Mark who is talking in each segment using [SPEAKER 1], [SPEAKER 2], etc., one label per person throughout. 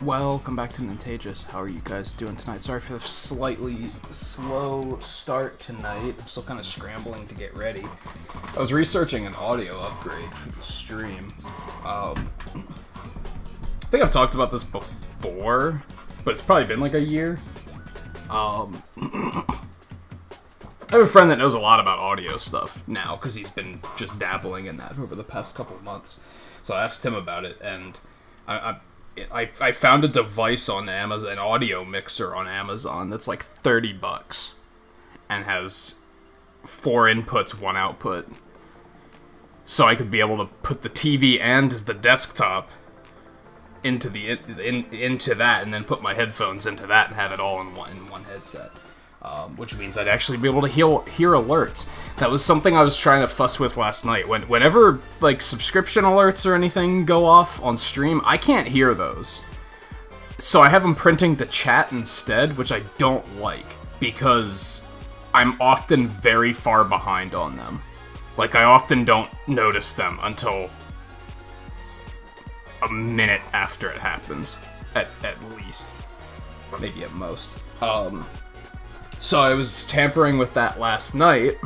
[SPEAKER 1] Welcome back to Nintagious. How are you guys doing tonight? Sorry for the slightly slow start tonight. I'm still kind of scrambling to get ready. I was researching an audio upgrade for the stream. I think I've talked about this before, but it's probably been like a year. I have a friend that knows a lot about audio stuff now, because he's been just dabbling in that over the past couple of months. So I asked him about it, and I found a device on Amazon, an audio mixer on Amazon that's like $30 and has 4 inputs, 1 output. So I could be able to put the TV and the desktop into into that, and then put my headphones into that and have it all in one headset. Which means I'd actually be able to hear alerts. That was something I was trying to fuss with last night. Whenever, like, subscription alerts or anything go off on stream, I can't hear those. So I have them printing to chat instead, which I don't like, because I'm often very far behind on them. Like, I often don't notice them until a minute after it happens, at least. Maybe at most. So I was tampering with that last night.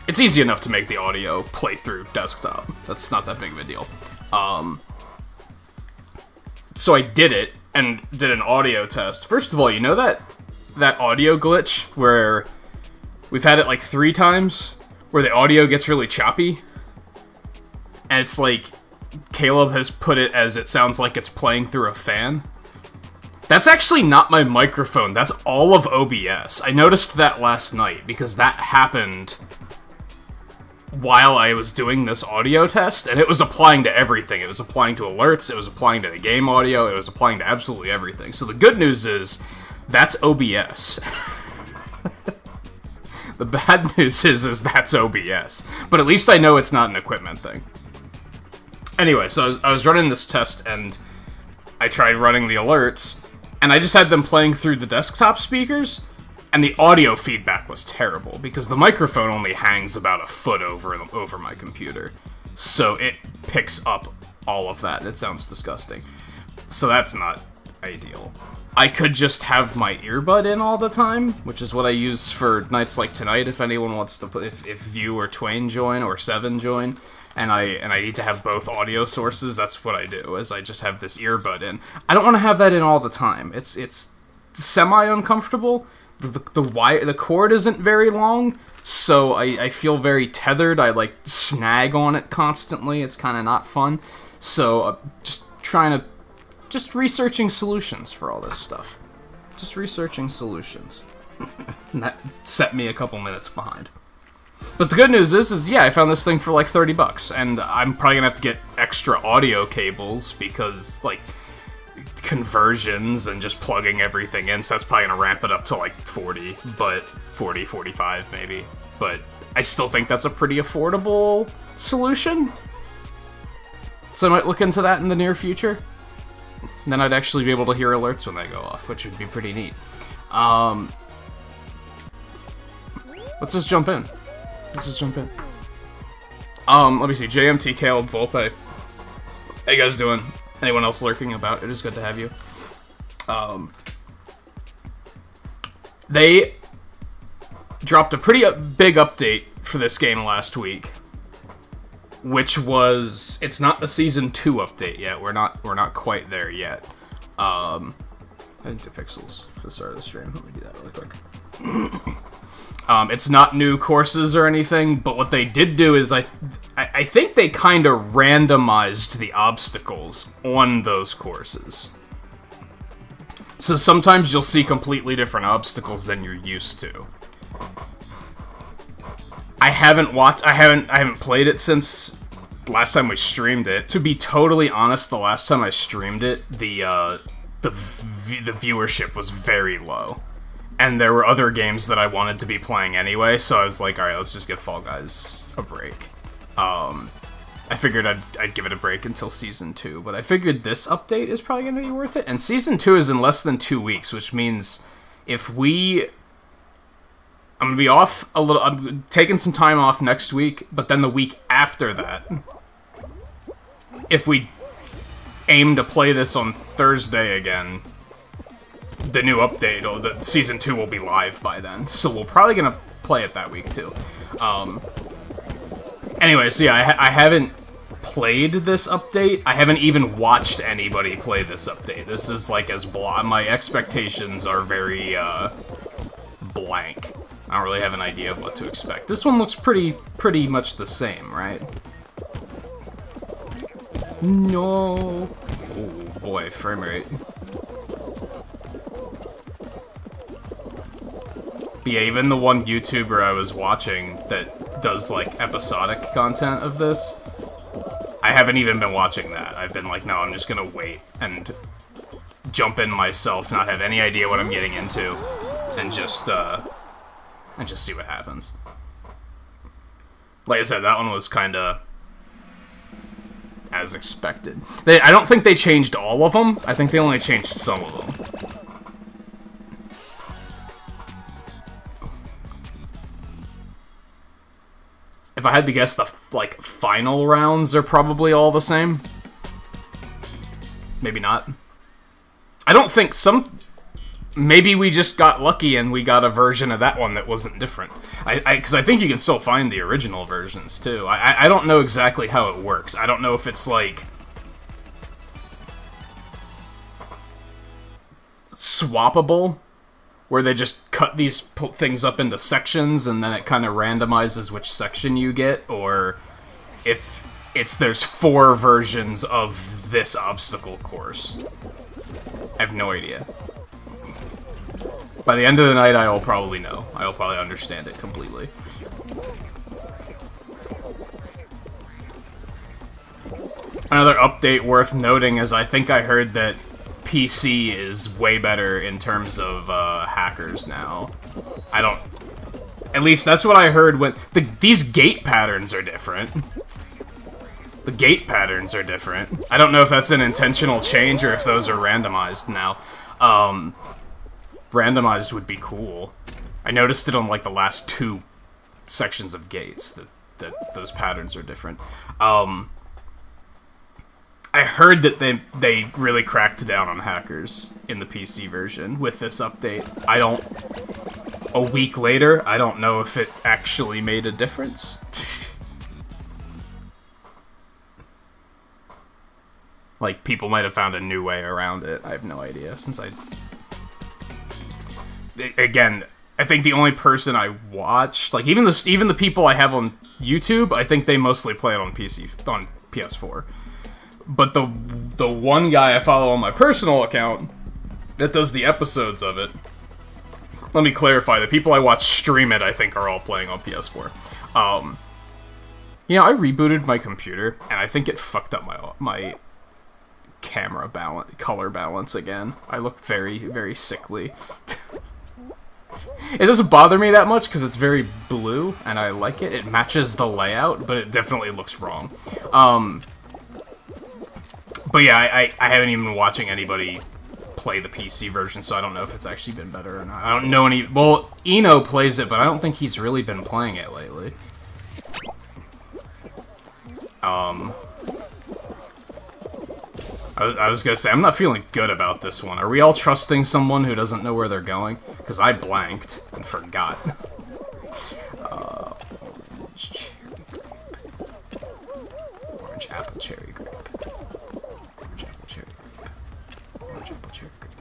[SPEAKER 1] It's easy enough to make the audio play through desktop. That's not that big of a deal. So I did it, and did an audio test. First of all, you know that audio glitch where we've had it like 3 times, where the audio gets really choppy? And it's like, Caleb has put it as it sounds like it's playing through a fan. That's actually not my microphone, that's all of OBS. I noticed that last night, because that happened while I was doing this audio test, and it was applying to everything. It was applying to alerts, it was applying to the game audio, it was applying to absolutely everything. So the good news is, that's OBS. The bad news is that's OBS. But at least I know it's not an equipment thing. Anyway, so I was running this test, and I tried running the alerts, and I just had them playing through the desktop speakers, and the audio feedback was terrible, because the microphone only hangs about a foot over my computer. So it picks up all of that, and it sounds disgusting. So that's not ideal. I could just have my earbud in all the time, which is what I use for nights like tonight, if anyone wants to put, if View or Twain join, or 7 join. And I need to have both audio sources. That's what I do, is I just have this earbud in. I don't want to have that in all the time. It's semi-uncomfortable. The cord isn't very long, so I feel very tethered. I, like, snag on it constantly. It's kind of not fun. So, just researching solutions for all this stuff. Just researching solutions. And that set me a couple minutes behind. But the good news is, yeah, I found this thing for like $30, and I'm probably gonna have to get extra audio cables, because, like, conversions and just plugging everything in, so that's probably gonna ramp it up to like 40, 45 maybe. But I still think that's a pretty affordable solution. So I might look into that in the near future. And then I'd actually be able to hear alerts when they go off, which would be pretty neat. Let's just jump in. Let me see. JMT, Caleb, Volpe. How you guys doing? Anyone else lurking about? It is good to have you. They dropped a pretty big update for this game last week, which was, it's not the Season 2 update yet. We're not quite there yet. I didn't do pixels for the start of the stream. Let me do that really quick. It's not new courses or anything, but what they did do is I think they kind of randomized the obstacles on those courses. So sometimes you'll see completely different obstacles than you're used to. I haven't played it since last time we streamed it. To be totally honest, the last time I streamed it, the viewership was very low. And there were other games that I wanted to be playing anyway, so I was like, alright, let's just give Fall Guys a break. I figured I'd give it a break until Season 2, but I figured this update is probably going to be worth it. And Season 2 is in less than 2 weeks, which means I'm going to be off a little, I'm taking some time off next week, but then the week after that, if we aim to play this on Thursday again. The new update, or the Season 2 will be live by then, so we're probably gonna play it that week, too. Anyway, so yeah, I haven't played this update. I haven't even watched anybody play this update. This is, like, my expectations are very, blank. I don't really have an idea of what to expect. This one looks pretty much the same, right? No. Oh boy, frame rate. But yeah, even the one YouTuber I was watching that does, like, episodic content of this, I haven't even been watching that. I've been like, no, I'm just gonna wait and jump in myself, not have any idea what I'm getting into, and just see what happens. Like I said, that one was kinda as expected. I don't think they changed all of them. I think they only changed some of them. If I had to guess, the, like, final rounds are probably all the same. Maybe not. I don't think maybe we just got lucky and we got a version of that one that wasn't different. Because I think you can still find the original versions, too. I don't know exactly how it works. I don't know if it's, like, swappable, where they just cut these things up into sections and then it kind of randomizes which section you get, or if there's 4 versions of this obstacle course. I have no idea. By the end of the night, I will probably know. I will probably understand it completely. Another update worth noting is I think I heard that PC is way better in terms of hackers now. At least that's what I heard when... These gate patterns are different. The gate patterns are different. I don't know if that's an intentional change or if those are randomized now. Randomized would be cool. I noticed it on, like, the last 2 sections of gates, that those patterns are different. I heard that they really cracked down on hackers in the PC version with this update. A week later, I don't know if it actually made a difference. Like, people might have found a new way around it. I have no idea, since again, I think the only person I watched, like, even the people I have on YouTube, I think they mostly play it on PS4. But the one guy I follow on my personal account that does the episodes of it, let me clarify, the people I watch stream it, I think, are all playing on PS4. You know, I rebooted my computer, and I think it fucked up my camera color balance again. I look very, very sickly. It doesn't bother me that much, because it's very blue, and I like it. It matches the layout, but it definitely looks wrong. But yeah, I haven't even been watching anybody play the PC version, so I don't know if it's actually been better or not. I don't know any... Well, Eno plays it, but I don't think he's really been playing it lately. I was gonna say, I'm not feeling good about this one. Are we all trusting someone who doesn't know where they're going? Because I blanked and forgot. Orange cherry grape. Orange apple cherry grape. Orange apple cherry grape. Orange apple cherry grape. Orange apple cherry grape.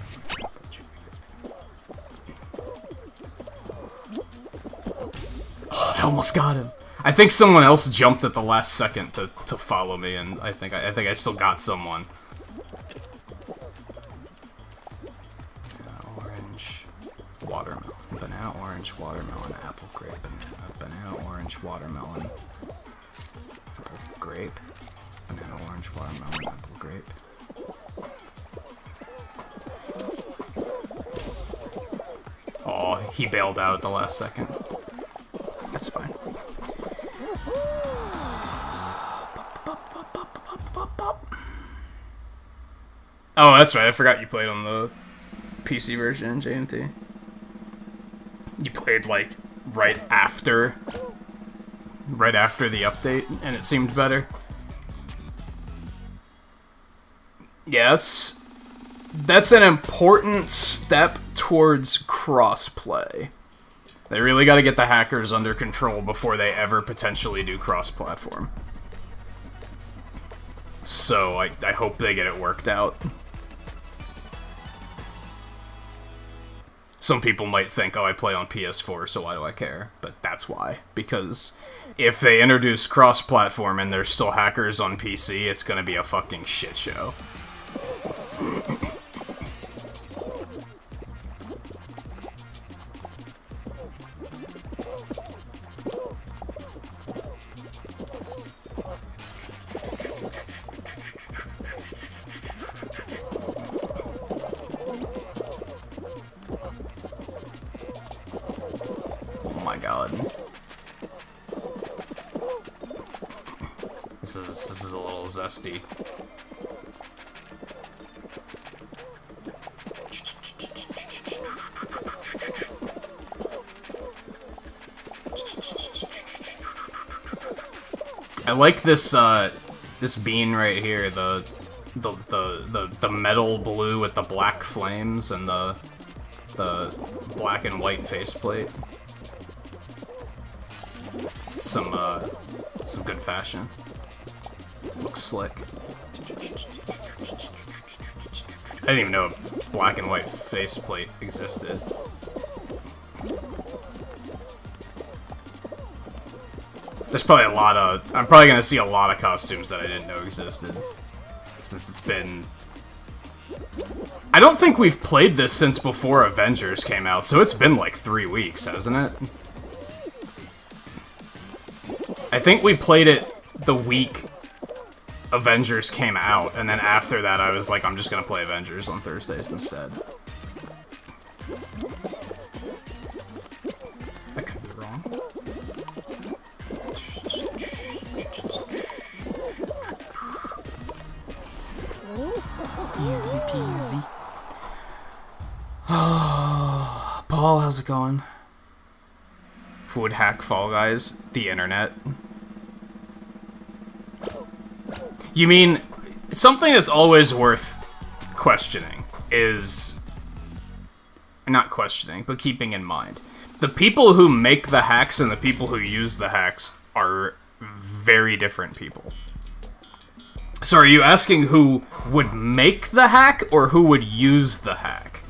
[SPEAKER 1] Orange apple cherry grape. Oh, I almost got him. I think someone else jumped at the last second to follow me, and I think I still got someone. Orange, watermelon, banana, orange, watermelon, apple, grape, banana, orange, watermelon, apple, grape, banana, orange, watermelon, apple, grape. Oh, he bailed out at the last second. That's fine. Oh, that's right. I forgot you played on the PC version, JMT. You played, like, right after the update, and it seemed better. Yeah, that's an important step towards crossplay. They really got to get the hackers under control before they ever potentially do cross-platform. So I hope they get it worked out. Some people might think, oh, I play on PS4, so why do I care? But that's why. Because if they introduce cross-platform and there's still hackers on PC, it's gonna be a fucking shit show. Oh my god. This is a little zesty. I like this this bean right here, the metal blue with the black flames and the black and white faceplate. Some good fashion. Looks slick. I didn't even know a black and white faceplate existed. There's probably a lot of... I'm probably gonna see a lot of costumes that I didn't know existed. Since it's been... I don't think we've played this since before Avengers came out, so it's been like 3 weeks, hasn't it? I think we played it the week Avengers came out, and then after that I was like, I'm just gonna play Avengers on Thursdays instead. I could be wrong. Easy peasy. Paul, how's it going? Who would hack Fall Guys? The internet. You mean, something that's always worth questioning is... Not questioning, but keeping in mind. The people who make the hacks and the people who use the hacks are very different people. So are you asking who would make the hack or who would use the hack?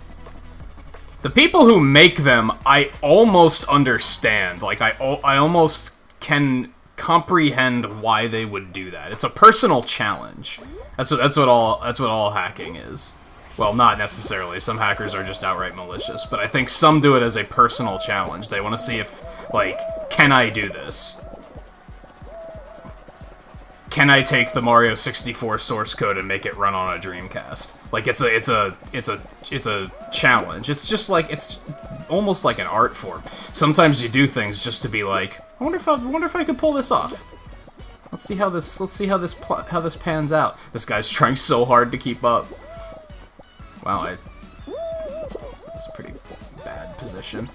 [SPEAKER 1] The people who make them, I almost understand. Like, I almost can comprehend why they would do that. It's a personal challenge. That's what all hacking is. Well, not necessarily. Some hackers are just outright malicious, but I think some do it as a personal challenge. They want to see if, like, can I do this? Can I take the Mario 64 source code and make it run on a Dreamcast? Like, it's a challenge. It's just like, it's almost like an art form. Sometimes you do things just to be like, I wonder if I could pull this off. Let's see how this pans out. This guy's trying so hard to keep up. Wow, that's a pretty bad position.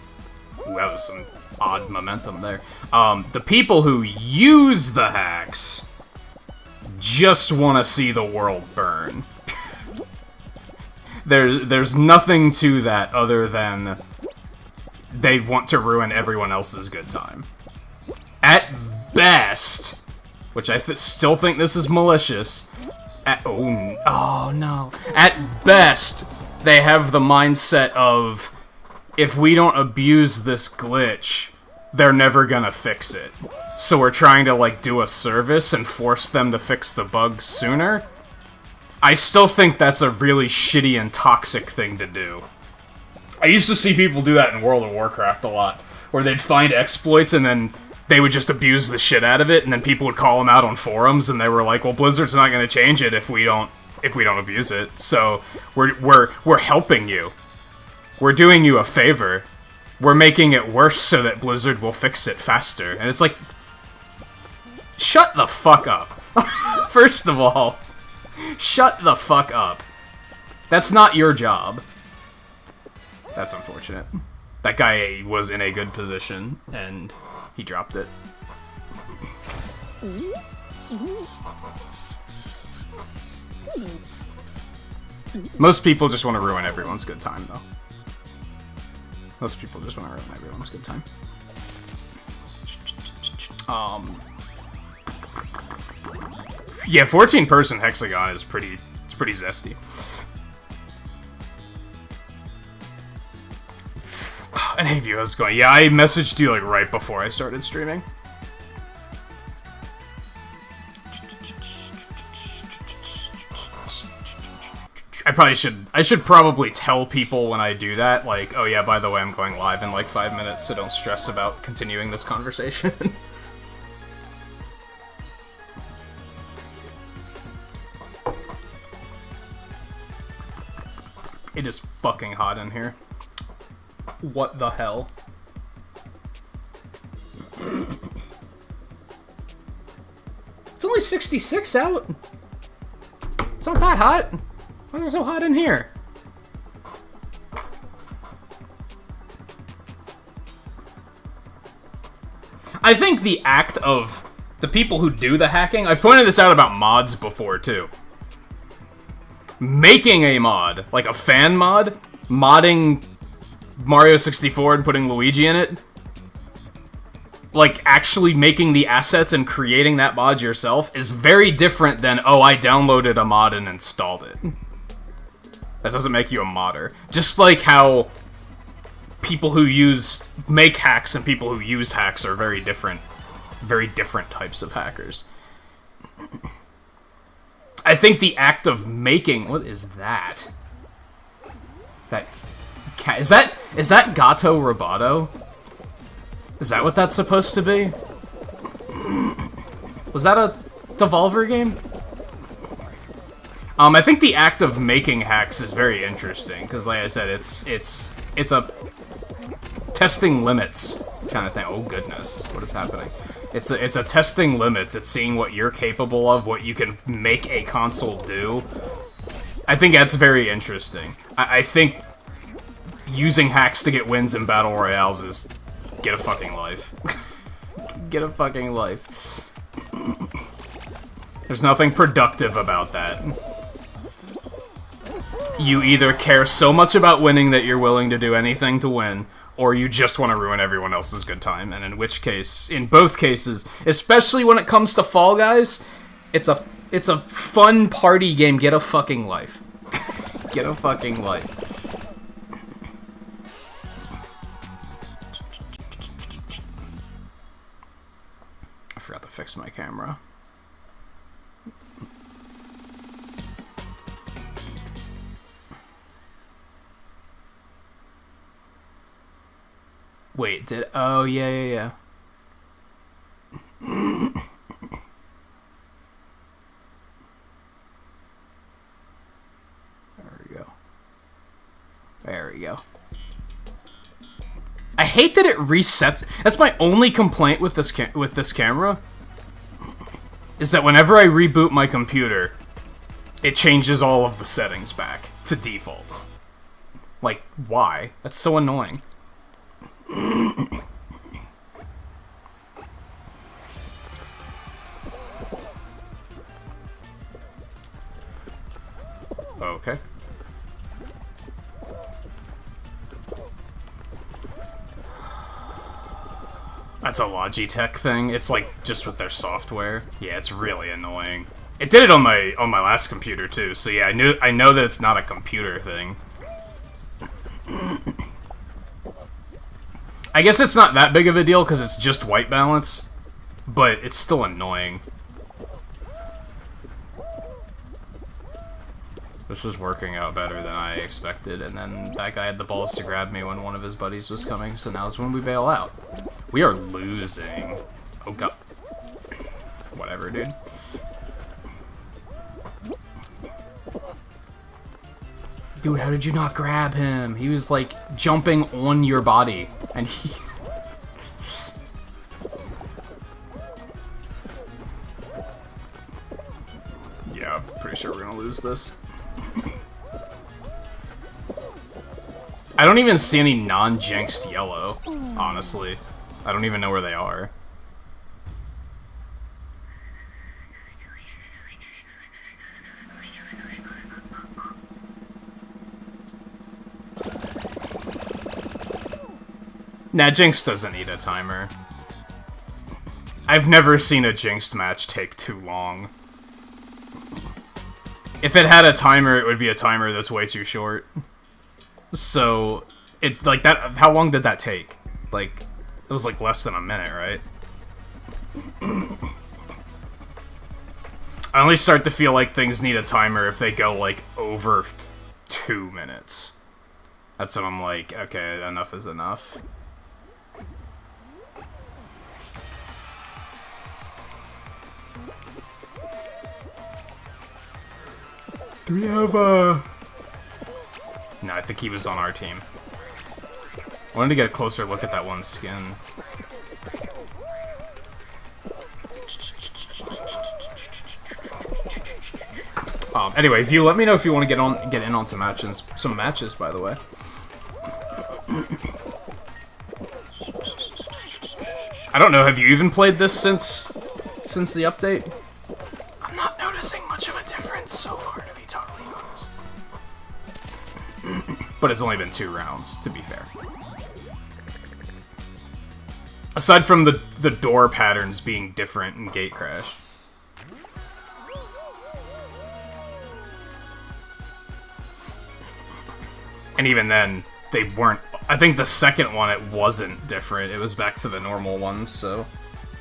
[SPEAKER 1] Ooh, that was some odd momentum there. The people who use the hacks just want to see the world burn. There's nothing to that other than they want to ruin everyone else's good time. At best, which I still think this is malicious, oh no. At best, they have the mindset of, if we don't abuse this glitch, they're never gonna fix it. So we're trying to, like, do a service and force them to fix the bugs sooner. I still think that's a really shitty and toxic thing to do. I used to see people do that in World of Warcraft a lot, where they'd find exploits and then they would just abuse the shit out of it, and then people would call them out on forums, and they were like, well, Blizzard's not gonna change it if we don't abuse it, so we're helping you. We're doing you a favor. We're making it worse so that Blizzard will fix it faster. And it's like, shut the fuck up. First of all, shut the fuck up. That's not your job. That's unfortunate. That guy was in a good position, and he dropped it. Most people just want to ruin everyone's good time, though. Most people just want to ruin everyone's good time. Yeah, 14-person hexagon is pretty zesty. And hey, view, how's it going? Yeah, I messaged you like right before I started streaming. I should probably tell people when I do that, like, oh yeah, by the way, I'm going live in like 5 minutes, so don't stress about continuing this conversation. It is fucking hot in here. What the hell? It's only 66 out. It's not that hot. Why is it so hot in here? I think the act of the people who do the hacking, I've pointed this out about mods before too. Making a mod, like a fan mod, modding Mario 64 and putting Luigi in it, like actually making the assets and creating that mod yourself is very different than, oh, I downloaded a mod and installed it. That doesn't make you a modder. Just like how people who make hacks and people who use hacks are very different types of hackers. I think the act of making... What is that? That cat... Is that Gato Roboto? Is that what that's supposed to be? Was that a Devolver game? I think the act of making hacks is very interesting, because like I said, it's a testing limits kind of thing. Oh goodness, what is happening? It's a testing limits. It's seeing what you're capable of, what you can make a console do. I think that's very interesting. I think using hacks to get wins in battle royales is get a fucking life. Get a fucking life. There's nothing productive about that. You either care so much about winning that you're willing to do anything to win, or you just want to ruin everyone else's good time, and in which case, in both cases, especially when it comes to Fall Guys, it's a fun party game. Get a fucking life. Get a fucking life. I forgot to fix my camera. Wait, oh, yeah. There we go. I hate that it resets. That's my only complaint with this camera. Is that whenever I reboot my computer, it changes all of the settings back to defaults. Like, why? That's so annoying. Okay. That's a Logitech thing. It's like just with their software. Yeah, it's really annoying. It did it on my last computer too. So yeah, I know that it's not a computer thing. I guess it's not that big of a deal because it's just white balance, but it's still annoying. This was working out better than I expected, and then that guy had the balls to grab me when one of his buddies was coming, so now's when we bail out. We are losing. Oh god. Whatever, dude. Dude, how did you not grab him? He was, like, jumping on your body, and he... Yeah, I'm pretty sure we're gonna lose this. I don't even see any non-jinxed yellow, honestly. I don't even know where they are. Nah, Jinx doesn't need a timer. I've never seen a Jinxed match take too long. If it had a timer, it would be a timer that's way too short. So, like, that, how long did that take? Like, it was, like, less than a minute, right? I only start to feel like things need a timer if they go, like, over 2 minutes. That's when I'm like, okay, enough is enough. Do we have, No, I think he was on our team. I wanted to get a closer look at that one skin. Anyway, View, let me know if you want to get in on some matches, by the way. I don't know, have you even played this since the update? I'm not noticing much of a difference so far, to be totally honest. But it's only been 2 rounds, to be fair. Aside from the door patterns being different in Gate Crash. And even then, they weren't... I think the second one, it wasn't different. It was back to the normal ones, so...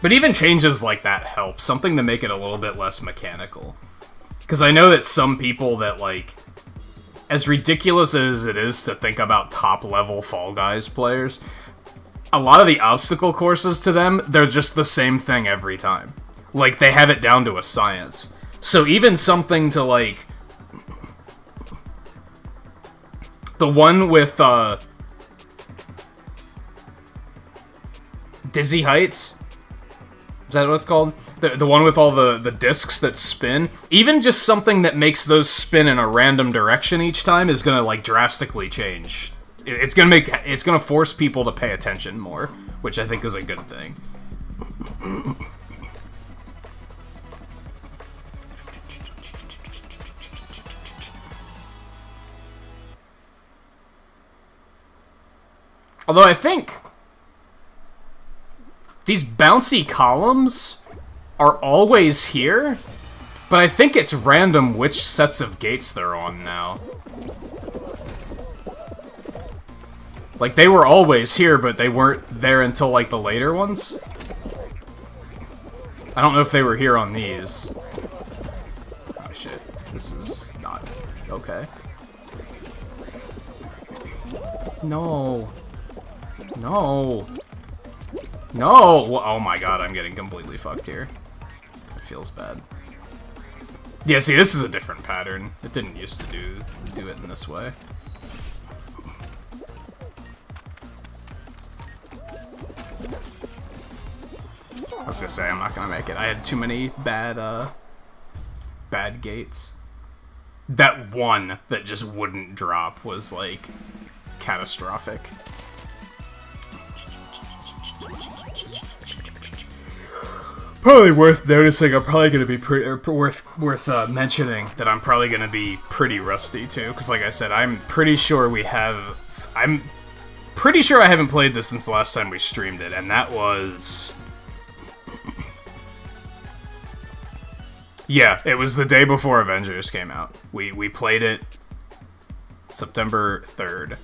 [SPEAKER 1] But even changes like that help. Something to make it a little bit less mechanical. Because I know that some people that, like... As ridiculous as it is to think about top-level Fall Guys players, a lot of the obstacle courses to them, they're just the same thing every time. Like, they have it down to a science. So even something to, like... The one with, Dizzy Heights? Is that what it's called? The one with all the discs that spin? Even just something that makes those spin in a random direction each time is gonna, like, drastically change. It's gonna force people to pay attention more, which I think is a good thing. Although I think these bouncy columns are always here, but I think it's random which sets of gates they're on now. Like, they were always here, but they weren't there until, like, the later ones. I don't know if they were here on these. Oh, shit. This is not okay. No. No. No! Oh my god, I'm getting completely fucked here. It feels bad. Yeah, see, this is a different pattern. It didn't used to do it in this way. I was gonna say, I'm not gonna make it. I had too many bad gates. That one that just wouldn't drop was, like, catastrophic. Probably worth noticing. I'm probably gonna be worth mentioning that I'm probably gonna be pretty rusty too, because like I said, I'm pretty sure I haven't played this since the last time we streamed it, and that was... Yeah, it was the day before Avengers came out. We played it September 3rd.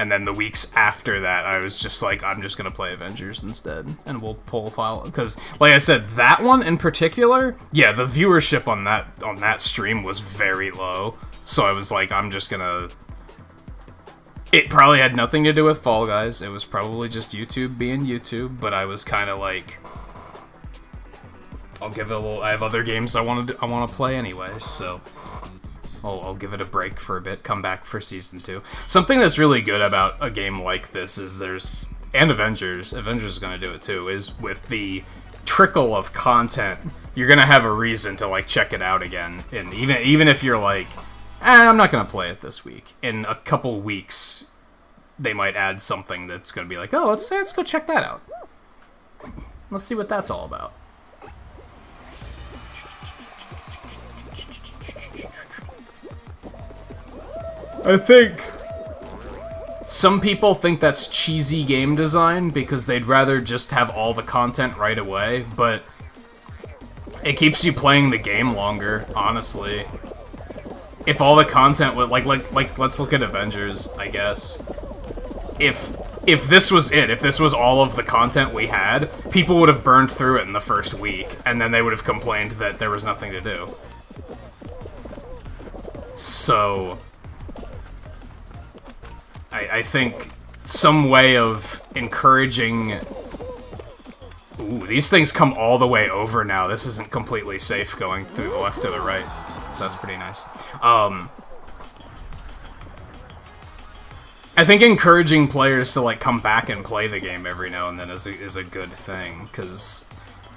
[SPEAKER 1] And then the weeks after that, I was just like, I'm just gonna play Avengers instead, and we'll pull a file. Because, like I said, that one in particular, yeah, the viewership on that stream was very low. So I was like, I'm just gonna... It probably had nothing to do with Fall Guys. It was probably just YouTube being YouTube. But I was kind of like, I'll give it a little. I have other games I want to play anyway, so. I'll give it a break for a bit, come back for Season 2. Something that's really good about a game like this is and Avengers is going to do it too, is with the trickle of content, you're going to have a reason to, like, check it out again. And even if you're like, I'm not going to play it this week, in a couple weeks, they might add something that's going to be like, oh, let's go check that out. Let's see what that's all about. I think some people think that's cheesy game design because they'd rather just have all the content right away, but it keeps you playing the game longer, honestly. If all the content would, like, let's look at Avengers, I guess. If this was it, if this was all of the content we had, people would have burned through it in the first week, and then they would have complained that there was nothing to do. So, I think some way of encouraging... Ooh, these things come all the way over now. This isn't completely safe going through the left or the right, so that's pretty nice. I think encouraging players to, like, come back and play the game every now and then is a good thing, because,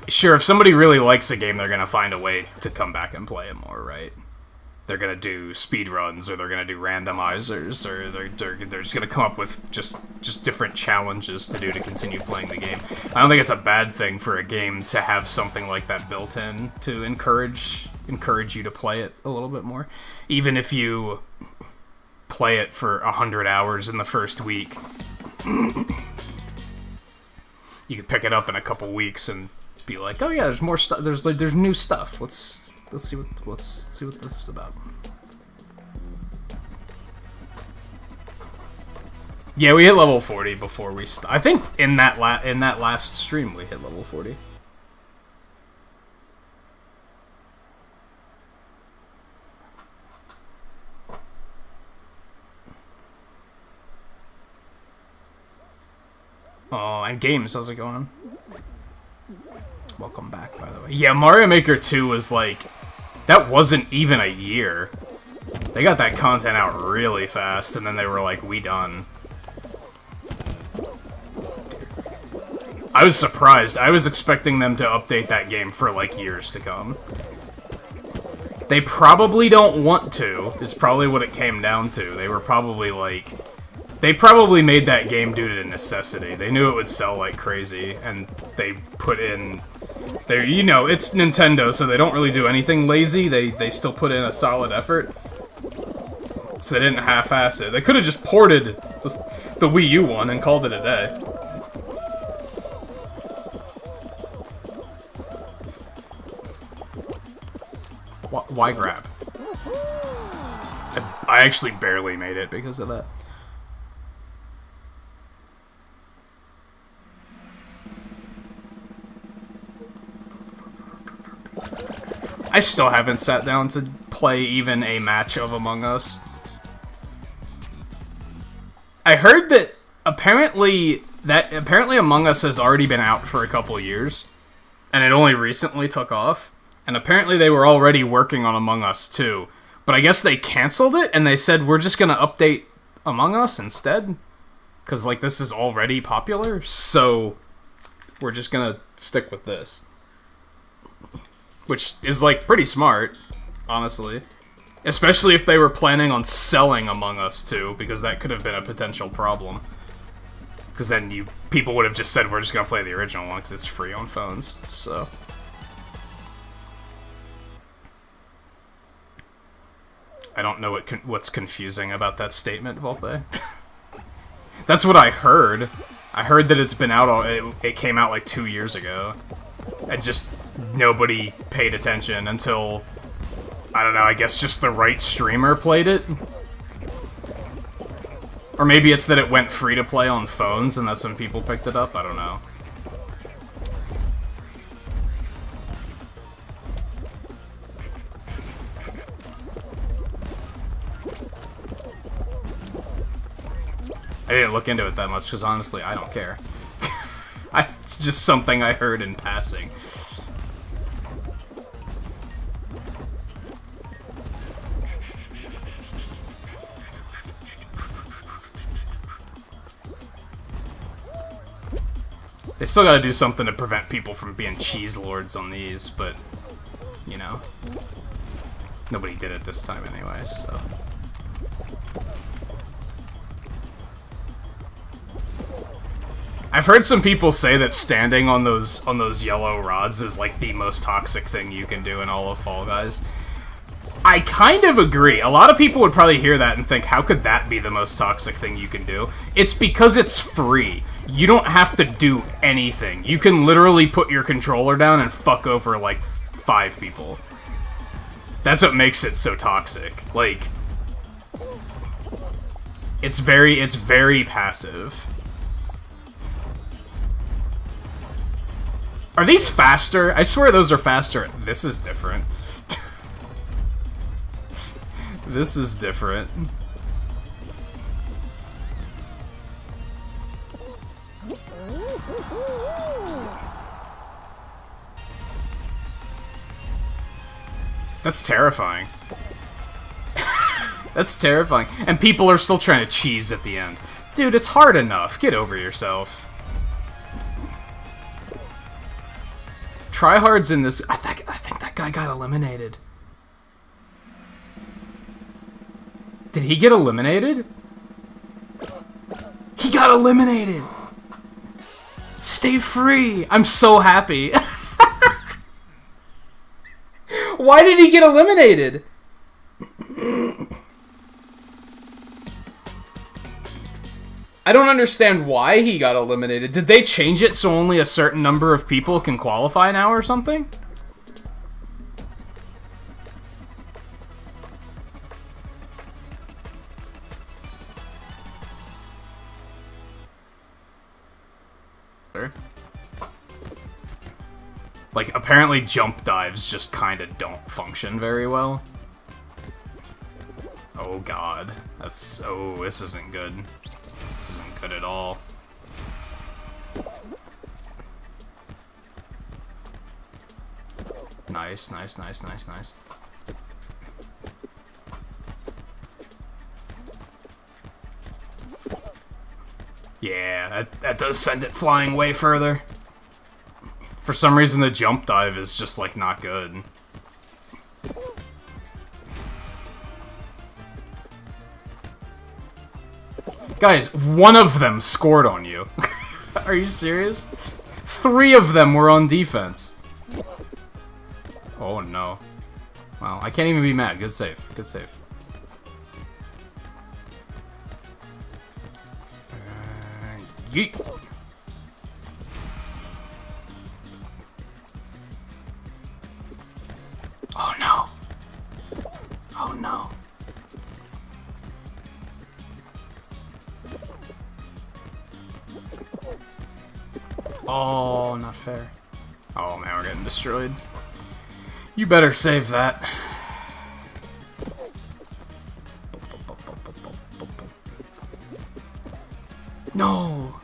[SPEAKER 1] sure, if somebody really likes a game, they're gonna find a way to come back and play it more, right? They're gonna do speedruns, or they're gonna do randomizers, or they're just gonna come up with just different challenges to do to continue playing the game. I don't think it's a bad thing for a game to have something like that built in to encourage you to play it a little bit more, even if you play it for 100 hours in the first week. You could pick it up in a couple weeks and be like, oh yeah, there's more stuff. There's new stuff. Let's see what this is about. Yeah, we hit level 40 before we I think in that last stream we hit level 40. Oh, and games, how's it going? Welcome back, by the way. Yeah, Mario Maker 2 was like... That wasn't even a year. They got that content out really fast, and then they were like, we done. I was surprised. I was expecting them to update that game for, like, years to come. They probably don't want to, is probably what it came down to. They were probably, like... They probably made that game due to necessity. They knew it would sell like crazy, and they put in... You know, it's Nintendo, so they don't really do anything lazy. They still put in a solid effort. So they didn't half-ass it. They could have just ported the Wii U one and called it a day. Why grab? I actually barely made it because of that. I still haven't sat down to play even a match of Among Us. I heard that apparently Among Us has already been out for a couple years, and it only recently took off. And apparently they were already working on Among Us 2, but I guess they canceled it and they said we're just gonna update Among Us instead, because like this is already popular, so we're just gonna stick with this. Which is, like, pretty smart, honestly. Especially if they were planning on selling Among Us 2, because that could have been a potential problem. Because then people would have just said, we're just gonna play the original one, because it's free on phones, so... I don't know what's confusing about that statement, Volpe. That's what I heard. I heard that it's been out, it came out like 2 years ago. And just... nobody paid attention until, I don't know, I guess just the right streamer played it? Or maybe it's that it went free to play on phones and that's when people picked it up? I don't know. I didn't look into it that much because honestly, I don't care. It's just something I heard in passing. They still gotta do something to prevent people from being cheese lords on these, but, you know, nobody did it this time anyway, so. I've heard some people say that standing on those yellow rods is like the most toxic thing you can do in all of Fall Guys. I kind of agree. A lot of people would probably hear that and think, how could that be the most toxic thing you can do? It's because it's free. You don't have to do anything. You can literally put your controller down and fuck over, like, 5 people. That's what makes it so toxic. Like, it's very passive. Are these faster? I swear those are faster. This is different. This is different. That's terrifying. That's terrifying. And people are still trying to cheese at the end. Dude, it's hard enough. Get over yourself. Tryhard's in this... I think that guy got eliminated. Did he get eliminated? He got eliminated! Stay free! I'm so happy. Why did he get eliminated? I don't understand why he got eliminated. Did they change it so only a certain number of people can qualify now or something? Like, apparently jump dives just kinda don't function very well. Oh god. That's... oh, this isn't good. This isn't good at all. Nice, nice, nice, nice, nice. Yeah, that does send it flying way further. For some reason, the jump dive is just, like, not good. Guys, one of them scored on you. Are you serious? 3 of them were on defense. Oh, no. Wow, I can't even be mad. Good save. Good save. Yeet. Oh no. Oh no. Oh, not fair. Oh man, we're getting destroyed. You better save that. No!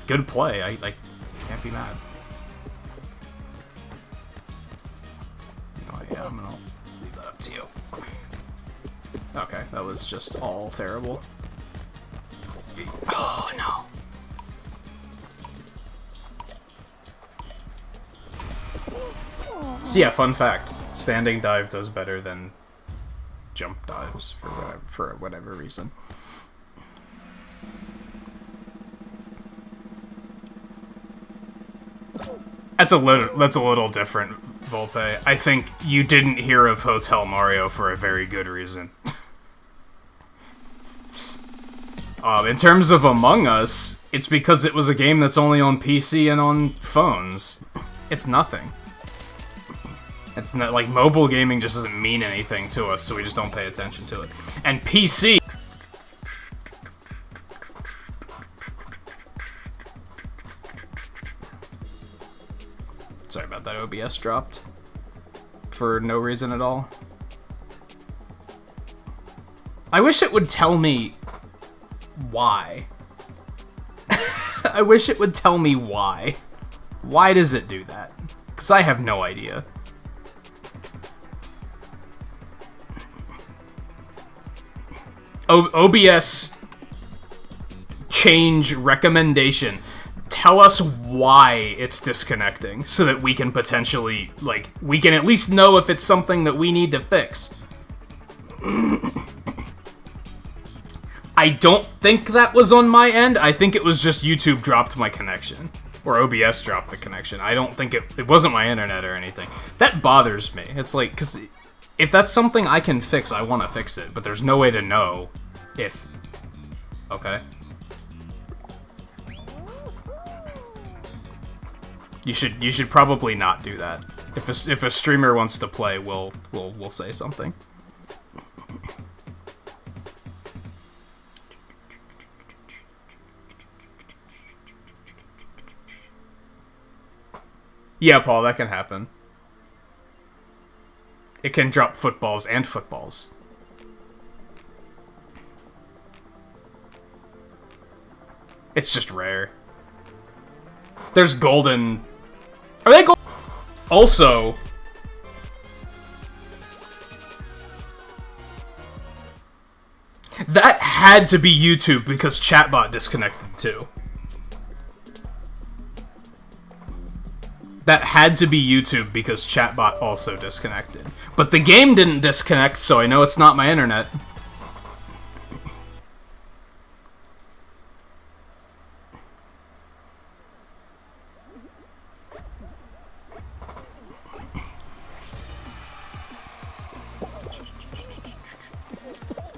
[SPEAKER 1] Good play. I can't be mad. Yeah, I'm gonna leave that up to you. Okay, that was just all terrible. Oh, no. So yeah, fun fact. Standing dive does better than jump dives for whatever reason. That's a little different, Volpe. I think you didn't hear of Hotel Mario for a very good reason. In terms of Among Us, it's because it was a game that's only on PC and on phones. It's nothing. It's not like mobile gaming just doesn't mean anything to us, so we just don't pay attention to it. And PC. Sorry about that, OBS dropped. For no reason at all. I wish it would tell me why. I wish it would tell me why. Why does it do that? Because I have no idea. OBS change recommendation. Tell us why it's disconnecting so that we can potentially, like, we can at least know if it's something that we need to fix. I don't think that was on my end. I think it was just YouTube dropped my connection. Or OBS dropped the connection. I don't think it wasn't my internet or anything. That bothers me. It's like, because if that's something I can fix, I want to fix it, but there's no way to know if... Okay. You should probably not do that. If a streamer wants to play, we'll say something. Yeah, Paul, that can happen. It can drop footballs and footballs. It's just rare. There's golden... Are they gold? Also... That had to be YouTube because chatbot disconnected too. That had to be YouTube because chatbot also disconnected. But the game didn't disconnect, so I know it's not my internet.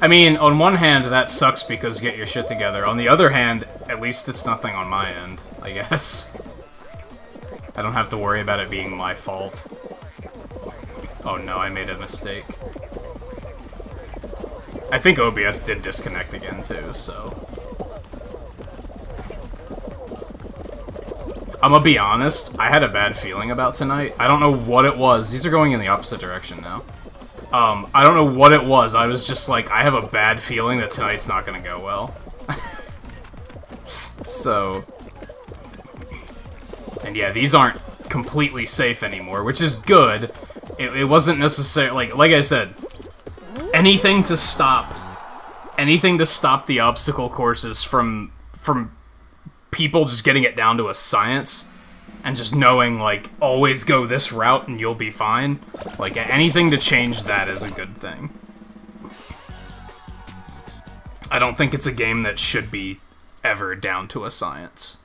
[SPEAKER 1] I mean, on one hand, that sucks because get your shit together. On the other hand, at least it's nothing on my end, I guess. I don't have to worry about it being my fault. Oh no, I made a mistake. I think OBS did disconnect again too, so... I'm gonna be honest, I had a bad feeling about tonight. I don't know what it was. These are going in the opposite direction now. I don't know what it was. I was just like, I have a bad feeling that tonight's not gonna go well. So... And yeah, these aren't completely safe anymore, which is good. It wasn't necessarily... Like I said, anything to stop the obstacle courses from people just getting it down to a science and just knowing, like, always go this route and you'll be fine. Like, anything to change that is a good thing. I don't think it's a game that should be ever down to a science.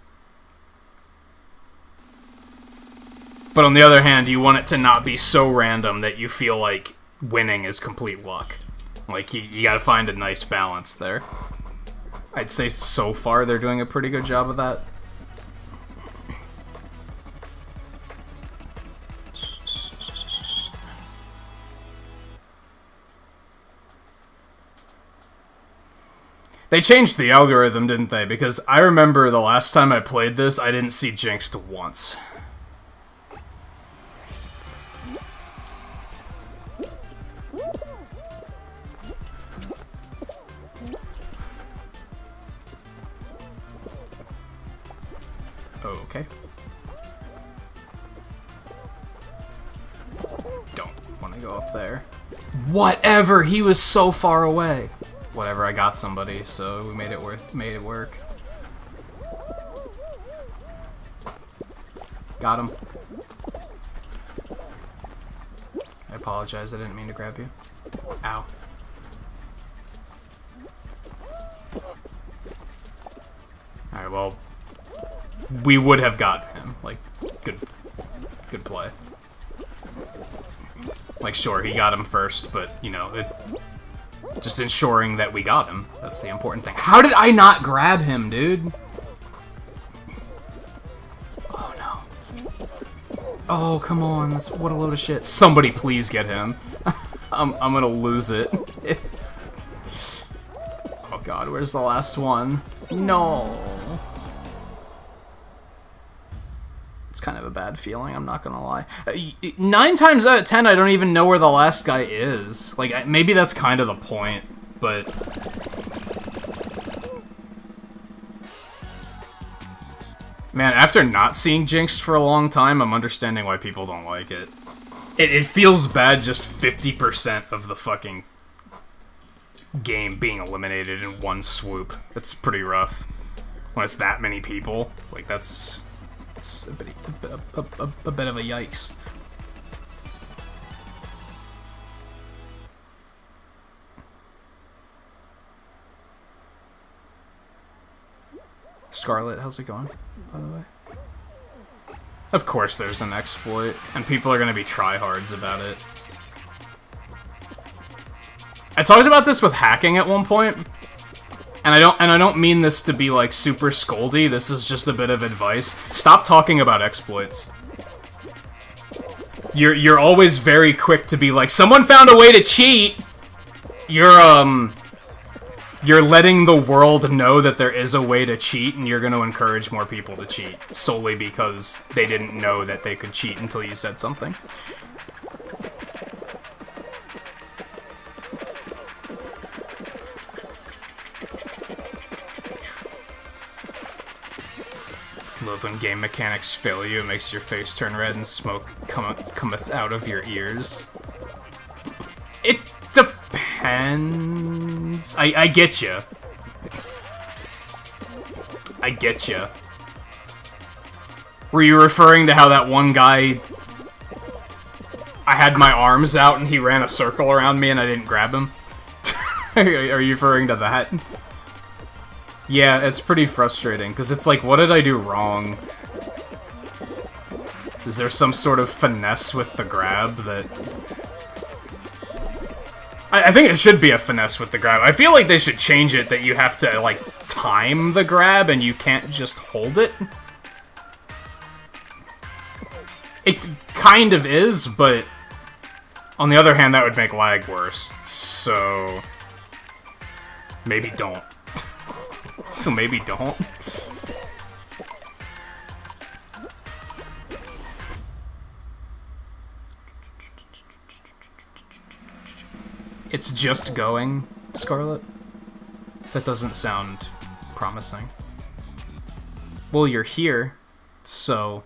[SPEAKER 1] But on the other hand, you want it to not be so random that you feel like winning is complete luck. Like, you gotta find a nice balance there. I'd say so far they're doing a pretty good job of that. They changed the algorithm, didn't they? Because I remember the last time I played this, I didn't see Jinxed once. Okay. Don't want to go up there. Whatever, he was so far away. Whatever, I got somebody, so we made it work. Got him. I apologize, I didn't mean to grab you. Ow. Alright, well, we would have gotten him. Like, good play. Like, sure, he got him first, but, you know, just ensuring that we got him. That's the important thing. How did I not grab him, dude? Oh, no. Oh, come on. What a load of shit. Somebody please get him. I'm gonna lose it. Oh, God, where's the last one? No. It's kind of a bad feeling, I'm not gonna lie. 9 times out of 10, I don't even know where the last guy is. Like, maybe that's kind of the point, but... Man, after not seeing Jinx for a long time, I'm understanding why people don't like it. It feels bad just 50% of the fucking game being eliminated in one swoop. It's pretty rough. When it's that many people. Like, that's... It's a bit of a yikes. Scarlet, how's it going, by the way? Of course there's an exploit, and people are gonna be tryhards about it. I talked about this with hacking at one point, and I don't mean this to be like super scoldy. This is just a bit of advice. Stop talking about exploits. You're always very quick to be like, someone found a way to cheat. You're letting the world know that there is a way to cheat, and you're going to encourage more people to cheat solely because they didn't know that they could cheat until you said something. Love when game mechanics fail you, it makes your face turn red and smoke cometh out of your ears. It depends. I get you. I get you. Were you referring to how that one guy... I had my arms out and he ran a circle around me and I didn't grab him? Are you referring to that? Yeah, it's pretty frustrating, because it's like, what did I do wrong? Is there some sort of finesse with the grab that... I think it should be a finesse with the grab. I feel like they should change it that you have to, like, time the grab and you can't just hold it. It kind of is, but... on the other hand, that would make lag worse. So... maybe don't. So maybe don't. It's just going, Scarlet? That doesn't sound promising. Well, you're here, so...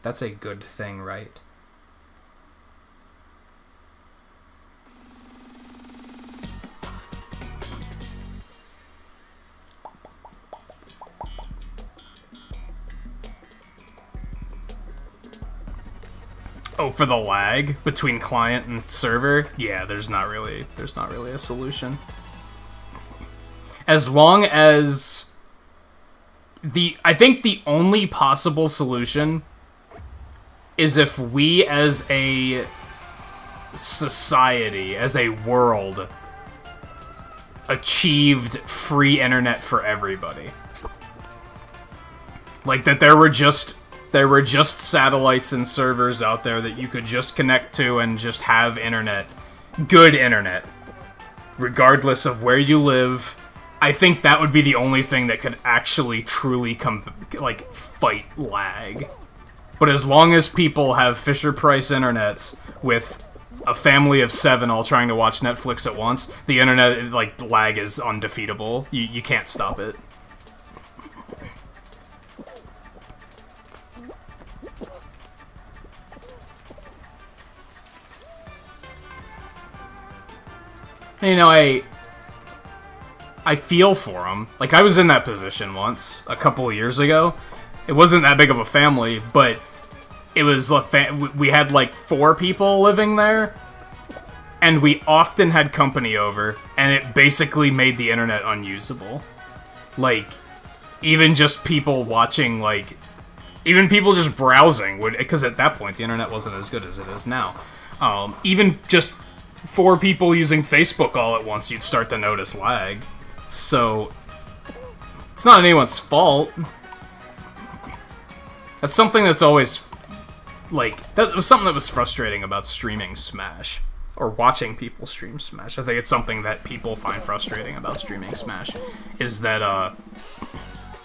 [SPEAKER 1] that's a good thing, right? Oh, for the lag between client and server? Yeah, there's not really a solution. As long as I think the only possible solution is if we as a society, as a world, achieved free internet for everybody. Like that there were just satellites and servers out there that you could just connect to and just have internet. Good internet. Regardless of where you live. I think that would be the only thing that could actually truly fight lag. But as long as people have Fisher-Price internets with a family of 7 all trying to watch Netflix at once, the internet, lag is undefeatable. You can't stop it. You know, I feel for them. Like, I was in that position once, a couple of years ago. It wasn't that big of a family, but it was we had, 4 people living there, and we often had company over, and it basically made the internet unusable. Even just people watching, even people just browsing would... because at that point, the internet wasn't as good as it is now. Even just... 4 people using Facebook all at once, you'd start to notice lag. So, it's not anyone's fault. That's something that's always, that was something that was frustrating about streaming Smash. Or watching people stream Smash. I think it's something that people find frustrating about streaming Smash. Is that,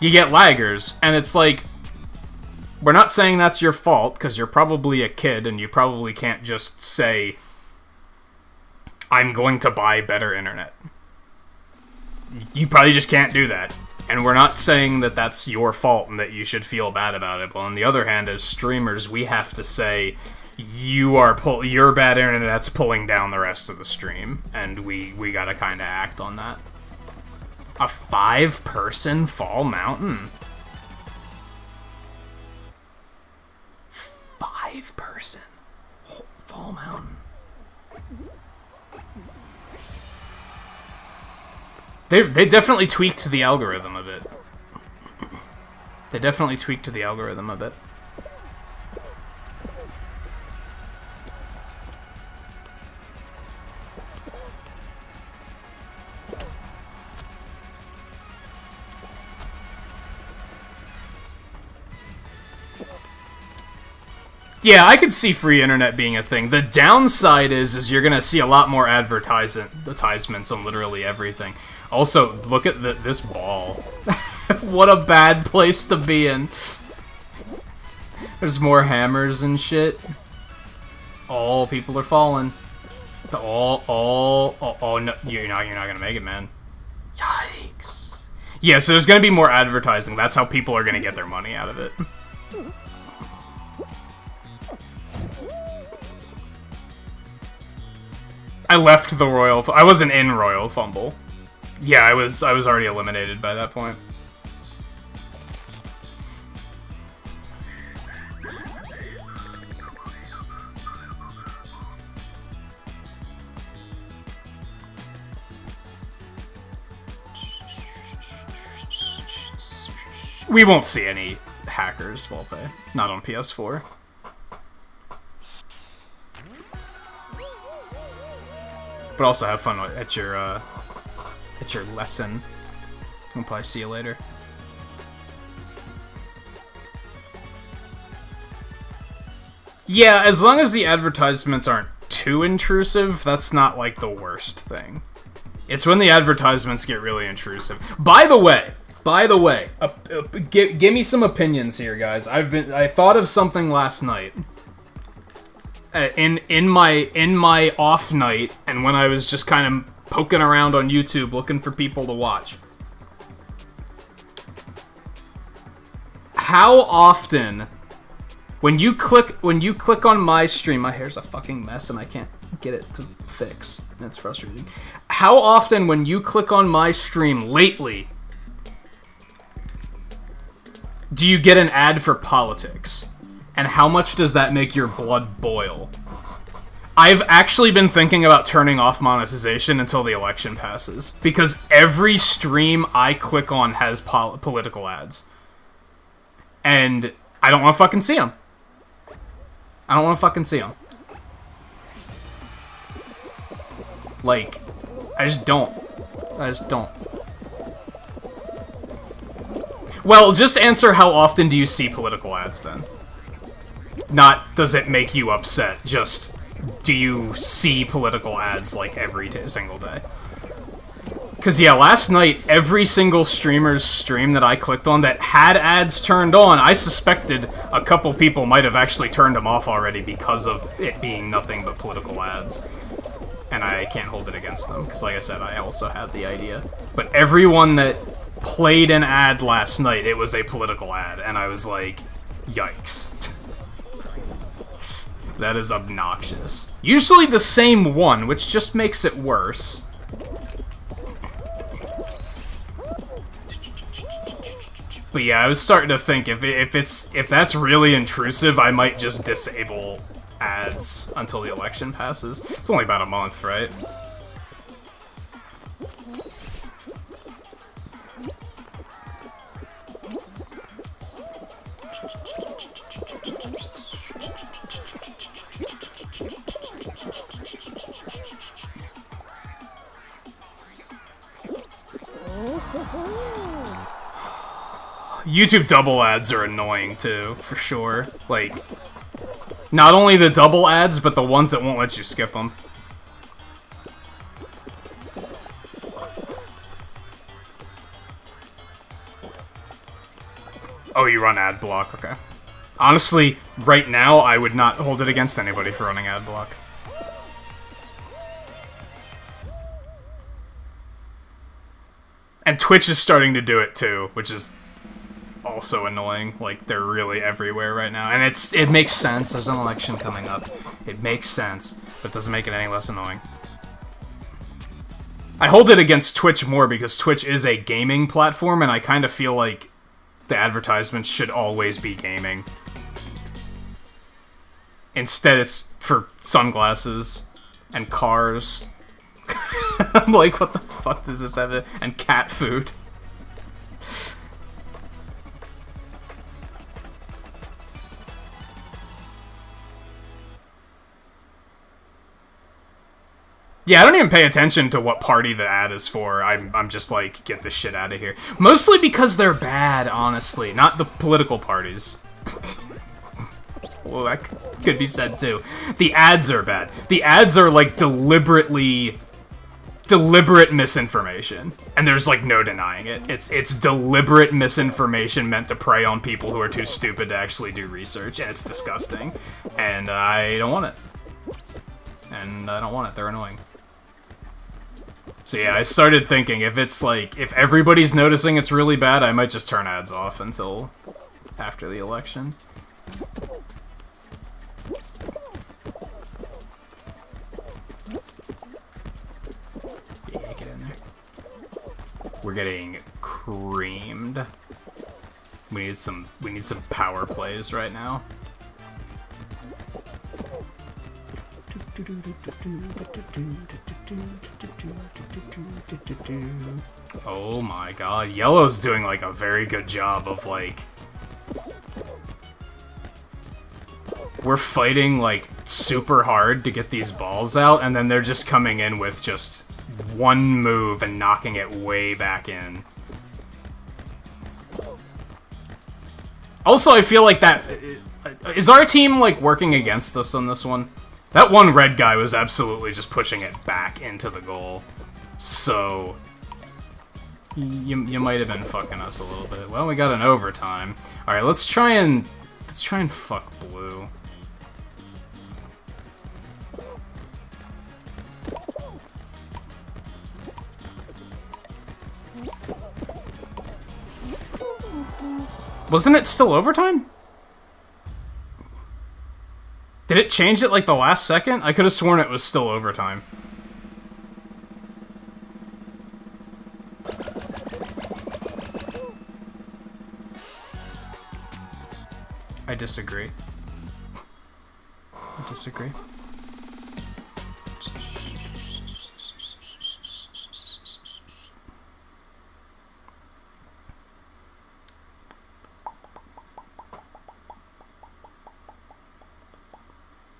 [SPEAKER 1] you get laggers, and it's like, we're not saying that's your fault, because you're probably a kid, and you probably can't just say... I'm going to buy better internet. You probably just can't do that. And we're not saying that that's your fault and that you should feel bad about it. But on the other hand, as streamers, we have to say, your bad internet's pulling down the rest of the stream. And we gotta kinda act on that. A 5-person Fall Mountain? 5-person Fall Mountain. They definitely tweaked the algorithm a bit. They definitely tweaked the algorithm a bit. Yeah, I could see free internet being a thing. The downside is you're gonna see a lot more advertisements on literally everything. Also, look at this ball. What a bad place to be in. There's more hammers and shit. Oh, people are falling. Oh, no, you're not gonna make it, man. Yikes. Yeah, so there's gonna be more advertising. That's how people are gonna get their money out of it. I left the Royal... I wasn't in Royal Fumble. Yeah, I was already eliminated by that point. We won't see any hackers while play. Not on PS4. But also have fun at your lesson. I'll probably see you later. Yeah, as long as the advertisements aren't too intrusive, that's not like the worst thing. It's when the advertisements get really intrusive. By the way, give me some opinions here, guys. I thought of something last night. In my off night, and when I was just kind of poking around on YouTube looking for people to watch. How often, when you click on my stream, my hair's a fucking mess and I can't get it to fix. That's frustrating. How often, when you click on my stream lately, do you get an ad for politics? And how much does that make your blood boil? I've actually been thinking about turning off monetization until the election passes. Because every stream I click on has political ads. And I don't want to fucking see them. I don't want to fucking see them. Like, I just don't. Well, just answer how often do you see political ads then? Not, does it make you upset, just, do you see political ads, like, every single day? Because, yeah, last night, every single streamer's stream that I clicked on that had ads turned on, I suspected a couple people might have actually turned them off already because of it being nothing but political ads. And I can't hold it against them, because, like I said, I also had the idea. But everyone that played an ad last night, it was a political ad, and I was like, yikes. That is obnoxious. Usually the same one, which just makes it worse. But yeah, I was starting to think if that's really intrusive, I might just disable ads until the election passes. It's only about a month, right? YouTube double ads are annoying too, for sure. Like, not only the double ads, but the ones that won't let you skip them. Oh, you run ad block, okay. Honestly, right now, I would not hold it against anybody for running ad block. And Twitch is starting to do it too, which is also annoying. Like, they're really everywhere right now. And it makes sense. There's an election coming up. It makes sense, but it doesn't make it any less annoying. I hold it against Twitch more because Twitch is a gaming platform, and I kind of feel like the advertisements should always be gaming. Instead, it's for sunglasses and cars. I'm like, what the fuck does this have to... And cat food. Yeah, I don't even pay attention to what party the ad is for. I'm just like, get this shit out of here. Mostly because they're bad, honestly. Not the political parties. Well, that could be said too. The ads are bad. The ads are like deliberate misinformation, and there's like no denying it. It's deliberate misinformation meant to prey on people who are too stupid to actually do research, and it's disgusting. And I don't want it. And I don't want it. They're annoying. So yeah, I started thinking if it's like if everybody's noticing it's really bad, I might just turn ads off until after the election. We're getting creamed. We need some power plays right now. Oh my god, Yellow's doing like a very good job of like we're fighting like super hard to get these balls out, and then they're just coming in with just one move and knocking it way back in. Also, I feel like that... Is our team, like, working against us on this one? That one red guy was absolutely just pushing it back into the goal. So... You might have been fucking us a little bit. Well, we got an overtime. Alright, let's try and fuck blue. Wasn't it still overtime? Did it change it like the last second? I could have sworn it was still overtime. I disagree. I disagree.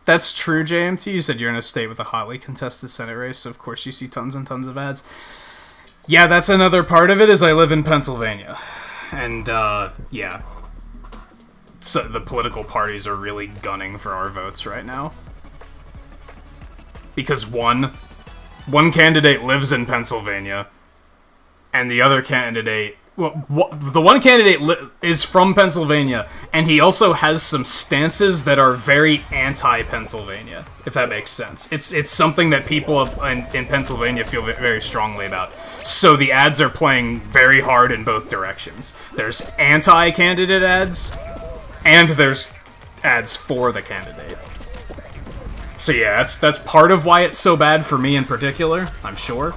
[SPEAKER 1] That's true, JMT. You said you're in a state with a hotly contested Senate race, so of course you see tons and tons of ads. Yeah, that's another part of it, is I live in Pennsylvania. And, yeah. So the political parties are really gunning for our votes right now. Because one candidate lives in Pennsylvania, and the other candidate... Well, the one candidate is from Pennsylvania, and he also has some stances that are very anti-Pennsylvania, if that makes sense. It's something that people in Pennsylvania feel very strongly about. So the ads are playing very hard in both directions. There's anti-candidate ads, and there's ads for the candidate. So yeah, that's part of why it's so bad for me in particular, I'm sure.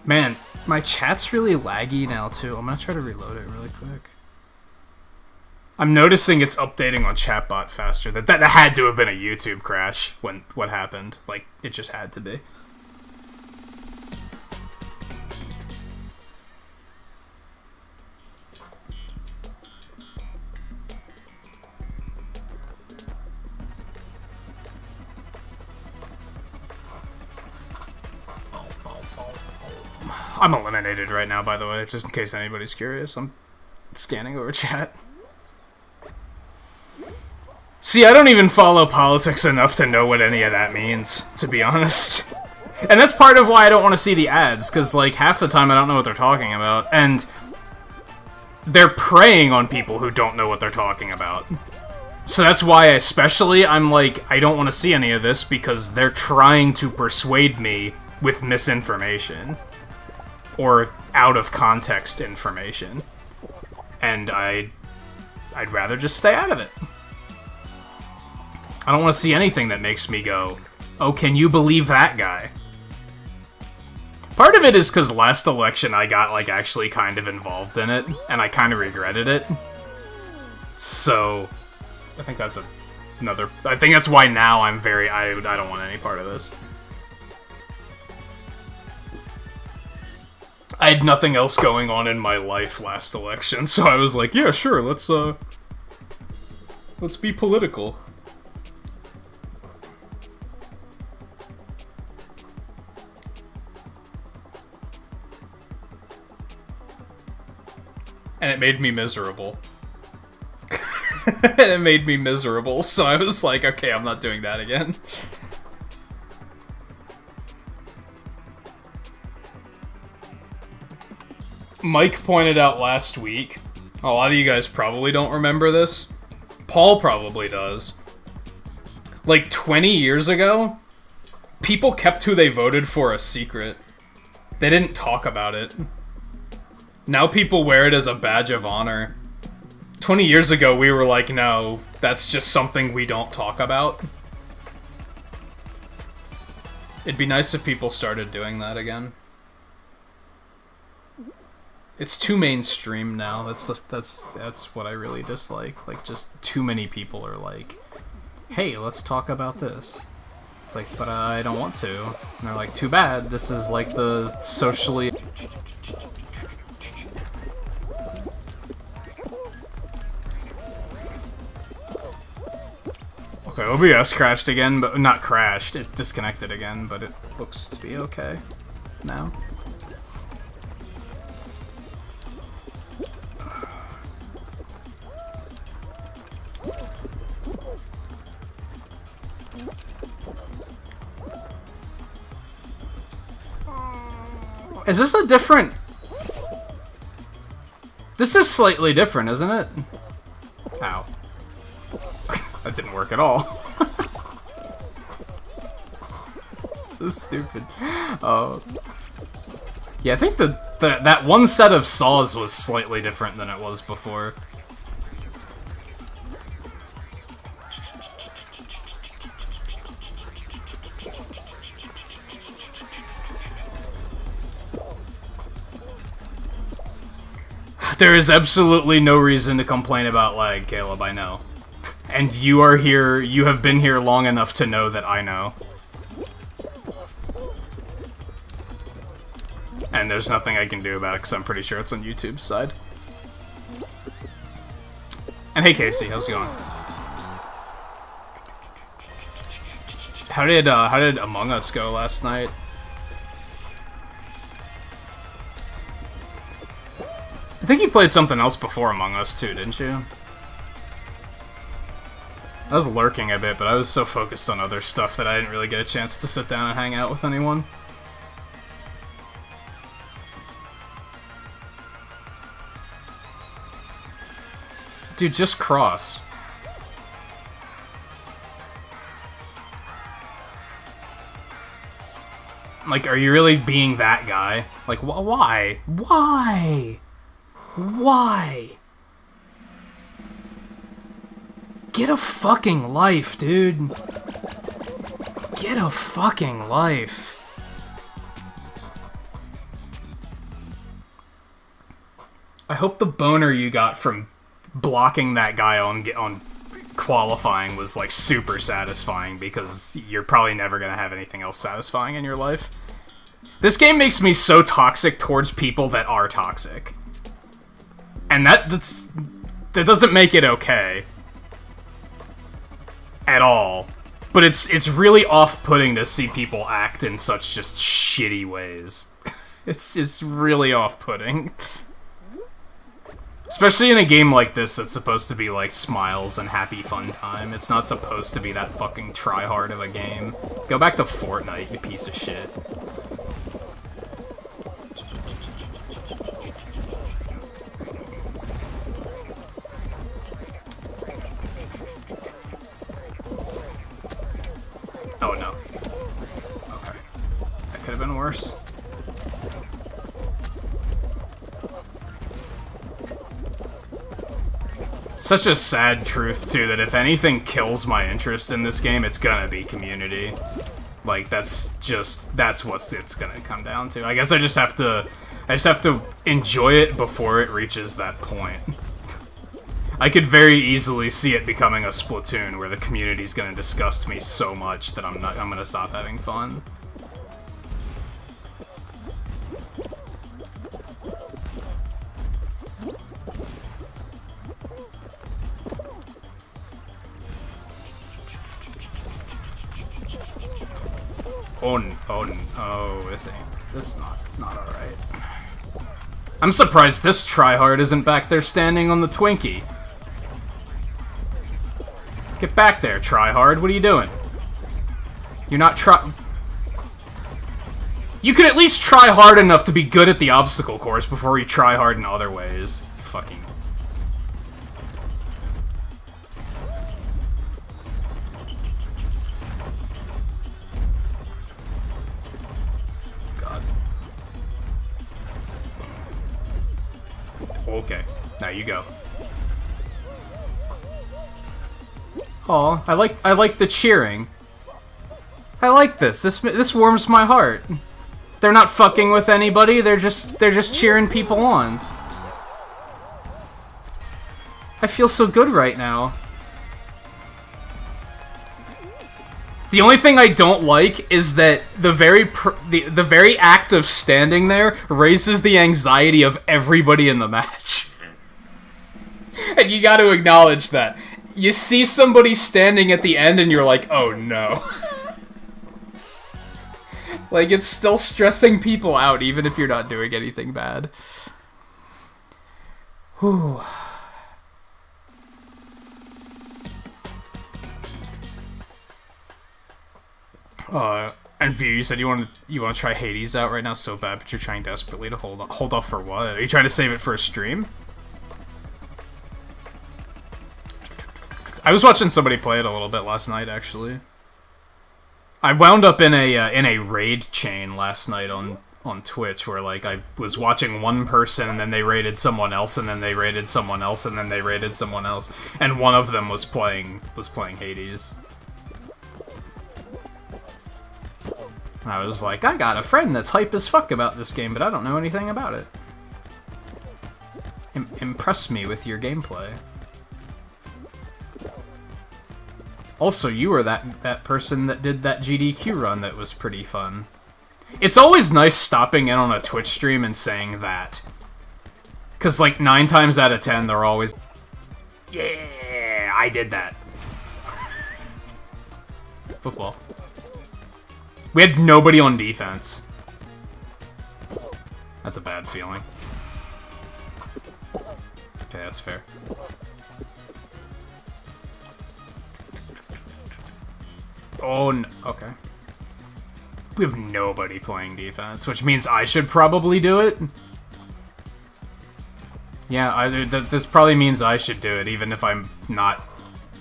[SPEAKER 1] Man, my chat's really laggy now, too. I'm gonna try to reload it really quick. I'm noticing it's updating on chatbot faster. That had to have been a YouTube crash when what happened. Like, it just had to be. I'm eliminated right now, by the way, just in case anybody's curious. I'm scanning over chat. See, I don't even follow politics enough to know what any of that means, to be honest. And that's part of why I don't want to see the ads, because, like, half the time I don't know what they're talking about, and they're preying on people who don't know what they're talking about. So that's why, especially, I'm like, I don't want to see any of this, because they're trying to persuade me with misinformation. Or out-of-context information. And I'd rather just stay out of it. I don't want to see anything that makes me go, oh, can you believe that guy? Part of it is because last election I got, like, actually kind of involved in it, and I kind of regretted it. So, I think that's another... I think that's why now I'm very... I don't want any part of this. I had nothing else going on in my life last election, so I was like, yeah, sure, let's be political. And it made me miserable. And it made me miserable, so I was like, okay, I'm not doing that again. Mike pointed out last week, a lot of you guys probably don't remember this. Paul probably does. Like 20 years ago, people kept who they voted for a secret. They didn't talk about it. Now people wear it as a badge of honor. 20 years ago, we were like, no, that's just something we don't talk about. It'd be nice if people started doing that again. It's too mainstream now. That's what I really dislike. Like, just too many people are like, hey, let's talk about this. It's like, but I don't want to. And they're like, too bad. This is like the socially... Okay, OBS crashed again, but not crashed. It disconnected again, but it looks to be okay now. Is this a different... This is slightly different, isn't it? Ow. That didn't work at all. So stupid. Oh. Yeah, I think that one set of saws was slightly different than it was before. There is absolutely no reason to complain about lag, Caleb, I know. And you are here, you have been here long enough to know that I know. And there's nothing I can do about it, because I'm pretty sure it's on YouTube's side. And hey Casey, how's it going? How did Among Us go last night? I think you played something else before Among Us too, didn't you? I was lurking a bit, but I was so focused on other stuff that I didn't really get a chance to sit down and hang out with anyone. Dude, just cross. Like, are you really being that guy? Like, why? Why? Why? Get a fucking life, dude. Get a fucking life. I hope the boner you got from blocking that guy on qualifying was, like, super satisfying, because you're probably never gonna have anything else satisfying in your life. This game makes me so toxic towards people that are toxic. And that doesn't make it okay. At all. But it's really off-putting to see people act in such just shitty ways. It's really off-putting. Especially in a game like this that's supposed to be like smiles and happy fun time. It's not supposed to be that fucking try-hard of a game. Go back to Fortnite, you piece of shit. Oh no. Okay. That could have been worse. Such a sad truth, too, that if anything kills my interest in this game, it's gonna be community. Like, that's what it's gonna come down to. I guess I just have to enjoy it before it reaches that point. I could very easily see it becoming a Splatoon where the community's gonna disgust me so much that I'm gonna stop having fun. Oh, this is not alright. I'm surprised this tryhard isn't back there standing on the Twinkie. Get back there, tryhard. What are you doing? You're not You could at least try hard enough to be good at the obstacle course before you try hard in other ways. Fucking... God. Okay. Now you go. Aw, I like the cheering. I like this. This warms my heart. They're not fucking with anybody. They're just cheering people on. I feel so good right now. The only thing I don't like is that the very act of standing there raises the anxiety of everybody in the match. And you got to acknowledge that. You see somebody standing at the end and you're like, oh no. Like, it's still stressing people out even if you're not doing anything bad. Whew. And View, you said you want to try Hades out right now so bad, but you're trying desperately to hold off for what? Are you trying to save it for a stream? I was watching somebody play it a little bit last night, actually. I wound up in a raid chain last night on Twitch where, like, I was watching one person and then they raided someone else and then they raided someone else and then they raided someone else, and one of them was playing Hades. And I was like, I got a friend that's hype as fuck about this game, but I don't know anything about it. Impress me with your gameplay. Also, you were that person that did that GDQ run that was pretty fun. It's always nice stopping in on a Twitch stream and saying that. Because, like, 9 times out of 10, they're always... Yeah, I did that. Football. We had nobody on defense. That's a bad feeling. Okay, that's fair. Oh, no. Okay. We have nobody playing defense, which means I should probably do it. Yeah, this probably means I should do it, even if I'm not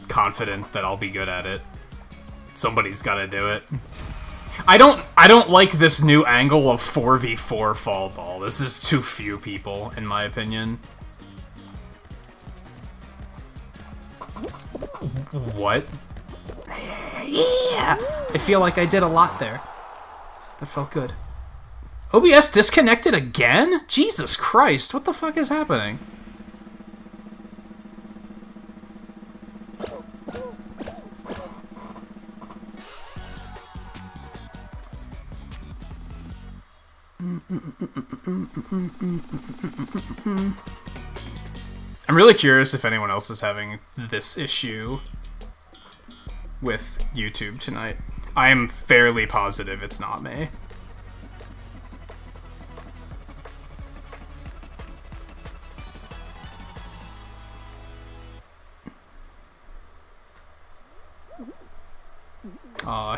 [SPEAKER 1] confident that I'll be good at it. Somebody's gotta do it. I don't like this new angle of 4v4 fall ball. This is too few people, in my opinion. What? Yeah! I feel like I did a lot there. That felt good. OBS disconnected again? Jesus Christ, what the fuck is happening? I'm really curious if anyone else is having this issue with YouTube tonight. I am fairly positive it's not me.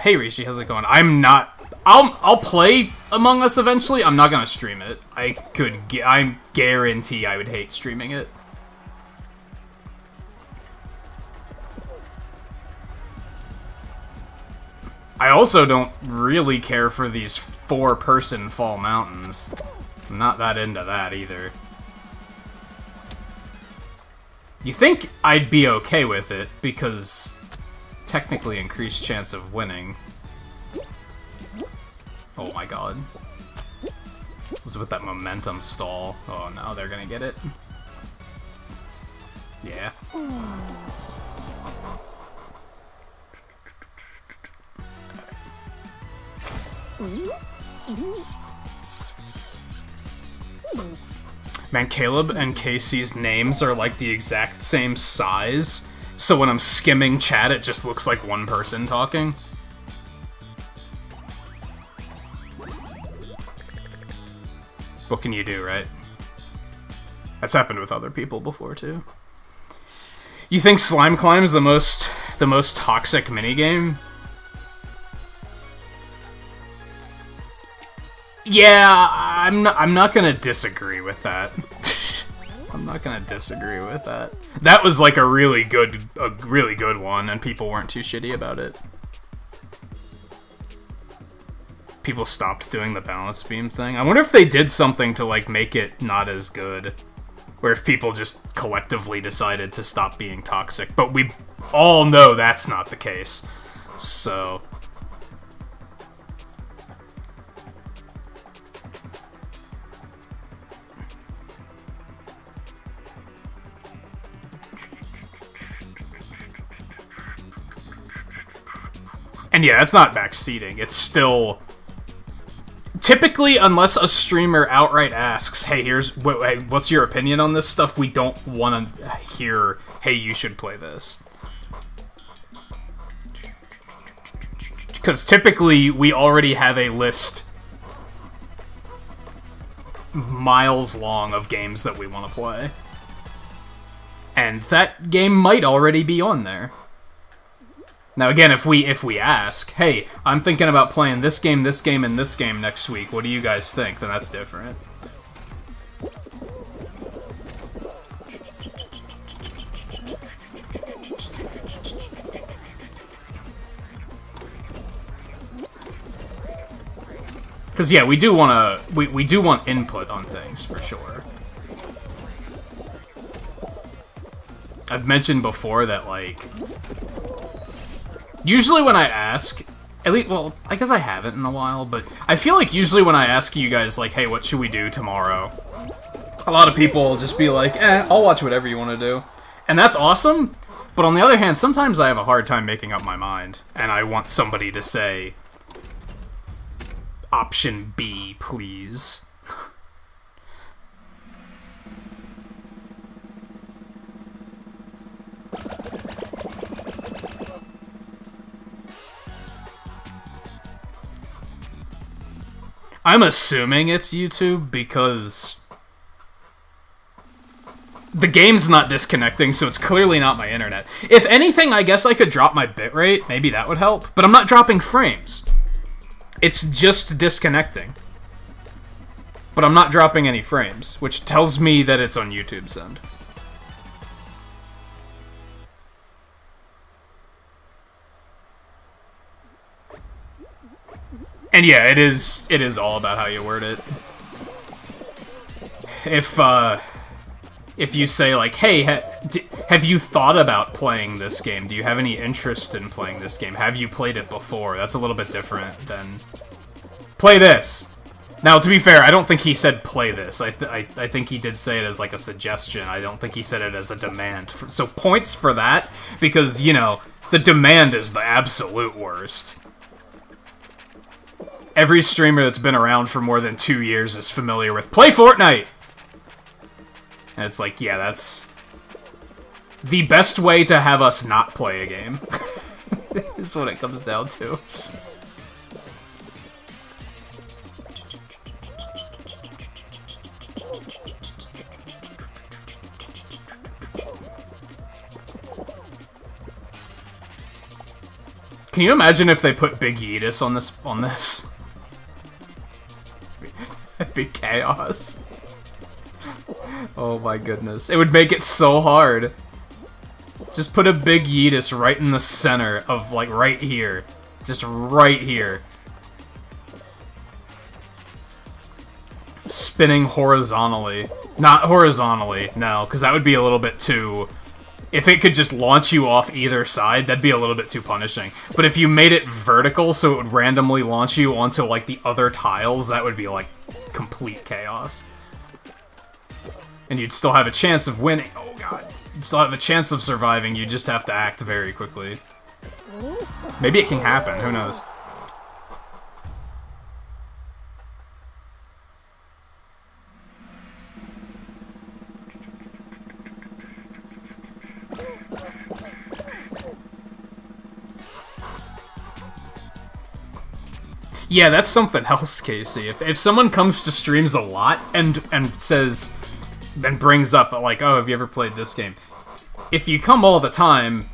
[SPEAKER 1] Hey Rishi, how's it going? I'll play Among Us eventually. I'm not gonna stream it. I guarantee I would hate streaming it. I also don't really care for these 4-person fall mountains. I'm not that into that either. You think I'd be okay with it, because technically increased chance of winning. Oh my god. Was with that momentum stall. Oh no, they're gonna get it. Yeah. Man, Caleb and Casey's names are like the exact same size, so when I'm skimming chat, it just looks like one person talking. What can you do, right? That's happened with other people before, too. You think Slime Climb's the most toxic minigame? Yeah, I'm not gonna disagree with that. I'm not gonna disagree with that. That was like a really good one, and people weren't too shitty about it. People stopped doing the balance beam thing. I wonder if they did something to like make it not as good. Or if people just collectively decided to stop being toxic. But we all know that's not the case. So... And yeah, that's not backseating. It's still... Typically, unless a streamer outright asks, hey, what's your opinion on this stuff, we don't want to hear, hey, you should play this. Because typically, we already have a list miles long of games that we want to play. And that game might already be on there. Now again, if we ask, hey, I'm thinking about playing this game, and this game next week, what do you guys think? Then that's different. Because yeah, we do want input on things for sure. I've mentioned before that like usually when I ask, at least, well, I guess I haven't in a while, but I feel like usually when I ask you guys, like, hey, what should we do tomorrow? A lot of people will just be like, I'll watch whatever you want to do. And that's awesome, but on the other hand, sometimes I have a hard time making up my mind, and I want somebody to say, option B, please. I'm assuming it's YouTube because the game's not disconnecting, so it's clearly not my internet. If anything, I guess I could drop my bitrate. Maybe that would help. But I'm not dropping frames. It's just disconnecting. But I'm not dropping any frames, which tells me that it's on YouTube's end. And yeah, it is all about how you word it. If you say like, hey, have you thought about playing this game? Do you have any interest in playing this game? Have you played it before? That's a little bit different than play this. Now, to be fair, I don't think he said play this. I think he did say it as like a suggestion. I don't think he said it as a demand. So points for that, because, you know, the demand is the absolute worst. Every streamer that's been around for more than 2 years is familiar with play Fortnite! And it's like, yeah, that's the best way to have us not play a game. Is what it comes down to. Can you imagine if they put Big Yeetus on this? It'd be chaos. Oh my goodness. It would make it so hard. Just put a Big Yeetus right in the center of, like, right here. Just right here. Spinning horizontally. Not horizontally, no, because that would be a little bit too... If it could just launch you off either side, that'd be a little bit too punishing. But if you made it vertical so it would randomly launch you onto, like, the other tiles, that would be, like, complete chaos. And you'd still have a chance of winning. Oh, God. still have a chance of surviving, you just have to act very quickly. Maybe it can happen, who knows? Yeah, that's something else, Casey. If someone comes to streams a lot and says, then brings up, like, oh, have you ever played this game? If you come all the time,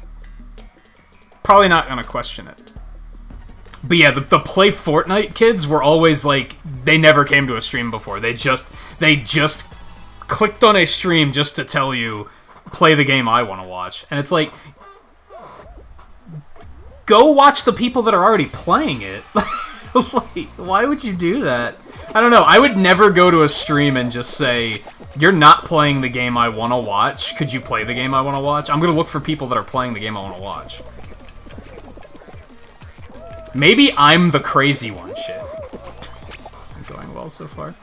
[SPEAKER 1] probably not gonna question it. But yeah, the Play Fortnite kids were always like, they never came to a stream before. They just clicked on a stream just to tell you, play the game I want to watch. And it's like, go watch the people that are already playing it. Like, why would you do that? I don't know. I would never go to a stream and just say, you're not playing the game I want to watch. Could you play the game I want to watch? I'm going to look for people that are playing the game I want to watch. Maybe I'm the crazy one. Shit. This isn't going well so far.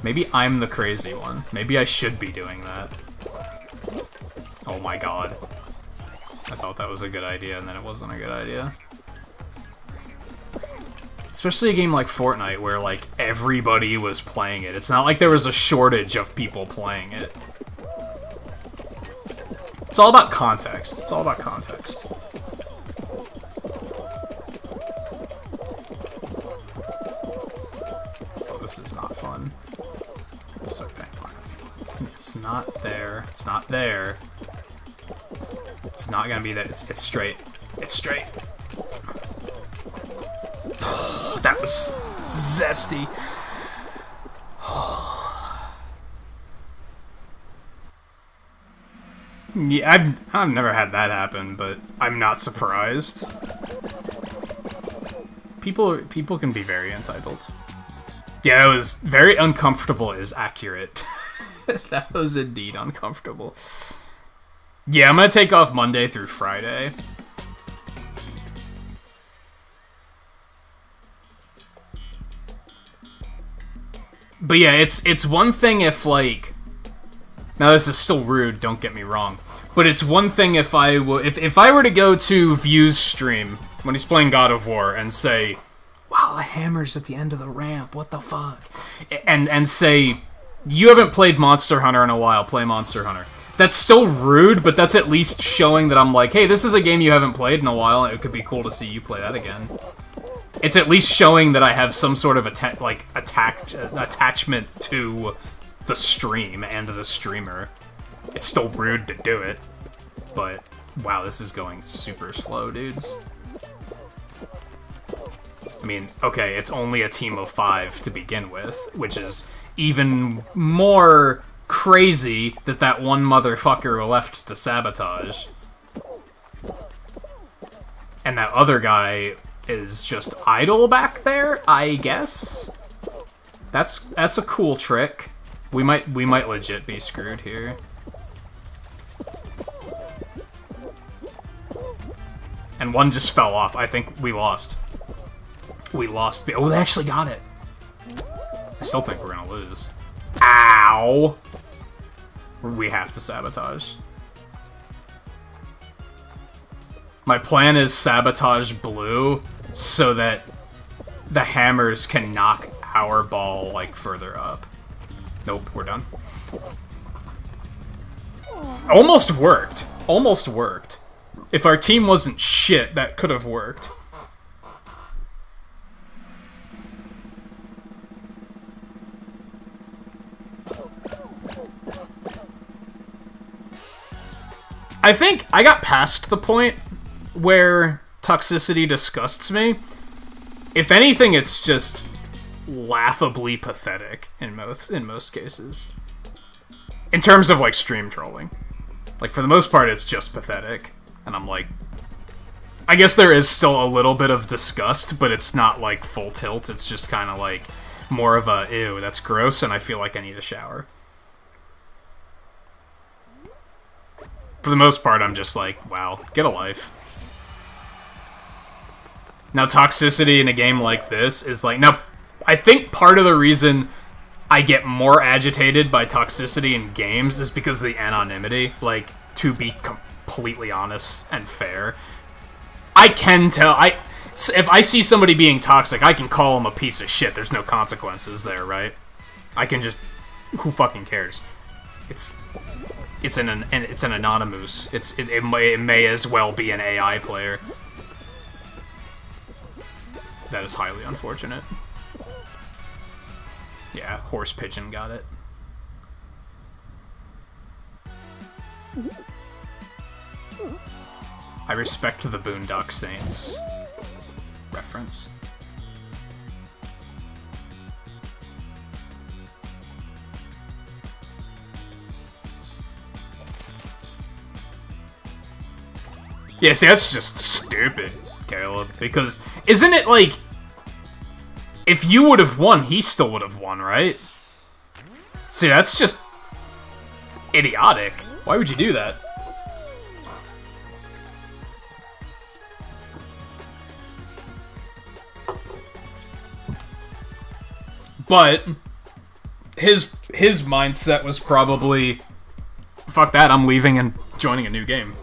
[SPEAKER 1] Maybe I'm the crazy one. Maybe I should be doing that. Oh my god. I thought that was a good idea, and then it wasn't a good idea. Especially a game like Fortnite, where, like, everybody was playing it. It's not like there was a shortage of people playing it. It's all about context. It's all about context. Oh, this is not fun. It's okay. It's not there. It's not there. It's not gonna be there. It's straight. It's straight. That was zesty. Yeah, I've never had that happen, but I'm not surprised. People can be very entitled. Yeah, it was very uncomfortable is accurate. That was indeed uncomfortable. Yeah, I'm gonna take off Monday through Friday. But yeah, it's one thing if, like... Now, this is still rude, don't get me wrong. But it's one thing if I were to go to View's stream when he's playing God of War and say, wow, the hammer's at the end of the ramp, what the fuck? And say, you haven't played Monster Hunter in a while, play Monster Hunter. That's still rude, but that's at least showing that I'm like, hey, this is a game you haven't played in a while, and it could be cool to see you play that again. It's at least showing that I have some sort of attachment to the stream and the streamer. It's still rude to do it, but wow, this is going super slow, dudes. I mean, okay, it's only a team of 5 to begin with, which is even more crazy that one motherfucker left to sabotage. And that other guy is just idle back there, I guess? That's a cool trick. We might legit be screwed here. And one just fell off. I think we lost. We lost. Oh, they actually got it. I still think we're gonna lose. Ow! We have to sabotage. My plan is sabotage blue so that the hammers can knock our ball, like, further up. Nope, we're done. Almost worked. Almost worked. If our team wasn't shit, that could have worked. I think I got past the point where toxicity disgusts me. If anything, it's just laughably pathetic in most cases. In terms of, like, stream trolling. Like, for the most part, it's just pathetic. And I'm like... I guess there is still a little bit of disgust, but it's not, like, full tilt. It's just kind of, like, more of a, ew, that's gross, and I feel like I need a shower. For the most part, I'm just like, wow, get a life. Now, toxicity in a game like this is like... Now, I think part of the reason I get more agitated by toxicity in games is because of the anonymity. Like, to be completely honest and fair, I can tell. If I see somebody being toxic, I can call them a piece of shit. There's no consequences there, right? I can just... Who fucking cares? It's an anonymous. It may as well be an AI player. That is highly unfortunate. Yeah, horse pigeon got it. I respect the Boondock Saints reference. Yeah, see, that's just stupid, Caleb, because isn't it like, if you would have won, he still would have won, right? See, that's just idiotic. Why would you do that? But his mindset was probably, fuck that, I'm leaving and joining a new game.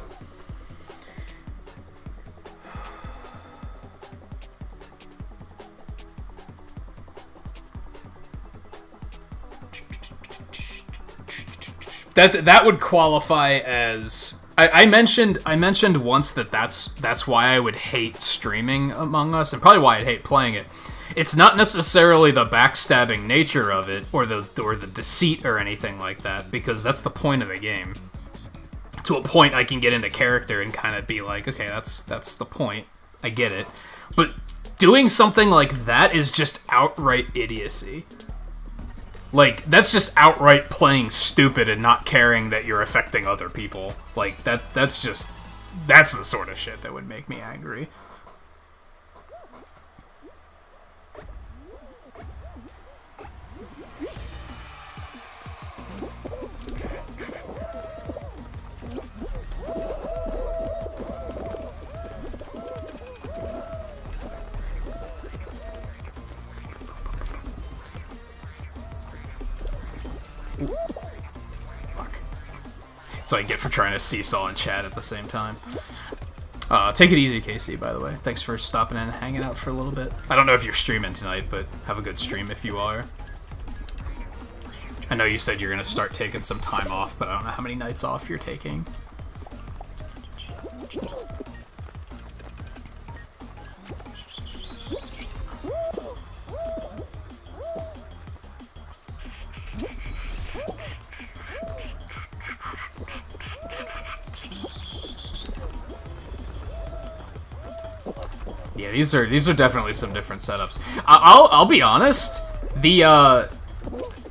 [SPEAKER 1] That would qualify as... I mentioned once that's why I would hate streaming Among Us, and probably why I'd hate playing it. It's not necessarily the backstabbing nature of it, or the deceit or anything like that, because that's the point of the game. To a point, I can get into character and kind of be like, okay, that's the point. I get it. But doing something like that is just outright idiocy. Like, that's just outright playing stupid and not caring that you're affecting other people. Like, that's the sort of shit that would make me angry. So I get for trying to seesaw and chat at the same time. Take it easy, Casey, by the way. Thanks for stopping in and hanging out for a little bit. I don't know if you're streaming tonight, but have a good stream if you are. I know you said you're going to start taking some time off, but I don't know how many nights off you're taking. Yeah, these are definitely some different setups. I'll be honest, the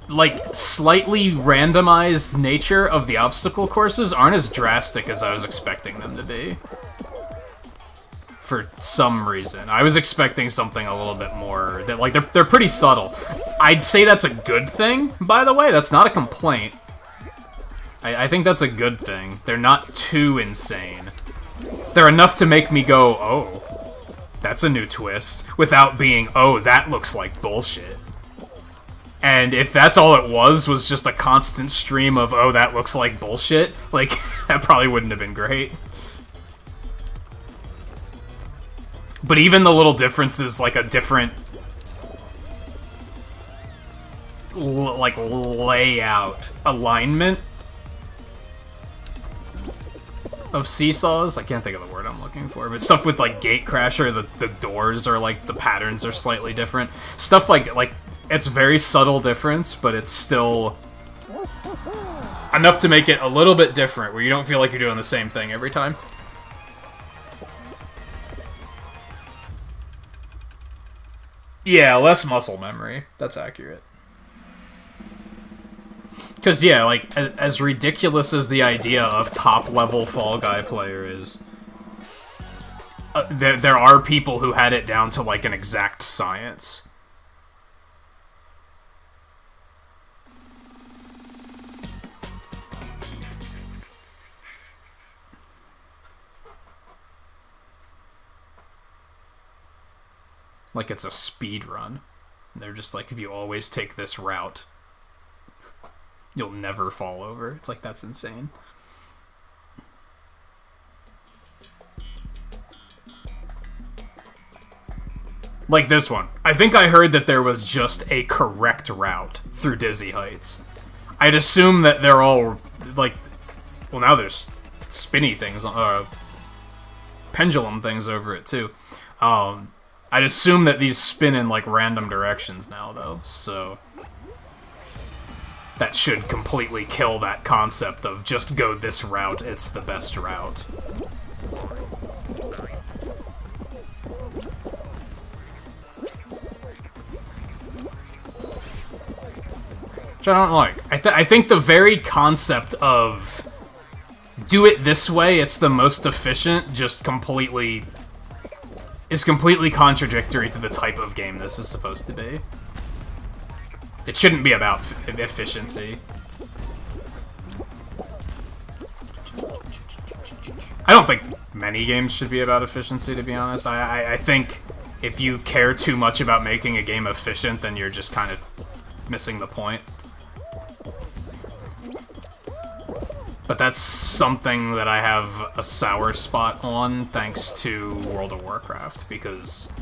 [SPEAKER 1] like slightly randomized nature of the obstacle courses aren't as drastic as I was expecting them to be. For some reason, I was expecting something a little bit more that, like, they're pretty subtle. I'd say that's a good thing, by the way. That's not a complaint. I think that's a good thing. They're not too insane. They're enough to make me go, oh. That's a new twist, without being, oh, that looks like bullshit. And if that's all it was just a constant stream of, oh, that looks like bullshit, like, that probably wouldn't have been great. But even the little differences, like a different, like, layout, alignment of seesaws. I can't think of the word I'm looking for, but stuff with, like, Gate Crasher, the doors are, like, the patterns are slightly different. Stuff like, it's very subtle difference, but it's still enough to make it a little bit different, where you don't feel like you're doing the same thing every time. Yeah, less muscle memory. That's accurate. Because, yeah, like, as ridiculous as the idea of top-level Fall Guy player is, there are people who had it down to, like, an exact science. Like, it's a speed run. They're just like, if you always take this route, you'll never fall over. It's like, that's insane. Like this one. I think I heard that there was just a correct route through Dizzy Heights. I'd assume that they're all, like... Well, now there's spinny things, pendulum things over it, too. I'd assume that these spin in, like, random directions now, though, so... That should completely kill that concept of just go this route, it's the best route. Which I don't like. I think the very concept of do it this way, it's the most efficient, just is completely contradictory to the type of game this is supposed to be. It shouldn't be about efficiency. I don't think many games should be about efficiency, to be honest. I think if you care too much about making a game efficient, then you're just kind of missing the point. But that's something that I have a sour spot on, thanks to World of Warcraft, because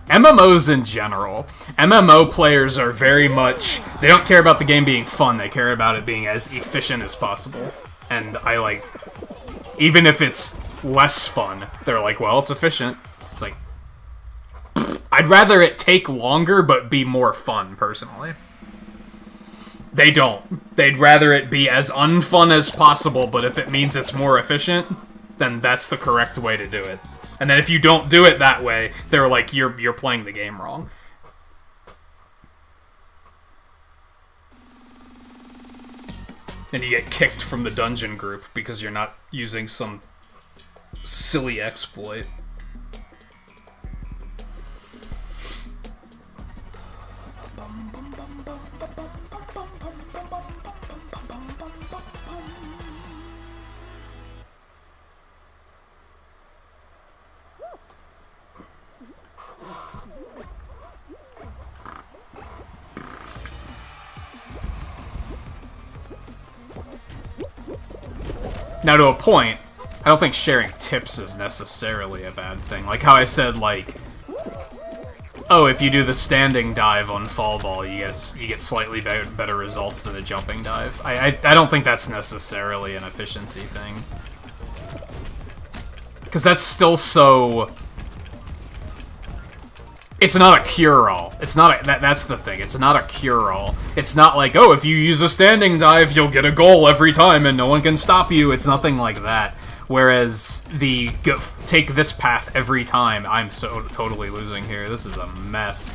[SPEAKER 1] MMOs in general, MMO players are very much, they don't care about the game being fun, they care about it being as efficient as possible. And I like, even if it's less fun, they're like, well, it's efficient. It's like, I'd rather it take longer, but be more fun, personally. They don't. They'd rather it be as unfun as possible, but if it means it's more efficient, then that's the correct way to do it. And then if you don't do it that way, they're like, you're playing the game wrong. And you get kicked from the dungeon group because you're not using some silly exploit. Now, to a point, I don't think sharing tips is necessarily a bad thing. Like how I said, like, oh, if you do the standing dive on fall ball, you get slightly better results than a jumping dive. I don't think that's necessarily an efficiency thing. Because that's still so... It's not a cure-all. It's not a... That's the thing. It's not a cure-all. It's not like, oh, if you use a standing dive, you'll get a goal every time and no one can stop you. It's nothing like that. Whereas the take this path every time, I'm so totally losing here. This is a mess.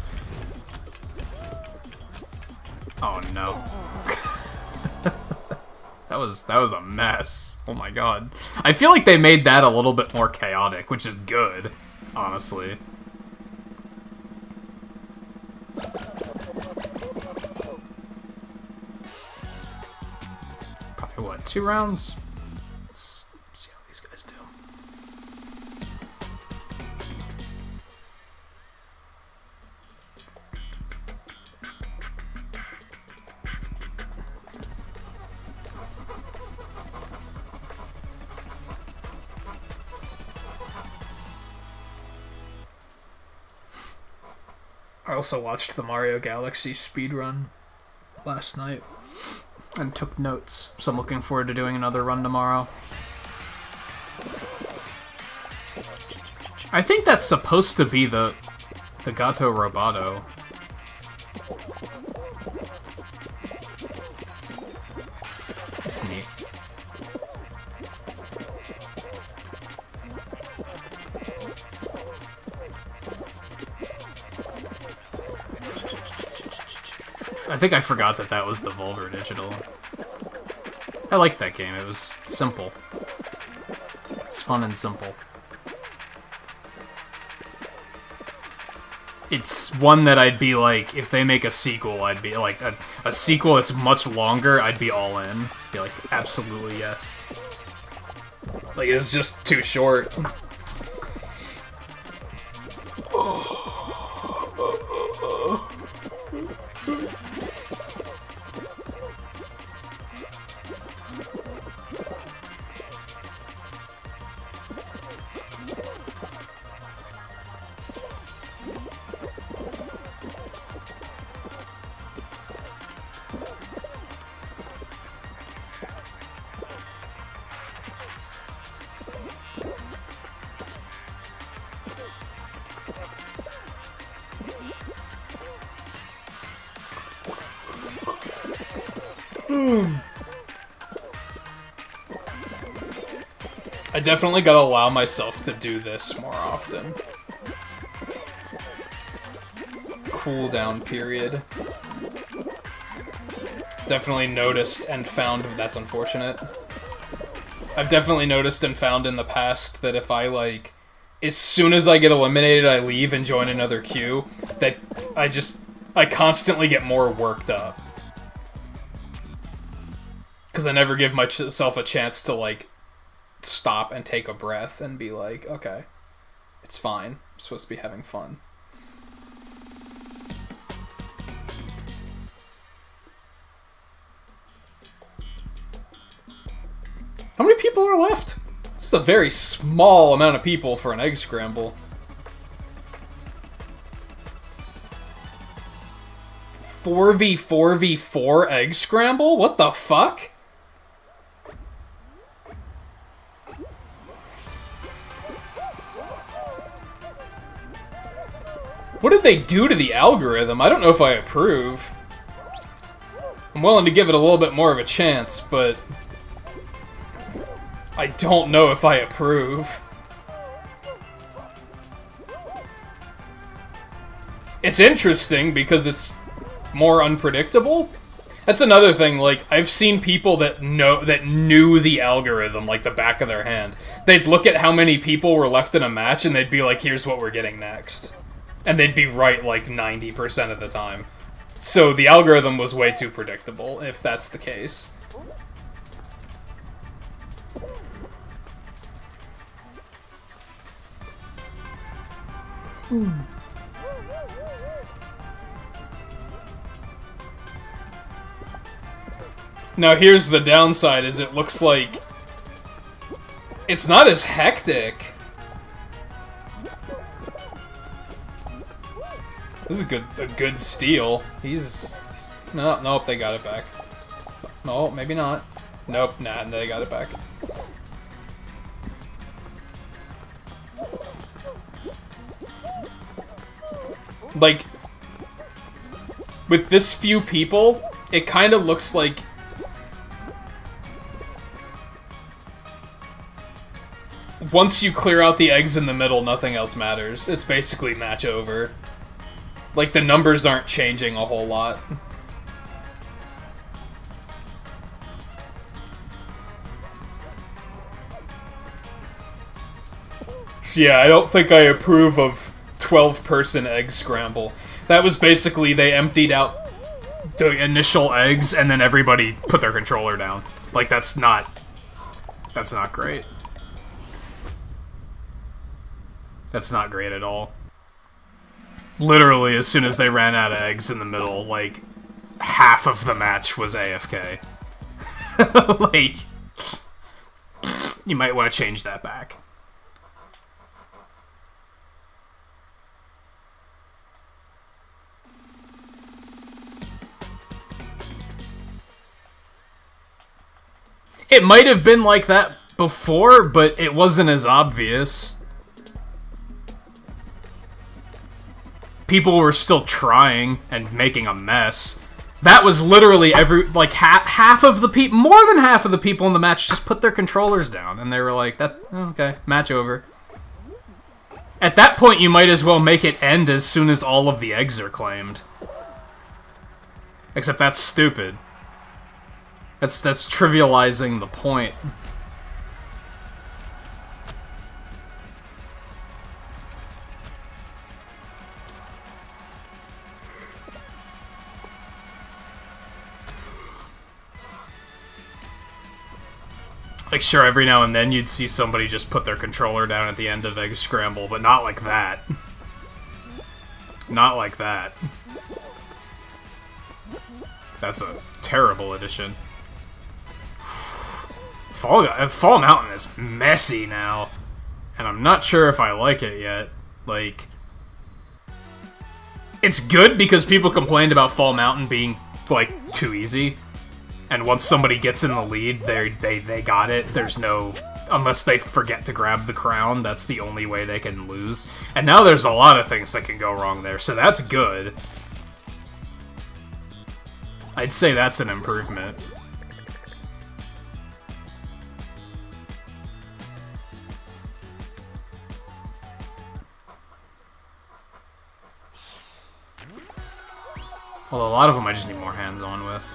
[SPEAKER 1] Oh, no. That was a mess. Oh my god. I feel like they made that a little bit more chaotic, which is good, honestly. Probably, what, 2 rounds? Let's see how these guys do. I also watched the Mario Galaxy speedrun last night and took notes, so I'm looking forward to doing another run tomorrow. I think that's supposed to be the Gato Roboto. It's neat. I think I forgot that that was the Volver Digital. I liked that game. It was simple. It's fun and simple. It's one that I'd be like, if they make a sequel, I'd be like, a sequel that's much longer, I'd be all in. Be like, absolutely yes. Like, it's just too short. I definitely gotta allow myself to do this more often. Cooldown period. Definitely noticed and found... That's unfortunate. I've definitely noticed and found in the past that if I, like... As soon as I get eliminated, I leave and join another queue. That I constantly get more worked up. Because I never give myself a chance to, like, stop and take a breath and be like, okay, it's fine. I'm supposed to be having fun. How many people are left? This is a very small amount of people for an egg scramble. 4v4v4 egg scramble? What the fuck? What did they do to the algorithm? I don't know if I approve. I'm willing to give it a little bit more of a chance, but... I don't know if I approve. It's interesting because it's more unpredictable. That's another thing, like, I've seen people that knew the algorithm like the back of their hand. They'd look at how many people were left in a match and they'd be like, here's what we're getting next. And they'd be right like 90% of the time. So the algorithm was way too predictable, if that's the case. Now here's the downside, is it looks like it's not as hectic. This is a good steal. He's no, nope, they got it back. No, maybe not. Nope, nah, they got it back. Like, with this few people, it kind of looks like once you clear out the eggs in the middle, nothing else matters. It's basically match over. Like, the numbers aren't changing a whole lot. So yeah, I don't think I approve of 12-person egg scramble. That was basically, they emptied out the initial eggs and then everybody put their controller down. Like, that's not great. That's not great at all. Literally, as soon as they ran out of eggs in the middle, like, half of the match was AFK. Like, you might want to change that back. It might have been like that before, but it wasn't as obvious. People were still trying and making a mess. That was literally half of the people, more than half of the people in the match just put their controllers down, and they were like, okay, match over. At that point, you might as well make it end as soon as all of the eggs are claimed. Except that's stupid. That's trivializing the point. Like, sure, every now and then you'd see somebody just put their controller down at the end of Egg Scramble, but not like that. Not like that. That's a terrible addition. Fall Mountain is messy now, and I'm not sure if I like it yet. Like, it's good because people complained about Fall Mountain being, like, too easy. And once somebody gets in the lead, they got it. There's no... Unless they forget to grab the crown, that's the only way they can lose. And now there's a lot of things that can go wrong there, so that's good. I'd say that's an improvement. Well, a lot of them I just need more hands-on with.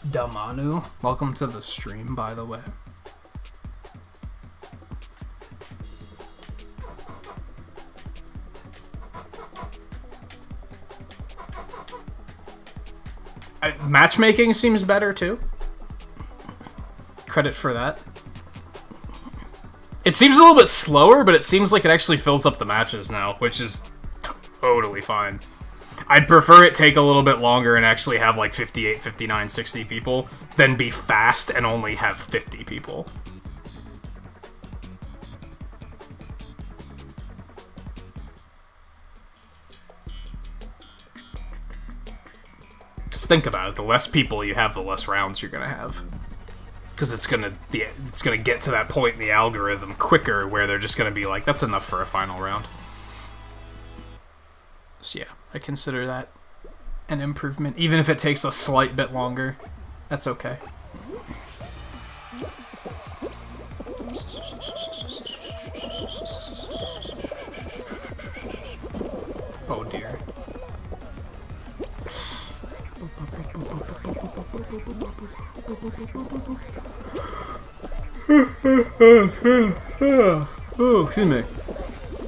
[SPEAKER 1] Damanu, welcome to the stream, by the way. Matchmaking seems better too. Credit for that. It seems a little bit slower, but it seems like it actually fills up the matches now, which is totally fine. I'd prefer it take a little bit longer and actually have like 58, 59, 60 people than be fast and only have 50 people. Just think about it, the less people you have, the less rounds you're gonna have. Because it's gonna get to that point in the algorithm quicker where they're just gonna be like, that's enough for a final round. So yeah, I consider that an improvement, even if it takes a slight bit longer. That's okay. Oh dear. Oh, excuse me.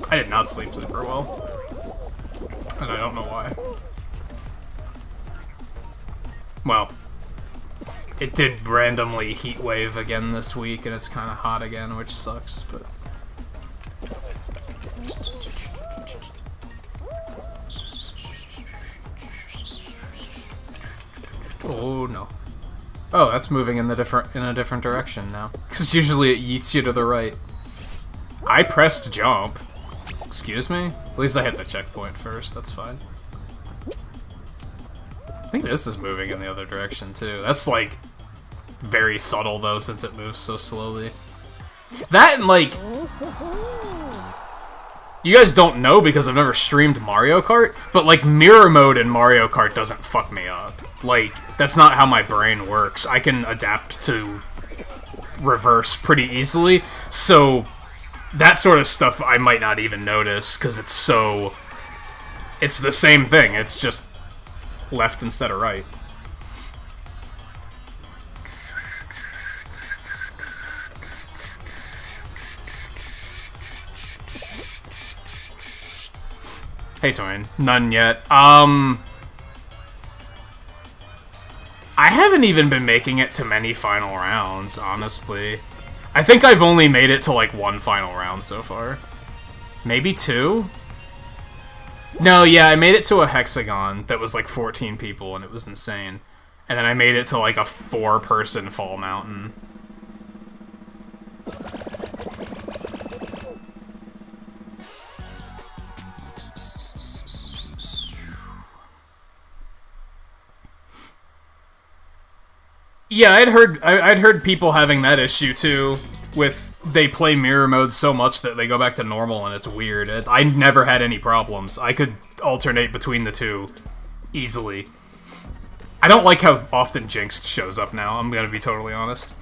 [SPEAKER 1] I did not sleep super well. And I don't know why. Well, it did randomly heat wave again this week, and it's kind of hot again, which sucks, but... Oh no. Oh, that's moving in a different direction now. Because usually it yeets you to the right. I pressed jump. Excuse me? At least I hit the checkpoint first, that's fine. I think this is moving in the other direction too. That's like very subtle though, since it moves so slowly. That and like... You guys don't know because I've never streamed Mario Kart, but like mirror mode in Mario Kart doesn't fuck me up. Like, that's not how my brain works. I can adapt to reverse pretty easily, so that sort of stuff I might not even notice, because it's so... It's the same thing, it's just left instead of right. Hey, Twain. None yet. I haven't even been making it to many final rounds, honestly. I think I've only made it to, like, one final round so far. Maybe two? No, yeah, I made it to a hexagon that was, like, 14 people, and it was insane. And then I made it to, like, a 4-person fall mountain. Yeah, I'd heard people having that issue too, with they play mirror mode so much that they go back to normal and it's weird. I never had any problems. I could alternate between the two easily. I don't like how often Jinx shows up now, I'm gonna be totally honest.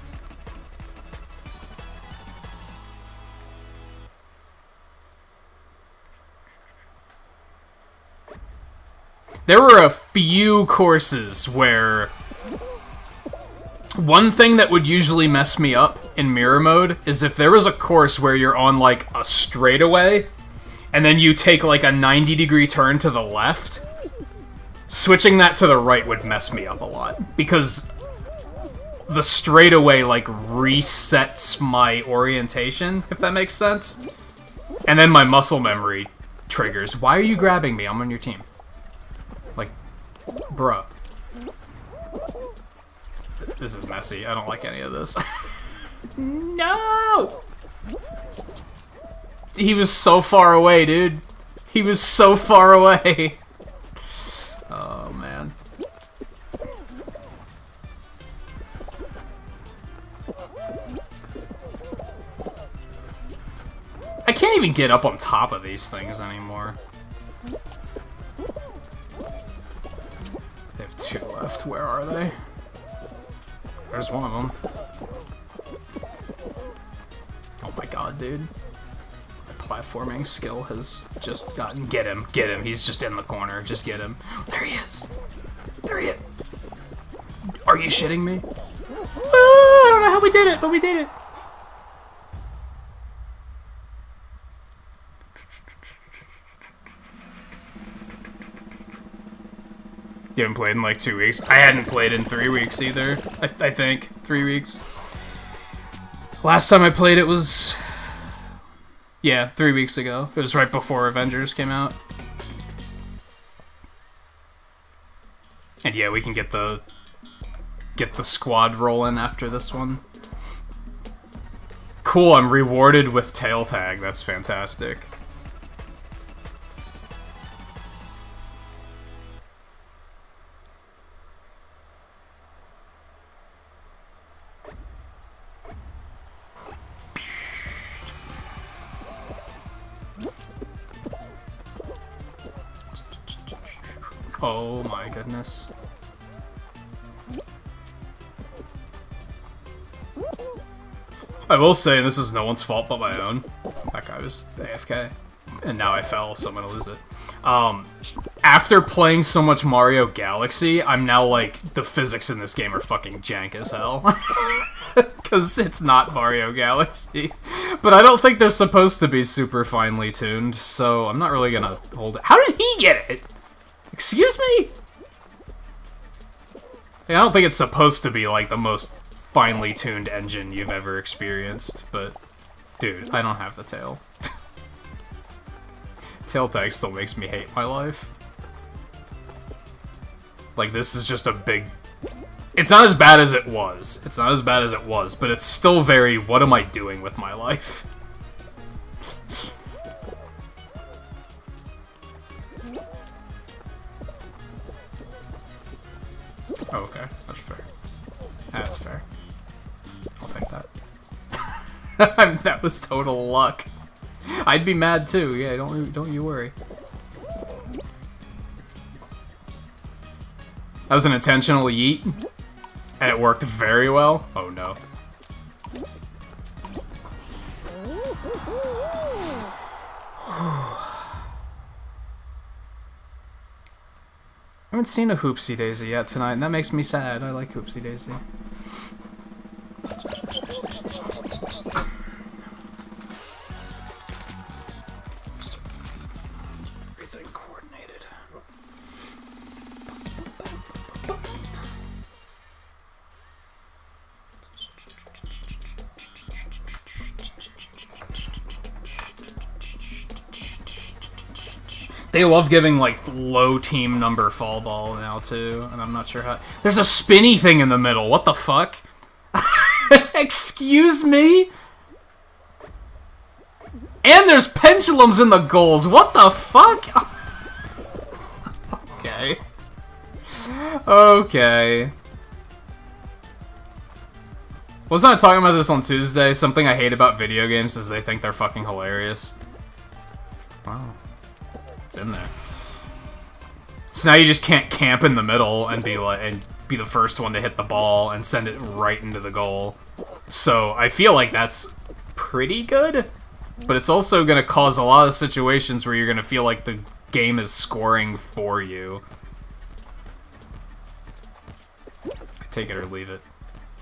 [SPEAKER 1] There were a few courses where... One thing that would usually mess me up in mirror mode is if there was a course where you're on, like, a straightaway, and then you take, like, a 90-degree turn to the left, switching that to the right would mess me up a lot, because the straightaway, like, resets my orientation, if that makes sense. And then my muscle memory triggers. Why are you grabbing me? I'm on your team. Like, bruh. This is messy. I don't like any of this. No! He was so far away, dude. He was so far away. Oh, man. I can't even get up on top of these things anymore. They have 2 left. Where are they? There's one of them. god, dude. My platforming skill has just gotten... Get him, get him. He's just in the corner. Just get him. There he is. There he is. Are you shitting me? I don't know how we did it, but we did it. You haven't played in like 2 weeks? I hadn't played in 3 weeks either. I think 3 weeks. Last time I played it was... Yeah, 3 weeks ago. It was right before Avengers came out. And yeah, we can get the squad rolling after this one. Cool, I'm rewarded with tail tag. That's fantastic. Oh my goodness. I will say, this is no one's fault but my own. That guy was AFK. And now I fell, so I'm gonna lose it. After playing so much Mario Galaxy, I'm now like, the physics in this game are fucking jank as hell. Because it's not Mario Galaxy. But I don't think they're supposed to be super finely tuned, so I'm not really gonna hold it. How did he get it? Excuse me? I don't think it's supposed to be like the most finely tuned engine you've ever experienced, but dude, I don't have the tail. Tail tag still makes me hate my life. Like, this is just a big... It's not as bad as it was. It's not as bad as it was, but it's still very, what am I doing with my life? Oh, okay. That's fair. That's fair. I'll take that. That was total luck. I'd be mad too. Yeah, don't you worry. That was an intentional yeet, and it worked very well. Oh no. I haven't seen a Hoopsie Daisy yet tonight, and that makes me sad. I like Hoopsie Daisy. Everything coordinated. They love giving, like, low team number fall ball now, too, and I'm not sure how... There's a spinny thing in the middle, what the fuck? Excuse me? And there's pendulums in the goals, what the fuck? Okay. Okay. Wasn't I talking about this on Tuesday? Something I hate about video games is they think they're fucking hilarious. Wow. It's in there. So now you just can't camp in the middle and be like, and be the first one to hit the ball and send it right into the goal. So I feel like that's pretty good, but it's also gonna cause a lot of situations where you're gonna feel like the game is scoring for you. Take it or leave it.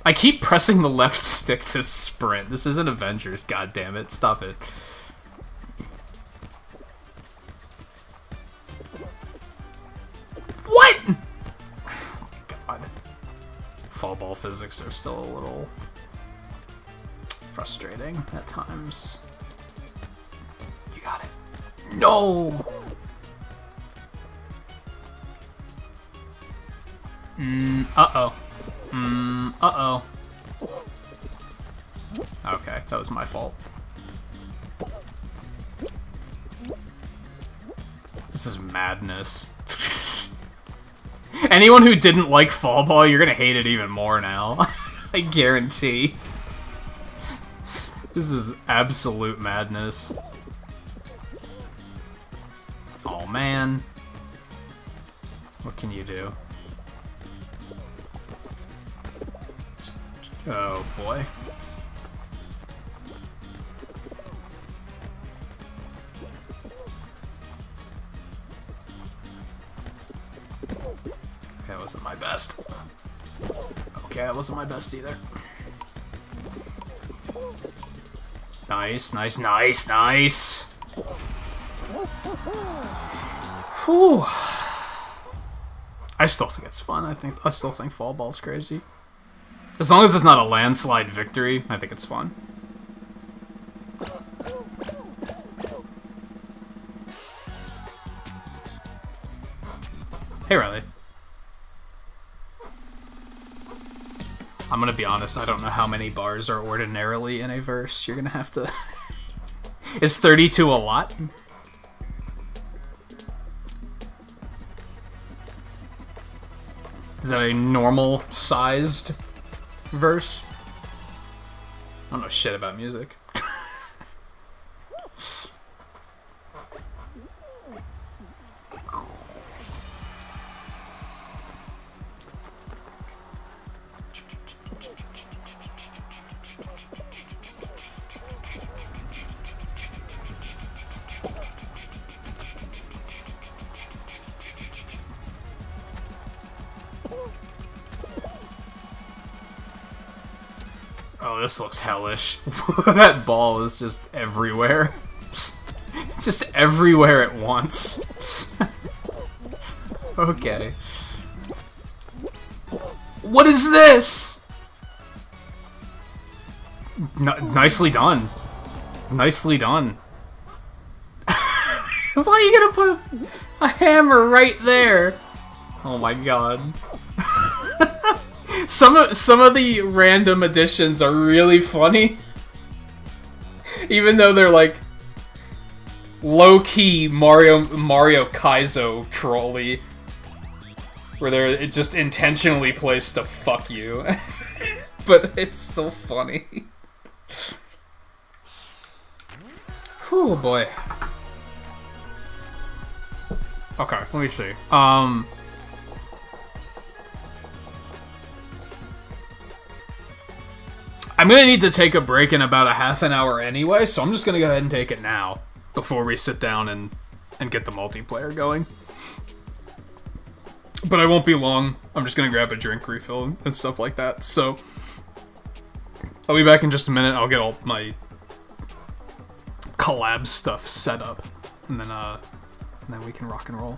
[SPEAKER 1] I keep pressing the left stick to sprint. This isn't Avengers, god damn it. Stop it. What? Oh my god. Fall ball physics are still a little frustrating at times. You got it. No! Uh-oh. Uh-oh. Okay, that was my fault. This is madness. Anyone who didn't like fall ball, you're gonna hate it even more now. I guarantee. This is absolute madness. Oh man. What can you do? Oh boy. Okay, that wasn't my best. Okay, that wasn't my best either. Nice, nice, nice, nice. Whew. I still think it's fun. I still think fall ball's crazy. As long as it's not a landslide victory, I think it's fun. Hey, Riley. I'm gonna be honest, I don't know how many bars are ordinarily in a verse. You're gonna have to... Is 32 a lot? Is that a normal-sized verse? I don't know shit about music. Oh, this looks hellish. That ball is just everywhere. It's just everywhere at once. Okay. What is this? Nicely done. Nicely done. Why are you gonna put a hammer right there? Oh my god. Some of the random additions are really funny. Even though they're like low-key Mario Kaizo trolley. Where they're just intentionally placed to fuck you. But it's still funny. Oh boy. Okay, let me see. I'm gonna need to take a break in about a half an hour anyway, so I'm just gonna go ahead and take it now before we sit down and get the multiplayer going. But I won't be long. I'm just gonna grab a drink refill and stuff like that. So I'll be back in just a minute. I'll get all my collab stuff set up, and then we can rock and roll.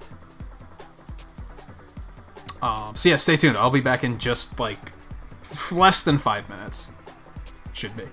[SPEAKER 1] So yeah, stay tuned. I'll be back in just like less than 5 minutes. Should be.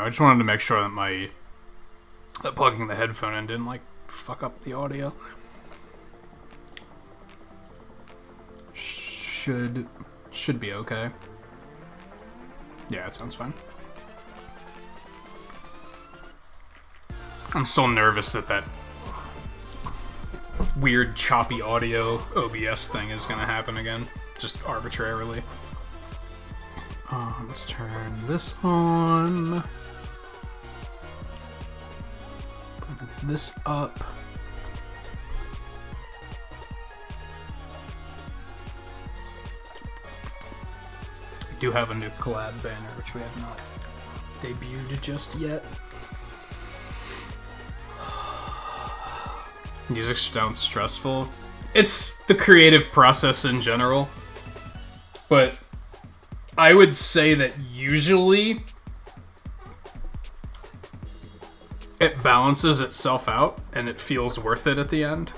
[SPEAKER 1] I just wanted to make sure that plugging the headphone in didn't, like, fuck up the audio. Should be okay. Yeah, it sounds fine. I'm still nervous that weird choppy audio OBS thing is gonna happen again, just arbitrarily. Let's turn this on. Put this up. We do have a new collab banner, which we have not debuted just yet. Music sounds stressful. It's the creative process in general, but I would say that usually it balances itself out and it feels worth it at the end.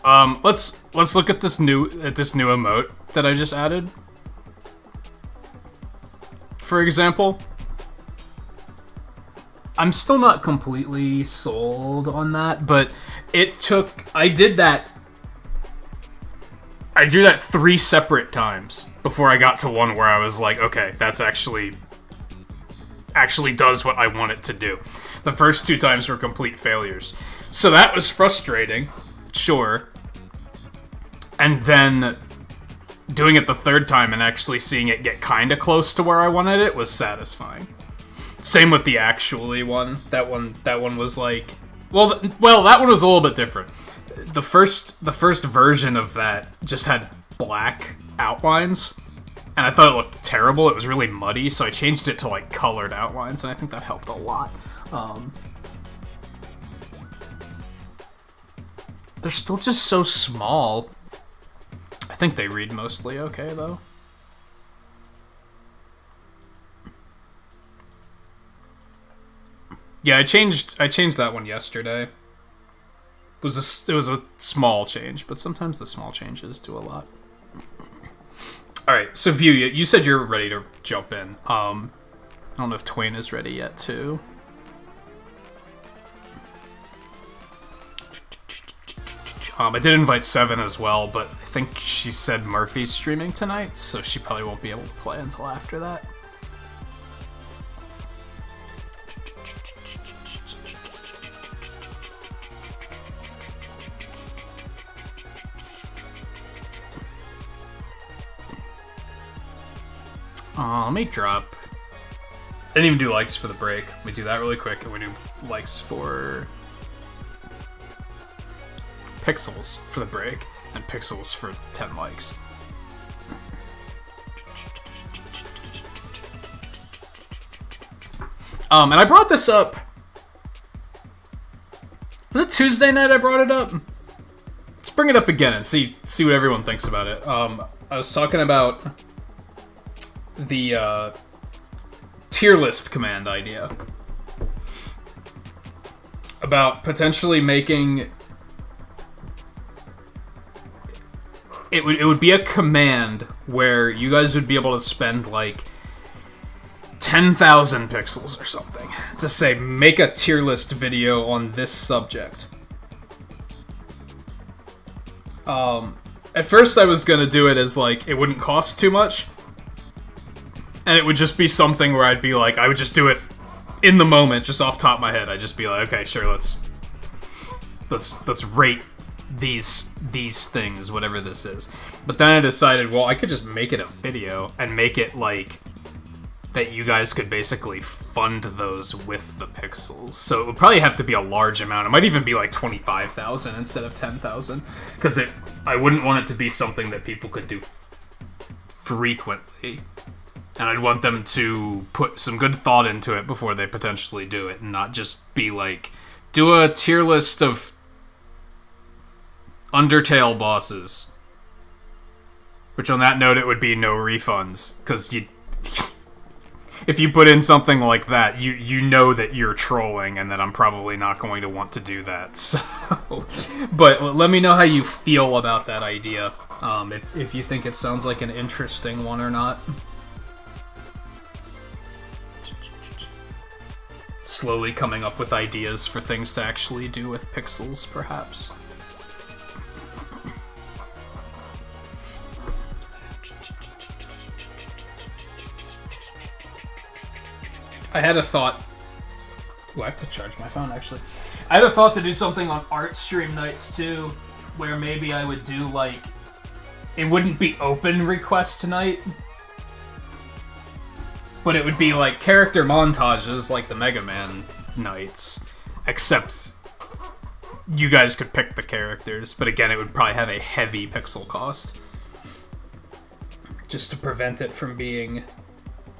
[SPEAKER 1] Let's look at this new emote that I just added. For example, I'm still not completely sold on that, but I drew that 3 separate times before I got to one where I was like, okay, that's actually does what I want it to do. The first 2 times were complete failures. So that was frustrating, sure. And then doing it the 3rd time and actually seeing it get kinda close to where I wanted it was satisfying. Same with the actually one. That one was like, well, that one was a little bit different. The first version of that just had black outlines, and I thought it looked terrible. It was really muddy, so I changed it to like colored outlines, and I think that helped a lot. They're still just so small. I think they read mostly okay though. Yeah, I changed that one yesterday. It was a small change, but sometimes the small changes do a lot. All right, so View, you said you're ready to jump in. I don't know if Twain is ready yet too. I did invite SirenSe7en as well, but I think she said Murphy's streaming tonight, so she probably won't be able to play until after that. Let me drop. I didn't even do likes for the break. Let me do that really quick, and we do likes for pixels for the break, and pixels for 10 likes. And I brought this up. Was it Tuesday night I brought it up? Let's bring it up again and see what everyone thinks about it. I was talking about the tier list command idea. About potentially making it would be a command where you guys would be able to spend like 10,000 pixels or something to say make a tier list video on this subject. At first I was gonna do it as like it wouldn't cost too much, and it would just be something where I'd be like, I would just do it in the moment, just off the top of my head. I'd just be like, okay, sure, let's rate these things, whatever this is. But then I decided, well, I could just make it a video and make it like that you guys could basically fund those with the pixels. So it would probably have to be a large amount. It might even be like 25,000 instead of 10,000, because I wouldn't want it to be something that people could do frequently. And I'd want them to put some good thought into it before they potentially do it, and not just be like, do a tier list of Undertale bosses. Which on that note, it would be no refunds, because if you put in something like that, you know that you're trolling, and that I'm probably not going to want to do that. So, but let me know how you feel about that idea, if you think it sounds like an interesting one or not. slowly coming up with ideas for things to actually do with pixels, perhaps. I had a thought. Ooh, I have to charge my phone, actually. I had a thought to do something on art stream nights, too, where maybe I would do, like... It wouldn't be open request tonight, but it would be, like, character montages, like the Mega Man nights, except you guys could pick the characters, but again, it would probably have a heavy pixel cost. Just to prevent it from being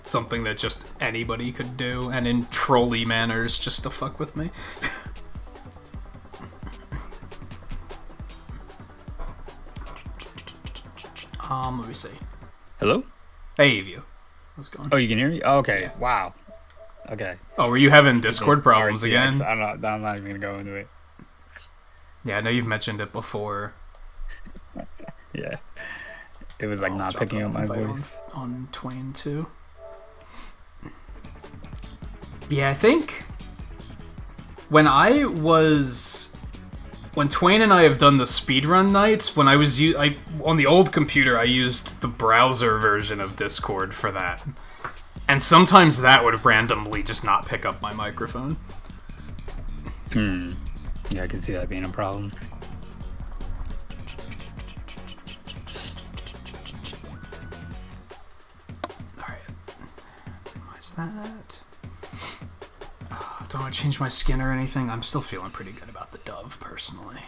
[SPEAKER 1] something that just anybody could do, and in trolley manners, just to fuck with me. Let me see.
[SPEAKER 2] Hello?
[SPEAKER 1] Hey, View. How's it going?
[SPEAKER 2] Oh, you can hear me? Oh, okay. Yeah. Wow. Okay.
[SPEAKER 1] Oh, were you having Discord problems again?
[SPEAKER 2] I'm not even gonna go into it.
[SPEAKER 1] Yeah, I know you've mentioned it before.
[SPEAKER 2] Yeah. It was like not picking up my voice.
[SPEAKER 1] On Twain, too. Yeah, I think when Twain and I have done the speedrun nights, when I was on the old computer, I used the browser version of Discord for that. And sometimes that would randomly just not pick up my microphone.
[SPEAKER 2] Yeah, I can see that being a problem.
[SPEAKER 1] Alright. Minimize that. Don't want to change my skin or anything. I'm still feeling pretty good about the dove, personally.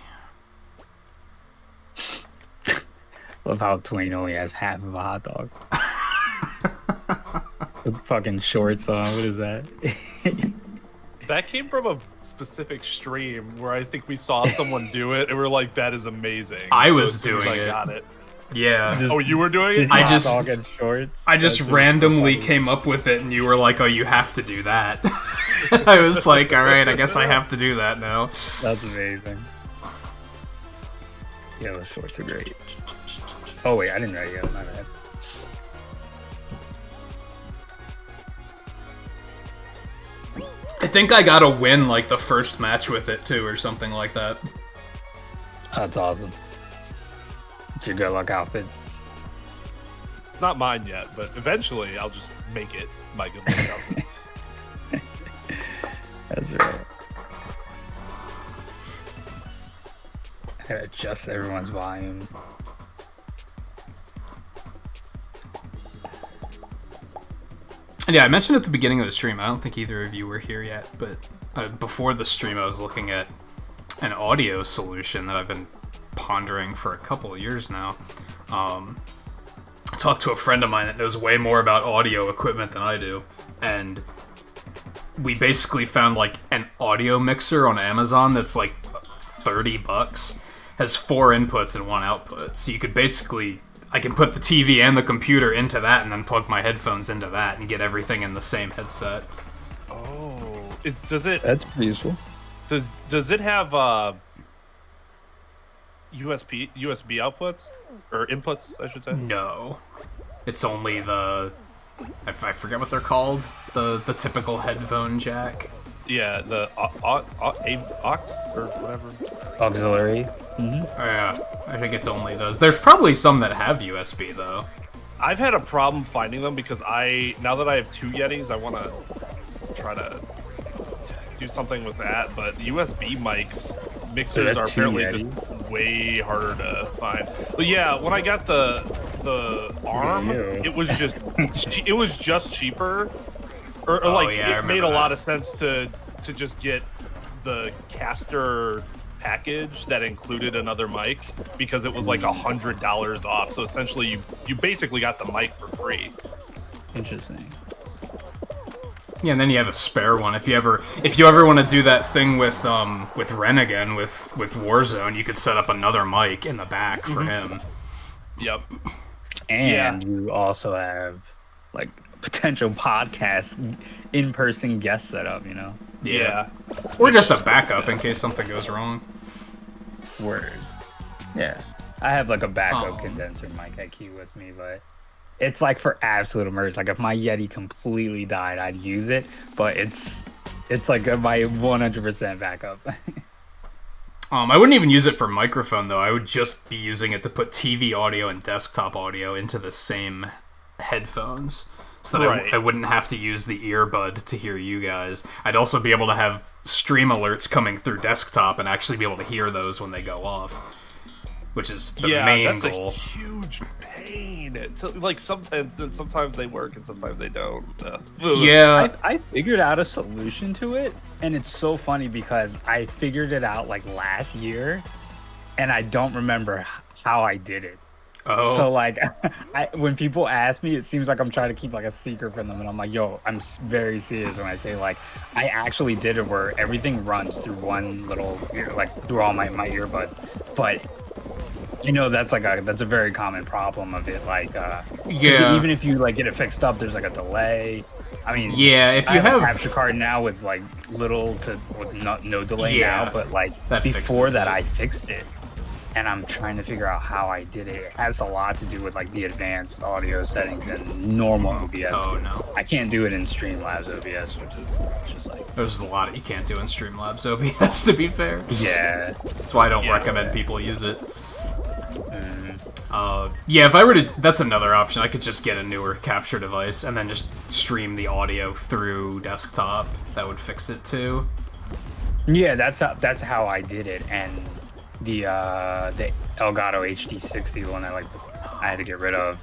[SPEAKER 2] Love how Twain only has half of a hot dog. With fucking shorts on. What is that?
[SPEAKER 3] That came from a specific stream where I think we saw someone do it, and we're like, "That is amazing."
[SPEAKER 1] I was doing
[SPEAKER 3] it.
[SPEAKER 1] it.
[SPEAKER 3] Got it.
[SPEAKER 1] Yeah.
[SPEAKER 3] Oh, you were doing it?
[SPEAKER 1] I just
[SPEAKER 2] That's
[SPEAKER 1] randomly came up with it, and you were like, "Oh, you have to do that." I was like, "All right, I guess I have to do that now."
[SPEAKER 2] That's amazing. Yeah, those shorts are great. Oh wait, I didn't write it yet. My bad.
[SPEAKER 1] I think I got a win like the first match with it too, or something like that.
[SPEAKER 2] That's awesome. It's your good luck outfit.
[SPEAKER 3] It's not mine yet, but eventually I'll just make it my good luck outfit.
[SPEAKER 2] That's right. I gotta adjust everyone's volume.
[SPEAKER 1] And yeah, I mentioned at the beginning of the stream, I don't think either of you were here yet, but before the stream I was looking at an audio solution that I've been pondering for a couple of years now. I talked to a friend of mine that knows way more about audio equipment than I do, and we basically found like an audio mixer on Amazon that's like $30, has 4 inputs and 1 output, so you could basically... I can put the TV and the computer into that and then plug my headphones into that and get everything in the same headset.
[SPEAKER 3] Oh, does it?
[SPEAKER 2] That's useful.
[SPEAKER 3] Does it have USB outputs or inputs? I should say.
[SPEAKER 1] No, it's only the I forget what they're called. The typical headphone jack.
[SPEAKER 3] Yeah, the aux or whatever.
[SPEAKER 2] Auxiliary.
[SPEAKER 1] Oh, yeah, I think it's only those. There's probably some that have USB though.
[SPEAKER 3] I've had a problem finding them because now that I have 2 Yetis, I want to try to do something with that. But USB mixers are apparently just way harder to find. But yeah, when I got the arm, it was just cheaper. Or like
[SPEAKER 1] yeah,
[SPEAKER 3] it made a
[SPEAKER 1] that.
[SPEAKER 3] lot of sense to just get the caster package that included another mic because it was like $100 off. So essentially, you basically got the mic for free.
[SPEAKER 2] Interesting.
[SPEAKER 1] Yeah, and then you have a spare one. If you ever want to do that thing with Ren again with Warzone, you could set up another mic in the back for him.
[SPEAKER 3] Yep.
[SPEAKER 2] And you also have like potential podcast in-person guest setup, you know?
[SPEAKER 3] Yeah.
[SPEAKER 1] Or just a backup in case something goes wrong.
[SPEAKER 2] Word. Yeah. I have like a backup condenser mic I keep with me, but it's like for absolute emergency. Like if my Yeti completely died, I'd use it, but it's It's like my 100% backup.
[SPEAKER 1] I wouldn't even use it for microphone, though. I would just be using it to put TV audio and desktop audio into the same headphones. So that I wouldn't have to use the earbud to hear you guys. I'd also be able to have stream alerts coming through desktop and actually be able to hear those when they go off. Which is the main goal.
[SPEAKER 3] That's a huge pain. Like, sometimes they work and sometimes they don't.
[SPEAKER 1] Yeah.
[SPEAKER 2] I figured out a solution to it, and it's so funny because I figured it out, like, last year, and I don't remember how I did it.
[SPEAKER 1] Oh.
[SPEAKER 2] So, like, when people ask me, it seems like I'm trying to keep, like, a secret from them, and I'm like, yo, I'm very serious when I say, like, I actually did it where everything runs through one little, through all my earbud. But, you know, that's a very common problem of it, like, even if you, like, get it fixed up, there's, like, a delay. I mean,
[SPEAKER 1] yeah, if you have
[SPEAKER 2] a capture card now with, like, no delay now, but, like, before that, I fixed it. And I'm trying to figure out how I did it. It has a lot to do with, like, the advanced audio settings and normal OBS.
[SPEAKER 1] Oh, no.
[SPEAKER 2] I can't do it in Streamlabs OBS, which is just like...
[SPEAKER 1] There's a lot you can't do in Streamlabs OBS, to be fair.
[SPEAKER 2] Yeah.
[SPEAKER 1] That's why I don't recommend people use it. Yeah, if I were to... That's another option. I could just get a newer capture device and then just stream the audio through desktop. That would fix it, too.
[SPEAKER 2] Yeah, that's how I did it, and... The Elgato HD60, the one that I had to get rid of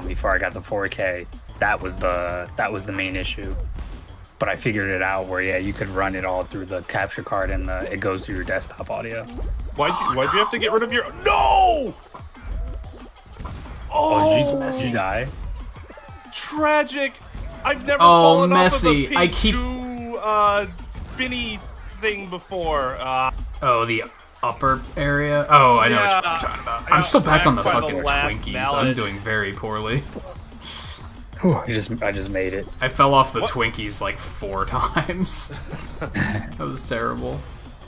[SPEAKER 2] before I got the 4K. That was the main issue. But I figured it out where you could run it all through the capture card and it goes through your desktop audio.
[SPEAKER 3] Why'd you have to get rid of your no?
[SPEAKER 2] Is he die?
[SPEAKER 3] Tragic. I've never fallen
[SPEAKER 1] messy.
[SPEAKER 3] off of a pink spinny thing before.
[SPEAKER 1] The upper area? Oh, I know what you're talking about. I'm still back on the fucking Twinkies.
[SPEAKER 3] Mallet.
[SPEAKER 1] I'm doing very poorly.
[SPEAKER 2] I just made it.
[SPEAKER 1] I fell off the Twinkies like 4 times. That was terrible.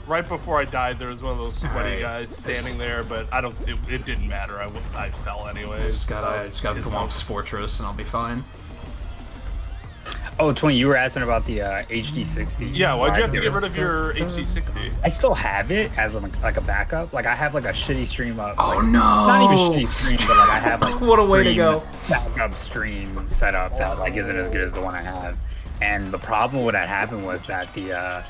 [SPEAKER 3] Right before I died, there was one of those sweaty guys standing there, but it didn't matter. I fell anyway.
[SPEAKER 1] I just gotta Thwomp's Fortress and I'll be fine.
[SPEAKER 2] Oh, Twain, you were asking about the HD60.
[SPEAKER 3] Yeah, why'd you have to get rid of your HD60?
[SPEAKER 2] I still have it as like a backup. Like, I have like a shitty stream up.
[SPEAKER 1] Oh,
[SPEAKER 2] like,
[SPEAKER 1] no!
[SPEAKER 2] Not even shitty stream, but like I have like
[SPEAKER 1] what a way to go.
[SPEAKER 2] Backup stream setup that like isn't as good as the one I have. And the problem with that happened was that the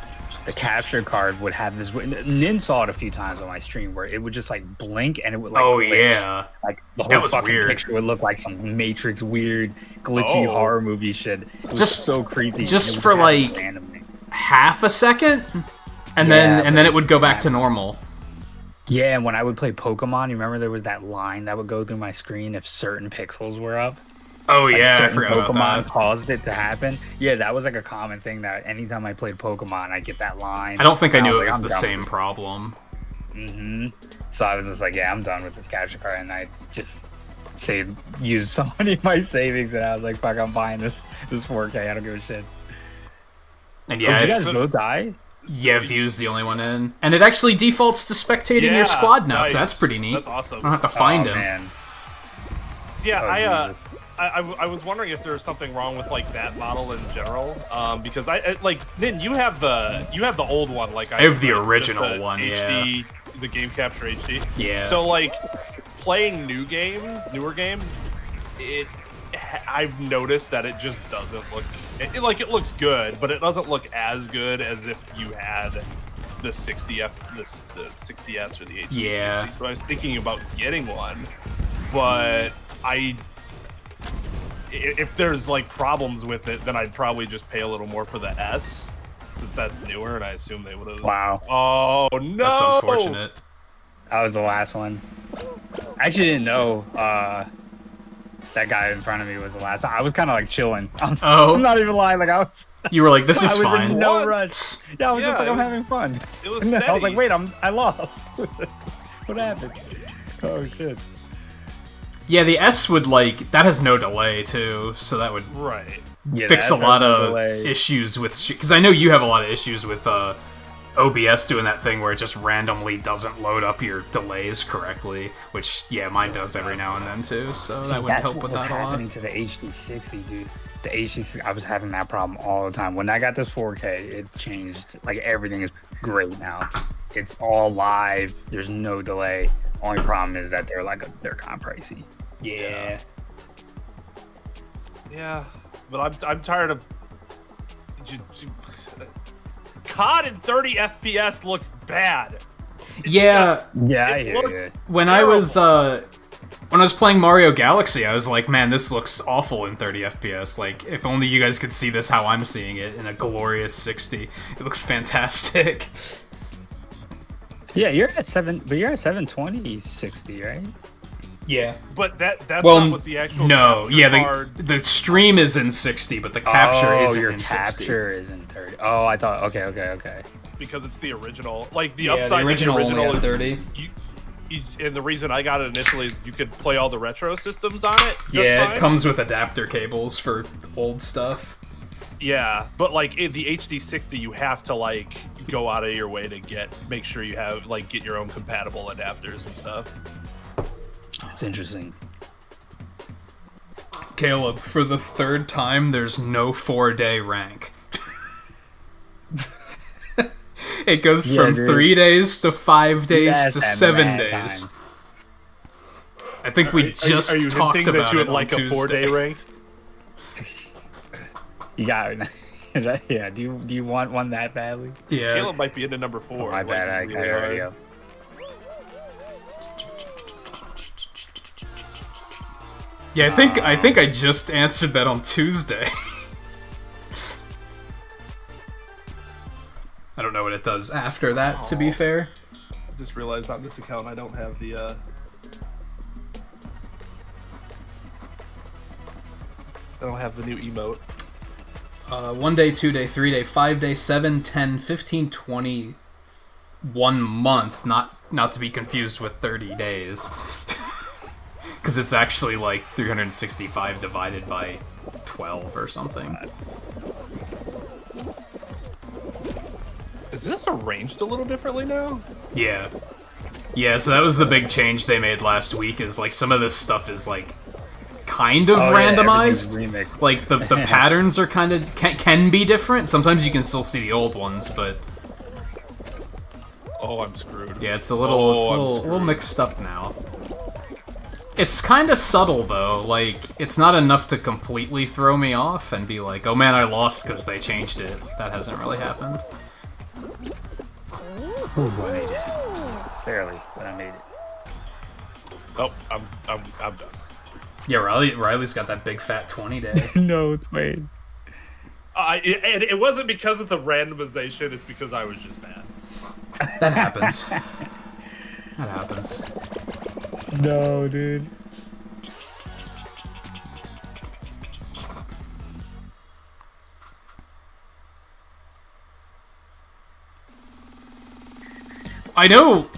[SPEAKER 2] capture card would have this. Nin saw it a few times on my stream where it would just like blink and it would like glitch.
[SPEAKER 1] Yeah,
[SPEAKER 2] like the whole fucking picture would look like some Matrix weird glitchy horror movie shit. It was just so creepy.
[SPEAKER 1] Just for like half a second, and then it would go back to normal.
[SPEAKER 2] Yeah, and when I would play Pokemon, you remember there was that line that would go through my screen if certain pixels were up.
[SPEAKER 1] Oh
[SPEAKER 2] like
[SPEAKER 1] yeah, I forgot
[SPEAKER 2] Pokemon
[SPEAKER 1] about that.
[SPEAKER 2] Caused it to happen. Yeah, that was like a common thing that anytime I played Pokemon, I get that line.
[SPEAKER 1] I don't think I knew it was the same problem.
[SPEAKER 2] So I was just like, yeah, I'm done with this capture card, and I just used some money of my savings, and I was like, fuck, I'm buying this 4K. I don't give a shit.
[SPEAKER 1] And yeah,
[SPEAKER 2] did you guys both die?
[SPEAKER 1] Yeah, View's the only one in, and it actually defaults to spectating your squad now, so that's pretty neat.
[SPEAKER 3] That's awesome.
[SPEAKER 1] I don't have to find him.
[SPEAKER 2] Man.
[SPEAKER 3] Yeah, I was wondering if there was something wrong with like that model in general, because I like Nin, you have the old one, like
[SPEAKER 1] I have the original one,
[SPEAKER 3] HD, the Game Capture HD.
[SPEAKER 1] Yeah.
[SPEAKER 3] So like playing newer games, I've noticed that it just doesn't look it looks good, but it doesn't look as good as if you had the 60S or the HD60.
[SPEAKER 1] Yeah.
[SPEAKER 3] So I was thinking about getting one, but if there's like problems with it, then I'd probably just pay a little more for the S, since that's newer, and I assume they would have.
[SPEAKER 2] Wow.
[SPEAKER 3] Oh no.
[SPEAKER 1] That's unfortunate.
[SPEAKER 2] That was the last one. I actually didn't know that guy in front of me was the last one. I was kind of like chilling. I'm not even lying. Like I was.
[SPEAKER 1] You were like, this is
[SPEAKER 2] I was
[SPEAKER 1] fine.
[SPEAKER 2] in no rush. Yeah, I was just like, I'm having fun.
[SPEAKER 3] It was
[SPEAKER 2] and then I was
[SPEAKER 3] steady.
[SPEAKER 2] like, wait, I lost. What happened? Oh shit.
[SPEAKER 1] Yeah, the S would like that has no delay too, so that would fix a lot of issues with because I know you have a lot of issues with OBS doing that thing where it just randomly doesn't load up your delays correctly, which mine does every now and then too. So that would help with that a lot.
[SPEAKER 2] That's happening to the HD60, dude. the HD, I was having that problem all the time. When I got this 4K, it changed. Like everything is great now. It's all live. There's no delay. Only problem is that they're they're kind of pricey.
[SPEAKER 1] Yeah.
[SPEAKER 3] Yeah, but I'm tired of. COD in 30 FPS looks bad.
[SPEAKER 1] Yeah.
[SPEAKER 2] Yeah, I hear you.
[SPEAKER 1] When I was playing Mario Galaxy, I was like, man, this looks awful in 30 FPS. Like, if only you guys could see this how I'm seeing it in a glorious 60. It looks fantastic.
[SPEAKER 2] Yeah, you're at 720 60, right?
[SPEAKER 1] Yeah.
[SPEAKER 3] But that's not what the actual
[SPEAKER 1] the stream is in 60, but the capture isn't in 60.
[SPEAKER 2] Capture is in 30. Oh, I thought okay.
[SPEAKER 3] Because it's the original. Like the
[SPEAKER 1] The
[SPEAKER 3] upside
[SPEAKER 1] original
[SPEAKER 3] of the original
[SPEAKER 1] only
[SPEAKER 3] is
[SPEAKER 1] 30.
[SPEAKER 3] And the reason I got it initially is you could play all the retro systems on it.
[SPEAKER 1] Yeah, it comes with adapter cables for old stuff.
[SPEAKER 3] Yeah, but like in the HD60, you have to like go out of your way to make sure you have get your own compatible adapters and stuff.
[SPEAKER 2] That's interesting.
[SPEAKER 1] Caleb, for the third time, there's no 4-day rank. It goes from 3 days to 5 days to 7 days. Time. I think we just
[SPEAKER 3] are you
[SPEAKER 1] talked
[SPEAKER 3] hinting
[SPEAKER 1] about
[SPEAKER 3] that you would
[SPEAKER 1] it
[SPEAKER 3] like
[SPEAKER 1] on
[SPEAKER 3] a
[SPEAKER 1] Tuesday.
[SPEAKER 3] 4-day rank?
[SPEAKER 2] You got it. Yeah. Do you want one that badly?
[SPEAKER 1] Yeah.
[SPEAKER 3] Caleb might be into number 4.
[SPEAKER 2] Oh, my bad. I got it already up.
[SPEAKER 1] Yeah, I think I just answered that on Tuesday. I don't know what it does after that, to be fair.
[SPEAKER 3] I just realized on this account I don't have the I don't have the new emote.
[SPEAKER 1] 1 day, 2 day, 3 day, 5 day, 7, 10, 15, 20, 1 month, not to be confused with 30 days. Because it's actually like 365 divided by 12 or something.
[SPEAKER 3] Is this arranged a little differently now?
[SPEAKER 1] Yeah. Yeah, so that was the big change they made last week, is like some of this stuff is like kind of randomized. Like the patterns are kind of can be different. Sometimes you can still see the old ones, but
[SPEAKER 3] oh, I'm screwed.
[SPEAKER 1] Yeah, it's a little mixed up now. It's kind of subtle though. Like it's not enough to completely throw me off and be like, "Oh man, I lost because they changed it." That hasn't really happened.
[SPEAKER 2] Oh, I made it. Barely, but I made it.
[SPEAKER 3] Oh, I'm done.
[SPEAKER 1] Yeah, Riley's got that big fat 20 day.
[SPEAKER 2] No, Twain.
[SPEAKER 3] It wasn't because of the randomization, it's because I was just mad.
[SPEAKER 1] That happens. That happens.
[SPEAKER 2] No, dude.
[SPEAKER 1] I know.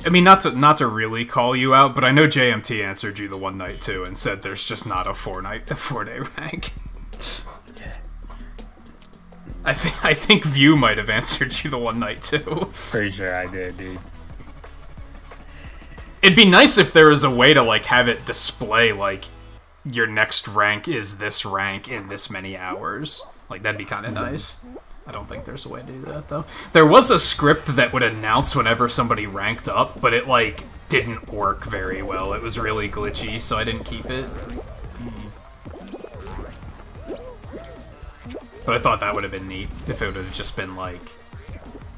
[SPEAKER 1] I mean, not to really call you out, but I know JMT answered you the one night too and said there's just not a 4-day rank. I think View might have answered you the one night too.
[SPEAKER 2] Pretty sure I did, dude.
[SPEAKER 1] It'd be nice if there was a way to like have it display like your next rank is this rank in this many hours. Like that'd be kind of nice. I don't think there's a way to do that though. There was a script that would announce whenever somebody ranked up, but it like didn't work very well. It was really glitchy, so I didn't keep it. But I thought that would have been neat if it would have just been like,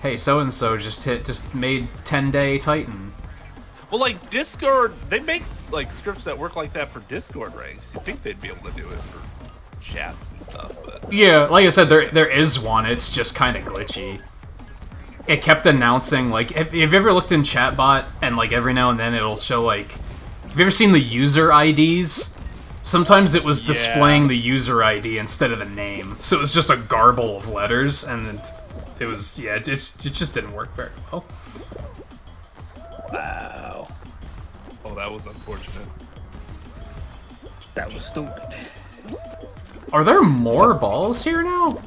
[SPEAKER 1] hey, so-and-so just made 10-day Titan.
[SPEAKER 3] Well, like, Discord, they make, like, scripts that work like that for Discord ranks. You'd think they'd be able to do it for chats and stuff, but...
[SPEAKER 1] Yeah, like I said, there is one, it's just kind of glitchy. It kept announcing, like, have you ever looked in Chatbot, and, like, every now and then it'll show, like... Have you ever seen the user IDs? Sometimes it was displaying the user ID instead of the name, so it was just a garble of letters, and it was, yeah, it just didn't work very well.
[SPEAKER 2] Wow.
[SPEAKER 3] Oh, that was unfortunate.
[SPEAKER 2] That was stupid.
[SPEAKER 1] Are there more balls here now?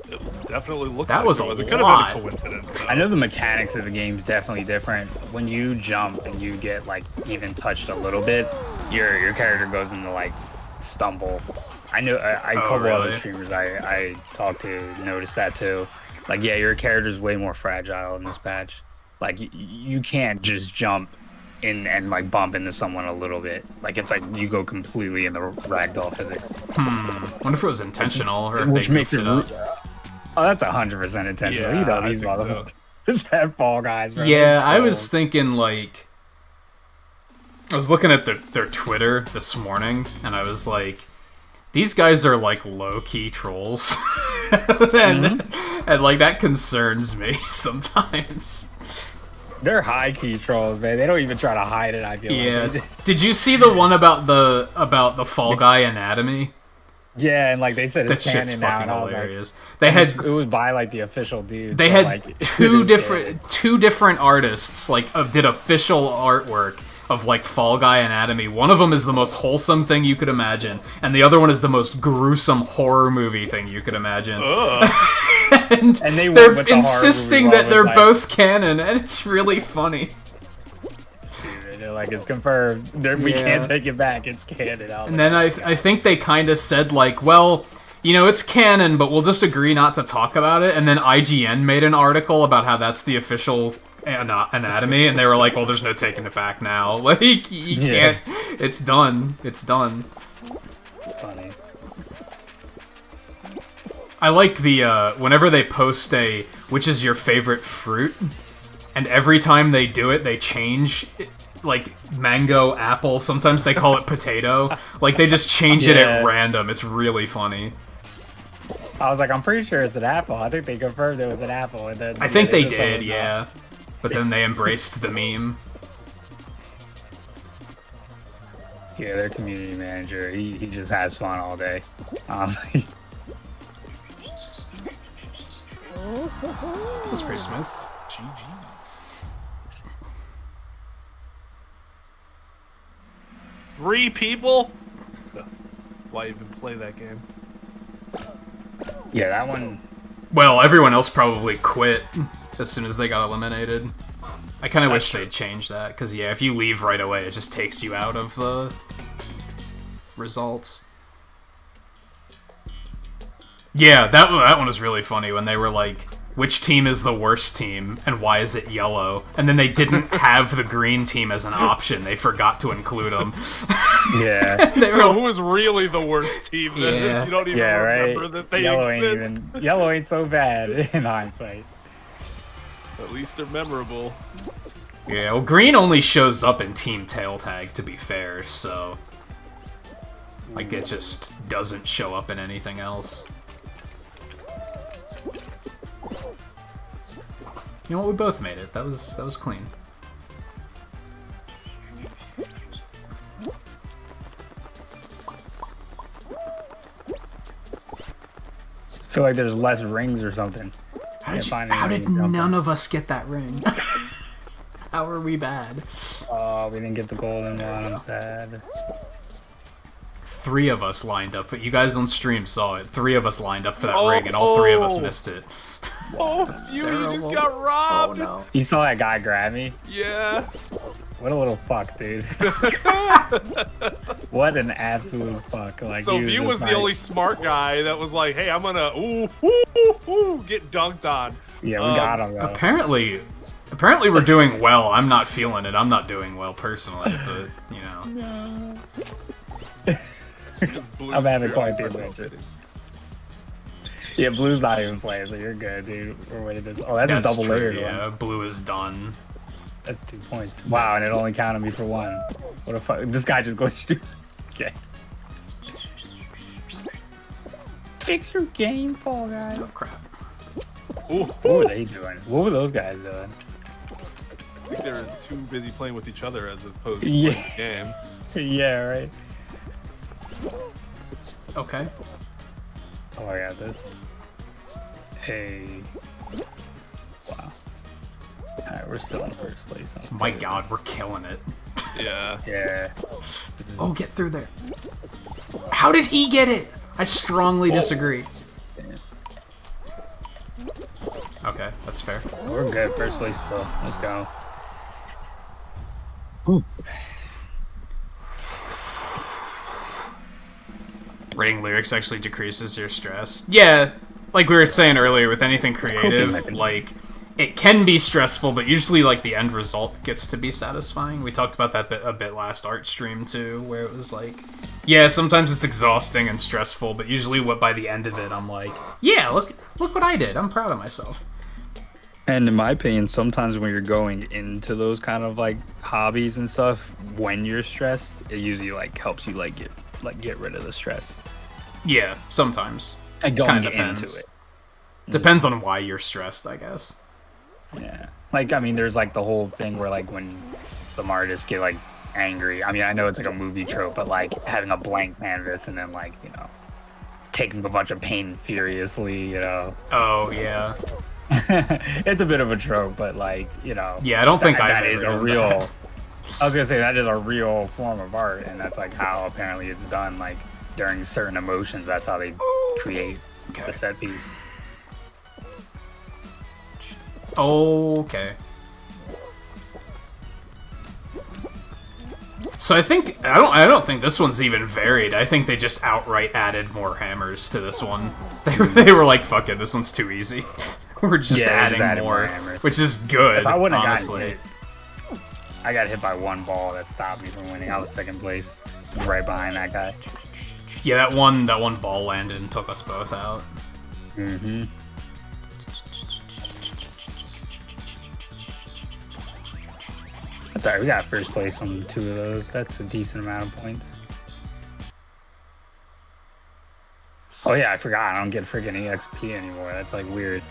[SPEAKER 3] It definitely looks
[SPEAKER 1] that
[SPEAKER 3] like
[SPEAKER 1] was
[SPEAKER 3] it was.
[SPEAKER 1] a
[SPEAKER 3] It could
[SPEAKER 1] lot.
[SPEAKER 3] have been a coincidence, though.
[SPEAKER 2] I know the mechanics of the game's definitely different. When you jump and you get like even touched a little bit, your character goes into like stumble I know a
[SPEAKER 1] Oh,
[SPEAKER 2] couple
[SPEAKER 1] really?
[SPEAKER 2] other streamers I talked to noticed that too. Like, yeah, your character's way more fragile in this patch. Like, you can't just jump in and like bump into someone a little bit. Like, it's like you go completely in the ragdoll physics.
[SPEAKER 1] Wonder if it was intentional or if
[SPEAKER 2] Which
[SPEAKER 1] they
[SPEAKER 2] makes
[SPEAKER 1] goofed
[SPEAKER 2] it.
[SPEAKER 1] it up.
[SPEAKER 2] Oh, that's 100% intentional.
[SPEAKER 3] Yeah,
[SPEAKER 2] You know
[SPEAKER 3] I
[SPEAKER 2] these
[SPEAKER 3] think so.
[SPEAKER 2] motherfuckers have Fall Guys. Bro.
[SPEAKER 1] Yeah, I was thinking like. I was looking at their Twitter this morning, and I was like, these guys are like low-key trolls. and like that concerns me sometimes.
[SPEAKER 2] They're high key trolls, man. They don't even try to hide it. I feel
[SPEAKER 1] Yeah.
[SPEAKER 2] like.
[SPEAKER 1] Did you see the one about the Fall Guy anatomy?
[SPEAKER 2] Yeah, and like they said,
[SPEAKER 1] That
[SPEAKER 2] it's
[SPEAKER 1] shit's
[SPEAKER 2] canon now.
[SPEAKER 1] fucking
[SPEAKER 2] And I was
[SPEAKER 1] hilarious.
[SPEAKER 2] like,
[SPEAKER 1] They had
[SPEAKER 2] it was by like the official dude.
[SPEAKER 1] they
[SPEAKER 2] so,
[SPEAKER 1] had
[SPEAKER 2] like,
[SPEAKER 1] two
[SPEAKER 2] it was
[SPEAKER 1] two different artists like did official artwork of like Fall Guy anatomy. One of them is the most wholesome thing you could imagine, and the other one is the most gruesome horror movie thing you could imagine. and
[SPEAKER 2] they
[SPEAKER 1] they're
[SPEAKER 2] went with the horror
[SPEAKER 1] insisting
[SPEAKER 2] movie
[SPEAKER 1] that
[SPEAKER 2] one
[SPEAKER 1] they're
[SPEAKER 2] with, like-
[SPEAKER 1] both canon, and it's really funny.
[SPEAKER 2] Dude, they're like, it's confirmed. We
[SPEAKER 1] Yeah.
[SPEAKER 2] can't take it back. It's canon.
[SPEAKER 1] And then I think they kind of said like, well, you know, it's canon, but we'll just agree not to talk about it. And then IGN made an article about how that's the official anatomy, and they were like, well, there's no taking it back now. Like, you can't. It's done. It's done.
[SPEAKER 2] Funny.
[SPEAKER 1] I like the, whenever they post a, which is your favorite fruit, and every time they do it, they change, like, mango, apple, sometimes they call it potato. Like, they just change it at
[SPEAKER 2] Yeah.
[SPEAKER 1] random. It's really funny.
[SPEAKER 2] I was like, I'm pretty sure it's an apple. I think they confirmed it was an apple. And then
[SPEAKER 1] I think they
[SPEAKER 2] just
[SPEAKER 1] did,
[SPEAKER 2] told
[SPEAKER 1] yeah. But then they embraced the meme.
[SPEAKER 2] Yeah, their community manager, he just has fun all day. Honestly.
[SPEAKER 1] That's pretty smooth.
[SPEAKER 3] GG's. 3 people? Why even play that game?
[SPEAKER 2] Yeah, that one.
[SPEAKER 1] Well, everyone else probably quit as soon as they got eliminated. I kind of wish they'd change that, because yeah, if you leave right away, it just takes you out of the results. Yeah, that one was really funny when they were like, which team is the worst team, and why is it yellow? And then they didn't have the green team as an option. They forgot to include them.
[SPEAKER 2] Yeah.
[SPEAKER 3] So who is really the worst team then?
[SPEAKER 1] Yeah.
[SPEAKER 3] You don't even
[SPEAKER 2] Yeah,
[SPEAKER 3] remember
[SPEAKER 2] right.
[SPEAKER 3] that they
[SPEAKER 2] Yellow ain't
[SPEAKER 3] exist.
[SPEAKER 2] even. Yellow ain't so bad in hindsight.
[SPEAKER 3] At least they're memorable.
[SPEAKER 1] Yeah, well, green only shows up in Team Tail Tag, to be fair, so... like, it just doesn't show up in anything else. You know what? We both made it. That was clean.
[SPEAKER 2] I feel like there's less rings or something.
[SPEAKER 1] How did none of us get that ring? How are we bad?
[SPEAKER 2] Oh, we didn't get the golden one. I'm sad.
[SPEAKER 1] 3 of us lined up, but you guys on stream saw it. 3 of us lined up for that ring, and all 3 of us missed it.
[SPEAKER 3] Oh, you just
[SPEAKER 1] terrible.
[SPEAKER 3] got robbed!
[SPEAKER 1] Oh no.
[SPEAKER 2] You saw that guy grab me?
[SPEAKER 3] Yeah.
[SPEAKER 2] What a little fuck, dude. What an absolute fuck. Like,
[SPEAKER 3] So
[SPEAKER 2] he
[SPEAKER 3] View
[SPEAKER 2] just
[SPEAKER 3] was the
[SPEAKER 2] like-
[SPEAKER 3] only smart guy that was like, hey, I'm gonna get dunked on.
[SPEAKER 2] Yeah, we got him, though.
[SPEAKER 1] Apparently we're doing well. I'm not feeling it. I'm not doing well personally, but, you know.
[SPEAKER 2] I'm having quite the adventure. Yeah, Blue's not even playing, so you're good, dude. We're waiting this. Oh, that's a double
[SPEAKER 1] true,
[SPEAKER 2] layered
[SPEAKER 1] yeah.
[SPEAKER 2] one.
[SPEAKER 1] Blue is done.
[SPEAKER 2] That's 2 points. Wow, and it only counted me for 1. What a fuck. This guy just glitched. Okay. Fix your game, Fall Guy.
[SPEAKER 1] Oh, crap.
[SPEAKER 2] What were they doing? What were those guys doing?
[SPEAKER 3] I think they're too busy playing with each other as opposed to
[SPEAKER 2] Yeah.
[SPEAKER 3] playing the game.
[SPEAKER 2] Yeah, right.
[SPEAKER 1] Okay.
[SPEAKER 2] Oh, I got this. Hey. Wow. Alright, we're still in first place.
[SPEAKER 1] My god, we're killing it.
[SPEAKER 3] Yeah.
[SPEAKER 2] Yeah.
[SPEAKER 1] Oh, get through there. How did he get it? I strongly disagree. Okay, that's fair.
[SPEAKER 2] We're good. First place still. Let's go.
[SPEAKER 1] Reading lyrics actually decreases your stress. Yeah, like we were saying earlier, with anything creative, like, it can be stressful, but usually, like, the end result gets to be satisfying. We talked about that a bit last art stream, too, where it was like, yeah, sometimes it's exhausting and stressful, but usually by the end of it, I'm like, yeah, look what I did. I'm proud of myself.
[SPEAKER 2] And in my opinion, sometimes when you're going into those kind of like hobbies and stuff, when you're stressed, it usually like helps you get rid of the stress.
[SPEAKER 1] Yeah, sometimes.
[SPEAKER 2] And going into it.
[SPEAKER 1] Depends on why you're stressed, I guess.
[SPEAKER 2] Yeah. Like, I mean, there's like the whole thing where like when some artists get like angry. I mean, I know it's like a movie trope, but like having a blank canvas and then like, you know, taking a bunch of paint furiously, you know.
[SPEAKER 1] Oh, yeah.
[SPEAKER 2] It's a bit of a trope, but like, you know.
[SPEAKER 1] Yeah, I don't think
[SPEAKER 2] that is a real. I was gonna say that is a real form of art, and that's like how apparently it's done. Like during certain emotions, that's how they create the set piece.
[SPEAKER 1] Okay. So I don't think this one's even varied. I think they just outright added more hammers to this one. They were like, fuck it, this one's too easy. We're just adding more, which is good.
[SPEAKER 2] If I wouldn't have
[SPEAKER 1] honestly.
[SPEAKER 2] gotten hit, I got hit by one ball that stopped me from winning. I was second place, right behind that guy.
[SPEAKER 1] Yeah, that one ball landed and took us both out.
[SPEAKER 2] Mm-hmm. That's alright, we got first place on 2 of those. That's a decent amount of points. Oh yeah, I forgot. I don't get freaking EXP anymore. That's like weird.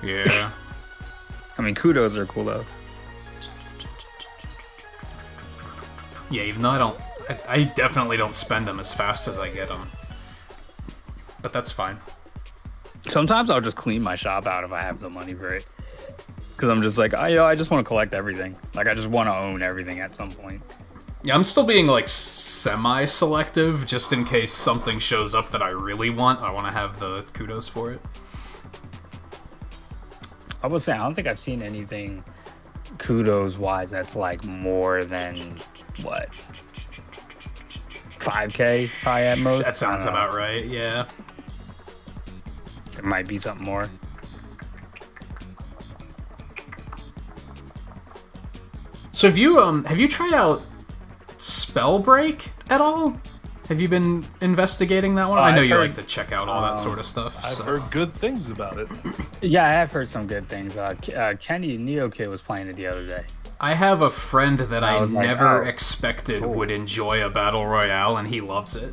[SPEAKER 1] Yeah.
[SPEAKER 2] I mean, kudos are cool though.
[SPEAKER 1] Yeah, even though I definitely don't spend them as fast as I get them. But that's fine.
[SPEAKER 2] Sometimes I'll just clean my shop out if I have the money for it. Because I'm just like, I just want to collect everything. Like, I just want to own everything at some point.
[SPEAKER 1] Yeah, I'm still being, like, semi-selective, just in case something shows up that I really want. I want to have the kudos for it.
[SPEAKER 2] I will say, I don't think I've seen anything kudos-wise that's, like, more than, what, 5K probably at most?
[SPEAKER 1] That sounds about right, yeah.
[SPEAKER 2] There might be something more.
[SPEAKER 1] So have you tried out Spellbreak at all? Have you been investigating that one? I know you like to check out all that sort of stuff.
[SPEAKER 3] I've heard good things about it.
[SPEAKER 2] Yeah, I have heard some good things. Kenny NeoKid was playing it the other day.
[SPEAKER 1] I have a friend that I
[SPEAKER 2] was like,
[SPEAKER 1] never expected would enjoy a battle royale, and he loves it.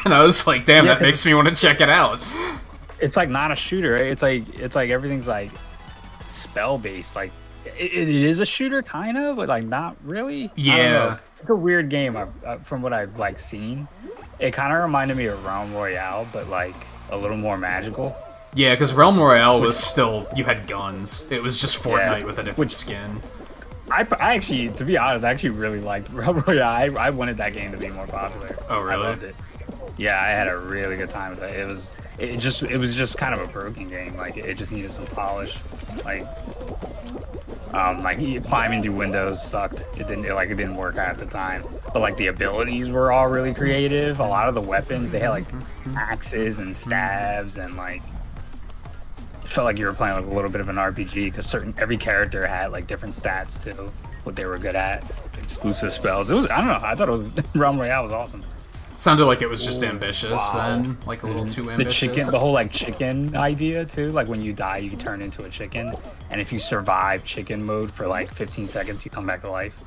[SPEAKER 1] And I was like, damn, that makes me want to check it out.
[SPEAKER 2] It's like not a shooter, right? It's like everything's like spell based. Like it is a shooter kind of, but like not really.
[SPEAKER 1] Yeah,
[SPEAKER 2] it's a weird game. From what I've like seen, it kind of reminded me of Realm Royale, but like a little more magical.
[SPEAKER 1] Yeah, because Realm Royale was still, you had guns. It was just Fortnite with a different skin.
[SPEAKER 2] I actually, to be honest, I actually really liked Realm Royale. I wanted that game to be more popular.
[SPEAKER 1] Oh, really?
[SPEAKER 2] I loved it. Yeah, I had a really good time with it. It was just kind of a broken game. Like it just needed some polish. Like climbing through windows sucked. It didn't work out at the time. But like the abilities were all really creative. A lot of the weapons, they had like axes and stabs and like it felt like you were playing like a little bit of an RPG because every character had like different stats to what they were good at. Exclusive spells. I don't know. I thought Realm Royale was awesome.
[SPEAKER 1] Sounded like it was just ambitious then, like a little too ambitious.
[SPEAKER 2] The whole like chicken idea too. Like when you die, you turn into a chicken, and if you survive chicken mode for like 15 seconds, you come back to life.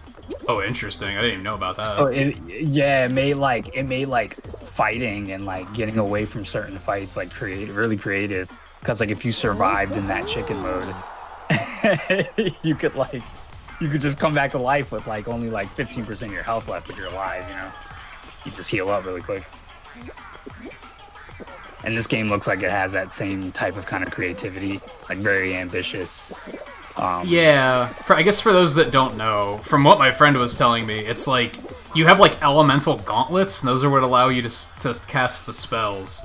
[SPEAKER 1] Oh, interesting. I didn't even know about that.
[SPEAKER 2] So it made like fighting and like getting away from certain fights like really creative. Because like if you survived in that chicken mode, you could just come back to life with like only like 15% of your health left, but you're alive. You know. You just heal up really quick. And this game looks like it has that same type of kind of creativity, like very ambitious.
[SPEAKER 1] Yeah, I guess for those that don't know, from what my friend was telling me, it's like you have like elemental gauntlets, and those are what allow you to cast the spells.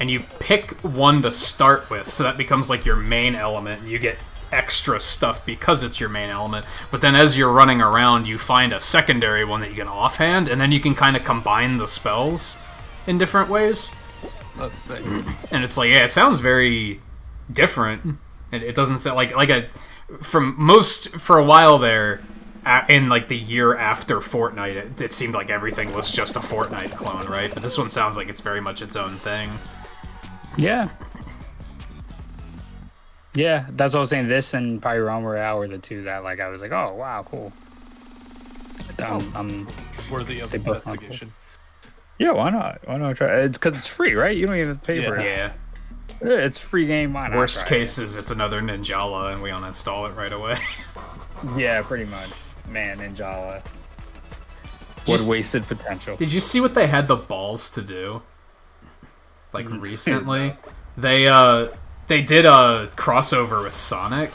[SPEAKER 1] And you pick one to start with, so that becomes like your main element, and you get extra stuff because it's your main element, but then as you're running around you find a secondary one that you can offhand, and then you can kind of combine the spells in different ways.
[SPEAKER 3] Let's see.
[SPEAKER 1] And it's like, yeah, it sounds very different. It doesn't sound like a for a while there. In like the year after Fortnite, it seemed like everything was just a Fortnite clone, right? But this one sounds like it's very much its own thing.
[SPEAKER 2] Yeah. Yeah, that's what I was saying. This and probably Realm Royale were the two that like I was like, oh wow, cool. I'm
[SPEAKER 3] Worthy of
[SPEAKER 2] they both sound
[SPEAKER 3] investigation.
[SPEAKER 2] Yeah, why not? Why not try? It's because it's free, right? You don't even pay for it.
[SPEAKER 1] Yeah.
[SPEAKER 2] It's free game. Why not?
[SPEAKER 1] Worst
[SPEAKER 2] try
[SPEAKER 1] case is it's another Ninjala and we uninstall it right away.
[SPEAKER 2] Yeah, pretty much. Man, Ninjala. What
[SPEAKER 1] Just-
[SPEAKER 2] wasted potential.
[SPEAKER 1] Did you see what they had the balls to do? Like recently, they did a crossover with Sonic,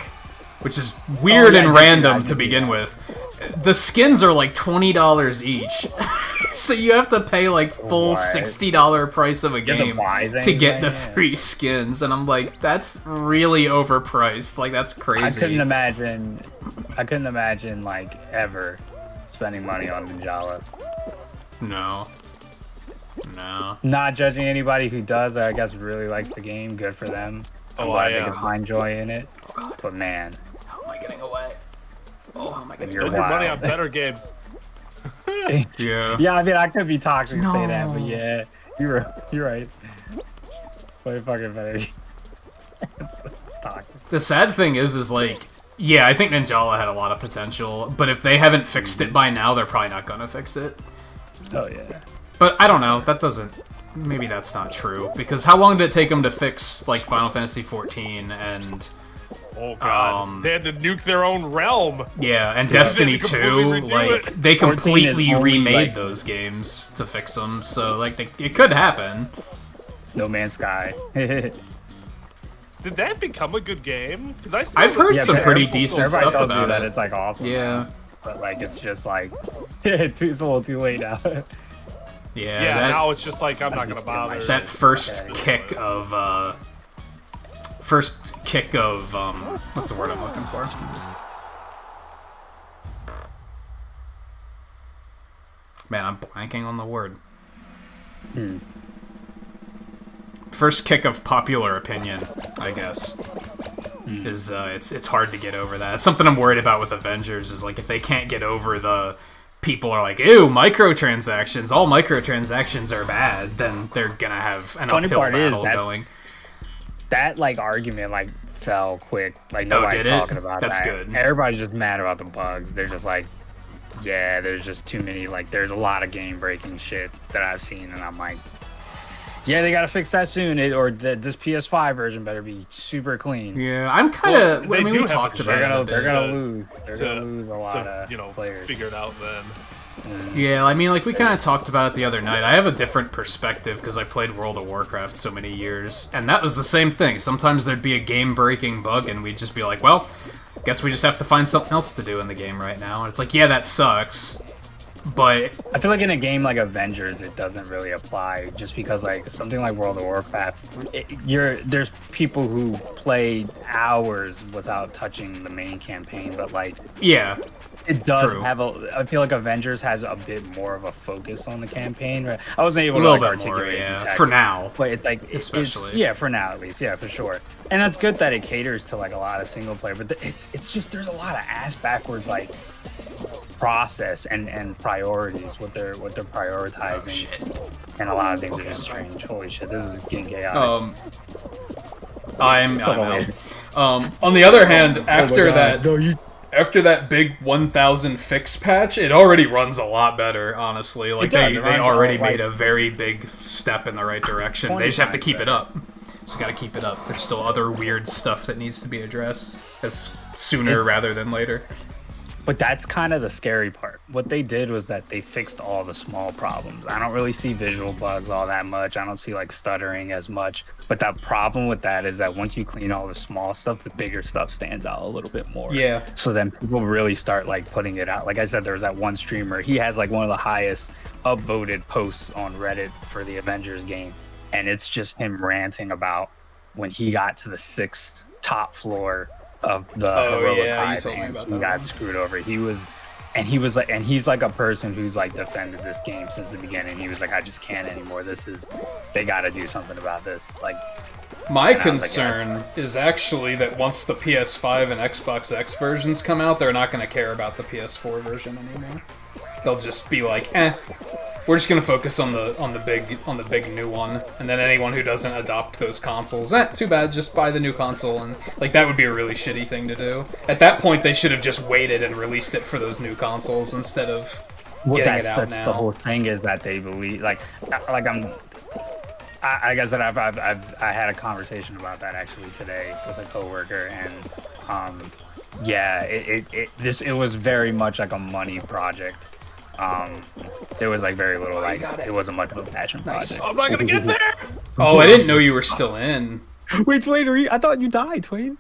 [SPEAKER 1] which is weird
[SPEAKER 2] Oh, yeah,
[SPEAKER 1] and
[SPEAKER 2] I did see
[SPEAKER 1] random
[SPEAKER 2] that.
[SPEAKER 1] to begin with. The skins are like $20 each, so you have to pay like full
[SPEAKER 2] What?
[SPEAKER 1] $60 price of a
[SPEAKER 2] have to
[SPEAKER 1] game
[SPEAKER 2] buy
[SPEAKER 1] to
[SPEAKER 2] things,
[SPEAKER 1] get the
[SPEAKER 2] man.
[SPEAKER 1] free skins, and I'm like, that's really overpriced. Like that's crazy.
[SPEAKER 2] I couldn't imagine like ever spending money on Ninjala.
[SPEAKER 1] No.
[SPEAKER 2] Not judging anybody who does, I guess really likes the game. Good for them. I'm
[SPEAKER 3] Oh,
[SPEAKER 2] glad
[SPEAKER 3] I
[SPEAKER 2] they can find joy in it. But man,
[SPEAKER 1] How am I getting away? Oh, how am I getting
[SPEAKER 2] You're
[SPEAKER 3] Spend your money
[SPEAKER 2] wild.
[SPEAKER 3] on better games.
[SPEAKER 1] Yeah.
[SPEAKER 2] yeah, I mean I could be toxic and say that, but
[SPEAKER 1] No.
[SPEAKER 2] yeah, you're right. Play fucking better. It's toxic.
[SPEAKER 1] The sad thing is like, yeah, I think Ninjala had a lot of potential, but if they haven't fixed it by now, they're probably not gonna fix it.
[SPEAKER 2] Oh yeah.
[SPEAKER 1] But I don't know, that doesn't... Maybe that's not true, because how long did it take them to fix, like, Final Fantasy XIV and...
[SPEAKER 3] Oh god, they had to nuke their own realm.
[SPEAKER 1] Yeah, and Destiny
[SPEAKER 3] They completely
[SPEAKER 1] 2,
[SPEAKER 3] redo
[SPEAKER 1] like,
[SPEAKER 3] it.
[SPEAKER 1] they
[SPEAKER 2] 14 is
[SPEAKER 1] completely
[SPEAKER 2] only,
[SPEAKER 1] remade
[SPEAKER 2] like-
[SPEAKER 1] those games to fix them, so, like, it could happen.
[SPEAKER 2] No Man's Sky.
[SPEAKER 3] Did that become a good game? Because
[SPEAKER 1] I've heard some
[SPEAKER 2] but
[SPEAKER 1] pretty
[SPEAKER 2] everybody-
[SPEAKER 1] decent
[SPEAKER 2] everybody
[SPEAKER 1] stuff
[SPEAKER 2] tells me
[SPEAKER 1] about
[SPEAKER 2] that
[SPEAKER 1] it.
[SPEAKER 2] it's like awesome.
[SPEAKER 1] Yeah.
[SPEAKER 2] But like it's just like it's a little too late now.
[SPEAKER 1] Yeah,
[SPEAKER 3] Yeah,
[SPEAKER 1] that,
[SPEAKER 3] now it's just like I'm not gonna
[SPEAKER 2] just get my
[SPEAKER 3] bother.
[SPEAKER 2] shit.
[SPEAKER 1] that first kick of, what's the word I'm looking for? Man, I'm blanking on the word. First kick of popular opinion, I guess. Is it's hard to get over that. It's something I'm worried about with Avengers, is like if they can't get over the people are like, ew, microtransactions, all microtransactions are bad, then they're gonna have an
[SPEAKER 2] Funny
[SPEAKER 1] uphill
[SPEAKER 2] part is
[SPEAKER 1] battle going.
[SPEAKER 2] That like argument like fell quick. Like nobody's
[SPEAKER 1] did it?
[SPEAKER 2] talking about
[SPEAKER 1] That's
[SPEAKER 2] that.
[SPEAKER 1] good.
[SPEAKER 2] Everybody's just mad about the bugs. They're just like, yeah, there's just too many. Like there's a lot of game breaking shit that I've seen, and I'm like, yeah, they gotta fix that soon. This PS5 version better be super clean.
[SPEAKER 1] Yeah, I'm kind of.
[SPEAKER 3] Well,
[SPEAKER 1] I
[SPEAKER 3] they
[SPEAKER 1] mean,
[SPEAKER 3] do
[SPEAKER 1] we
[SPEAKER 3] have
[SPEAKER 1] talked
[SPEAKER 3] to
[SPEAKER 1] about
[SPEAKER 2] They're
[SPEAKER 1] it.
[SPEAKER 2] gonna
[SPEAKER 1] a
[SPEAKER 2] they're
[SPEAKER 1] bit.
[SPEAKER 2] gonna lose. They're
[SPEAKER 3] to-
[SPEAKER 2] gonna lose a lot of players.
[SPEAKER 3] figure it out then.
[SPEAKER 1] Yeah, I mean, like, we kind of talked about it the other night. I have a different perspective because I played World of Warcraft so many years, and that was the same thing. Sometimes there'd be a game-breaking bug, and we'd just be like, well, guess we just have to find something else to do in the game right now. And it's like, yeah, that sucks, but...
[SPEAKER 2] I feel like in a game like Avengers, it doesn't really apply, just because like something like World of Warcraft, there's people who play hours without touching the main campaign, but like
[SPEAKER 1] Yeah,
[SPEAKER 2] it does
[SPEAKER 1] True.
[SPEAKER 2] have I feel like Avengers has a bit more of a focus on the campaign. Right? I wasn't
[SPEAKER 1] a
[SPEAKER 2] able to
[SPEAKER 1] little
[SPEAKER 2] like
[SPEAKER 1] bit more,
[SPEAKER 2] articulate it in
[SPEAKER 1] yeah,
[SPEAKER 2] text,
[SPEAKER 1] for now.
[SPEAKER 2] but it's like
[SPEAKER 1] Especially.
[SPEAKER 2] yeah, for now at least, yeah, for sure. And that's good that it caters to like a lot of single player, but it's just there's a lot of ass backwards like process and priorities what they're prioritizing,
[SPEAKER 1] Oh, shit.
[SPEAKER 2] and a lot of things are just strange. Holy shit, this is getting chaotic.
[SPEAKER 1] I'm out. On the other hand, after that...
[SPEAKER 2] no, you.
[SPEAKER 1] After that big 1000 fix patch, it already runs a lot better, honestly. Like,
[SPEAKER 2] does,
[SPEAKER 1] they
[SPEAKER 2] it runs
[SPEAKER 1] already
[SPEAKER 2] like
[SPEAKER 1] made a very big step in the right direction.
[SPEAKER 2] 20
[SPEAKER 1] They just have to
[SPEAKER 2] times
[SPEAKER 1] keep it
[SPEAKER 2] better.
[SPEAKER 1] up. Just gotta keep it up. There's still other weird stuff that needs to be addressed sooner
[SPEAKER 2] It's-
[SPEAKER 1] rather than later.
[SPEAKER 2] But that's kind of the scary part. What they did was that they fixed all the small problems. I don't really see visual bugs all that much. I don't see like stuttering as much. But that problem with that is that once you clean all the small stuff, the bigger stuff stands out a little bit more.
[SPEAKER 1] Yeah.
[SPEAKER 2] So then people really start like putting it out. Like I said, there was that one streamer. He has like one of the highest upvoted posts on Reddit for the Avengers game. And it's just him ranting about when he got to the 6th top floor of the heroic
[SPEAKER 1] yeah, you
[SPEAKER 2] hive
[SPEAKER 1] told me
[SPEAKER 2] and
[SPEAKER 1] about
[SPEAKER 2] he
[SPEAKER 1] that
[SPEAKER 2] got
[SPEAKER 1] one.
[SPEAKER 2] screwed over. He was and he was like, and he's like a person who's like defended this game since the beginning. He was like, I just can't anymore. They got to do something about this. Like,
[SPEAKER 1] my concern is actually that once the PS5 and Xbox X versions come out, they're not going to care about the PS4 version anymore. They'll just be like, we're just gonna focus on the big new one, and then anyone who doesn't adopt those consoles, too bad, just buy the new console, and like that would be a really shitty thing to do. At that point, they should have just waited and released it for those new consoles instead of getting it out now.
[SPEAKER 2] That's the whole thing, is that they believe like I guess that I had a conversation about that actually today with a coworker, and yeah, it was very much like a money project. There was like very little, like it wasn't much of a passion project.
[SPEAKER 3] I'm not gonna get there.
[SPEAKER 1] Oh, I didn't know you were still in.
[SPEAKER 2] Wait, Twain, I thought you died, Twain.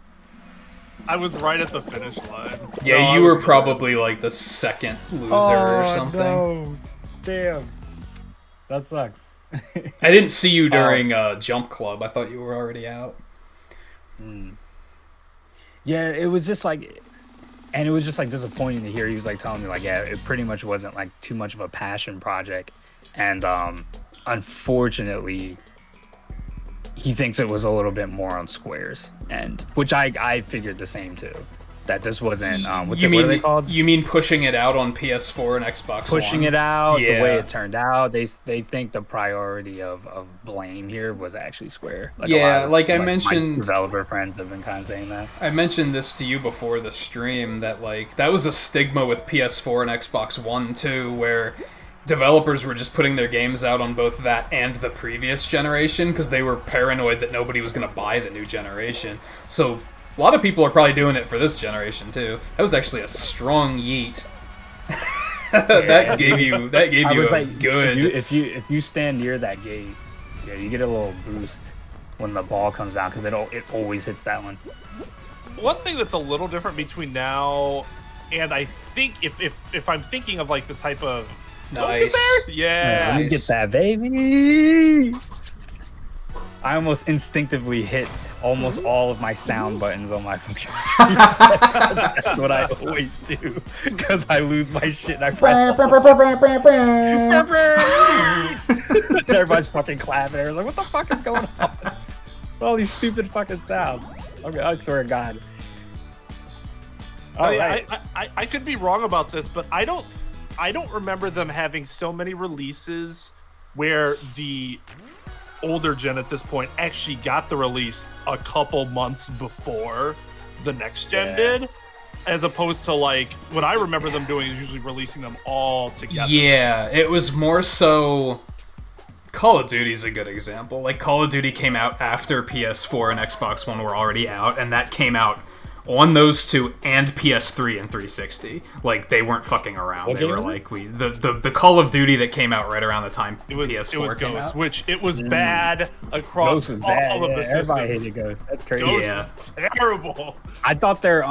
[SPEAKER 3] I was right at the finish line.
[SPEAKER 1] Yeah,
[SPEAKER 3] No,
[SPEAKER 1] you were probably like the second loser or something.
[SPEAKER 2] No. Damn, that sucks.
[SPEAKER 1] I didn't see you during Jump Club. I thought you were already out.
[SPEAKER 2] Yeah, it was just like. And it was just like disappointing to hear. He was like telling me like, yeah, it pretty much wasn't like too much of a passion project, and unfortunately, he thinks it was a little bit more on Square's end, which I figured the same too. That this wasn't what are they called?
[SPEAKER 1] You mean pushing it out on PS4 and Xbox
[SPEAKER 2] Pushing
[SPEAKER 1] One?
[SPEAKER 2] it out,
[SPEAKER 1] Yeah.
[SPEAKER 2] the way it turned out. They think the priority of blame here was actually Square. Like
[SPEAKER 1] Yeah, like I
[SPEAKER 2] my
[SPEAKER 1] mentioned,
[SPEAKER 2] developer friends have been kind of saying that.
[SPEAKER 1] I mentioned this to you before the stream, that like that was a stigma with PS4 and Xbox One too, where developers were just putting their games out on both that and the previous generation because they were paranoid that nobody was going to buy the new generation. So a lot of people are probably doing it for this generation too. That was actually a strong yeet. that gave you a good.
[SPEAKER 2] If you stand near that gate, yeah, you get a little boost when the ball comes out because it always hits that one.
[SPEAKER 3] One thing that's a little different between now and I think if I'm thinking of like the type of
[SPEAKER 1] Nice.
[SPEAKER 3] Yeah.
[SPEAKER 2] Let me get that, baby. I almost instinctively hit almost all of my sound buttons on my fucking stream. That's what I always do because I lose my shit and I press. Everybody's fucking clapping. They're like, "What the fuck is going on? All these stupid fucking sounds." Okay, I swear to God.
[SPEAKER 3] I could be wrong about this, but I don't remember them having so many releases where the older gen at this point actually got the release a couple months before the next gen did, as opposed to like what I remember them doing is usually releasing them all together.
[SPEAKER 1] Yeah, it was more so. Call of Duty's a good example. Like Call of Duty came out after PS4 and Xbox One were already out, and that came out on those two and PS3 and 360. Like they weren't fucking around.
[SPEAKER 2] What
[SPEAKER 1] they were
[SPEAKER 2] was
[SPEAKER 1] like the Call of Duty that came out right around the time PS4 came
[SPEAKER 3] Ghost,
[SPEAKER 1] out.
[SPEAKER 3] which it was bad across
[SPEAKER 2] Ghost was
[SPEAKER 3] all
[SPEAKER 2] bad.
[SPEAKER 3] of the systems.
[SPEAKER 2] Everybody hated Ghost. That's crazy.
[SPEAKER 3] Ghost
[SPEAKER 1] Yeah.
[SPEAKER 3] was terrible.
[SPEAKER 2] I thought their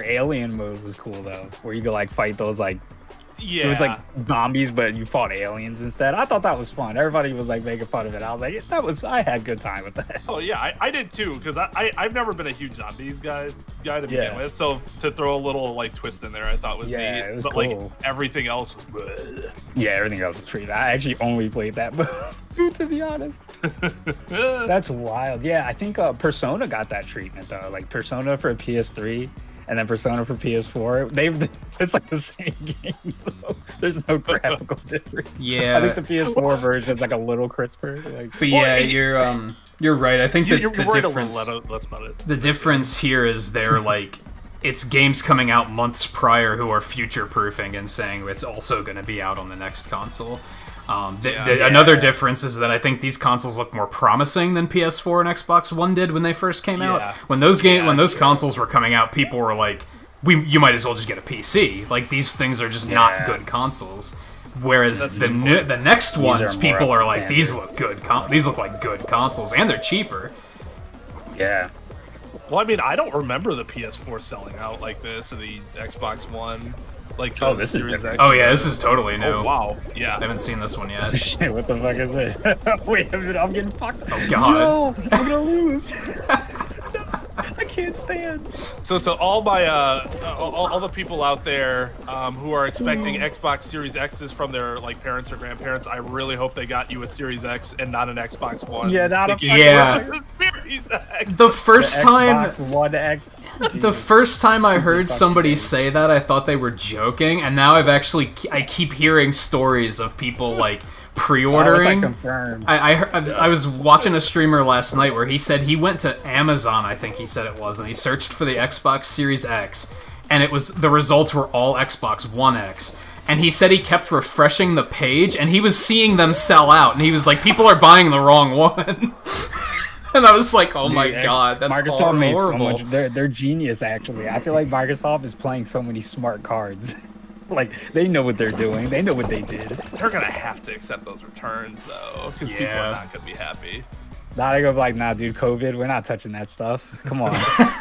[SPEAKER 2] alien mode was cool though, where you could like fight those like
[SPEAKER 3] Yeah,
[SPEAKER 2] it was like zombies, but you fought aliens instead. I thought that was fun. Everybody was like making fun of it. I was like, I had a good time with that.
[SPEAKER 3] Oh yeah, I did too, because I've never been a huge zombies guy to begin with. So to throw a little like twist in there, I thought was neat.
[SPEAKER 2] It was
[SPEAKER 3] but
[SPEAKER 2] cool.
[SPEAKER 3] like everything else was bleh.
[SPEAKER 2] Yeah, everything else was treated. I actually only played that, to be honest. That's wild. Yeah, I think Persona got that treatment though. Like Persona for PS3 and then Persona for PS4. It's like the same game though. There's no graphical difference.
[SPEAKER 1] Yeah.
[SPEAKER 2] I think the PS4 version is like a little crisper. Like,
[SPEAKER 1] But yeah, you're right. I think
[SPEAKER 3] You're
[SPEAKER 1] the
[SPEAKER 3] right
[SPEAKER 1] difference.
[SPEAKER 3] less about it.
[SPEAKER 1] The difference here is they're like, it's games coming out months prior who are future-proofing and saying it's also going to be out on the next console. Another difference is that I think these consoles look more promising than PS4 and Xbox One did when they first came out. When those consoles were coming out, people were like, you might as well just get a PC. Like these things are just not good consoles. Whereas the next ones, people are like, these look good. These look like good consoles, and they're cheaper.
[SPEAKER 2] yeah.
[SPEAKER 3] Well, I mean, I don't remember the PS4 selling out like this, or the Xbox One. Like,
[SPEAKER 2] Oh, this is
[SPEAKER 3] Series
[SPEAKER 2] different.
[SPEAKER 3] X.
[SPEAKER 1] Oh yeah, this is totally new.
[SPEAKER 3] Oh, wow. Yeah.
[SPEAKER 1] I haven't seen this one yet.
[SPEAKER 2] Shit, what the fuck is this? Wait a minute, I'm getting fucked.
[SPEAKER 1] Oh god.
[SPEAKER 2] No, I'm gonna lose. I can't stand.
[SPEAKER 3] So to all my all the people out there who are expecting Xbox Series X's from their like parents or grandparents, I really hope they got you a Series X and not an Xbox One.
[SPEAKER 2] Yeah, not a
[SPEAKER 3] Series X.
[SPEAKER 1] The first time,
[SPEAKER 2] Xbox One X.
[SPEAKER 1] the first time I heard somebody say that, I thought they were joking, and now I keep hearing stories of people like pre-ordering. I was watching a streamer last night where he said he went to Amazon, I think he said it was, and he searched for the Xbox Series X, and the results were all Xbox One X. And he said he kept refreshing the page, and he was seeing them sell out, and he was like, people are buying the wrong one. And I was like, oh my god, that's
[SPEAKER 2] Microsoft made so
[SPEAKER 1] horrible.
[SPEAKER 2] much. They're genius, actually. I feel like Microsoft is playing so many smart cards. Like, they know what they're doing. They know what they did.
[SPEAKER 3] They're gonna have to accept those returns though, because people are not gonna be happy.
[SPEAKER 2] Now they go like, nah, dude, COVID, we're not touching that stuff. Come on,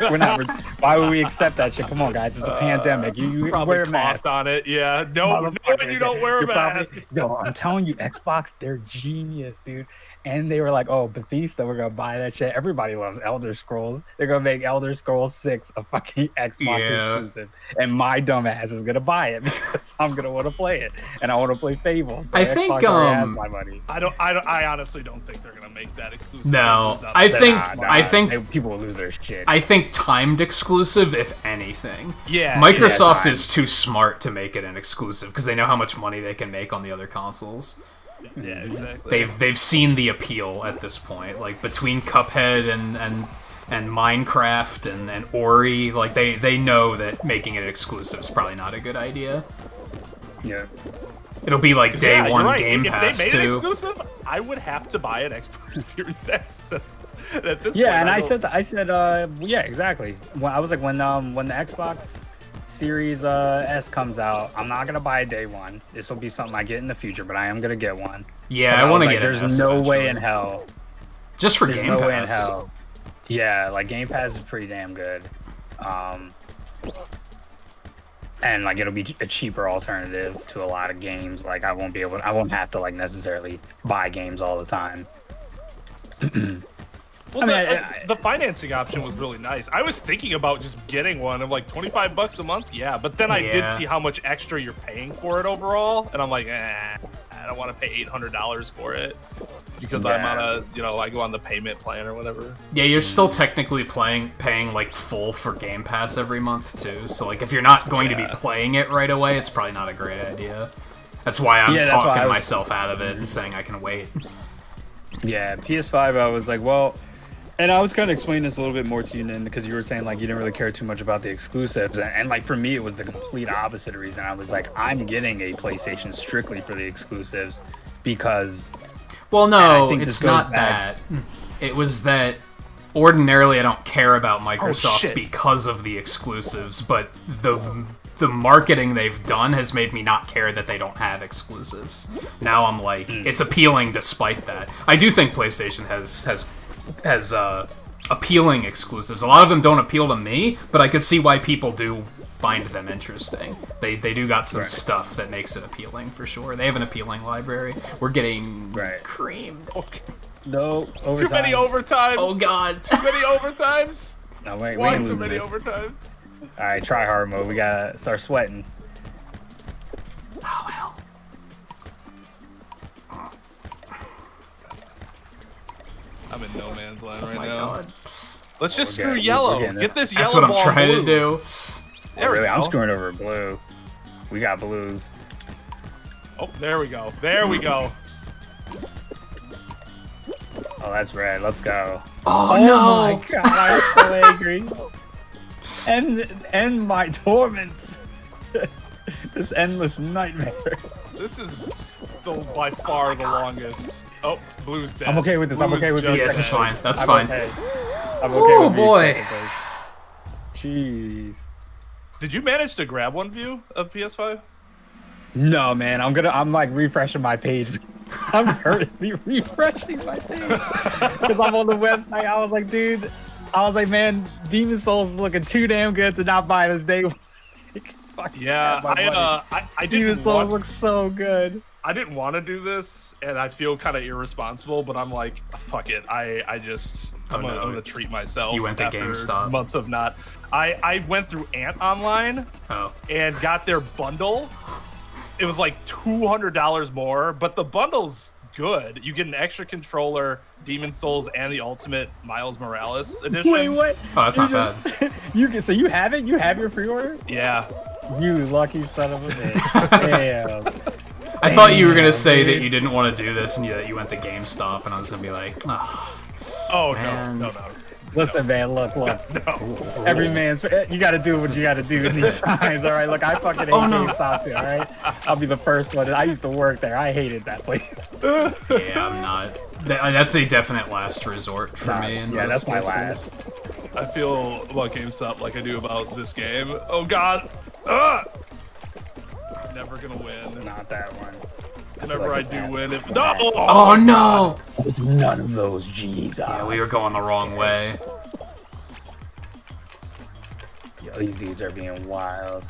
[SPEAKER 2] we're not. Why would we accept that shit? Come on, guys, it's a pandemic. You
[SPEAKER 3] Probably
[SPEAKER 2] wear a mask
[SPEAKER 3] on it. Yeah, no, you don't wear a mask.
[SPEAKER 2] Yo, I'm telling you, Xbox, they're genius, dude. And they were like, oh, Bethesda, we're gonna buy that shit. Everybody loves Elder Scrolls. They're gonna make Elder Scrolls 6 a fucking Xbox exclusive, and my dumb ass is gonna buy it because I'm gonna want to play it, and I want to play Fable. So
[SPEAKER 1] I
[SPEAKER 2] Xbox
[SPEAKER 1] think
[SPEAKER 2] already has my money.
[SPEAKER 3] I honestly don't think they're gonna make that exclusive.
[SPEAKER 1] No, I think
[SPEAKER 2] people will lose their shit.
[SPEAKER 1] I think timed exclusive, if anything.
[SPEAKER 3] Yeah,
[SPEAKER 1] Microsoft is too smart to make it an exclusive because they know how much money they can make on the other consoles.
[SPEAKER 3] Yeah, exactly.
[SPEAKER 1] They've seen the appeal at this point, like between Cuphead and Minecraft and Ori, like they know that making it exclusive is probably not a good idea.
[SPEAKER 2] Yeah.
[SPEAKER 1] It'll be like day one
[SPEAKER 3] right.
[SPEAKER 1] Game Pass
[SPEAKER 3] if they made
[SPEAKER 1] too.
[SPEAKER 3] It exclusive, I would have to buy an Xbox Series X. At this
[SPEAKER 2] Yeah,
[SPEAKER 3] point,
[SPEAKER 2] and I said, yeah, exactly. When I was like, when the Xbox Series S comes out, I'm not gonna buy it day one. This will be something I get in the future, but I am gonna get one.
[SPEAKER 1] Yeah, I want to
[SPEAKER 2] like,
[SPEAKER 1] get.
[SPEAKER 2] There's no way in hell.
[SPEAKER 1] Just for
[SPEAKER 2] There's
[SPEAKER 1] Game
[SPEAKER 2] no
[SPEAKER 1] Pass.
[SPEAKER 2] way in hell. Yeah, like Game Pass is pretty damn good. And like it'll be a cheaper alternative to a lot of games. Like I won't have to like necessarily buy games all the time.
[SPEAKER 3] Well, the financing option was really nice. I was thinking about just getting one. I'm like, $25 a month? Yeah. But then I did see how much extra you're paying for it overall. And I'm like, I don't want to pay $800 for it. Because I'm on I go on the payment plan or whatever.
[SPEAKER 1] Yeah, you're still technically paying like full for Game Pass every month too. So like if you're not going to be playing it right away, it's probably not a great idea. That's why I'm talking myself out of it and saying I can wait.
[SPEAKER 2] Yeah, PS5, I was like, well... And I was kind of explaining this a little bit more to you, Nin, because you were saying like you didn't really care too much about the exclusives, and like for me it was the complete opposite reason. I was like, I'm getting a PlayStation strictly for the exclusives because.
[SPEAKER 1] Well, no, it's not that. It was that ordinarily I don't care about Microsoft because of the exclusives, but the marketing they've done has made me not care that they don't have exclusives. Now I'm like, it's appealing despite that. I do think PlayStation has appealing exclusives. A lot of them don't appeal to me, but I could see why people do find them interesting. They do got some stuff that makes it appealing for sure. They have an appealing library. We're getting creamed.
[SPEAKER 3] Okay.
[SPEAKER 2] No overtime.
[SPEAKER 3] Too many overtimes.
[SPEAKER 1] Oh god,
[SPEAKER 3] too many overtimes.
[SPEAKER 2] No, wait,
[SPEAKER 3] why too many overtimes?
[SPEAKER 2] All right, try hard mode. We gotta start sweating.
[SPEAKER 1] Oh hell.
[SPEAKER 3] I'm in no man's land right
[SPEAKER 1] my
[SPEAKER 3] now.
[SPEAKER 1] god.
[SPEAKER 3] Let's just screw yellow. Get this yellow.
[SPEAKER 1] That's what I'm
[SPEAKER 3] ball
[SPEAKER 1] trying
[SPEAKER 3] blue.
[SPEAKER 1] to do.
[SPEAKER 3] There we go.
[SPEAKER 2] I'm screwing over blue. We got blues.
[SPEAKER 3] Oh, there we go. There we go.
[SPEAKER 2] Oh, that's red. Let's go.
[SPEAKER 1] Oh no!
[SPEAKER 2] My god, I'm so angry. End my torments. This endless nightmare.
[SPEAKER 3] This is by far the longest. Oh, blue's dead.
[SPEAKER 2] I'm okay with this. I'm okay with this.
[SPEAKER 1] Yeah, this is fine. That's
[SPEAKER 2] I'm
[SPEAKER 1] fine.
[SPEAKER 2] Okay. I'm okay with
[SPEAKER 1] boy.
[SPEAKER 2] Jeez.
[SPEAKER 3] Did you manage to grab one view of PS5?
[SPEAKER 2] No, man. I'm like refreshing my page. I'm currently refreshing my page because I'm on the website. I was like, dude. I was like, man, Demon Souls is looking too damn good to not buy this day.
[SPEAKER 3] Yeah, I didn't
[SPEAKER 2] Demon Souls looks so good.
[SPEAKER 3] I didn't want to do this, and I feel kind of irresponsible, but I'm like, fuck it. I'm gonna treat myself.
[SPEAKER 1] You went to
[SPEAKER 3] after
[SPEAKER 1] GameStop.
[SPEAKER 3] Months of not. I went through Ant Online and got their bundle. It was like $200 more, but the bundle's good. You get an extra controller, Demon Souls, and the Ultimate Miles Morales edition.
[SPEAKER 2] Wait, what?
[SPEAKER 1] Oh, that's not bad.
[SPEAKER 2] So you have it? You have your pre-order?
[SPEAKER 3] Yeah.
[SPEAKER 2] You lucky son of a bitch. Damn.
[SPEAKER 1] I thought you were gonna say that you didn't want to do this and that you went to GameStop, and I was gonna be like, oh,
[SPEAKER 3] Man. No.
[SPEAKER 2] Listen, man, look.
[SPEAKER 3] No.
[SPEAKER 2] Every man's, you gotta do what you gotta do in these times, all right? Look, I fucking hate GameStop too, all right? I'll be the first one. I used to work there. I hated that place.
[SPEAKER 1] Yeah, I'm not. That's a definite last resort for me.
[SPEAKER 2] Yeah, that's my last.
[SPEAKER 3] I feel about GameStop like I do about this game. Oh God! Never gonna win.
[SPEAKER 2] Not that one.
[SPEAKER 3] Whenever I do win,
[SPEAKER 1] Oh no!
[SPEAKER 2] It's none of those G's.
[SPEAKER 1] Yeah, we were going the wrong way.
[SPEAKER 2] Yo, these dudes are being wild.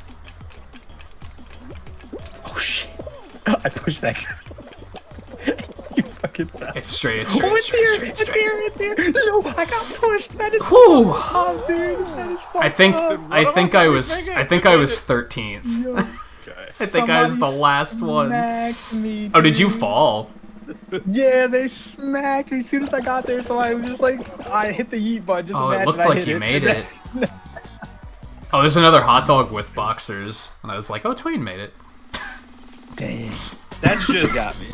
[SPEAKER 2] Oh shit! I pushed that guy. You fucking fell.
[SPEAKER 1] It's straight.
[SPEAKER 2] Oh, it's here! No, I got pushed. That is
[SPEAKER 1] Whew.
[SPEAKER 2] up, dude. That is fucked
[SPEAKER 1] I think
[SPEAKER 2] up.
[SPEAKER 1] I was 13th. I think I was the last one.
[SPEAKER 2] Me,
[SPEAKER 1] oh, did you fall?
[SPEAKER 2] Yeah, they smacked me as soon as I got there, so I was just like, I hit the yeet button. Just
[SPEAKER 1] It looked like you made it. Oh, there's another hot dog with boxers, and I was like, oh, Twain made it.
[SPEAKER 2] Dang.
[SPEAKER 3] That's just
[SPEAKER 2] got me.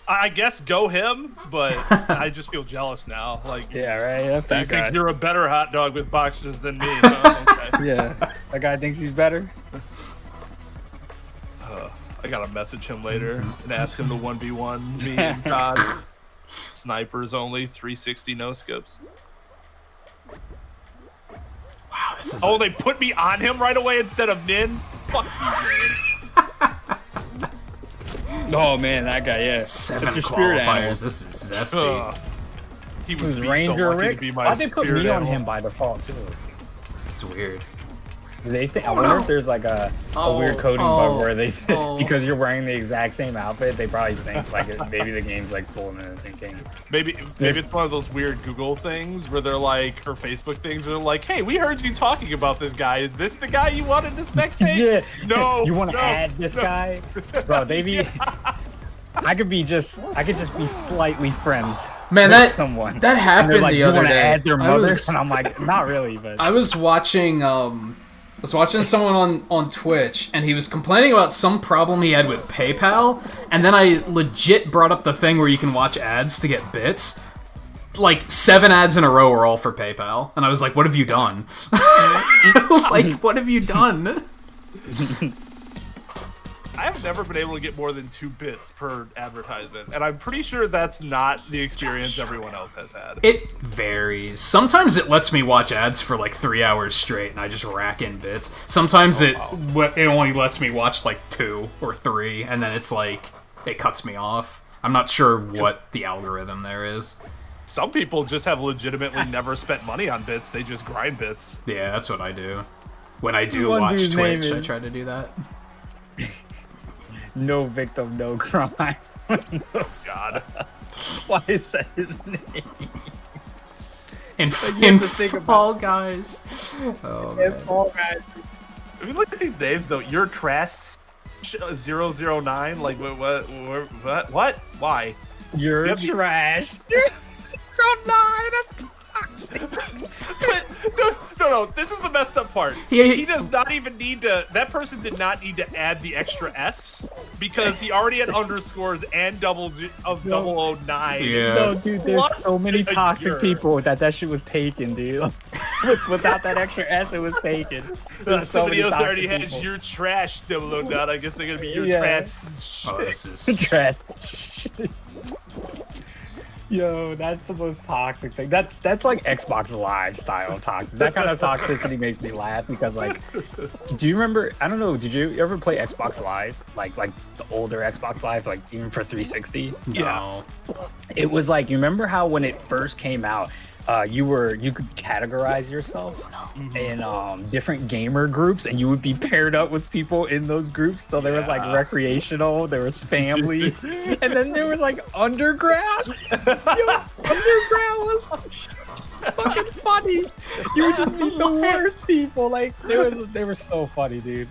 [SPEAKER 3] I guess go him, but I just feel jealous now. Like,
[SPEAKER 2] yeah, right. That's
[SPEAKER 3] you think you're a better hot dog with boxers than me? Huh? Okay.
[SPEAKER 2] Yeah, that guy thinks he's better.
[SPEAKER 3] I gotta message him later and ask him to 1v1 me and God. Snipers only, 360 no scopes.
[SPEAKER 1] Wow, this is.
[SPEAKER 3] Oh, they put me on him right away instead of Nin? Fuck you, man.
[SPEAKER 2] Oh man, that guy, yeah.
[SPEAKER 1] 7
[SPEAKER 2] That's your spirit animal.
[SPEAKER 1] qualifiers. This is zesty.
[SPEAKER 3] He
[SPEAKER 2] Who's
[SPEAKER 3] would be
[SPEAKER 2] Ranger
[SPEAKER 3] so lucky
[SPEAKER 2] Rick?
[SPEAKER 3] to be my
[SPEAKER 2] Why'd they put
[SPEAKER 3] spirit
[SPEAKER 2] me on
[SPEAKER 3] animal.
[SPEAKER 2] him by default too?
[SPEAKER 1] It's weird.
[SPEAKER 2] They think, I wonder if there's like a weird coding bug where they because you're wearing the exact same outfit, they probably think like maybe the game's like fooling them thinking.
[SPEAKER 3] Maybe it's one of those weird Google things where they're like, or Facebook things where they're like, hey, we heard you talking about this guy. Is this the guy you wanted to spectate?
[SPEAKER 2] Yeah.
[SPEAKER 3] No.
[SPEAKER 2] You want to add this guy, bro? They be. I could just be slightly friends.
[SPEAKER 1] Man,
[SPEAKER 2] with
[SPEAKER 1] that
[SPEAKER 2] someone.
[SPEAKER 1] that happened
[SPEAKER 2] like,
[SPEAKER 1] the
[SPEAKER 2] you
[SPEAKER 1] other
[SPEAKER 2] wanna
[SPEAKER 1] day.
[SPEAKER 2] add their mother? And I'm like, not really, but
[SPEAKER 1] I was watching someone on Twitch, and he was complaining about some problem he had with PayPal, and then I legit brought up the thing where you can watch ads to get bits. Like 7 ads in a row were all for PayPal, and I was like, "What have you done? Like, what have you done?"
[SPEAKER 3] I have never been able to get more than 2 bits per advertisement, and I'm pretty sure that's not the experience everyone else has had.
[SPEAKER 1] It varies. Sometimes it lets me watch ads for like 3 hours straight, and I just rack in bits. Sometimes it only lets me watch like 2 or 3, and then it's like it cuts me off. I'm not sure what the algorithm there is.
[SPEAKER 3] Some people just have legitimately never spent money on bits; they just grind bits.
[SPEAKER 1] Yeah, that's what I do. When I do
[SPEAKER 2] One
[SPEAKER 1] watch
[SPEAKER 2] dude's name
[SPEAKER 1] Twitch, I
[SPEAKER 2] is-
[SPEAKER 1] try to do that.
[SPEAKER 2] no victim, no crime.
[SPEAKER 3] God.
[SPEAKER 2] Why is that his name?
[SPEAKER 1] In
[SPEAKER 2] have to think about-
[SPEAKER 1] Fall Guys. Oh, man.
[SPEAKER 3] If you look at these names, though, you're Trast 009. Like what? Why?
[SPEAKER 2] You're
[SPEAKER 3] Yep.
[SPEAKER 2] trash. You're 09. That's
[SPEAKER 3] No. This is the messed up part. He does not even need to. That person did not need to add the extra S because he already had underscores and double 009.
[SPEAKER 1] Yeah.
[SPEAKER 2] No, dude, there's
[SPEAKER 3] Plus
[SPEAKER 2] so many
[SPEAKER 3] a
[SPEAKER 2] toxic
[SPEAKER 3] year.
[SPEAKER 2] people that shit was taken, dude. Without that extra S, it was taken. There's so
[SPEAKER 3] Somebody
[SPEAKER 2] many
[SPEAKER 3] else
[SPEAKER 2] toxic
[SPEAKER 3] already has
[SPEAKER 2] people.
[SPEAKER 3] your trash 009. I guess they're gonna be your
[SPEAKER 2] Yeah.
[SPEAKER 3] trans.
[SPEAKER 1] Oh, this is.
[SPEAKER 2] Trash. Yo, that's the most toxic thing. That's like Xbox Live style toxic. That kind of toxicity makes me laugh because, like, do you remember? I don't know. Did you ever play Xbox Live? Like the older Xbox Live, like even for 360?
[SPEAKER 1] No.
[SPEAKER 2] It was like, you remember how when it first came out, you could categorize yourself in different gamer groups, and you would be paired up with people in those groups. So there was like recreational, there was family, and then there was like underground. Yo, underground was fucking funny. You would just meet the worst people. Like they were so funny, dude.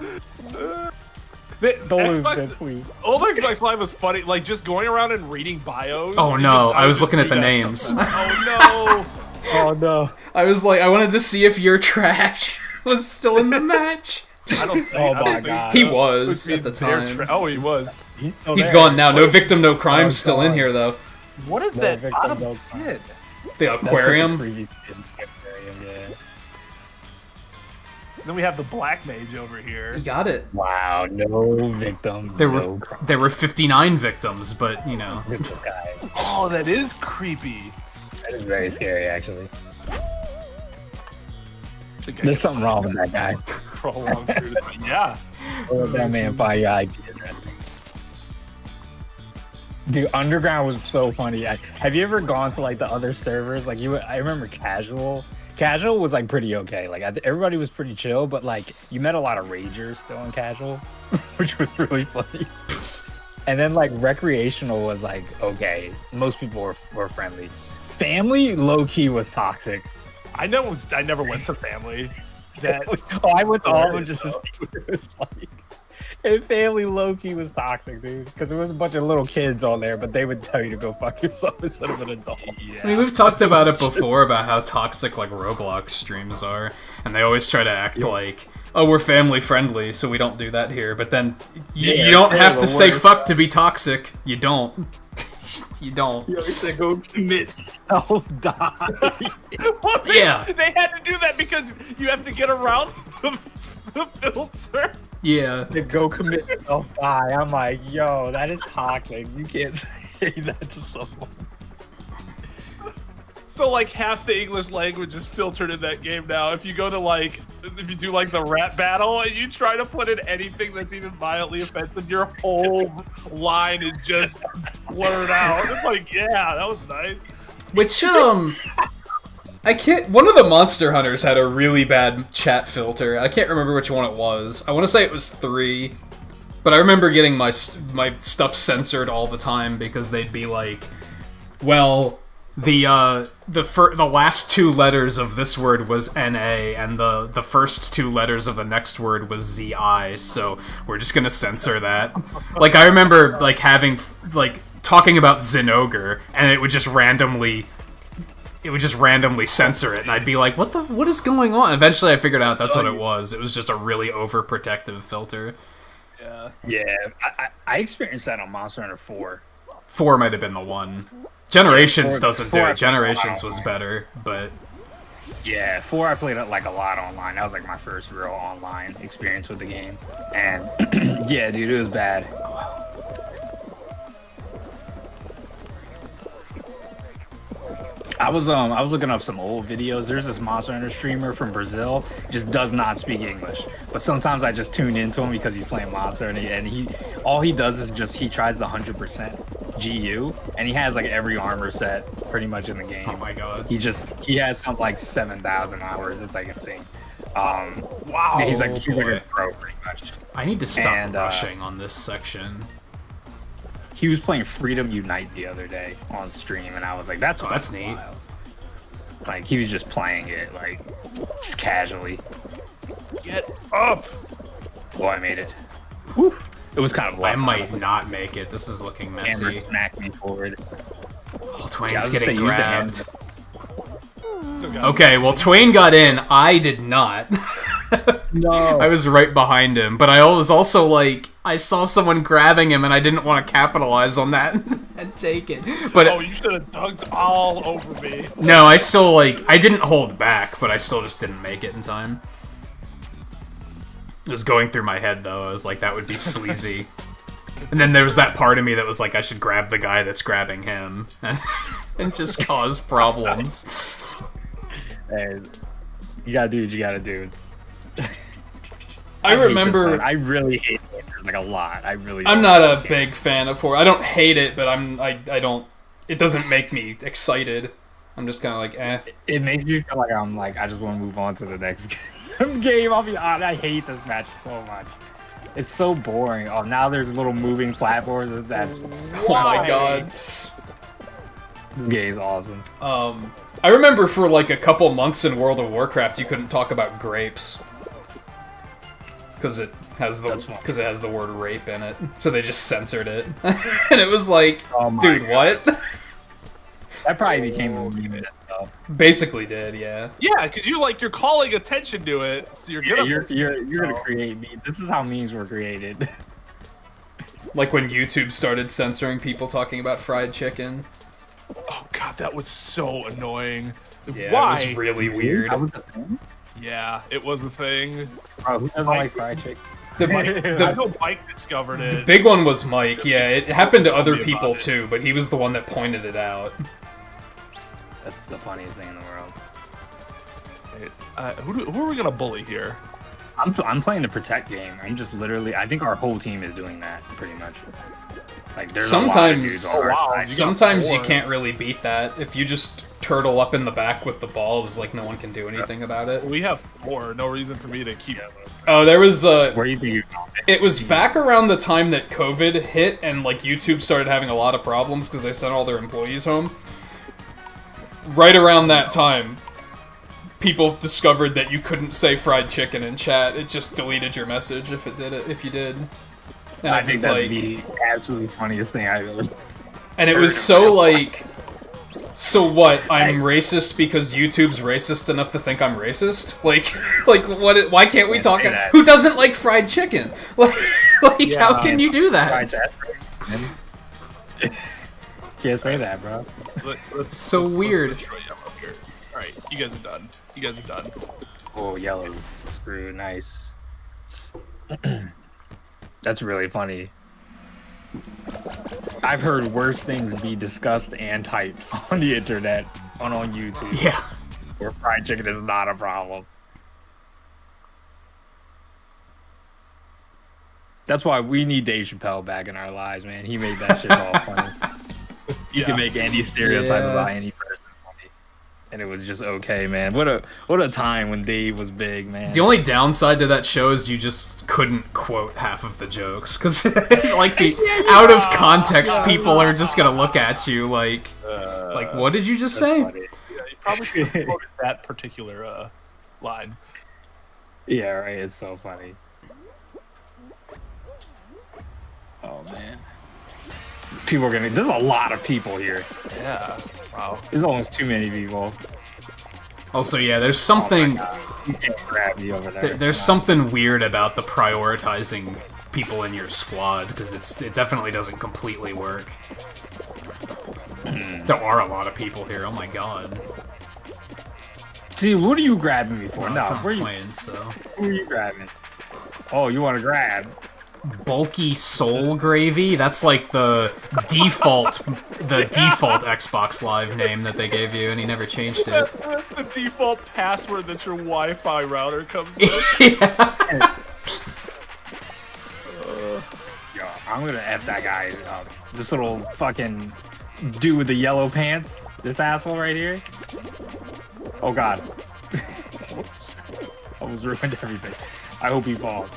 [SPEAKER 3] Old Xbox Live was funny, like just going around and reading bios.
[SPEAKER 1] Oh no, I was looking at the names.
[SPEAKER 3] Oh no.
[SPEAKER 2] Oh no.
[SPEAKER 1] I was like, I wanted to see if your trash was still in the match.
[SPEAKER 3] I don't think,
[SPEAKER 2] Oh my god.
[SPEAKER 1] He was at the time.
[SPEAKER 3] He was.
[SPEAKER 1] He's gone now. No victim, no crime still in here though.
[SPEAKER 3] What is that bottom skid?
[SPEAKER 1] The aquarium.
[SPEAKER 2] Yeah.
[SPEAKER 3] Then we have the Black Mage over here.
[SPEAKER 1] You got it.
[SPEAKER 2] Wow, no victims.
[SPEAKER 1] There were 59 victims, but you know.
[SPEAKER 3] Oh, that is creepy.
[SPEAKER 2] That is very scary, actually. There's something wrong with that guy.
[SPEAKER 3] Crawl along through it, but yeah.
[SPEAKER 2] That man by your IP address. Dude, Underground was so funny. Have you ever gone to like the other servers? Like I remember Casual. Casual was like pretty okay. Like everybody was pretty chill, but like you met a lot of ragers still in Casual, which was really funny. And then like Recreational was like okay. Most people were friendly. Family low key was toxic.
[SPEAKER 3] I never went to Family.
[SPEAKER 2] I went to all of them just to see what it was like. And Family low-key was toxic, dude. Because there was a bunch of little kids on there, but they would tell you to go fuck yourself instead of an adult.
[SPEAKER 1] I mean, we've talked about it before, about how toxic, like, Roblox streams are. And they always try to act like, oh, we're family-friendly, so we don't do that here. But then, you don't have to say fuck to be toxic. You don't. You don't.
[SPEAKER 3] You always say go commit self-die. Well, they had to do that because you have to get around the filter.
[SPEAKER 1] Yeah.
[SPEAKER 2] To go commit self-die. I'm like, yo, that is toxic. You can't say that to someone.
[SPEAKER 3] So like half the English language is filtered in that game now. If you go to like, if you do like the rap battle and you try to put in anything that's even mildly offensive, your whole line is just blurred out. It's like, yeah, that was nice.
[SPEAKER 1] Which, I can't. One of the Monster Hunters had a really bad chat filter. I can't remember which one it was. I want to say it was 3, but I remember getting my stuff censored all the time because they'd be like, "Well, the last 2 letters of this word was NA, and the first 2 letters of the next word was ZI, so we're just gonna censor that." Like I remember like having like talking about Zinogre, and it would just randomly censor it, and I'd be like, what is going on? Eventually I figured out that's what it was. It was just a really overprotective filter.
[SPEAKER 2] Yeah, I experienced that on Monster Hunter 4.
[SPEAKER 1] 4 might have been the one. Generations doesn't do it. Generations was better, but...
[SPEAKER 2] Yeah, 4 I played it like a lot online. That was like my first real online experience with the game. And yeah, dude, it was bad. I was looking up some old videos. There's this Monster Hunter streamer from Brazil, just does not speak English. But sometimes I just tune into him because he's playing Monster Hunter, and all he does is just he tries the 100% GU, and he has like every armor set pretty much in the game.
[SPEAKER 1] Oh my god.
[SPEAKER 2] He has something like 7,000 hours. It's like insane.
[SPEAKER 3] Wow.
[SPEAKER 2] Yeah, he's like a pro pretty much.
[SPEAKER 1] I need to stop rushing on this section.
[SPEAKER 2] He was playing Freedom Unite the other day on stream, and I was like, that's
[SPEAKER 1] neat.
[SPEAKER 2] Wild. Like, he was just playing it, like, just casually.
[SPEAKER 3] Get up!
[SPEAKER 2] Well, I made it. Whew. It was kind of
[SPEAKER 1] I might not make it. This is looking messy.
[SPEAKER 2] Hammer smacked me forward.
[SPEAKER 1] Oh, Twain's getting grabbed.
[SPEAKER 3] Okay,
[SPEAKER 1] well, Twain got in. I did not.
[SPEAKER 2] No.
[SPEAKER 1] I was right behind him, but I was also like, I saw someone grabbing him, and I didn't want to capitalize on that and take it. But
[SPEAKER 3] you should have dunked all over me.
[SPEAKER 1] No, I still I didn't hold back, but I still just didn't make it in time. It was going through my head though. I was like, that would be sleazy. And then there was that part of me that was like, I should grab the guy that's grabbing him and just cause problems.
[SPEAKER 2] Hey, you gotta do what you gotta do.
[SPEAKER 1] I remember.
[SPEAKER 2] I really hate it. There's like a lot.
[SPEAKER 1] I'm not a big fan of horror. I don't hate it, but I don't. It doesn't make me excited. I'm just kind of like, eh.
[SPEAKER 2] It makes me feel like I just want to move on to the next game. I'll be honest, I hate this match so much. It's so boring. Oh, now there's little moving platforms. That's
[SPEAKER 1] Oh my god.
[SPEAKER 2] This game is awesome.
[SPEAKER 1] I remember for like a couple months in World of Warcraft, you couldn't talk about grapes because it has the word rape in it, so they just censored it, and it was like,
[SPEAKER 2] oh
[SPEAKER 1] dude,
[SPEAKER 2] God.
[SPEAKER 1] what?
[SPEAKER 2] That probably became a meme and stuff.
[SPEAKER 1] Basically did, yeah.
[SPEAKER 3] Yeah, because you're calling attention to it, so you're gonna
[SPEAKER 2] you're gonna create memes. This is how memes were created.
[SPEAKER 1] Like when YouTube started censoring people talking about fried chicken.
[SPEAKER 3] Oh god, that was so annoying.
[SPEAKER 1] Yeah,
[SPEAKER 3] Why?
[SPEAKER 1] it was really weird.
[SPEAKER 2] That was the thing?
[SPEAKER 3] Yeah, it was a thing.
[SPEAKER 2] Bro, who doesn't like fried chicken?
[SPEAKER 3] I
[SPEAKER 1] The
[SPEAKER 3] know Mike discovered it.
[SPEAKER 1] big one was Mike, yeah. It happened to other
[SPEAKER 3] me
[SPEAKER 1] people
[SPEAKER 3] about it.
[SPEAKER 1] too, but he was the one that pointed it out.
[SPEAKER 2] That's the funniest thing in the world.
[SPEAKER 3] Who are we gonna bully here?
[SPEAKER 2] I'm playing the protect game. I'm just literally. I think our whole team is doing that pretty much. Like there's a lot of dudes on our side.
[SPEAKER 1] Sometimes you can't really beat that. If you just turtle up in the back with the balls, like no one can do anything about it.
[SPEAKER 3] We have 4. No reason for me to keep.
[SPEAKER 1] Oh, there was
[SPEAKER 2] Where do you think you're going?
[SPEAKER 1] it was back around the time that COVID hit and like YouTube started having a lot of problems because they sent all their employees home. Right around that time, people discovered that you couldn't say fried chicken in chat. It just deleted your message if you did. And
[SPEAKER 2] I
[SPEAKER 1] it
[SPEAKER 2] think
[SPEAKER 1] was
[SPEAKER 2] that's
[SPEAKER 1] like,
[SPEAKER 2] the absolutely funniest thing I've ever.
[SPEAKER 1] and it was so like, so what? I'm racist because YouTube's racist enough to think I'm racist? Like what? Why can't we talk? Who doesn't like fried chicken? Like how can you do that?
[SPEAKER 2] Fried chicken. Can't say that, bro.
[SPEAKER 1] So weird.
[SPEAKER 3] Let's try yellow here. All right, you guys are done. You guys are done.
[SPEAKER 2] Oh, yellow's screwed. Nice. That's really funny. I've heard worse things be discussed and typed on the internet, on YouTube.
[SPEAKER 1] Yeah.
[SPEAKER 2] Where fried chicken is not a problem. That's why we need Dave Chappelle back in our lives, man. He made that shit all funny. You can make any stereotype about any person funny, and it was just okay, man. What a time when Dave was big, man.
[SPEAKER 1] The only downside to that show is you just couldn't quote half of the jokes because, like, the out of context people are just gonna look at you like, what did you just say?
[SPEAKER 2] Funny.
[SPEAKER 3] Yeah, you probably should have quoted that particular line.
[SPEAKER 2] Yeah, right. It's so funny. Oh man. People are gonna. There's a lot of people here.
[SPEAKER 3] Yeah. Wow.
[SPEAKER 2] There's almost too many people.
[SPEAKER 1] Also, yeah, there's something.
[SPEAKER 2] You can't grab me over there.
[SPEAKER 1] There's something weird about the prioritizing people in your squad because it definitely doesn't completely work. There are a lot of people here. Oh my god.
[SPEAKER 2] See, what are you grabbing me for?
[SPEAKER 1] Well,
[SPEAKER 2] No,
[SPEAKER 1] I'm
[SPEAKER 2] where
[SPEAKER 1] from
[SPEAKER 2] you?
[SPEAKER 1] Twain, so.
[SPEAKER 2] Who are you grabbing? Oh, you want to grab?
[SPEAKER 1] Bulky soul gravy. That's like the default Xbox Live name that they gave you, and he never changed it.
[SPEAKER 3] That's the default password that your Wi-Fi router comes with.
[SPEAKER 1] Yeah.
[SPEAKER 2] Yo, I'm gonna F that guy up. This little fucking dude with the yellow pants. This asshole right here. Oh god. Whoops. Almost ruined everything. I hope he falls.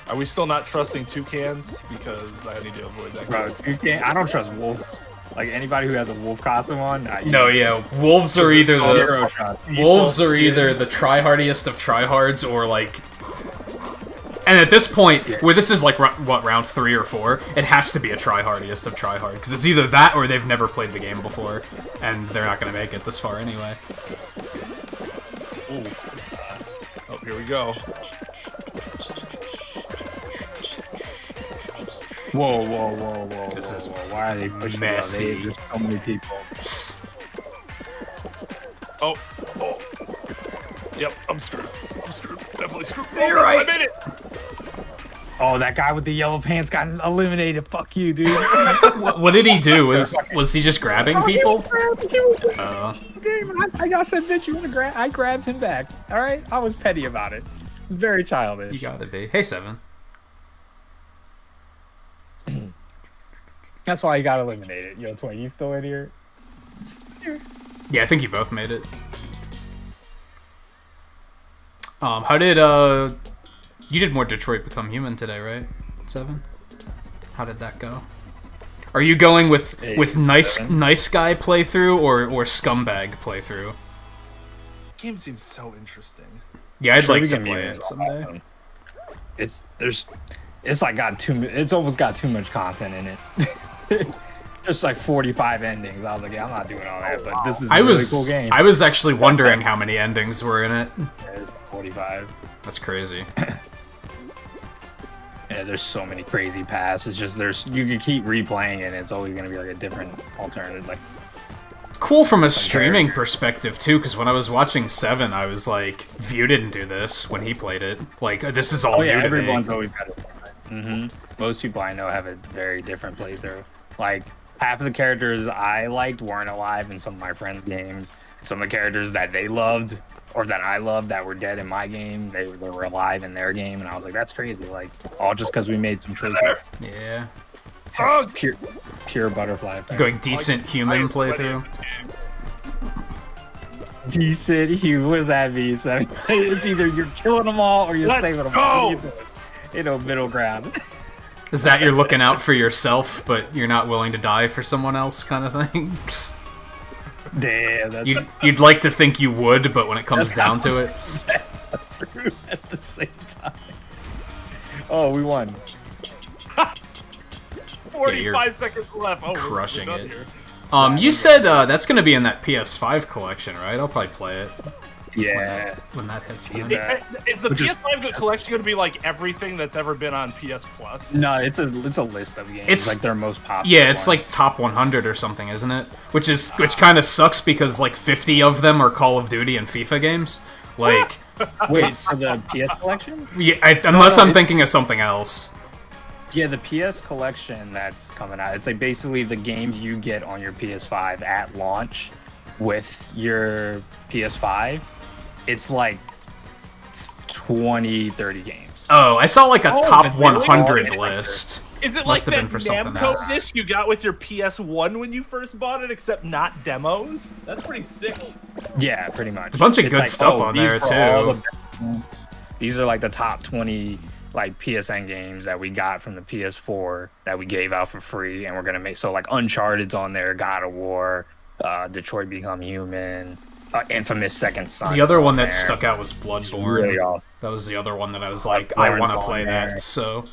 [SPEAKER 3] Are we still not trusting toucans? Because I need to avoid that.
[SPEAKER 2] Bro, you can't. I don't trust wolves. Like anybody who has a wolf costume on.
[SPEAKER 1] No, yeah, wolves are either
[SPEAKER 2] Zero
[SPEAKER 1] the
[SPEAKER 2] shot.
[SPEAKER 1] wolves are either the tryhardiest of tryhards or like. And at this point, where this is like what round 3 or 4, it has to be a tryhardiest of tryhard because it's either that or they've never played the game before, and they're not gonna make it this far anyway.
[SPEAKER 3] Ooh. Oh, here we go.
[SPEAKER 2] Whoa.
[SPEAKER 1] This is
[SPEAKER 2] Why are they pushing
[SPEAKER 1] messy.
[SPEAKER 2] There's so many people.
[SPEAKER 3] Oh. Yep, I'm screwed. Definitely screwed.
[SPEAKER 1] You're right.
[SPEAKER 3] I made it.
[SPEAKER 2] Oh, that guy with the yellow pants got eliminated. Fuck you, dude.
[SPEAKER 1] What did he do? Was he just grabbing people?
[SPEAKER 2] I said, bitch, you want to grab? I grabbed him back. All right, I was petty about it. Very childish.
[SPEAKER 1] You gotta be. Hey, 7.
[SPEAKER 2] That's why you got eliminated. Yo, Twain, you still in here?
[SPEAKER 1] Yeah, I think you both made it. How did you did more Detroit Become Human today, right? 7? How did that go? Are you going with nice guy playthrough or scumbag playthrough?
[SPEAKER 3] Game seems so interesting.
[SPEAKER 1] Yeah, I'd
[SPEAKER 2] Detroit
[SPEAKER 1] like to
[SPEAKER 2] Become
[SPEAKER 1] play
[SPEAKER 2] Human
[SPEAKER 1] it
[SPEAKER 2] is
[SPEAKER 1] someday.
[SPEAKER 2] awesome. It's like it's almost got too much content in it. There's like 45 endings. I was like, yeah, I'm not doing all that, but this is a really cool game.
[SPEAKER 1] I was actually wondering how many endings were in it.
[SPEAKER 2] There's 45.
[SPEAKER 1] That's crazy.
[SPEAKER 2] Yeah, there's so many crazy paths. It's just you can keep replaying it, and it's always gonna be like a different alternative. Like,
[SPEAKER 1] It's cool from a streaming perspective too, because when I was watching 7, I was like, View didn't do this when he played it. Like, this is all new to me.
[SPEAKER 2] everyone's always got it. Most people I know have a very different playthrough. Like, half of the characters I liked weren't alive in some of my friends' games. Some of the characters that they loved or that I loved that were dead in my game, they were alive in their game, and I was like, that's crazy. Like, all just because we made some choices.
[SPEAKER 1] Yeah.
[SPEAKER 2] It's pure butterfly effect.
[SPEAKER 1] Going decent human playthrough.
[SPEAKER 2] Decent human. What does that mean? So it's either you're killing them all or you're saving them all. You know, middle ground.
[SPEAKER 1] Is that you're looking out for yourself, but you're not willing to die for someone else kind of thing?
[SPEAKER 2] Damn. That's
[SPEAKER 1] you'd like to think you would, but when it comes down to it...
[SPEAKER 2] At the same time. Oh, we won.
[SPEAKER 3] 45 seconds left. Oh,
[SPEAKER 1] crushing
[SPEAKER 3] we're
[SPEAKER 1] it.
[SPEAKER 3] here.
[SPEAKER 1] You said that's going to be in that PS5 collection, right? I'll probably play it.
[SPEAKER 2] Yeah.
[SPEAKER 1] When that hits.
[SPEAKER 3] Is the PS5 collection going to be like everything that's ever been on PS Plus?
[SPEAKER 2] No, it's a list of games. It's like their most popular.
[SPEAKER 1] Yeah, it's like top 100 or something, isn't it? Which kind of sucks because like 50 of them are Call of Duty and FIFA games. Like,
[SPEAKER 2] wait, so the PS collection?
[SPEAKER 1] Yeah, unless I'm thinking of something else.
[SPEAKER 2] Yeah, the PS collection that's coming out. It's like basically the games you get on your PS5 at launch with your PS5. It's like 20, 30 games.
[SPEAKER 1] Oh, I saw like a top 100 list.
[SPEAKER 3] Is it
[SPEAKER 1] Must
[SPEAKER 3] like
[SPEAKER 1] have been
[SPEAKER 3] that
[SPEAKER 1] for something
[SPEAKER 3] Namco
[SPEAKER 1] else.
[SPEAKER 3] disc you got with your PS1 when you first bought it, except not demos? That's pretty sick.
[SPEAKER 2] Yeah, pretty much.
[SPEAKER 1] It's a bunch of good stuff on there, too.
[SPEAKER 2] These are like the top 20 like PSN games that we got from the PS4 that we gave out for free, and we're gonna make like Uncharted's on there, God of War, Detroit Become Human, Infamous Second Son.
[SPEAKER 1] The other one that stuck out was Bloodborne.
[SPEAKER 2] Really awesome.
[SPEAKER 1] That was the other one that I was like, I want to play that. So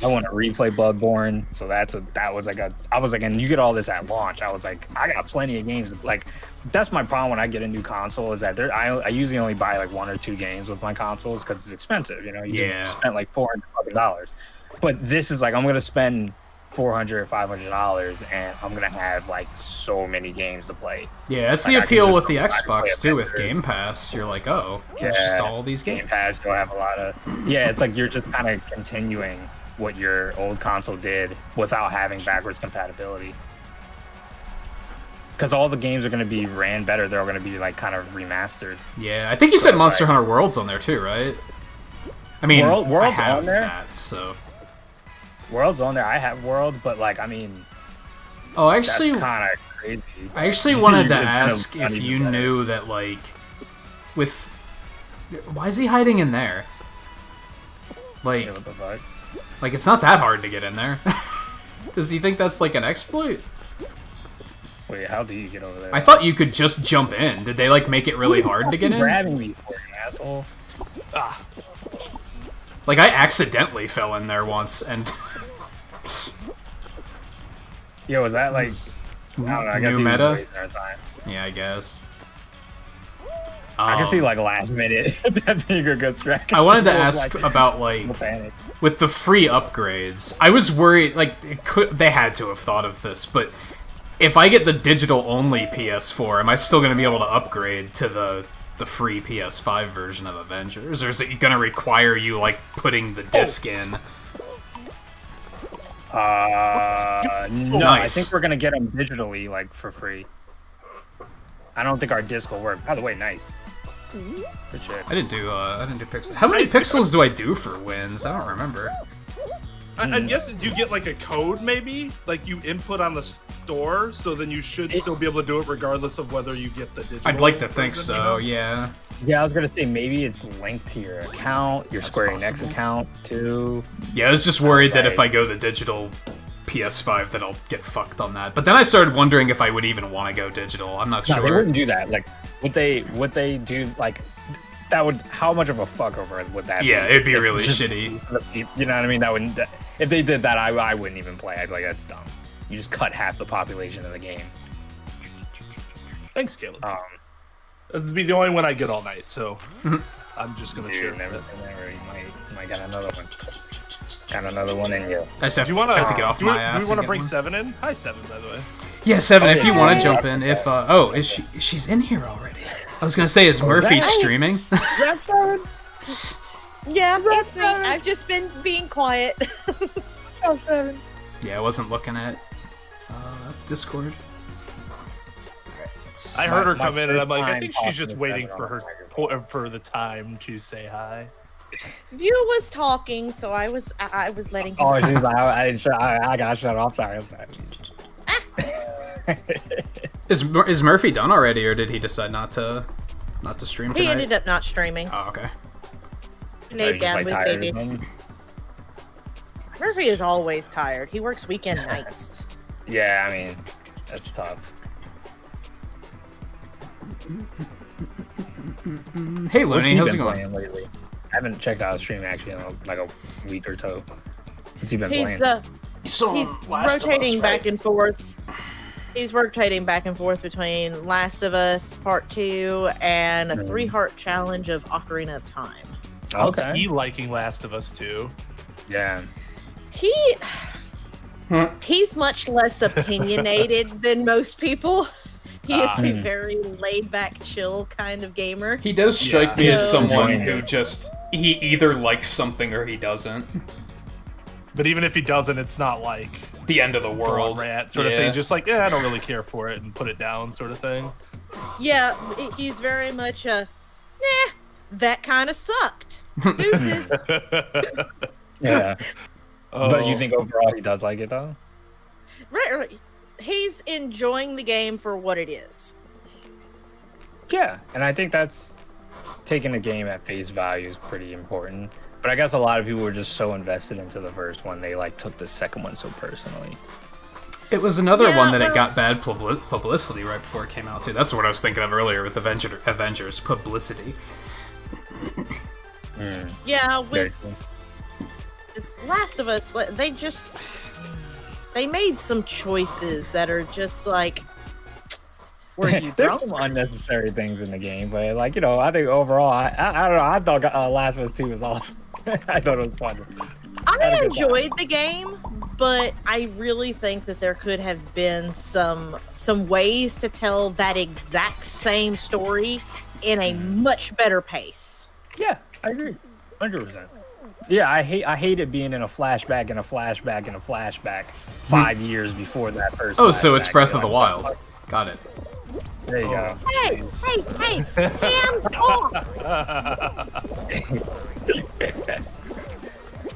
[SPEAKER 2] I want to replay Bloodborne. So I was like, and you get all this at launch. I was like, I got plenty of games. Like, that's my problem when I get a new console is that I usually only buy like 1 or 2 games with my consoles because it's expensive. You know, you just spent like $400. But this is like, I'm going to spend $400 or $500 and I'm going to have like so many games to play.
[SPEAKER 1] Yeah, that's the appeal with the Xbox too, with Game Pass. You're like, oh, there's just all these games.
[SPEAKER 2] Game Pass, you'll have a lot of... Yeah, it's like you're just kind of continuing what your old console did without having backwards compatibility. Because all the games are going to be ran better. They're all going to be like kind of remastered.
[SPEAKER 1] Yeah, I think you said Monster Hunter World's on there too, right? I mean,
[SPEAKER 2] World's
[SPEAKER 1] I have
[SPEAKER 2] on there?
[SPEAKER 1] that, so...
[SPEAKER 2] World's on there. I have World, but like, I mean...
[SPEAKER 1] Oh, actually...
[SPEAKER 2] That's kind of crazy.
[SPEAKER 1] I actually wanted to ask if you knew that, like, with... Why is he hiding in there? Like,
[SPEAKER 2] Yeah, what the fuck?
[SPEAKER 1] like it's not that hard to get in there. Does he think that's like an exploit?
[SPEAKER 2] Wait, how do you get over there?
[SPEAKER 1] I thought you could just jump in. Did they like make it really hard to get in?
[SPEAKER 2] Grabbing me for you asshole.
[SPEAKER 1] Like I accidentally fell in there once and
[SPEAKER 2] Yo, was that like... I don't know, I got
[SPEAKER 1] new
[SPEAKER 2] these
[SPEAKER 1] meta?
[SPEAKER 2] wasting our time.
[SPEAKER 1] Yeah, I guess.
[SPEAKER 2] I can see like last minute that being a good track.
[SPEAKER 1] I wanted to ask about like
[SPEAKER 2] panic.
[SPEAKER 1] with the free upgrades. I was worried like they had to have thought of this, but if I get the digital only PS4, am I still going to be able to upgrade to the free PS5 version of Avengers, or is it going to require you like putting the disc in?
[SPEAKER 2] No,
[SPEAKER 1] Nice.
[SPEAKER 2] I think we're gonna get them digitally, like for free. I don't think our disc will work. By the way, nice. Good shit.
[SPEAKER 1] I didn't do pixels. How many pixels do I do for wins? I don't remember.
[SPEAKER 3] I guess you get like a code, maybe, like you input on the store, so then you should still be able to do it regardless of whether you get the digital.
[SPEAKER 1] I'd like to think
[SPEAKER 3] version,
[SPEAKER 1] so.
[SPEAKER 3] you know?
[SPEAKER 1] Yeah.
[SPEAKER 2] Yeah, I was gonna say maybe it's linked to your account, your Square Enix
[SPEAKER 1] possible.
[SPEAKER 2] account too.
[SPEAKER 1] Yeah, I was just worried that if I go the digital PS5 that I'll get fucked on that. But then I started wondering if I would even want to go digital. I'm not
[SPEAKER 2] No,
[SPEAKER 1] sure.
[SPEAKER 2] they wouldn't do that. Like, would they do like that? Would how much of a fuck over would that?
[SPEAKER 1] Yeah,
[SPEAKER 2] be?
[SPEAKER 1] it'd be
[SPEAKER 2] If
[SPEAKER 1] really
[SPEAKER 2] just-
[SPEAKER 1] shitty.
[SPEAKER 2] You know what I mean? That wouldn't. If they did that, I wouldn't even play. I'd be like, that's dumb. You just cut half the population of the game.
[SPEAKER 3] Thanks, Caleb.
[SPEAKER 2] Um,
[SPEAKER 3] This will be the only one I get all night, so I'm just gonna
[SPEAKER 2] dude,
[SPEAKER 3] cheer.
[SPEAKER 2] never seen that. Or you might got another one. Got another one in you.
[SPEAKER 1] I just have,
[SPEAKER 3] Do you want
[SPEAKER 1] have to get off
[SPEAKER 3] do
[SPEAKER 1] my
[SPEAKER 3] we
[SPEAKER 1] ass.
[SPEAKER 3] want to
[SPEAKER 1] and
[SPEAKER 3] bring
[SPEAKER 1] get one.
[SPEAKER 3] 7 in? Hi, 7, by the way.
[SPEAKER 1] Yeah, 7. If you
[SPEAKER 2] yeah.
[SPEAKER 1] want to jump in, if is she? She's in here already. I was gonna say, is Murphy
[SPEAKER 2] that?
[SPEAKER 1] streaming?
[SPEAKER 2] That's seven.
[SPEAKER 4] Yeah, it's me. I've just been being quiet.
[SPEAKER 2] So seven.
[SPEAKER 1] Yeah, I wasn't looking at Discord.
[SPEAKER 3] I heard her
[SPEAKER 2] My
[SPEAKER 3] come in, and I'm like, I
[SPEAKER 2] first
[SPEAKER 3] think
[SPEAKER 2] time
[SPEAKER 3] she's just
[SPEAKER 2] talking
[SPEAKER 3] waiting
[SPEAKER 2] to
[SPEAKER 3] for
[SPEAKER 2] seven
[SPEAKER 3] her
[SPEAKER 2] on
[SPEAKER 3] for the time to say hi.
[SPEAKER 4] View was talking, so I was letting him.
[SPEAKER 2] Oh, she's like, I got shut off. I'm sorry.
[SPEAKER 1] Is Murphy done already, or did he decide not to stream
[SPEAKER 4] He
[SPEAKER 1] tonight?
[SPEAKER 4] ended up not streaming.
[SPEAKER 1] Oh, okay.
[SPEAKER 4] Laid down with babies.
[SPEAKER 2] something?
[SPEAKER 4] Murphy is always tired. He works weekend nights.
[SPEAKER 2] Yeah, I mean, that's tough.
[SPEAKER 1] Hey,
[SPEAKER 2] What's
[SPEAKER 1] Looney,
[SPEAKER 2] he
[SPEAKER 1] how's it
[SPEAKER 2] been
[SPEAKER 1] going?
[SPEAKER 2] playing lately? I haven't checked out his stream actually in like a week or so. What's he been
[SPEAKER 4] He's
[SPEAKER 2] playing?
[SPEAKER 4] he's rotating back and forth. He's rotating back and forth between Last of Us Part 2 and a 3-heart challenge of Ocarina of Time.
[SPEAKER 3] How's
[SPEAKER 2] Okay.
[SPEAKER 3] he liking Last of Us 2?
[SPEAKER 2] Yeah.
[SPEAKER 4] He's much less opinionated than most people. He is a very laid-back, chill kind of gamer.
[SPEAKER 1] He does strike me as
[SPEAKER 4] So-
[SPEAKER 1] someone who he either likes something or he doesn't.
[SPEAKER 3] But even if he doesn't, it's not like
[SPEAKER 1] The end of the
[SPEAKER 3] world
[SPEAKER 1] world.
[SPEAKER 3] rat sort of thing. Just like, yeah, I don't really care for it and put it down sort of thing.
[SPEAKER 4] Yeah, he's very much a, that kind of sucked. Deuces.
[SPEAKER 2] Yeah. But you
[SPEAKER 3] Oh.
[SPEAKER 2] think overall he does like it though?
[SPEAKER 4] Right. He's enjoying the game for what it is.
[SPEAKER 2] Yeah, and I think that's taking the game at face value is pretty important. But I guess a lot of people were just so invested into the first one, they like took the second one so personally.
[SPEAKER 1] It was another
[SPEAKER 4] Yeah,
[SPEAKER 1] one that it
[SPEAKER 4] well-
[SPEAKER 1] got bad publicity right before it came out too. That's what I was thinking of earlier with Avengers publicity.
[SPEAKER 4] Yeah,
[SPEAKER 2] Very
[SPEAKER 4] with
[SPEAKER 2] cool.
[SPEAKER 4] Last of Us, they made some choices that are just like, were you
[SPEAKER 2] There's
[SPEAKER 4] drunk?
[SPEAKER 2] some unnecessary things in the game, but like, you know, I think overall, I don't know. I thought Last of Us 2 was awesome. I thought it was fun. Had a
[SPEAKER 4] I
[SPEAKER 2] good
[SPEAKER 4] enjoyed the game, but I really think that there could have been some ways to tell that exact same story in a much better pace.
[SPEAKER 2] Yeah, I agree, 100%. Yeah, I hate it being in a flashback and a flashback and a flashback 5 years before that first.
[SPEAKER 1] Oh, so it's
[SPEAKER 2] flashback.
[SPEAKER 1] Breath of
[SPEAKER 2] You're
[SPEAKER 1] the
[SPEAKER 2] like,
[SPEAKER 1] Wild. Got it.
[SPEAKER 2] There you go.
[SPEAKER 4] Hey, hands off!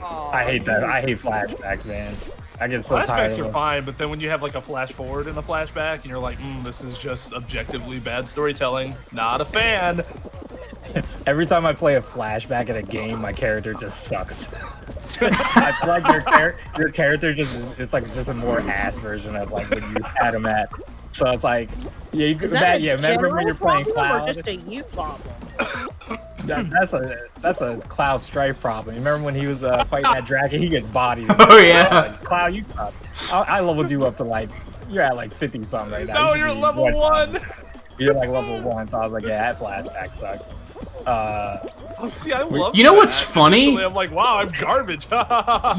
[SPEAKER 2] I hate that. I hate flashbacks, man. I get so tired
[SPEAKER 3] Flashbacks
[SPEAKER 2] of
[SPEAKER 3] are
[SPEAKER 2] them.
[SPEAKER 3] fine, but then when you have like a flash forward and a flashback, and you're like, this is just objectively bad storytelling. Not a fan.
[SPEAKER 2] Every time I play a flashback in a game, my character just sucks. I feel like your character just is like just a more ass version of like when you had him at. So it's like, yeah, you
[SPEAKER 4] Is that a
[SPEAKER 2] remember when you're playing
[SPEAKER 4] problem or
[SPEAKER 2] Cloud?
[SPEAKER 4] just a you problem?
[SPEAKER 2] That's a Cloud Strife problem. You remember when he was fighting that dragon? He gets bodied.
[SPEAKER 1] Oh, yeah.
[SPEAKER 2] Like, Cloud, you suck. I leveled you up to like you're at like 50 something right now.
[SPEAKER 3] No,
[SPEAKER 2] You
[SPEAKER 3] you're
[SPEAKER 2] should be
[SPEAKER 3] level 1.
[SPEAKER 2] You're like level 1, so I was like, yeah, that flashback sucks.
[SPEAKER 3] Oh, see, I love
[SPEAKER 1] You know
[SPEAKER 3] that.
[SPEAKER 1] what's funny?
[SPEAKER 3] Initially, I'm like, wow, I'm garbage.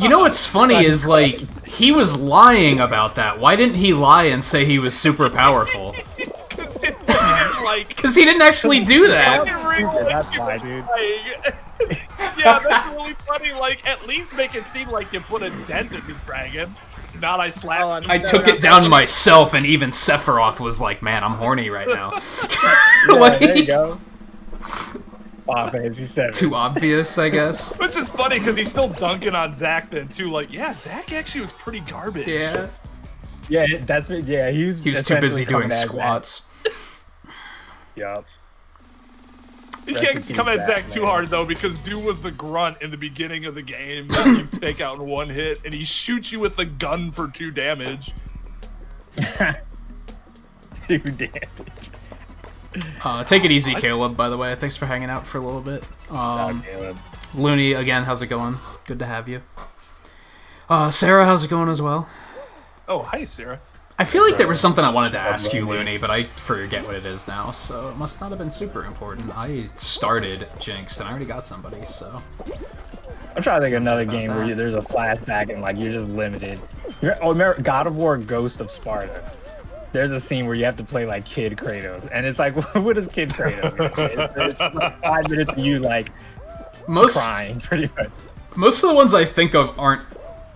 [SPEAKER 1] You know what's funny is, like, he was lying about that. Why didn't he lie and say he was super powerful?
[SPEAKER 3] Like,
[SPEAKER 1] Because he didn't actually do that.
[SPEAKER 2] That's why, dude.
[SPEAKER 3] Yeah, that's really funny. Like, at least make it seem like you put a dent in the dragon. Not I slapped him.
[SPEAKER 1] I took it down myself, and even Sephiroth was like, man, I'm horny right now.
[SPEAKER 2] Yeah, there you go. Final Fantasy 7.
[SPEAKER 1] too obvious, I guess.
[SPEAKER 3] Which is funny because he's still dunking on Zach then too. Like, yeah, Zach actually was pretty garbage.
[SPEAKER 1] Yeah.
[SPEAKER 2] Yeah, he was
[SPEAKER 1] He was too busy doing squats.
[SPEAKER 2] Yup.
[SPEAKER 3] You
[SPEAKER 2] Rest in
[SPEAKER 3] can't
[SPEAKER 2] peace,
[SPEAKER 3] come at Zach
[SPEAKER 2] Zach,
[SPEAKER 3] too
[SPEAKER 2] man.
[SPEAKER 3] hard though, because dude was the grunt in the beginning of the game that you take out in one hit, and he shoots you with the gun for 2 damage.
[SPEAKER 2] 2 damage.
[SPEAKER 1] Take it easy, Caleb, by the way. Thanks for hanging out for a little bit.
[SPEAKER 2] Caleb.
[SPEAKER 1] Looney, again, how's it going? Good to have you. Sarah, how's it going as well?
[SPEAKER 3] Oh, hi, Sarah.
[SPEAKER 1] I feel like there was something I wanted to ask you, Looney, but I forget what it is now, so it must not have been super important. I started Jinx, and I already got somebody, so...
[SPEAKER 2] I'm trying to think of another game where there's a flashback and like you're just limited. Remember God of War: Ghost of Sparta? There's a scene where you have to play like Kid Kratos, and it's like, what is Kid Kratos? It's like 5 minutes of you like crying, pretty much.
[SPEAKER 1] Most of the ones I think of aren't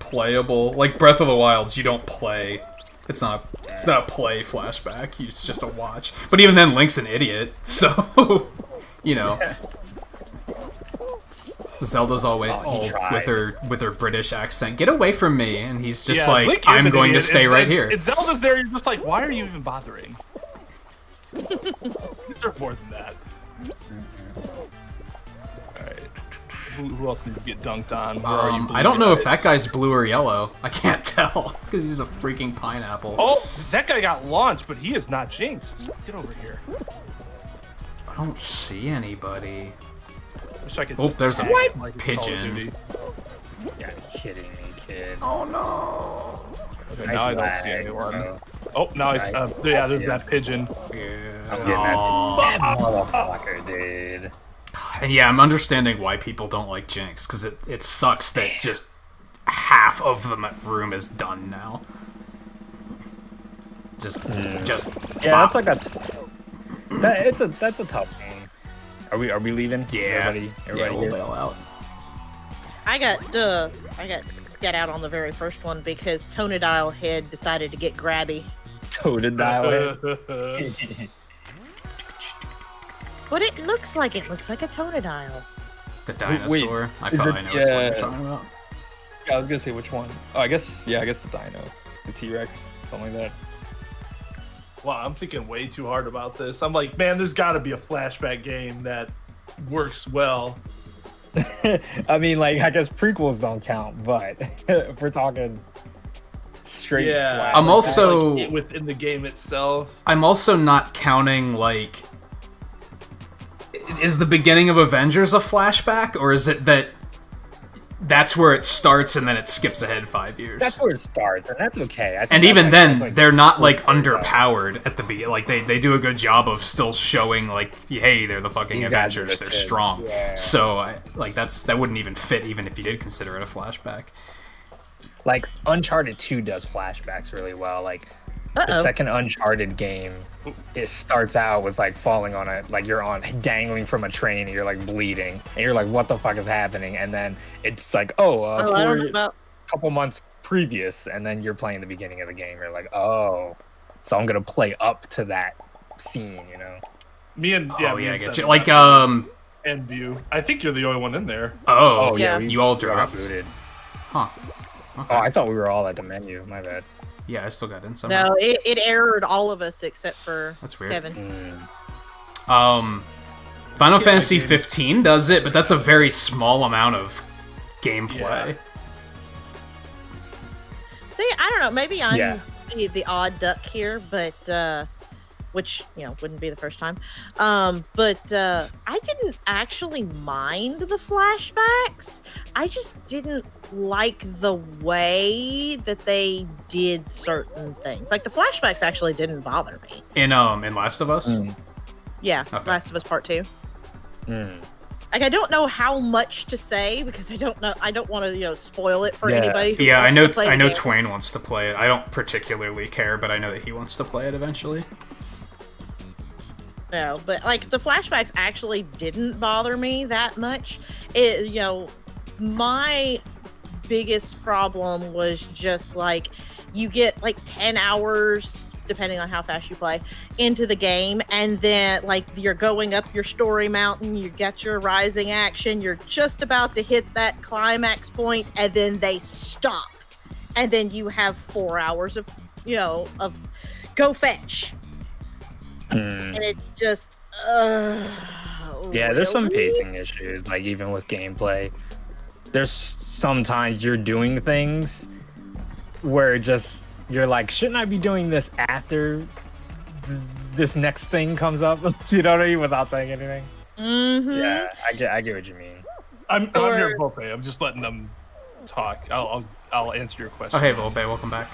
[SPEAKER 1] playable. Like Breath of the Wilds, you don't play. It's not a play flashback. It's just a watch. But even then, Link's an idiot, so you know. Zelda's always with her British accent. Get away from me! And he's just like,
[SPEAKER 3] Link is
[SPEAKER 1] I'm
[SPEAKER 3] an
[SPEAKER 1] going to
[SPEAKER 3] idiot.
[SPEAKER 1] stay right here.
[SPEAKER 3] If Zelda's there, you're just like, why are you even bothering? You deserve more than that. Alright. Who else needs to get dunked on? Where are you,
[SPEAKER 1] I don't know if that guy's blue or yellow. I can't tell because he's a freaking pineapple.
[SPEAKER 3] Oh, that guy got launched, but he is not jinxed. Get over here.
[SPEAKER 1] I don't see anybody.
[SPEAKER 3] Wish I could.
[SPEAKER 1] Oh, there's a
[SPEAKER 3] like Call of
[SPEAKER 1] pigeon.
[SPEAKER 3] Duty.
[SPEAKER 2] You're kidding me, kid.
[SPEAKER 1] Oh no!
[SPEAKER 3] Okay,
[SPEAKER 2] Nice
[SPEAKER 3] now I don't
[SPEAKER 2] lag,
[SPEAKER 3] see anyone.
[SPEAKER 2] bro.
[SPEAKER 3] Oh, now he's. Yeah, there's
[SPEAKER 2] Yeah.
[SPEAKER 3] that pigeon.
[SPEAKER 2] I'm getting that motherfucker, dude.
[SPEAKER 1] And yeah, I'm understanding why people don't like Jinx, because it sucks that just half of the room is done now. Just
[SPEAKER 2] Yeah, that's like that's a tough game. Are we leaving?
[SPEAKER 1] yeah.
[SPEAKER 2] Everybody
[SPEAKER 1] We'll
[SPEAKER 2] here?
[SPEAKER 1] bail out.
[SPEAKER 4] I got out on the very first one because Tonadile Head decided to get grabby.
[SPEAKER 2] Totodile.
[SPEAKER 4] But it looks like a Tonadile.
[SPEAKER 1] The dinosaur. I
[SPEAKER 2] is
[SPEAKER 1] probably
[SPEAKER 2] it-
[SPEAKER 1] know what
[SPEAKER 5] yeah.
[SPEAKER 1] you're talking about.
[SPEAKER 5] Yeah, I was gonna say which one. Oh, I guess the dino, the T-Rex, something like that.
[SPEAKER 3] Wow, I'm thinking way too hard about this. I'm like, man, there's got to be a flashback game that works well.
[SPEAKER 2] I mean, like, I guess prequels don't count, but if we're talking straight flat,
[SPEAKER 1] I'm also
[SPEAKER 3] like, within the game itself.
[SPEAKER 1] I'm also not counting, like, is the beginning of Avengers a flashback, or is it that's where it starts and then it skips ahead 5 years?
[SPEAKER 2] that's where it starts, and that's okay. I think
[SPEAKER 1] And
[SPEAKER 2] that's
[SPEAKER 1] even
[SPEAKER 2] like-
[SPEAKER 1] then,
[SPEAKER 2] that's like-
[SPEAKER 1] they're not, like, underpowered at the beginning. Like, they do a good job of still showing, like, hey, they're the fucking
[SPEAKER 2] These guys are
[SPEAKER 1] Avengers.
[SPEAKER 2] the
[SPEAKER 1] They're
[SPEAKER 2] kids.
[SPEAKER 1] strong.
[SPEAKER 2] Yeah.
[SPEAKER 1] So, that wouldn't even fit, even if you did consider it a flashback.
[SPEAKER 2] like Uncharted 2 does flashbacks really well. Like the
[SPEAKER 4] Uh-oh.
[SPEAKER 2] second Uncharted game, it starts out with like falling on a like you're on dangling from a train and you're like bleeding and you're like, what the fuck is happening? And then it's like,
[SPEAKER 4] I don't know about.
[SPEAKER 2] couple months previous, and then you're playing the beginning of the game. You're like, oh, so I'm gonna play up to that scene, you know?
[SPEAKER 3] Me and
[SPEAKER 1] I
[SPEAKER 3] me and
[SPEAKER 1] get
[SPEAKER 3] Seth
[SPEAKER 1] you.
[SPEAKER 3] are
[SPEAKER 1] Like,
[SPEAKER 3] actually and View. I think you're the only one in there.
[SPEAKER 1] oh,
[SPEAKER 4] Yeah.
[SPEAKER 1] you all
[SPEAKER 2] got
[SPEAKER 1] dropped.
[SPEAKER 2] booted.
[SPEAKER 1] Huh.
[SPEAKER 2] Oh,
[SPEAKER 1] Okay.
[SPEAKER 2] I thought we were all at the menu. My bad.
[SPEAKER 1] Yeah, I still got in somehow.
[SPEAKER 4] No, it errored all of us except for
[SPEAKER 1] That's weird.
[SPEAKER 4] Kevin.
[SPEAKER 1] Final Fantasy 15 does it, but that's a very small amount of gameplay.
[SPEAKER 3] Yeah.
[SPEAKER 4] See, I don't know. Maybe I'm
[SPEAKER 2] Yeah.
[SPEAKER 4] the odd duck here, but which wouldn't be the first time. But I didn't actually mind the flashbacks. I just didn't like the way that they did certain things. Like the flashbacks actually didn't bother me.
[SPEAKER 1] In Last of Us?
[SPEAKER 4] Yeah,
[SPEAKER 1] Okay.
[SPEAKER 4] Last of Us Part 2.
[SPEAKER 2] Mm.
[SPEAKER 4] Like I don't know how much to say because I don't know. I don't want to spoil it for
[SPEAKER 2] Yeah.
[SPEAKER 4] anybody. Who
[SPEAKER 1] Yeah, I
[SPEAKER 4] wants
[SPEAKER 1] know.
[SPEAKER 4] to play the
[SPEAKER 1] I know
[SPEAKER 4] game.
[SPEAKER 1] Twain wants to play it. I don't particularly care, but I know that he wants to play it eventually.
[SPEAKER 4] No, but like the flashbacks actually didn't bother me that much. My biggest problem was just like you get like 10 hours depending on how fast you play, into the game, and then like you're going up your story mountain, you get your rising action, you're just about to hit that climax point, and then they stop, and then you have 4 hours of of go fetch, and it's just
[SPEAKER 2] yeah, there's some
[SPEAKER 4] really?
[SPEAKER 2] pacing issues, like even with gameplay. There's sometimes you're doing things where just you're like, shouldn't I be doing this after this next thing comes up? You know what I mean? Without saying anything.
[SPEAKER 4] Mm-hmm.
[SPEAKER 2] Yeah, I get what you mean.
[SPEAKER 3] I'm here, Volpe. I'm just letting them talk. I'll answer your question.
[SPEAKER 1] Oh, hey, Volpe, welcome back.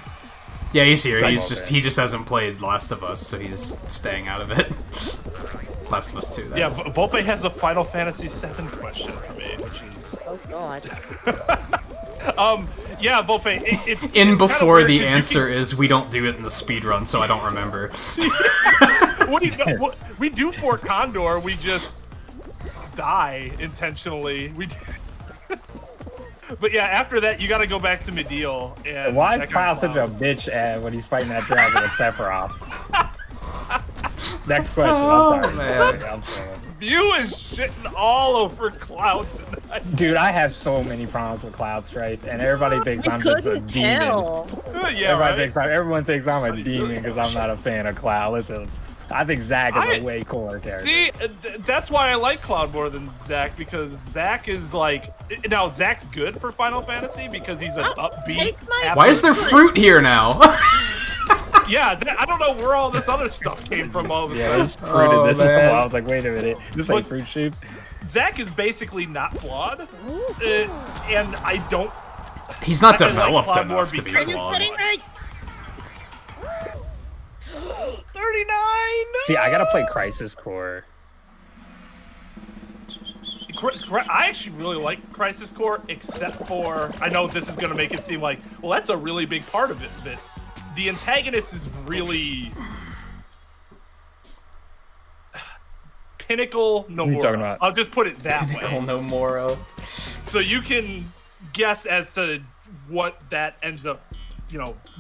[SPEAKER 1] Yeah, he's here.
[SPEAKER 2] Sorry,
[SPEAKER 1] He just hasn't played Last of Us, so he's staying out of it. Last of Us 2.
[SPEAKER 3] Yeah, Volpe has a Final Fantasy VII question for me, which is.
[SPEAKER 4] Oh God.
[SPEAKER 3] Yeah, Volpe. It's
[SPEAKER 1] before the answer is we don't do it in the speed run, so I don't remember.
[SPEAKER 3] We do for Condor. We just die intentionally. But yeah, after that, you got to go back to Mediel and.
[SPEAKER 2] Why is
[SPEAKER 3] check
[SPEAKER 2] Kyle
[SPEAKER 3] out
[SPEAKER 2] such a bitch when he's fighting that dragon with Sephiroth? Next question. I'm sorry. I'm sorry.
[SPEAKER 3] View is shitting all over Cloud tonight.
[SPEAKER 2] Dude, I have so many problems with Cloud Strife, and everybody thinks I'm just a demon.
[SPEAKER 3] Yeah,
[SPEAKER 2] Everyone thinks I'm a demon because I'm not a fan of Cloud. Listen, I think Zack is a way cooler character.
[SPEAKER 3] See, that's why I like Cloud more than Zack, because Zack is like... Now, Zack's good for Final Fantasy because he's an upbeat...
[SPEAKER 1] Why is there fruit here now?
[SPEAKER 3] Yeah, I don't know where all this other stuff came from all of a sudden.
[SPEAKER 2] There's fruit in this level. I was like, wait a minute, this ain't fruit shape.
[SPEAKER 3] Zack is basically not flawed, and I don't...
[SPEAKER 1] He's not developed enough to be flawed.
[SPEAKER 4] 39!
[SPEAKER 2] See, I gotta play Crisis Core.
[SPEAKER 3] I actually really like Crisis Core, except for... I know this is going to make it seem like, well, that's a really big part of it, but the antagonist is really... Pinnacle no
[SPEAKER 2] What are you talking
[SPEAKER 3] more.
[SPEAKER 2] about?
[SPEAKER 3] I'll just put it that
[SPEAKER 1] Pinnacle
[SPEAKER 3] way.
[SPEAKER 1] no Moro.
[SPEAKER 3] So you can guess as to what that ends up,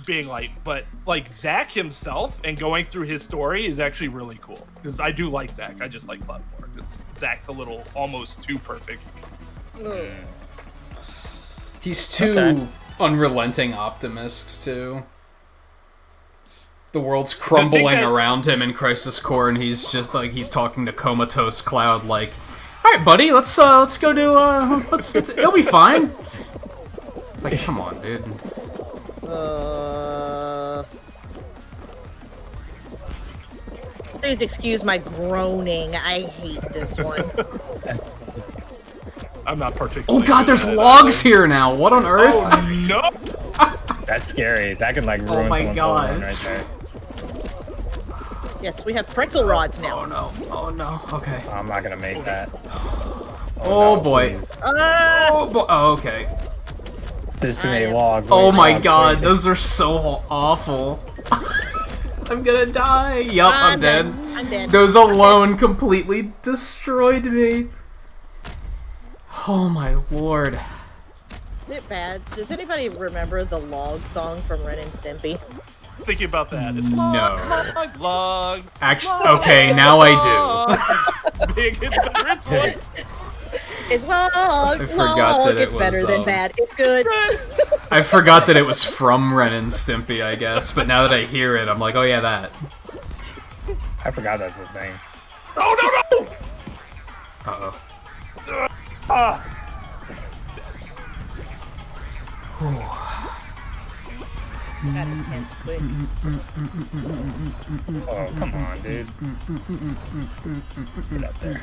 [SPEAKER 3] being like. But like Zack himself and going through his story is actually really cool, because I do like Zack. I just like Cloud more because Zack's a little almost too perfect.
[SPEAKER 1] He's too unrelenting optimist too. The world's crumbling around him in Crisis Core, and he's just like he's talking to comatose Cloud, like, "All right, buddy, let's go do it'll be fine." It's like, come on, dude.
[SPEAKER 4] Please excuse my groaning. I hate this one.
[SPEAKER 3] I'm not particularly.
[SPEAKER 1] Oh God, there's logs here now. What on earth?
[SPEAKER 3] Oh no!
[SPEAKER 2] That's scary. That can like ruin
[SPEAKER 1] my
[SPEAKER 2] someone's
[SPEAKER 1] God.
[SPEAKER 2] whole run right there.
[SPEAKER 4] Yes, we have pretzel rods now.
[SPEAKER 1] Oh no! Oh no! Okay.
[SPEAKER 2] I'm not gonna make that.
[SPEAKER 1] Oh
[SPEAKER 2] no,
[SPEAKER 1] boy.
[SPEAKER 2] please.
[SPEAKER 1] Oh boy. Oh, okay.
[SPEAKER 2] There's too many logs.
[SPEAKER 1] Oh
[SPEAKER 2] Wait,
[SPEAKER 1] my
[SPEAKER 2] logs,
[SPEAKER 1] God,
[SPEAKER 2] wait.
[SPEAKER 1] those are so awful. I'm gonna die. Yup, I'm dead.
[SPEAKER 4] I'm dead.
[SPEAKER 1] Those alone completely destroyed me. Oh my lord.
[SPEAKER 4] Is it bad? Does anybody remember the log song from Ren and Stimpy?
[SPEAKER 3] Thinking about that. It's
[SPEAKER 1] No.
[SPEAKER 3] log.
[SPEAKER 1] Actually, okay, now I do.
[SPEAKER 3] Big and better. It's one.
[SPEAKER 4] It's log.
[SPEAKER 1] I forgot that it
[SPEAKER 4] it's better
[SPEAKER 1] was,
[SPEAKER 4] than bad. It's good.
[SPEAKER 1] I forgot that it was from Ren and Stimpy, I guess, but now that I hear it, I'm like, oh yeah, that.
[SPEAKER 2] I forgot that's the thing.
[SPEAKER 3] Oh no no!
[SPEAKER 1] Uh-oh.
[SPEAKER 2] Oh, come on, dude. Get up there.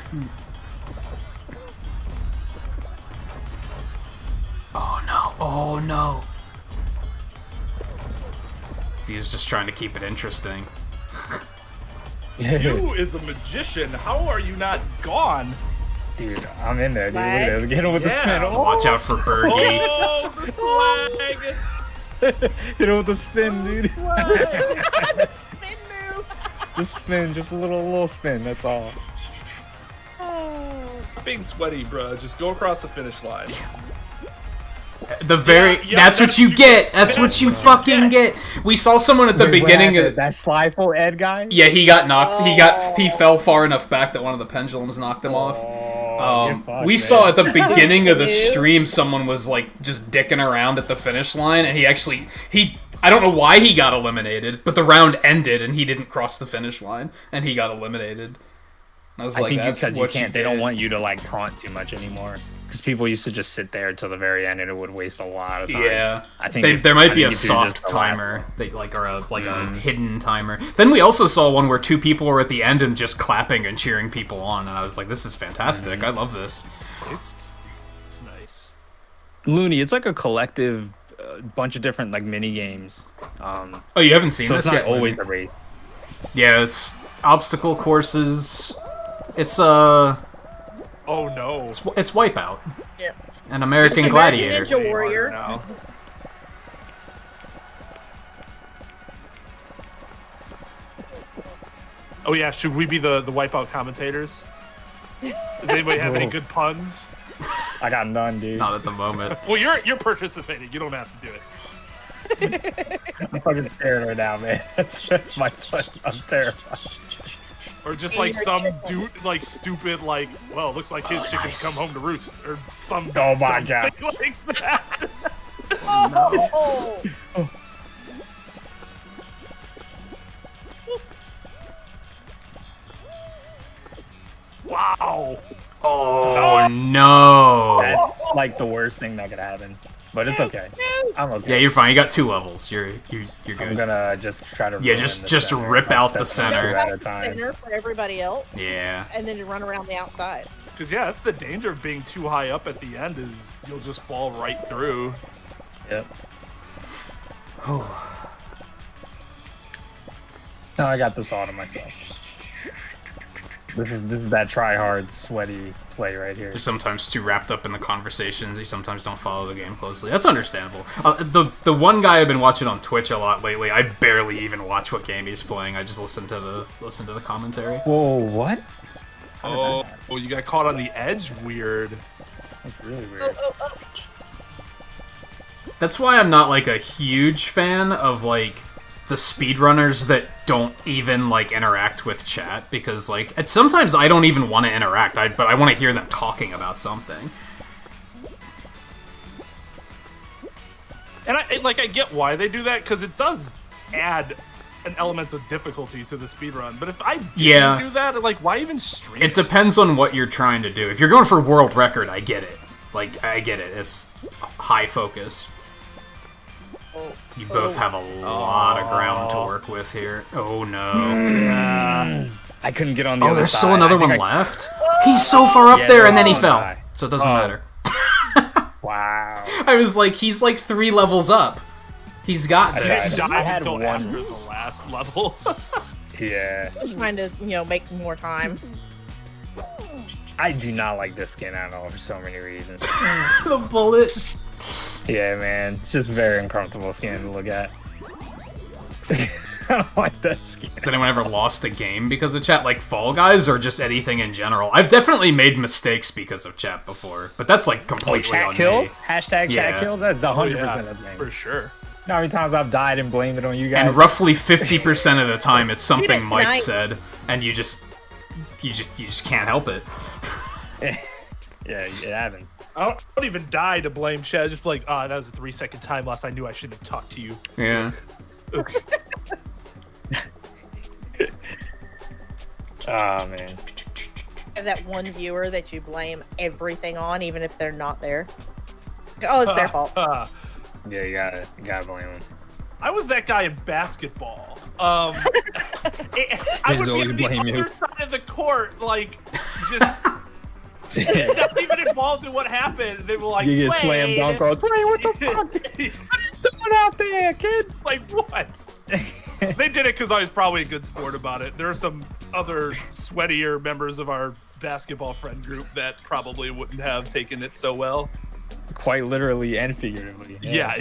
[SPEAKER 1] Oh no, oh no. View's just trying to keep it interesting.
[SPEAKER 3] You is the magician. How are you not gone?
[SPEAKER 2] Dude, I'm in there, dude. Look
[SPEAKER 4] Lag.
[SPEAKER 2] at this. Get him with the spin.
[SPEAKER 3] Yeah.
[SPEAKER 2] Oh,
[SPEAKER 1] Watch out for Birdie.
[SPEAKER 3] Oh, the flag!
[SPEAKER 2] Hit him with the spin, dude.
[SPEAKER 4] The spin move.
[SPEAKER 2] Just spin, just a little spin, that's all.
[SPEAKER 3] Being sweaty, bro. Just go across the finish line.
[SPEAKER 1] That's what you get. That's what you fucking get. We saw someone at the beginning of
[SPEAKER 2] that Slyful Ed guy.
[SPEAKER 1] Yeah, he got knocked. He fell far enough back that one of the pendulums knocked him off. We saw at the beginning of the stream someone was like just dicking around at the finish line, and he I don't know why he got eliminated, but the round ended and he didn't cross the finish line, and he got eliminated. And I was like, that's what you can't.
[SPEAKER 2] They don't want you to like taunt too much anymore. Because people used to just sit there until the very end, and it would waste a lot of time.
[SPEAKER 1] Yeah, I think there might be a soft timer, or a hidden timer. Then we also saw one where 2 people were at the end and just clapping and cheering people on, and I was like, "This is fantastic! I love this."
[SPEAKER 3] It's nice.
[SPEAKER 2] Looney, it's like a collective bunch of different like mini games.
[SPEAKER 1] Oh, you haven't seen this
[SPEAKER 2] yet?
[SPEAKER 1] It's
[SPEAKER 2] not always a race.
[SPEAKER 1] Yeah, it's obstacle courses. It's
[SPEAKER 3] Oh no!
[SPEAKER 1] It's Wipeout.
[SPEAKER 4] Yeah.
[SPEAKER 1] An American Gladiator.
[SPEAKER 4] Ninja Warrior.
[SPEAKER 3] Now. Oh yeah, should we be the Wipeout commentators? Does anybody have any good puns?
[SPEAKER 2] I got none, dude.
[SPEAKER 1] Not at the moment.
[SPEAKER 3] Well, you're participating. You don't have to do it.
[SPEAKER 2] I'm fucking scared right now, man. That's my fun. I'm terrified.
[SPEAKER 3] Or just like some dude, like stupid, like, well, looks like his chickens come home to roost, or some.
[SPEAKER 2] Oh my god!
[SPEAKER 3] Like that.
[SPEAKER 4] Oh.
[SPEAKER 3] Wow!
[SPEAKER 1] Oh no!
[SPEAKER 2] That's like the worst thing that could happen, but it's okay. I'm okay.
[SPEAKER 1] Yeah, you're fine. You got 2 levels. You're good.
[SPEAKER 2] I'm gonna just try to.
[SPEAKER 1] Just rip out the center.
[SPEAKER 2] At a time.
[SPEAKER 4] Center for everybody else.
[SPEAKER 1] Yeah.
[SPEAKER 4] And then you run around the outside.
[SPEAKER 3] Because yeah, that's the danger of being too high up at the end, is you'll just fall right through.
[SPEAKER 2] Yep. No, I got this all to myself. This is that try-hard, sweaty play right here.
[SPEAKER 1] You're sometimes too wrapped up in the conversations. You sometimes don't follow the game closely. That's understandable. The one guy I've been watching on Twitch a lot lately, I barely even watch what game he's playing. I just listen to the commentary.
[SPEAKER 2] Whoa, what?
[SPEAKER 3] Oh, you got caught on the edge? Weird.
[SPEAKER 2] That's really weird.
[SPEAKER 1] That's why I'm not like a huge fan of like the speedrunners that don't even like interact with chat, because like sometimes I don't even want to interact, but I want to hear them talking about something.
[SPEAKER 3] And I get why they do that, because it does add an element of difficulty to the speedrun. But if I didn't do that, like, why even stream
[SPEAKER 1] it? It depends on what you're trying to do. If you're going for world record, I get it. Like, I get it. It's high focus. You both have a lot of ground to work with here. Oh no.
[SPEAKER 2] I couldn't get on the other side.
[SPEAKER 1] Oh, there's still another one left? He's so far up there and then he fell. So it doesn't matter.
[SPEAKER 2] Wow.
[SPEAKER 1] I was like, he's like 3 levels up. He's got this.
[SPEAKER 3] I had one after the last level.
[SPEAKER 2] Yeah.
[SPEAKER 4] Trying to, make more time.
[SPEAKER 2] I do not like this skin at all for so many reasons.
[SPEAKER 1] The bullet.
[SPEAKER 2] Yeah, man. It's just a very uncomfortable skin to look at. I don't like that skin.
[SPEAKER 1] Has anyone ever lost a game because of chat, like Fall Guys, or just anything in general? I've definitely made mistakes because of chat before, but that's like completely on
[SPEAKER 2] kills?
[SPEAKER 1] me.
[SPEAKER 2] Hashtag chat kills? That's 100% of thing.
[SPEAKER 3] For sure.
[SPEAKER 2] You know how many times I've died and blamed it on you guys?
[SPEAKER 1] And roughly 50% of the time, it's something Mike said, and you just can't help it.
[SPEAKER 2] Yeah, it happened.
[SPEAKER 3] I don't even die to blame chat. Just like, that was a 3-second time loss. I knew I shouldn't have talked to you.
[SPEAKER 1] Yeah.
[SPEAKER 2] Oh man.
[SPEAKER 4] Have that one viewer that you blame everything on, even if they're not there. Oh, it's their fault.
[SPEAKER 2] Yeah, you gotta blame them.
[SPEAKER 3] I was that guy in basketball. I would be on the other side of the court, like, just not even involved in what happened. They were like,
[SPEAKER 2] you get slammed dunk on. Twain, what the fuck? What are you doing out there, kid?
[SPEAKER 3] Like, what? They did it because I was probably a good sport about it. There are some other sweatier members of our basketball friend group that probably wouldn't have taken it so well.
[SPEAKER 2] Quite literally and figuratively.
[SPEAKER 3] Yeah.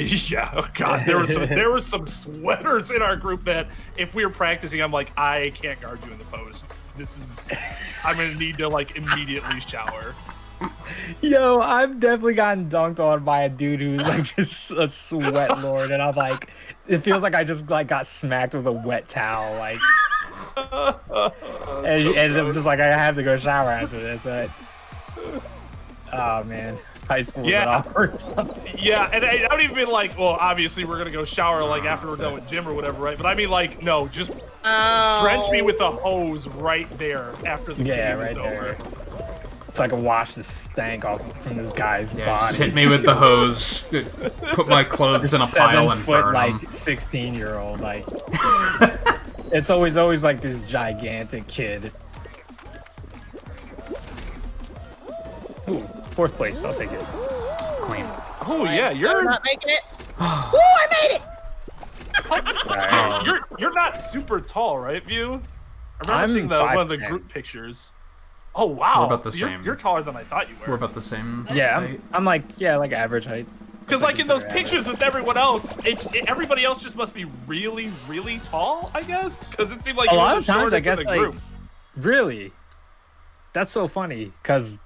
[SPEAKER 3] Oh god, there were some sweaters in our group that if we were practicing, I'm like, I can't guard you in the post. I'm gonna need to like immediately shower.
[SPEAKER 2] Yo, I've definitely gotten dunked on by a dude who's like just a sweat lord, and I'm like, it feels like I just like got smacked with a wet towel, like, and I'm just like, I have to go shower after this. Oh man, high school was awkward.
[SPEAKER 3] Yeah, and I don't even mean like, well, obviously we're gonna go shower like after we're done with gym or whatever, right? But I mean like, no, just drench me with the hose right there after the game is over.
[SPEAKER 2] So I can wash the stank off from this guy's body.
[SPEAKER 1] Just hit me with the hose. Put my clothes in a pile and burn
[SPEAKER 2] like
[SPEAKER 1] them.
[SPEAKER 2] 16-year-old, like it's always like this gigantic kid. Ooh, 4th place. I'll take it.
[SPEAKER 1] Clean.
[SPEAKER 3] Oh yeah, you're
[SPEAKER 4] not making it. Ooh, I made it.
[SPEAKER 2] Right.
[SPEAKER 3] you're not super tall, right, View? I remember
[SPEAKER 2] I'm
[SPEAKER 3] seeing one of the
[SPEAKER 2] 5'10".
[SPEAKER 3] group pictures. Oh wow,
[SPEAKER 1] We're about the
[SPEAKER 3] So
[SPEAKER 1] same.
[SPEAKER 3] You're taller than I thought you were.
[SPEAKER 1] We're about the same.
[SPEAKER 2] Yeah,
[SPEAKER 1] height.
[SPEAKER 2] I'm like average height.
[SPEAKER 3] Because like in those pictures with everyone else, everybody else just must be really, really tall, I guess. Because it seemed like
[SPEAKER 2] A
[SPEAKER 3] you
[SPEAKER 2] lot
[SPEAKER 3] were
[SPEAKER 2] of times, I guess,
[SPEAKER 3] the
[SPEAKER 2] like,
[SPEAKER 3] group.
[SPEAKER 2] really, that's so funny because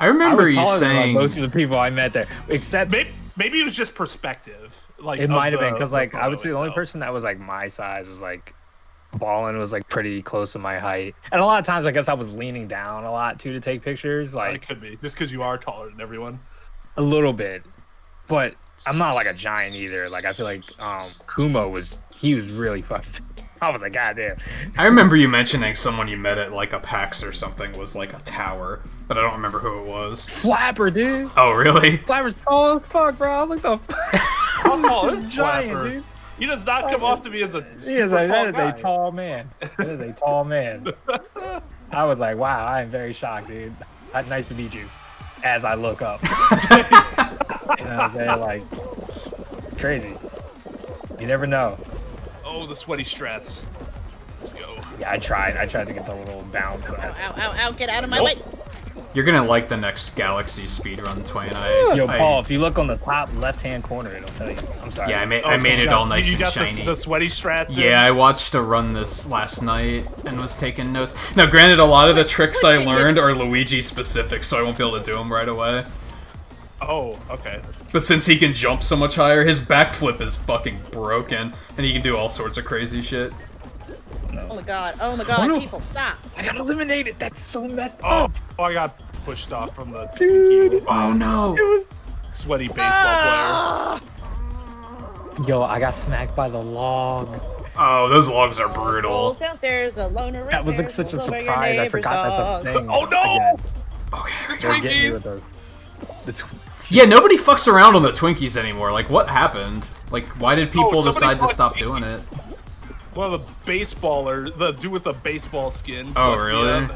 [SPEAKER 1] I
[SPEAKER 2] I
[SPEAKER 1] remember
[SPEAKER 2] was
[SPEAKER 1] you
[SPEAKER 2] taller than like,
[SPEAKER 1] saying.
[SPEAKER 2] most of the people I met there, except
[SPEAKER 3] Maybe it was just perspective. Like
[SPEAKER 2] it
[SPEAKER 3] of
[SPEAKER 2] might have
[SPEAKER 3] the-
[SPEAKER 2] been because like I would say the only
[SPEAKER 3] itself.
[SPEAKER 2] person that was like my size was like Ballin was like pretty close to my height, and a lot of times I guess I was leaning down a lot too to take pictures,
[SPEAKER 3] It
[SPEAKER 2] like
[SPEAKER 3] could be just because you are taller than everyone.
[SPEAKER 2] a little bit, but I'm not like a giant either. Like I feel like Kumo was really fucked. I was like, God damn.
[SPEAKER 1] I remember you mentioning someone you met at like a PAX or something was like a tower, but I don't remember who it was.
[SPEAKER 2] Flapper, dude.
[SPEAKER 1] Oh, really?
[SPEAKER 2] Flapper's tall as fuck, bro. I was like, the
[SPEAKER 3] How tall is
[SPEAKER 2] giant,
[SPEAKER 3] Flapper?
[SPEAKER 2] dude.
[SPEAKER 3] He does not come off to me as a
[SPEAKER 2] That
[SPEAKER 3] super
[SPEAKER 2] is
[SPEAKER 3] tall
[SPEAKER 2] a
[SPEAKER 3] guy.
[SPEAKER 2] tall man. That is a tall man. I was like, wow, I am very shocked, dude. Nice to meet you. As I look up. You know what I'm saying? Like, crazy. You never know.
[SPEAKER 3] Oh, the sweaty strats. Let's go.
[SPEAKER 2] Yeah, I tried to get the little bounce.
[SPEAKER 4] Ow, ow, ow, ow, get out of my way.
[SPEAKER 1] You're gonna like the next Galaxy speedrun, Twain.
[SPEAKER 2] Yo, Paul, if you look on the top left-hand corner, it'll tell you. I'm sorry.
[SPEAKER 1] Yeah, I made
[SPEAKER 3] Oh,
[SPEAKER 1] it
[SPEAKER 3] you
[SPEAKER 1] all
[SPEAKER 3] got-
[SPEAKER 1] nice
[SPEAKER 3] you
[SPEAKER 1] and
[SPEAKER 3] got
[SPEAKER 1] shiny.
[SPEAKER 3] The sweaty strats. in?
[SPEAKER 1] Yeah, I watched a run this last night and was taking notes. Now, granted, a lot of the tricks I learned are Luigi specific, so I won't be able to do them right away.
[SPEAKER 3] Oh, okay.
[SPEAKER 1] But since he can jump so much higher, his backflip is fucking broken, and he can do all sorts of crazy shit.
[SPEAKER 4] Oh my god,
[SPEAKER 2] no.
[SPEAKER 4] people, stop.
[SPEAKER 2] I got eliminated. That's so messed
[SPEAKER 3] Oh,
[SPEAKER 2] up.
[SPEAKER 3] I got pushed off from the
[SPEAKER 2] Dude.
[SPEAKER 1] Oh no!
[SPEAKER 2] It was.
[SPEAKER 3] sweaty baseball
[SPEAKER 4] Ah!
[SPEAKER 2] Yo, I got smacked by the log.
[SPEAKER 1] Oh, those logs are brutal.
[SPEAKER 4] Rolls downstairs, a loner
[SPEAKER 2] That was like such a
[SPEAKER 4] rolls over your
[SPEAKER 2] surprise. I
[SPEAKER 4] neighbor's
[SPEAKER 2] forgot
[SPEAKER 4] dog.
[SPEAKER 2] that's a thing.
[SPEAKER 3] Oh, no!
[SPEAKER 2] Again.
[SPEAKER 1] Oh, yeah.
[SPEAKER 2] They're getting me
[SPEAKER 3] Twinkies!
[SPEAKER 2] with the
[SPEAKER 1] Yeah, nobody fucks around on the Twinkies anymore. Like, what happened? Like, why did people
[SPEAKER 3] somebody
[SPEAKER 1] decide to
[SPEAKER 3] bought
[SPEAKER 1] stop
[SPEAKER 3] Twinkies.
[SPEAKER 1] doing it?
[SPEAKER 3] player. One of the baseballers, the dude with the baseball skin.
[SPEAKER 1] Oh,
[SPEAKER 3] fucked me
[SPEAKER 1] really?
[SPEAKER 3] up.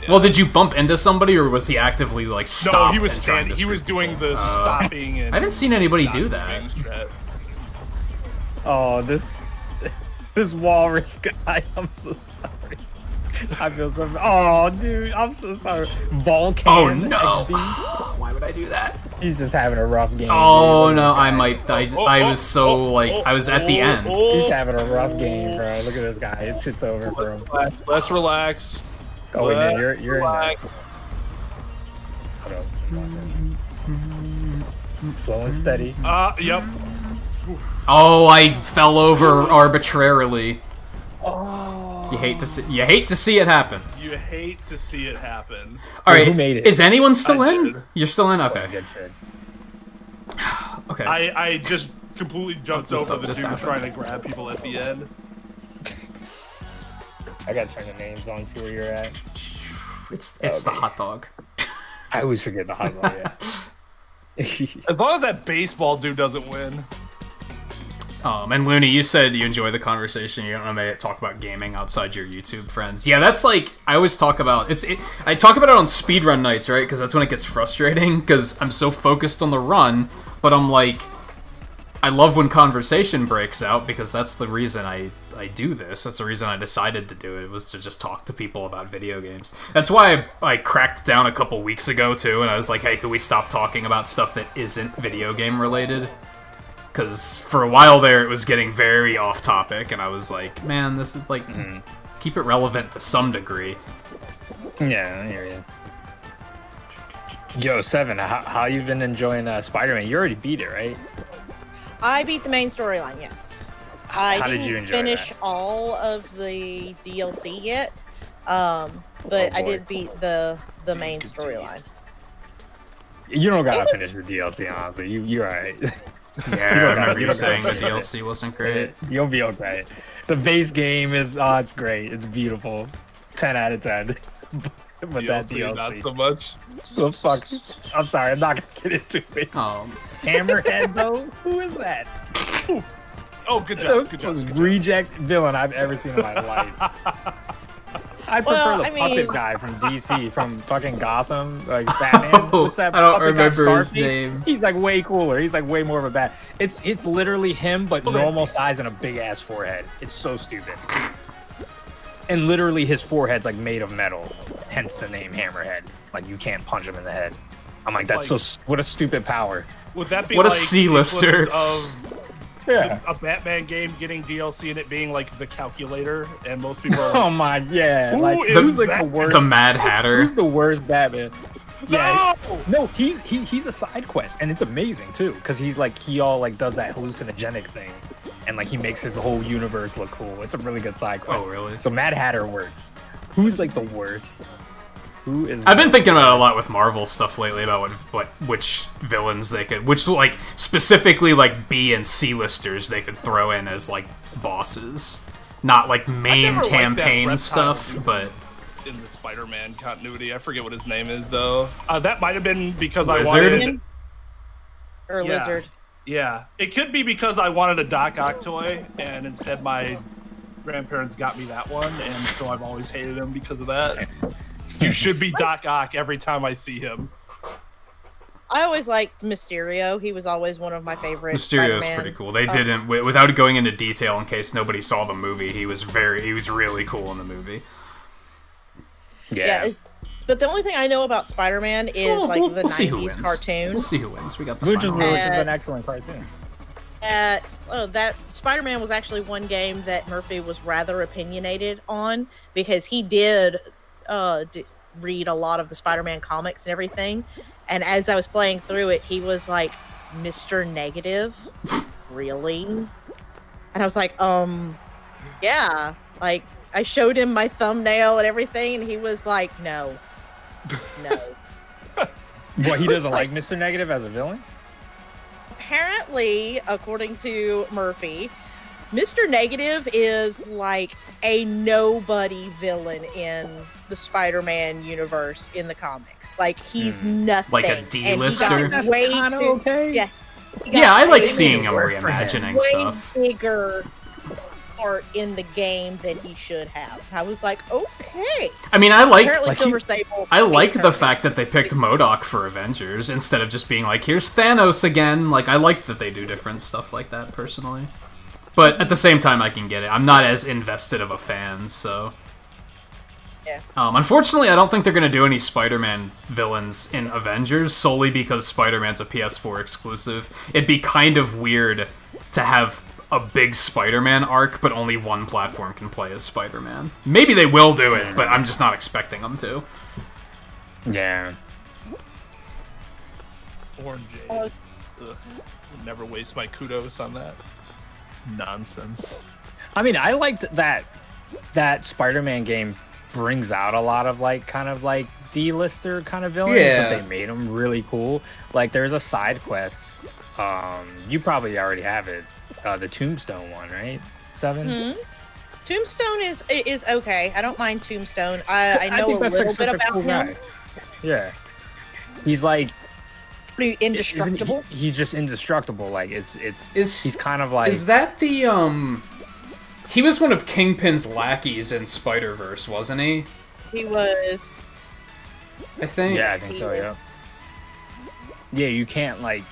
[SPEAKER 1] Well, did you bump into somebody, or was he actively, like,
[SPEAKER 3] No,
[SPEAKER 1] stopped
[SPEAKER 3] he was
[SPEAKER 1] and trying
[SPEAKER 3] standing.
[SPEAKER 1] to
[SPEAKER 3] He was
[SPEAKER 1] screw
[SPEAKER 3] doing
[SPEAKER 1] people?
[SPEAKER 3] the stopping and.
[SPEAKER 1] I haven't seen anybody
[SPEAKER 3] not
[SPEAKER 1] do that.
[SPEAKER 3] doing strat.
[SPEAKER 2] Oh, this walrus guy. I'm so sorry. I feel so. Oh, dude, I'm so sorry. Volcano.
[SPEAKER 1] Oh, no!
[SPEAKER 2] XD.
[SPEAKER 1] Why would I do that?
[SPEAKER 2] He's just having a rough game.
[SPEAKER 1] Oh,
[SPEAKER 2] dude.
[SPEAKER 1] no, I might... I was so, like... I was at the end.
[SPEAKER 2] He's having a rough game, bro. Look at this guy. It sits over for him.
[SPEAKER 3] Let's relax.
[SPEAKER 2] Oh, wait, man, you're in there.
[SPEAKER 3] Relax.
[SPEAKER 2] Hold up. Slow and steady.
[SPEAKER 3] Yep.
[SPEAKER 1] Oh, I fell over arbitrarily.
[SPEAKER 2] Oh.
[SPEAKER 1] You hate to see it happen.
[SPEAKER 3] You hate to see it happen.
[SPEAKER 1] All right,
[SPEAKER 2] who made it?
[SPEAKER 1] is anyone still
[SPEAKER 3] I
[SPEAKER 1] in?
[SPEAKER 3] did.
[SPEAKER 1] You're still in. Okay.
[SPEAKER 2] Good shit.
[SPEAKER 1] Okay.
[SPEAKER 3] I just completely jumped
[SPEAKER 1] What's this
[SPEAKER 3] over
[SPEAKER 1] stuff
[SPEAKER 3] the
[SPEAKER 1] just
[SPEAKER 3] dude
[SPEAKER 1] happened?
[SPEAKER 3] trying to grab people at the end.
[SPEAKER 2] I gotta turn the names on, see where you're at.
[SPEAKER 1] It's the
[SPEAKER 2] Okay.
[SPEAKER 1] hot dog.
[SPEAKER 2] I always forget the hot dog. Yeah.
[SPEAKER 3] As long as that baseball dude doesn't win.
[SPEAKER 1] And Looney, you said you enjoy the conversation. You don't want to talk about gaming outside your YouTube friends. Yeah, that's like I always talk about. I talk about it on speedrun nights, right? Because that's when it gets frustrating. Because I'm so focused on the run, but I'm like, I love when conversation breaks out because that's the reason I do this. That's the reason I decided to do it, was to just talk to people about video games. That's why I cracked down a couple weeks ago too, and I was like, hey, could we stop talking about stuff that isn't video game related? Because for a while there, it was getting very off topic, and I was like, man, this is like, keep it relevant to some degree.
[SPEAKER 2] Yeah, I hear you. Yo, Seven, how you been enjoying Spider-Man? You already beat it, right?
[SPEAKER 4] I beat the main storyline, yes. I
[SPEAKER 2] How did
[SPEAKER 4] didn't
[SPEAKER 2] you enjoy
[SPEAKER 4] finish
[SPEAKER 2] that?
[SPEAKER 4] all of the DLC yet, but
[SPEAKER 2] Oh,
[SPEAKER 4] I
[SPEAKER 2] boy.
[SPEAKER 4] did beat the main storyline.
[SPEAKER 2] You don't gotta
[SPEAKER 4] was-
[SPEAKER 2] finish the DLC, honestly. You're alright.
[SPEAKER 1] Yeah, I remember you saying the DLC wasn't great.
[SPEAKER 2] You'll be okay. The base game is, it's great. It's beautiful. 10 out of 10. But that
[SPEAKER 3] DLC, not
[SPEAKER 2] DLC.
[SPEAKER 3] so much.
[SPEAKER 2] The fuck? I'm sorry, I'm not gonna get into it. Hammerhead, though? Who is that?
[SPEAKER 3] Oh, good job. Good job.
[SPEAKER 2] Most reject villain I've ever seen in my life. I prefer
[SPEAKER 4] Well,
[SPEAKER 2] the
[SPEAKER 4] I
[SPEAKER 2] puppet
[SPEAKER 4] mean-
[SPEAKER 2] guy from DC, from fucking Gotham, like Batman.
[SPEAKER 1] Oh,
[SPEAKER 2] What's that
[SPEAKER 1] I don't
[SPEAKER 2] puppet guy,
[SPEAKER 1] remember his
[SPEAKER 2] Scarface?
[SPEAKER 1] name.
[SPEAKER 2] He's like way cooler. He's like way more of a bat. It's literally him, but normal size and a big ass forehead. It's so stupid. And literally his forehead's like made of metal, hence the name Hammerhead. Like you can't punch him in the head. I'm like, that's
[SPEAKER 3] like-
[SPEAKER 2] what a stupid power.
[SPEAKER 3] Would that be
[SPEAKER 1] What a
[SPEAKER 3] like
[SPEAKER 1] C-lister.
[SPEAKER 3] the equivalent of
[SPEAKER 2] Yeah.
[SPEAKER 3] a Batman game getting DLC and it being like the calculator, and most people are
[SPEAKER 2] Oh
[SPEAKER 3] like,
[SPEAKER 2] my, yeah.
[SPEAKER 3] Who
[SPEAKER 2] Like
[SPEAKER 3] is
[SPEAKER 2] who's like
[SPEAKER 3] that?
[SPEAKER 2] the worst?
[SPEAKER 1] The Mad Hatter.
[SPEAKER 2] Who's the worst Batman? Yeah.
[SPEAKER 3] no!
[SPEAKER 2] No, he's a side quest, and it's amazing too, because he all like does that hallucinogenic thing, and like he makes his whole universe look cool. It's a really good side quest.
[SPEAKER 1] Oh, really?
[SPEAKER 2] So Mad Hatter works. Who's like the worst? Who is?
[SPEAKER 1] I've been thinking about it a lot with Marvel stuff lately about which villains they could, which like specifically like B and C listers they could throw in as like bosses, not like main
[SPEAKER 3] never liked that
[SPEAKER 1] campaign
[SPEAKER 3] reptile
[SPEAKER 1] stuff,
[SPEAKER 3] dude.
[SPEAKER 1] but
[SPEAKER 3] In the Spider-Man continuity, I forget what his name is though. That might have been because
[SPEAKER 1] Lizard?
[SPEAKER 3] I wanted.
[SPEAKER 4] Or
[SPEAKER 3] Yeah.
[SPEAKER 4] Lizard.
[SPEAKER 3] Yeah, it could be because I wanted a Doc Ock toy, and instead my grandparents got me that one, and so I've always hated him because of that. You should be Doc Ock every time I see him.
[SPEAKER 4] I always liked Mysterio. He was always one of my favorite.
[SPEAKER 1] Mysterio's
[SPEAKER 4] Spider-Man.
[SPEAKER 1] pretty cool. They didn't, without going into detail in case nobody saw the movie, he was really cool in the movie.
[SPEAKER 4] Yeah. But the only thing I know about Spider-Man is like the
[SPEAKER 1] We'll see who
[SPEAKER 4] 90s
[SPEAKER 1] wins.
[SPEAKER 4] cartoon.
[SPEAKER 1] We'll see who wins. We got the
[SPEAKER 2] Which is
[SPEAKER 1] final.
[SPEAKER 2] an excellent cartoon.
[SPEAKER 4] That Spider-Man was actually one game that Murphy was rather opinionated on because he did read a lot of the Spider-Man comics and everything. And as I was playing through it, he was like, Mr. Negative? Really? And I was like, yeah. Like, I showed him my thumbnail and everything, and he was like, no. No.
[SPEAKER 2] What, he doesn't like Mr. Negative as a villain?
[SPEAKER 4] Apparently, according to Murphy, Mr. Negative is like a nobody villain in the Spider-Man universe in the comics. Like he's nothing.
[SPEAKER 1] Like a
[SPEAKER 4] And he
[SPEAKER 1] D-lister?
[SPEAKER 4] got way
[SPEAKER 2] kinda
[SPEAKER 4] too-
[SPEAKER 2] okay.
[SPEAKER 4] Yeah. he
[SPEAKER 1] Yeah,
[SPEAKER 4] got
[SPEAKER 1] I like
[SPEAKER 4] way
[SPEAKER 1] seeing him
[SPEAKER 2] work for him.
[SPEAKER 1] reimagining
[SPEAKER 4] way
[SPEAKER 1] stuff.
[SPEAKER 4] bigger part in the game than he should have. I was like, okay.
[SPEAKER 1] I mean, I
[SPEAKER 4] Apparently,
[SPEAKER 2] like he-
[SPEAKER 4] Silver Sable.
[SPEAKER 1] I like
[SPEAKER 4] hates
[SPEAKER 1] the
[SPEAKER 4] her.
[SPEAKER 1] fact that they picked MODOK for Avengers instead of just being like, here's Thanos again. Like, I like that they do different stuff like that, personally. But at the same time, I can get it. I'm not as invested of a fan, so...
[SPEAKER 4] Yeah.
[SPEAKER 1] Unfortunately, I don't think they're going to do any Spider-Man villains in Avengers, solely because Spider-Man's a PS4 exclusive. It'd be kind of weird to have a big Spider-Man arc, but only one platform can play as Spider-Man. Maybe they will do it, but I'm just not expecting them to.
[SPEAKER 2] Yeah.
[SPEAKER 3] Orange. Ugh. Would never waste my kudos on that nonsense.
[SPEAKER 2] I mean, I liked that Spider-Man game brings out a lot of like kind of like D-lister kind of villains,
[SPEAKER 1] Yeah.
[SPEAKER 2] but they made them really cool. Like there's a side quest. You probably already have it. The Tombstone one, right? 7?
[SPEAKER 4] Mhm. Tombstone is okay. I don't mind Tombstone. I know a
[SPEAKER 2] think that's
[SPEAKER 4] little
[SPEAKER 2] like
[SPEAKER 4] bit
[SPEAKER 2] such a
[SPEAKER 4] about
[SPEAKER 2] cool
[SPEAKER 4] him.
[SPEAKER 2] guy. Yeah. He's like
[SPEAKER 4] Pretty indestructible.
[SPEAKER 2] he's just indestructible. Like he's kind of like
[SPEAKER 1] Is that the, He was one of Kingpin's lackeys in Spider-Verse, wasn't he?
[SPEAKER 4] He was.
[SPEAKER 1] I think.
[SPEAKER 2] Yeah, I think so, yeah. Yeah, you can't like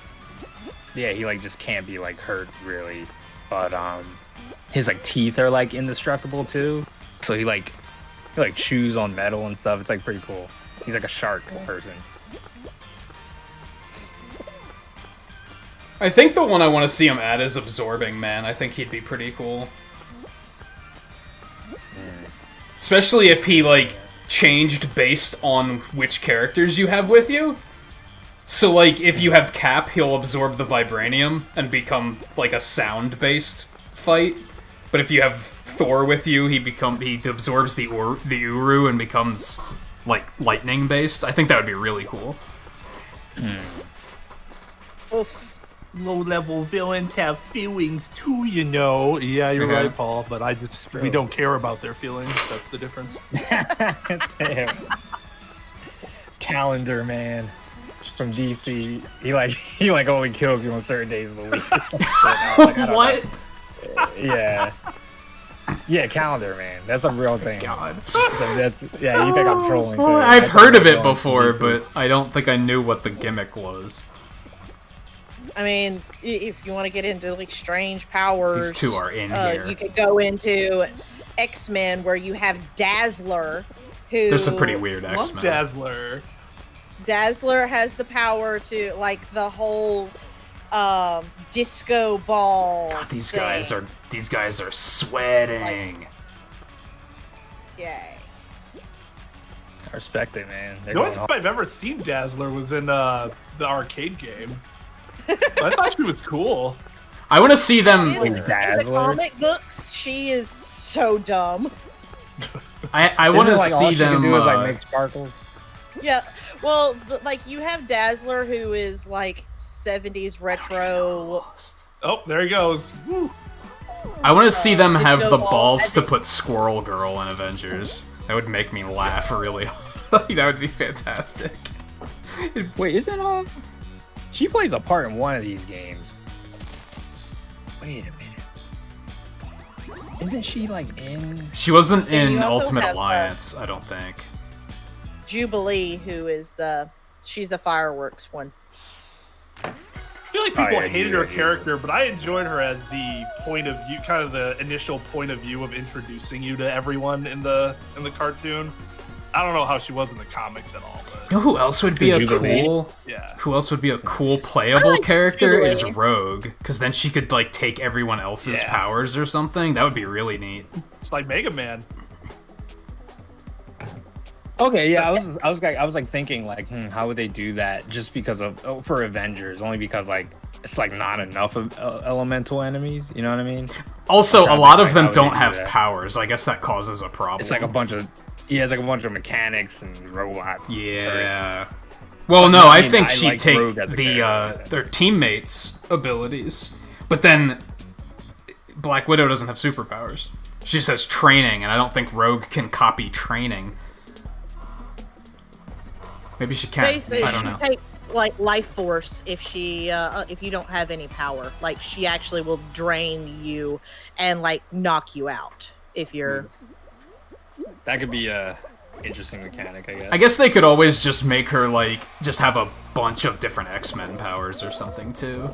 [SPEAKER 2] yeah, he like just can't be like hurt really. But his like teeth are like indestructible too. So he chews on metal and stuff. It's like pretty cool. He's like a shark person.
[SPEAKER 1] I think the one I want to see him at is Absorbing Man. I think he'd be pretty cool. Especially if he, like, changed based on which characters you have with you. So, like, if you have Cap, he'll absorb the vibranium and become, like, a sound-based fight. But if you have Thor with you, he absorbs the Uru and becomes, like, lightning-based. I think that would be really cool.
[SPEAKER 4] Oof.
[SPEAKER 3] Low-level villains have feelings too, you know. Yeah, you're right, Paul. But we don't care about their feelings. That's the difference.
[SPEAKER 2] Damn. Calendar man from DC. He only kills you on certain days of the week. Or something.
[SPEAKER 1] What?
[SPEAKER 2] Yeah. Yeah, calendar man. That's a real thing.
[SPEAKER 1] God.
[SPEAKER 2] You think I'm trolling? Too.
[SPEAKER 1] I've heard of it before, but I don't think I knew what the gimmick was.
[SPEAKER 4] I mean, if you want to get into like strange powers,
[SPEAKER 1] These two are in here.
[SPEAKER 4] You could go into X-Men where you have Dazzler, who
[SPEAKER 1] There's some pretty weird
[SPEAKER 3] Love
[SPEAKER 1] X-Men.
[SPEAKER 3] Dazzler.
[SPEAKER 4] Dazzler has the power to like the whole disco ball.
[SPEAKER 1] God, these
[SPEAKER 4] thing.
[SPEAKER 1] guys are sweating.
[SPEAKER 4] Yay.
[SPEAKER 2] I respect it, man.
[SPEAKER 3] The only time I've ever seen Dazzler was in the arcade game. I thought she was cool.
[SPEAKER 1] I want to see them.
[SPEAKER 4] In the comic books, she is so dumb.
[SPEAKER 1] I want to see them.
[SPEAKER 2] Do is, like, make sparkles.
[SPEAKER 4] Yeah, well, like you have Dazzler, who is like 70s retro.
[SPEAKER 3] Oh, there he goes. Woo.
[SPEAKER 1] I want to see them have
[SPEAKER 4] Disco
[SPEAKER 1] the
[SPEAKER 4] Ball.
[SPEAKER 1] balls to put Squirrel Girl in Avengers. That would make me laugh really hard. That would be fantastic.
[SPEAKER 2] Wait, isn't she plays a part in one of these games? Wait a minute. Isn't she like in?
[SPEAKER 1] She wasn't
[SPEAKER 4] And
[SPEAKER 1] in
[SPEAKER 4] you also
[SPEAKER 1] Ultimate
[SPEAKER 4] have,
[SPEAKER 1] Alliance, I don't think.
[SPEAKER 4] Jubilee, who is she's the fireworks one.
[SPEAKER 3] I feel like people
[SPEAKER 2] yeah,
[SPEAKER 3] hated her character, but I enjoyed her as the point of view, kind of the initial point of view of introducing you to everyone in the cartoon. I don't know how she was in the comics at all, but
[SPEAKER 1] You know who else would be a
[SPEAKER 2] Jubilee?
[SPEAKER 1] cool?
[SPEAKER 3] yeah.
[SPEAKER 1] Who else would be a cool playable character
[SPEAKER 4] Jubilee.
[SPEAKER 1] is Rogue, because then she could like take everyone else's
[SPEAKER 3] Yeah.
[SPEAKER 1] powers or something. That would be really neat.
[SPEAKER 3] It's like Mega Man.
[SPEAKER 2] Okay, yeah, I was like thinking like, how would they do that? Just because of for Avengers, only because like it's like not enough of elemental enemies. You know what I mean?
[SPEAKER 1] Also, a
[SPEAKER 2] trying to
[SPEAKER 1] lot
[SPEAKER 2] think,
[SPEAKER 1] of
[SPEAKER 2] like,
[SPEAKER 1] them
[SPEAKER 2] how would
[SPEAKER 1] don't
[SPEAKER 2] they do
[SPEAKER 1] have
[SPEAKER 2] that?
[SPEAKER 1] powers. I guess that causes a problem.
[SPEAKER 2] It's like a bunch of it's like a bunch of mechanics and robots. And turrets.
[SPEAKER 1] Yeah. Well, no, I
[SPEAKER 2] mean,
[SPEAKER 1] think
[SPEAKER 2] I
[SPEAKER 1] she'd
[SPEAKER 2] like
[SPEAKER 1] take
[SPEAKER 2] Rogue as a character.
[SPEAKER 1] their teammates' abilities, but then Black Widow doesn't have superpowers. She just has training, and I don't think Rogue can copy training. Maybe she can.
[SPEAKER 4] Basically,
[SPEAKER 1] I don't
[SPEAKER 4] she
[SPEAKER 1] know.
[SPEAKER 4] takes like life force if you don't have any power. Like she actually will drain you and like knock you out if you're.
[SPEAKER 2] That could be a interesting mechanic, I guess.
[SPEAKER 1] I guess they could always just make her like just have a bunch of different X-Men powers or something too.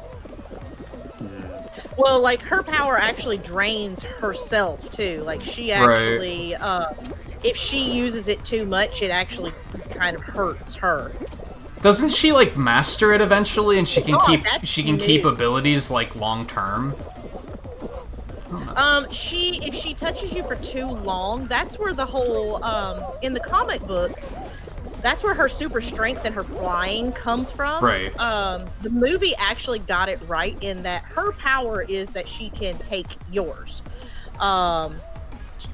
[SPEAKER 4] Well, like her power actually drains herself too. Like she actually, if she uses it too much, it actually kind of hurts her.
[SPEAKER 1] Doesn't she like master it eventually, and she can
[SPEAKER 4] that's
[SPEAKER 1] keep
[SPEAKER 4] new.
[SPEAKER 1] abilities like long term?
[SPEAKER 4] If she touches you for too long, that's where the whole in the comic book, that's where her super strength and her flying comes from.
[SPEAKER 1] Right.
[SPEAKER 4] The movie actually got it right in that her power is that she can take yours.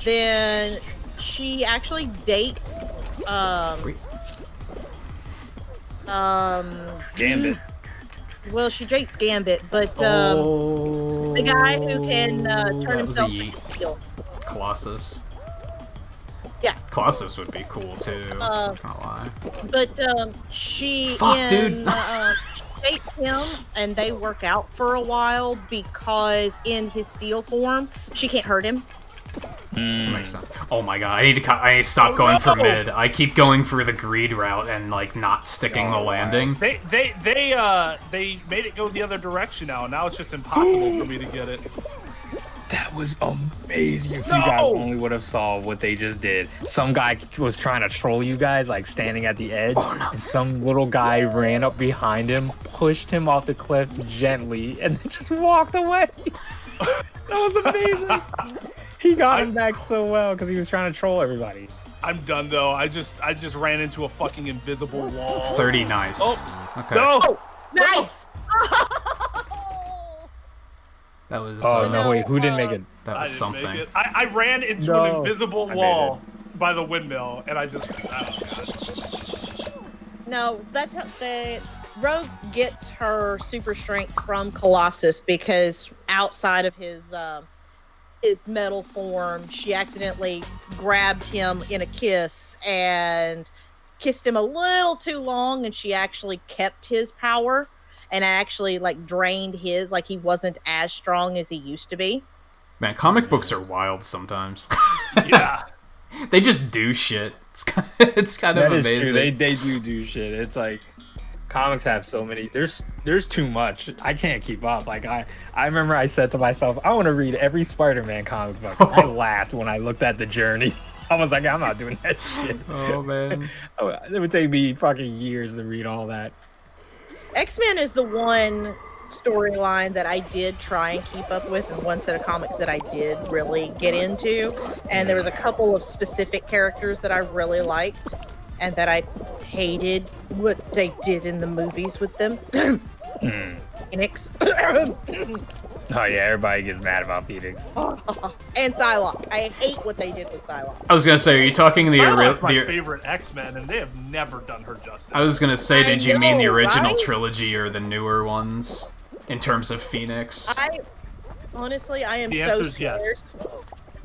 [SPEAKER 4] Then she actually dates
[SPEAKER 2] Gambit.
[SPEAKER 4] well, she dates Gambit, but the guy who can turn
[SPEAKER 1] that was a
[SPEAKER 4] himself
[SPEAKER 1] yeet.
[SPEAKER 4] into steel.
[SPEAKER 1] Colossus.
[SPEAKER 4] Yeah.
[SPEAKER 1] Colossus would be cool too. Not gonna lie.
[SPEAKER 4] But she
[SPEAKER 1] Fuck, dude.
[SPEAKER 4] dates him, and they work out for a while because in his steel form, she can't hurt him.
[SPEAKER 1] That makes sense. Oh my god, I need to stop going for mid. I keep going for the greed route and like not sticking the landing.
[SPEAKER 3] They made it go the other direction now. Now it's just impossible for me to get it.
[SPEAKER 2] That was amazing. If you guys only would have saw what they just did. Some guy was trying to troll you guys, like standing at the edge.
[SPEAKER 1] Oh, no.
[SPEAKER 2] And some little guy ran up behind him, pushed him off the cliff gently, and then just walked away. That was amazing. He got him back so well because he was trying to troll everybody.
[SPEAKER 3] I'm done though. I just ran into a fucking invisible wall.
[SPEAKER 1] 30 knife.
[SPEAKER 3] Oh,
[SPEAKER 1] Okay.
[SPEAKER 3] No!
[SPEAKER 4] Nice.
[SPEAKER 1] That was.
[SPEAKER 2] Oh no! Wait, who didn't make it?
[SPEAKER 1] That was
[SPEAKER 3] I didn't make
[SPEAKER 1] something.
[SPEAKER 3] it. I ran into
[SPEAKER 2] No.
[SPEAKER 3] an invisible
[SPEAKER 2] I made
[SPEAKER 3] wall by the windmill, and I just.
[SPEAKER 4] No, that's how Rogue gets her super strength from Colossus because outside of his metal form, she accidentally grabbed him in a kiss and kissed him a little too long, and she actually kept his power and actually like drained his, like he wasn't as strong as he used to be.
[SPEAKER 1] Man, comic books are wild sometimes.
[SPEAKER 3] Yeah.
[SPEAKER 1] They just do shit. It's kind
[SPEAKER 2] That
[SPEAKER 1] of
[SPEAKER 2] is
[SPEAKER 1] amazing.
[SPEAKER 2] true. They do shit. It's like comics have so many. There's too much. I can't keep up. Like I remember I said to myself, I want to read every Spider-Man comic book. I laughed when I looked at the Journey. I was like, I'm not doing that shit.
[SPEAKER 1] Oh man.
[SPEAKER 2] It would take me fucking years to read all that.
[SPEAKER 4] X-Men is the one storyline that I did try and keep up with, and one set of comics that I did really get into. And there was a couple of specific characters that I really liked and that I hated what they did in the movies with them. Phoenix.
[SPEAKER 2] Oh yeah, everybody gets mad about Phoenix.
[SPEAKER 4] And Psylocke. I hate what they did with Psylocke.
[SPEAKER 1] I was gonna say, are you talking the
[SPEAKER 3] Psylocke's my
[SPEAKER 1] original?
[SPEAKER 3] favorite X-Men, and they have never done her justice.
[SPEAKER 1] I was gonna say, did you mean the
[SPEAKER 4] know,
[SPEAKER 1] original
[SPEAKER 4] right?
[SPEAKER 1] trilogy or the newer ones? In terms of Phoenix?
[SPEAKER 4] Honestly, I am
[SPEAKER 3] The
[SPEAKER 4] so
[SPEAKER 3] answer's
[SPEAKER 4] scared.
[SPEAKER 3] yes.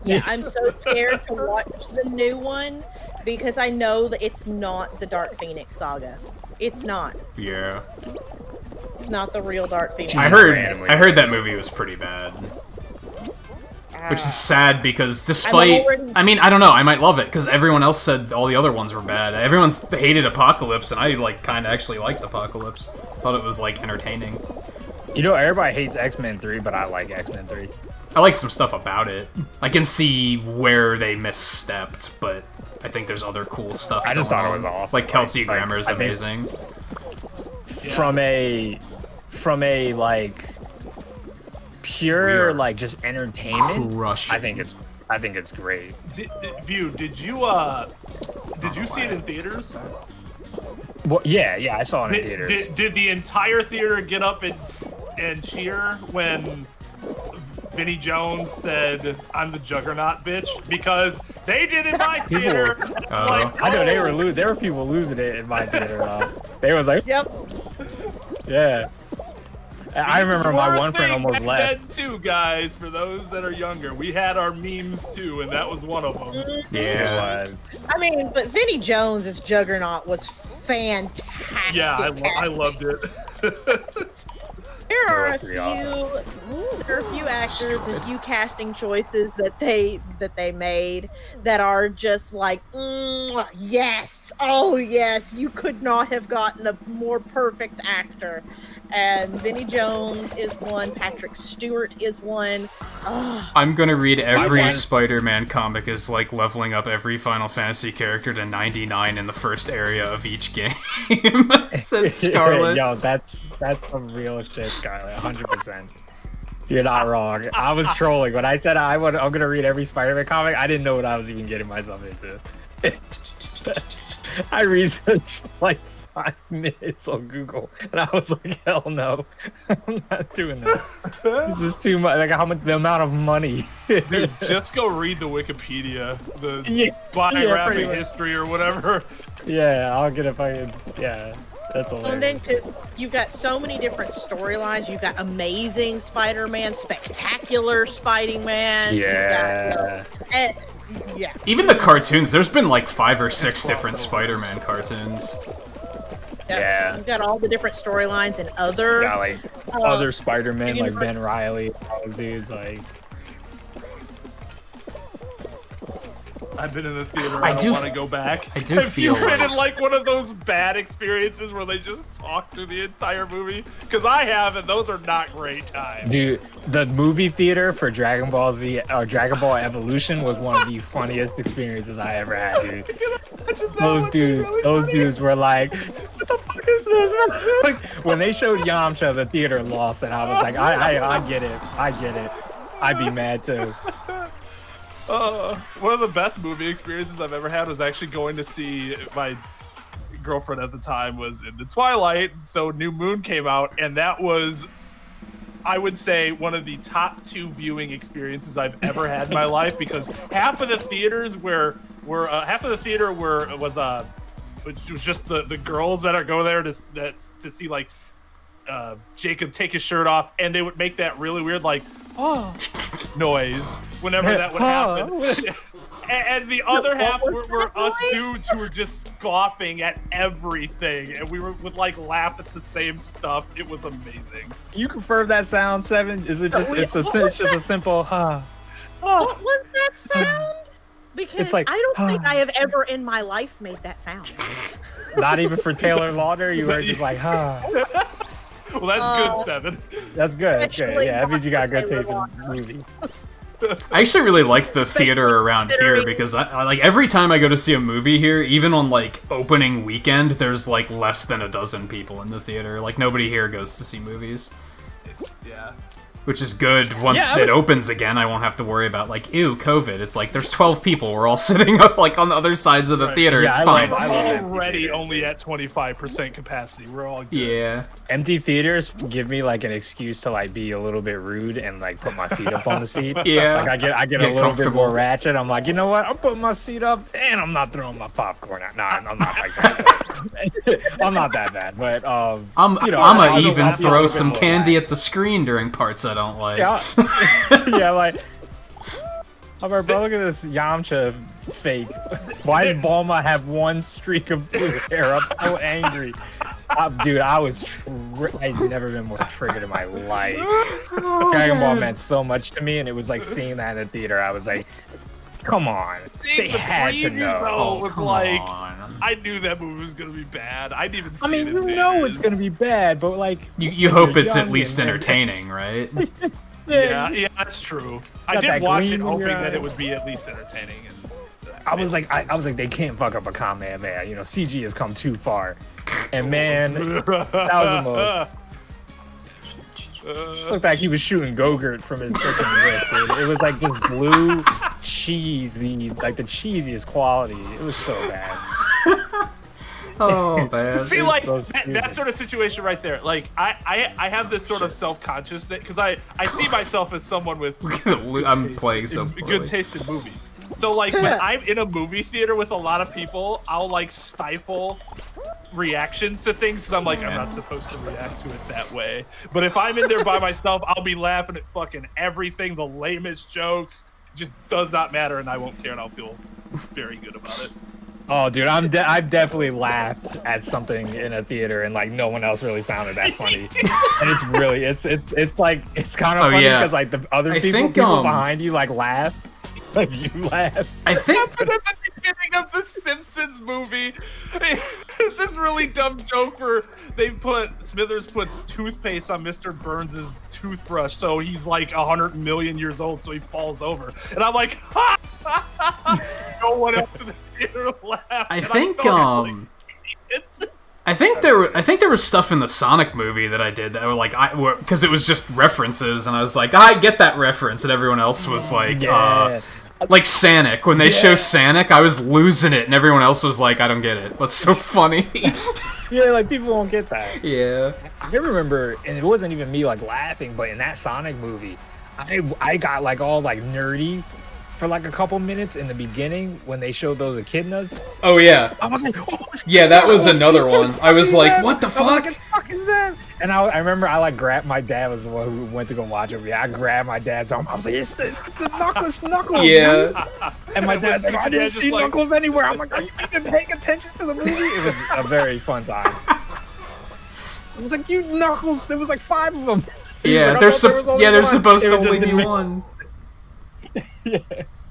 [SPEAKER 4] Yeah, I'm so scared to watch the new one because I know that it's not the Dark Phoenix saga. It's not.
[SPEAKER 1] Yeah.
[SPEAKER 4] It's not the real Dark Phoenix.
[SPEAKER 1] I heard that movie was pretty bad. Which is
[SPEAKER 4] Ah.
[SPEAKER 1] sad because despite... I mean, I don't know, I might love it because everyone else said all the other ones were bad. Everyone's hated Apocalypse and I, like, kind of actually liked Apocalypse. Thought it was, like, entertaining.
[SPEAKER 2] You know, everybody hates X-Men 3, but I like X-Men 3.
[SPEAKER 1] I like some stuff about it. I can see where they misstepped, but I think there's other cool stuff.
[SPEAKER 2] I just
[SPEAKER 1] going
[SPEAKER 2] thought it was
[SPEAKER 1] on.
[SPEAKER 2] awesome.
[SPEAKER 1] Like Kelsey
[SPEAKER 2] Like,
[SPEAKER 1] Grammer is
[SPEAKER 2] I think-
[SPEAKER 1] amazing.
[SPEAKER 3] Yeah.
[SPEAKER 2] From a like pure
[SPEAKER 1] Weird.
[SPEAKER 2] like just entertainment.
[SPEAKER 1] Crush.
[SPEAKER 2] I think it's great.
[SPEAKER 3] View, did you see it in theaters?
[SPEAKER 2] Well, yeah, I saw it in theaters.
[SPEAKER 3] Did the entire theater get up and cheer when Vinnie Jones said, "I'm the Juggernaut, bitch"? Because they did in my theater.
[SPEAKER 2] I know there were people losing it in my theater. They was like,
[SPEAKER 4] Yep.
[SPEAKER 2] yeah. I remember my one friend almost
[SPEAKER 3] back
[SPEAKER 2] left.
[SPEAKER 3] then too, guys. For those that are younger, we had our memes too, and that was one of them.
[SPEAKER 1] Yeah.
[SPEAKER 4] I mean, but Vinnie Jones as Juggernaut was fantastic.
[SPEAKER 3] Yeah, I loved it.
[SPEAKER 4] There are a
[SPEAKER 2] pretty
[SPEAKER 4] few,
[SPEAKER 2] awesome.
[SPEAKER 4] there are a few actors and few casting choices that they made that are just like, yes, oh yes, you could not have gotten a more perfect actor. And Vinnie Jones is one. Patrick Stewart is one.
[SPEAKER 1] I'm gonna read every
[SPEAKER 2] one-
[SPEAKER 1] Spider-Man comic as like leveling up every Final Fantasy character to 99 in the first area of each game. Said Scarlet.
[SPEAKER 2] Yo, that's some real shit, Scarlet. 100%. You're not wrong. I was trolling when I said I'm gonna read every Spider-Man comic. I didn't know what I was even getting myself into. I researched like 5 minutes on Google, and I was like, hell no, I'm not doing that. This is too much. Like the amount of money.
[SPEAKER 3] Dude, just go read the Wikipedia, the
[SPEAKER 2] Yeah,
[SPEAKER 3] biographic
[SPEAKER 2] pretty much.
[SPEAKER 3] history or whatever.
[SPEAKER 2] Yeah, I'll get a fucking That's hilarious.
[SPEAKER 4] And then because you've got so many different storylines, you've got Amazing Spider-Man, Spectacular Spider-Man.
[SPEAKER 2] Yeah.
[SPEAKER 4] And, yeah.
[SPEAKER 1] Even the cartoons, there's been like 5 or 6 different Spider-Man cartoons.
[SPEAKER 2] Yeah.
[SPEAKER 4] You've got all the different storylines and other.
[SPEAKER 2] Yeah, like
[SPEAKER 4] uh,
[SPEAKER 2] other Spider-Man, like
[SPEAKER 4] universe-
[SPEAKER 2] Ben Reilly, all those dudes, like.
[SPEAKER 3] I've been in the theater.
[SPEAKER 1] I
[SPEAKER 3] I
[SPEAKER 1] do
[SPEAKER 3] don't want to go back.
[SPEAKER 1] I do
[SPEAKER 3] Have
[SPEAKER 1] feel
[SPEAKER 3] you been
[SPEAKER 1] like-
[SPEAKER 3] in like one of those bad experiences where they just talk through the entire movie? Because I have, and those are not great times.
[SPEAKER 2] Dude, the movie theater for Dragon Ball Z or Dragon Ball Evolution was one of the funniest experiences I ever had, dude. Those dudes were like, what the fuck is this? Like, when they showed Yamcha, the theater lost, and I was like, I get it. I'd be mad too.
[SPEAKER 3] One of the best movie experiences I've ever had was actually going to see my girlfriend at the time was into Twilight, so New Moon came out, and that was, I would say, one of the top 2 viewing experiences I've ever had in my life, because half of the theaters was which was just the girls that are go there to see like Jacob take his shirt off, and they would make that really weird like noise whenever that would happen. And the other half were us dudes who were just scoffing at everything, and we would like laugh at the same stuff. It was amazing.
[SPEAKER 2] You confirm that sound, Seven? Is it just it's just a simple
[SPEAKER 4] What was that sound? Because
[SPEAKER 2] It's like,
[SPEAKER 4] I don't think I have ever in my life made that sound.
[SPEAKER 2] Not even for Taylor Lauder. You were just like,
[SPEAKER 3] Well, that's good, Seven.
[SPEAKER 2] That's good.
[SPEAKER 4] Actually,
[SPEAKER 2] Okay, yeah, that means you got good
[SPEAKER 4] Taylor
[SPEAKER 2] taste in
[SPEAKER 4] Lautner.
[SPEAKER 2] movies.
[SPEAKER 1] I actually really like the
[SPEAKER 4] Especially
[SPEAKER 1] theater around here
[SPEAKER 4] considering-
[SPEAKER 1] because I like every time I go to see a movie here, even on like opening weekend, there's like less than a dozen people in the theater. Like nobody here goes to see movies,
[SPEAKER 3] Yeah.
[SPEAKER 1] which is good. Once it opens again, I won't have to worry about like, ew, COVID. It's like there's 12 people. We're all sitting up like on the other sides of the theater.
[SPEAKER 2] Yeah,
[SPEAKER 1] It's
[SPEAKER 2] I
[SPEAKER 1] fine.
[SPEAKER 2] love-
[SPEAKER 3] We're already only at 25% capacity. We're all good.
[SPEAKER 1] Yeah.
[SPEAKER 2] Empty theaters give me like an excuse to like be a little bit rude and like put my feet up on the seat.
[SPEAKER 1] Yeah.
[SPEAKER 2] Like I get
[SPEAKER 1] Get
[SPEAKER 2] a little bit
[SPEAKER 1] comfortable.
[SPEAKER 2] more ratchet. I'm like, you know what? I'm putting my seat up and I'm not throwing my popcorn out. Nah, I'm not like that. I'm not that bad, but
[SPEAKER 1] I'm
[SPEAKER 2] you know,
[SPEAKER 1] I'ma
[SPEAKER 2] I'll
[SPEAKER 1] even
[SPEAKER 2] be a
[SPEAKER 1] throw
[SPEAKER 2] little
[SPEAKER 1] some
[SPEAKER 2] bit more
[SPEAKER 1] candy
[SPEAKER 2] relaxed.
[SPEAKER 1] at the screen during parts I don't like.
[SPEAKER 2] Yeah, yeah, like. I'm like, bro, look at this Yamcha fake. Why does Bulma have one streak of blue hair? I'm so angry. Dude, I've never been more triggered in my life. Dragon Ball meant so much to me, and it was like seeing that in the theater. I was like, come on. They
[SPEAKER 3] The
[SPEAKER 2] had to
[SPEAKER 3] preview,
[SPEAKER 2] know.
[SPEAKER 3] though, was
[SPEAKER 1] come
[SPEAKER 3] like,
[SPEAKER 1] on.
[SPEAKER 3] I knew that movie was gonna be bad. I didn't even see
[SPEAKER 2] I mean,
[SPEAKER 3] it
[SPEAKER 2] you
[SPEAKER 3] in
[SPEAKER 2] know
[SPEAKER 3] theaters.
[SPEAKER 2] it's gonna be bad, but like,
[SPEAKER 1] You
[SPEAKER 2] when
[SPEAKER 1] hope
[SPEAKER 2] you're
[SPEAKER 1] it's at
[SPEAKER 2] young
[SPEAKER 1] least
[SPEAKER 2] and-
[SPEAKER 1] entertaining, right?
[SPEAKER 3] Yeah, that's true. I
[SPEAKER 2] Got
[SPEAKER 3] did
[SPEAKER 2] that
[SPEAKER 3] watch it
[SPEAKER 2] gleam in
[SPEAKER 3] hoping
[SPEAKER 2] your
[SPEAKER 3] that
[SPEAKER 2] eye.
[SPEAKER 3] it would be at least entertaining. And
[SPEAKER 2] I was like, they can't fuck up a Kamehameha. You know, CG has come too far, and man, that was the most. Looked like he was shooting Gogurt from his freaking wrist, dude. It was like just blue, cheesy, like the cheesiest quality. It was so bad.
[SPEAKER 1] Oh man.
[SPEAKER 3] See, like
[SPEAKER 2] so
[SPEAKER 3] that
[SPEAKER 2] stupid.
[SPEAKER 3] sort of situation right there. Like I have this sort of self-conscious that because I see myself as someone with
[SPEAKER 1] I'm
[SPEAKER 3] taste
[SPEAKER 1] playing so
[SPEAKER 3] in-
[SPEAKER 1] poorly.
[SPEAKER 3] good taste in movies. So like when I'm in a movie theater with a lot of people, I'll like stifle reactions to things because I'm like, I'm not supposed to react to it that way. But if I'm in there by myself, I'll be laughing at fucking everything, the lamest jokes. It just does not matter, and I won't care, and I'll feel very good about it.
[SPEAKER 2] Oh, dude, I've definitely laughed at something in a theater and like no one else really found it that funny. And it's really it's like it's kind of
[SPEAKER 1] Oh,
[SPEAKER 2] funny
[SPEAKER 1] yeah.
[SPEAKER 2] because like the other
[SPEAKER 1] I
[SPEAKER 2] people
[SPEAKER 1] think,
[SPEAKER 2] behind you like laugh because you laugh.
[SPEAKER 1] I think
[SPEAKER 3] But at the beginning of the Simpsons movie, it's this really dumb joke where Smithers puts toothpaste on Mr. Burns' toothbrush, so he's like 100 million years old, so he falls over. And I'm like, ha! No one else in the theater laughed.
[SPEAKER 1] I
[SPEAKER 3] and
[SPEAKER 1] think
[SPEAKER 3] felt like,
[SPEAKER 1] I think there was stuff in the Sonic movie that I did that were like because it was just references and I was like I get that reference and everyone else was like like Sonic when they show Sonic I was losing it and everyone else was like I don't get it. What's so funny?
[SPEAKER 2] Yeah, like people won't get that.
[SPEAKER 1] Yeah.
[SPEAKER 2] I remember, and it wasn't even me like laughing, but in that Sonic movie, I got like all like nerdy for like a couple minutes in the beginning when they showed those echidnas.
[SPEAKER 1] Oh yeah.
[SPEAKER 2] I was like, oh,
[SPEAKER 1] Yeah, that was another one. I was like, what the
[SPEAKER 2] I was like,
[SPEAKER 1] fuck?
[SPEAKER 2] it's fucking them. And I remember I like grabbed my dad was the one who went to go watch it. Yeah, I grabbed my dad's arm. I was like, it's the Knuckles.
[SPEAKER 1] Yeah.
[SPEAKER 2] And my
[SPEAKER 3] And
[SPEAKER 2] dad's like,
[SPEAKER 3] was
[SPEAKER 2] I didn't
[SPEAKER 3] just
[SPEAKER 2] see
[SPEAKER 3] like-
[SPEAKER 2] Knuckles anywhere. I'm like, are you even paying attention to the movie? It was a very fun time. It was like, you Knuckles. There was like 5 of them.
[SPEAKER 1] Yeah,
[SPEAKER 2] Like, I
[SPEAKER 1] there's
[SPEAKER 2] thought there was only
[SPEAKER 1] there's
[SPEAKER 2] one.
[SPEAKER 1] supposed
[SPEAKER 2] It
[SPEAKER 1] to
[SPEAKER 2] was
[SPEAKER 1] only
[SPEAKER 2] just
[SPEAKER 1] be
[SPEAKER 2] me.
[SPEAKER 1] one.
[SPEAKER 2] Yeah.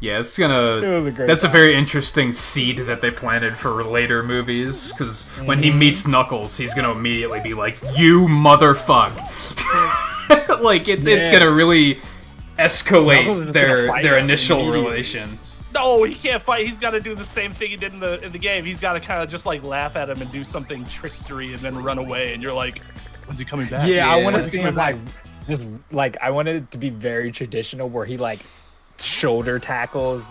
[SPEAKER 1] Yeah, it's
[SPEAKER 2] It was a great
[SPEAKER 1] that's a
[SPEAKER 2] time.
[SPEAKER 1] very interesting seed that they planted for later movies. Because when he meets Knuckles, he's gonna immediately be like, "You motherfuck!" Like it's
[SPEAKER 2] Yeah.
[SPEAKER 1] gonna really
[SPEAKER 2] Knuckles is
[SPEAKER 1] escalate
[SPEAKER 2] just gonna
[SPEAKER 1] their
[SPEAKER 2] fight
[SPEAKER 1] their
[SPEAKER 2] him
[SPEAKER 1] initial
[SPEAKER 2] immediately.
[SPEAKER 1] relation.
[SPEAKER 3] No, he can't fight. He's got to do the same thing he did in the game. He's got to kind of just like laugh at him and do something trickstery and then run away. And you're like, when's he coming back?
[SPEAKER 2] Yeah, I want to
[SPEAKER 1] Yeah.
[SPEAKER 2] see him like just like I wanted it to be very traditional where he like shoulder tackles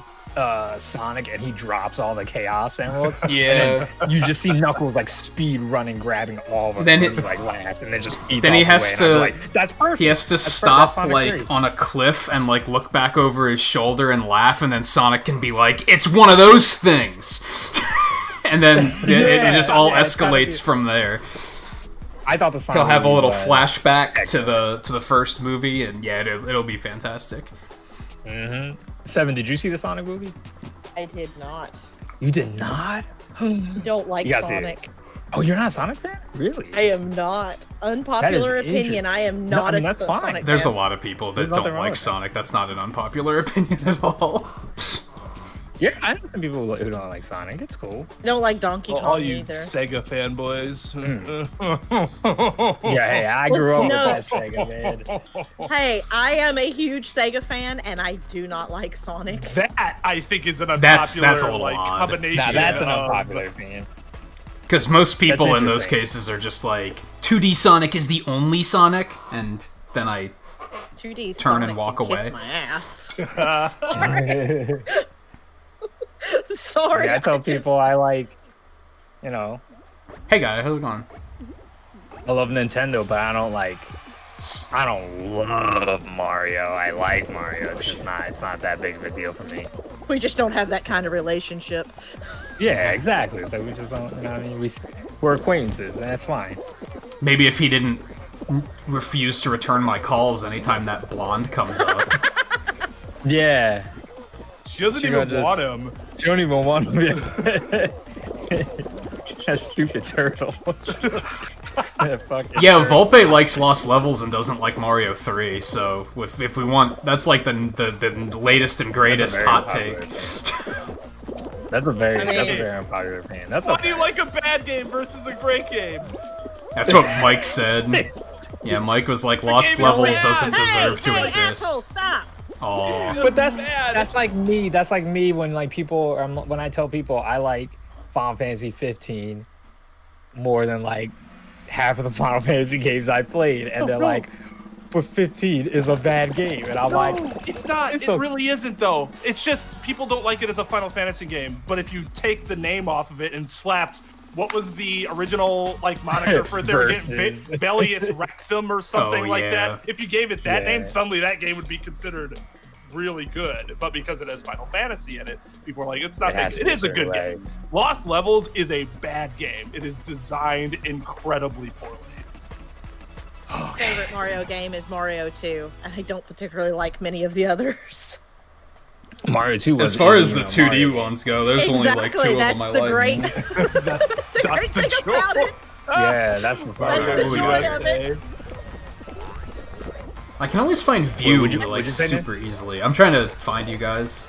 [SPEAKER 2] Sonic and he drops all the Chaos Emeralds.
[SPEAKER 1] Yeah.
[SPEAKER 2] And you just see Knuckles like speed running, grabbing all of them.
[SPEAKER 1] Then
[SPEAKER 2] and he like laughs and then just eats
[SPEAKER 1] Then
[SPEAKER 2] all
[SPEAKER 1] he
[SPEAKER 2] the
[SPEAKER 1] has
[SPEAKER 2] way, and
[SPEAKER 1] to.
[SPEAKER 2] I'm like, that's perfect.
[SPEAKER 1] He has to
[SPEAKER 2] That's
[SPEAKER 1] stop
[SPEAKER 2] Sonic
[SPEAKER 1] like
[SPEAKER 2] 3.
[SPEAKER 1] on a cliff and like look back over his shoulder and laugh, and then Sonic can be like, "It's one of those things," and then it just all escalates from there.
[SPEAKER 2] I thought the Sonic
[SPEAKER 1] He'll have a
[SPEAKER 2] movie
[SPEAKER 1] little
[SPEAKER 2] was
[SPEAKER 1] flashback
[SPEAKER 2] excellent.
[SPEAKER 1] to the first movie, and yeah, it'll be fantastic.
[SPEAKER 2] Seven, did you see the Sonic movie?
[SPEAKER 4] I did not.
[SPEAKER 2] You did not?
[SPEAKER 4] Don't like
[SPEAKER 2] You gotta see it.
[SPEAKER 4] Sonic.
[SPEAKER 2] Oh, you're not a Sonic fan? Really?
[SPEAKER 4] I am not. Unpopular opinion.
[SPEAKER 2] interesting.
[SPEAKER 4] I am
[SPEAKER 2] No,
[SPEAKER 4] not
[SPEAKER 2] I mean,
[SPEAKER 4] a
[SPEAKER 2] that's
[SPEAKER 4] Sonic
[SPEAKER 2] fine.
[SPEAKER 4] fan.
[SPEAKER 1] There's a lot of people that
[SPEAKER 2] There's nothing
[SPEAKER 1] don't
[SPEAKER 2] wrong
[SPEAKER 1] like
[SPEAKER 2] with that.
[SPEAKER 1] Sonic. That's not an unpopular opinion at all.
[SPEAKER 2] Yeah, I know some people who don't like Sonic. It's cool.
[SPEAKER 4] I don't like Donkey Kong
[SPEAKER 3] All you
[SPEAKER 4] either.
[SPEAKER 3] Sega fanboys.
[SPEAKER 2] Yeah, hey, I grew up
[SPEAKER 4] No.
[SPEAKER 2] with that Sega, man.
[SPEAKER 4] Hey, I am a huge Sega fan, and I do not like Sonic.
[SPEAKER 3] That I think is an unpopular
[SPEAKER 1] That's a little
[SPEAKER 3] like
[SPEAKER 1] odd.
[SPEAKER 3] combination.
[SPEAKER 2] Now that's an
[SPEAKER 3] of-
[SPEAKER 2] unpopular opinion.
[SPEAKER 1] Because most people in those
[SPEAKER 2] interesting.
[SPEAKER 1] cases are just like, 2D Sonic is the only Sonic, and then I
[SPEAKER 4] 2D
[SPEAKER 1] Turn
[SPEAKER 4] Sonic
[SPEAKER 1] and walk
[SPEAKER 4] can kiss
[SPEAKER 1] away.
[SPEAKER 4] my ass. Sorry. Sorry.
[SPEAKER 2] I tell people I like, you know,
[SPEAKER 1] Hey guy, how's it going?
[SPEAKER 2] I love Nintendo, but I don't love Mario. I like Mario. It's not that big of a deal for me.
[SPEAKER 4] We just don't have that kind of relationship.
[SPEAKER 2] Yeah, exactly. So we just don't, you know what I mean? We're acquaintances, and that's fine.
[SPEAKER 1] Maybe if he didn't refuse to return my calls anytime that blonde comes up.
[SPEAKER 2] Yeah.
[SPEAKER 3] She doesn't
[SPEAKER 2] She
[SPEAKER 3] even
[SPEAKER 2] gonna just-
[SPEAKER 3] want him.
[SPEAKER 2] You don't even want to be that stupid turtle. Fucking
[SPEAKER 1] Yeah,
[SPEAKER 2] turtle.
[SPEAKER 1] Volpe likes Lost Levels and doesn't like Mario 3, so if we want, that's like the latest and greatest
[SPEAKER 2] very
[SPEAKER 1] hot
[SPEAKER 2] popular
[SPEAKER 1] take.
[SPEAKER 2] That's a very
[SPEAKER 4] I mean-
[SPEAKER 2] unpopular opinion. That's
[SPEAKER 3] Why
[SPEAKER 2] okay.
[SPEAKER 3] do you like a bad game versus a great game?
[SPEAKER 1] That's what Mike said. Yeah, Mike was like, Lost
[SPEAKER 3] game is
[SPEAKER 1] Levels
[SPEAKER 3] bad.
[SPEAKER 1] doesn't deserve to
[SPEAKER 4] hey,
[SPEAKER 1] exist.
[SPEAKER 4] asshole, stop!
[SPEAKER 1] Aw.
[SPEAKER 2] But that's
[SPEAKER 3] bad.
[SPEAKER 2] like me. That's like me when like people when I tell people I like Final Fantasy 15 more than like half of the Final Fantasy games I played, and they're like, "But 15 is a bad game," and I'm like,
[SPEAKER 3] It's not.
[SPEAKER 2] It's
[SPEAKER 3] It
[SPEAKER 2] okay.
[SPEAKER 3] really isn't, though. It's just people don't like it as a Final Fantasy game. But if you take the name off of it and slapped what was the original like moniker for it? They were getting
[SPEAKER 2] Versus.
[SPEAKER 3] Bellius Wrexham or something
[SPEAKER 1] Oh,
[SPEAKER 3] like
[SPEAKER 1] yeah.
[SPEAKER 3] that. If you gave it that name,
[SPEAKER 2] Yeah.
[SPEAKER 3] suddenly that game would be considered really good. But because it has Final Fantasy in it, people are like, it's not.
[SPEAKER 2] It has
[SPEAKER 3] That,
[SPEAKER 2] to
[SPEAKER 3] it
[SPEAKER 2] be
[SPEAKER 3] is a
[SPEAKER 2] certain
[SPEAKER 3] good
[SPEAKER 2] way.
[SPEAKER 3] game. Lost Levels is a bad game. It is designed incredibly poorly.
[SPEAKER 4] Favorite Mario game is Mario 2, and I don't particularly like many of the others.
[SPEAKER 2] Mario 2 was
[SPEAKER 1] As far as
[SPEAKER 2] easy
[SPEAKER 1] the
[SPEAKER 2] on
[SPEAKER 1] 2D
[SPEAKER 2] Mario.
[SPEAKER 1] ones go, there's only like two of
[SPEAKER 4] that's
[SPEAKER 1] them I
[SPEAKER 4] the
[SPEAKER 1] like.
[SPEAKER 4] great. That's the great
[SPEAKER 3] the
[SPEAKER 4] thing about it.
[SPEAKER 2] Yeah, that's the part.
[SPEAKER 4] That's the
[SPEAKER 1] Ooh,
[SPEAKER 4] joy
[SPEAKER 1] yeah.
[SPEAKER 4] of it.
[SPEAKER 1] I can always find View
[SPEAKER 2] would you
[SPEAKER 1] like
[SPEAKER 2] say, Nick?
[SPEAKER 1] super easily. I'm trying to find you guys.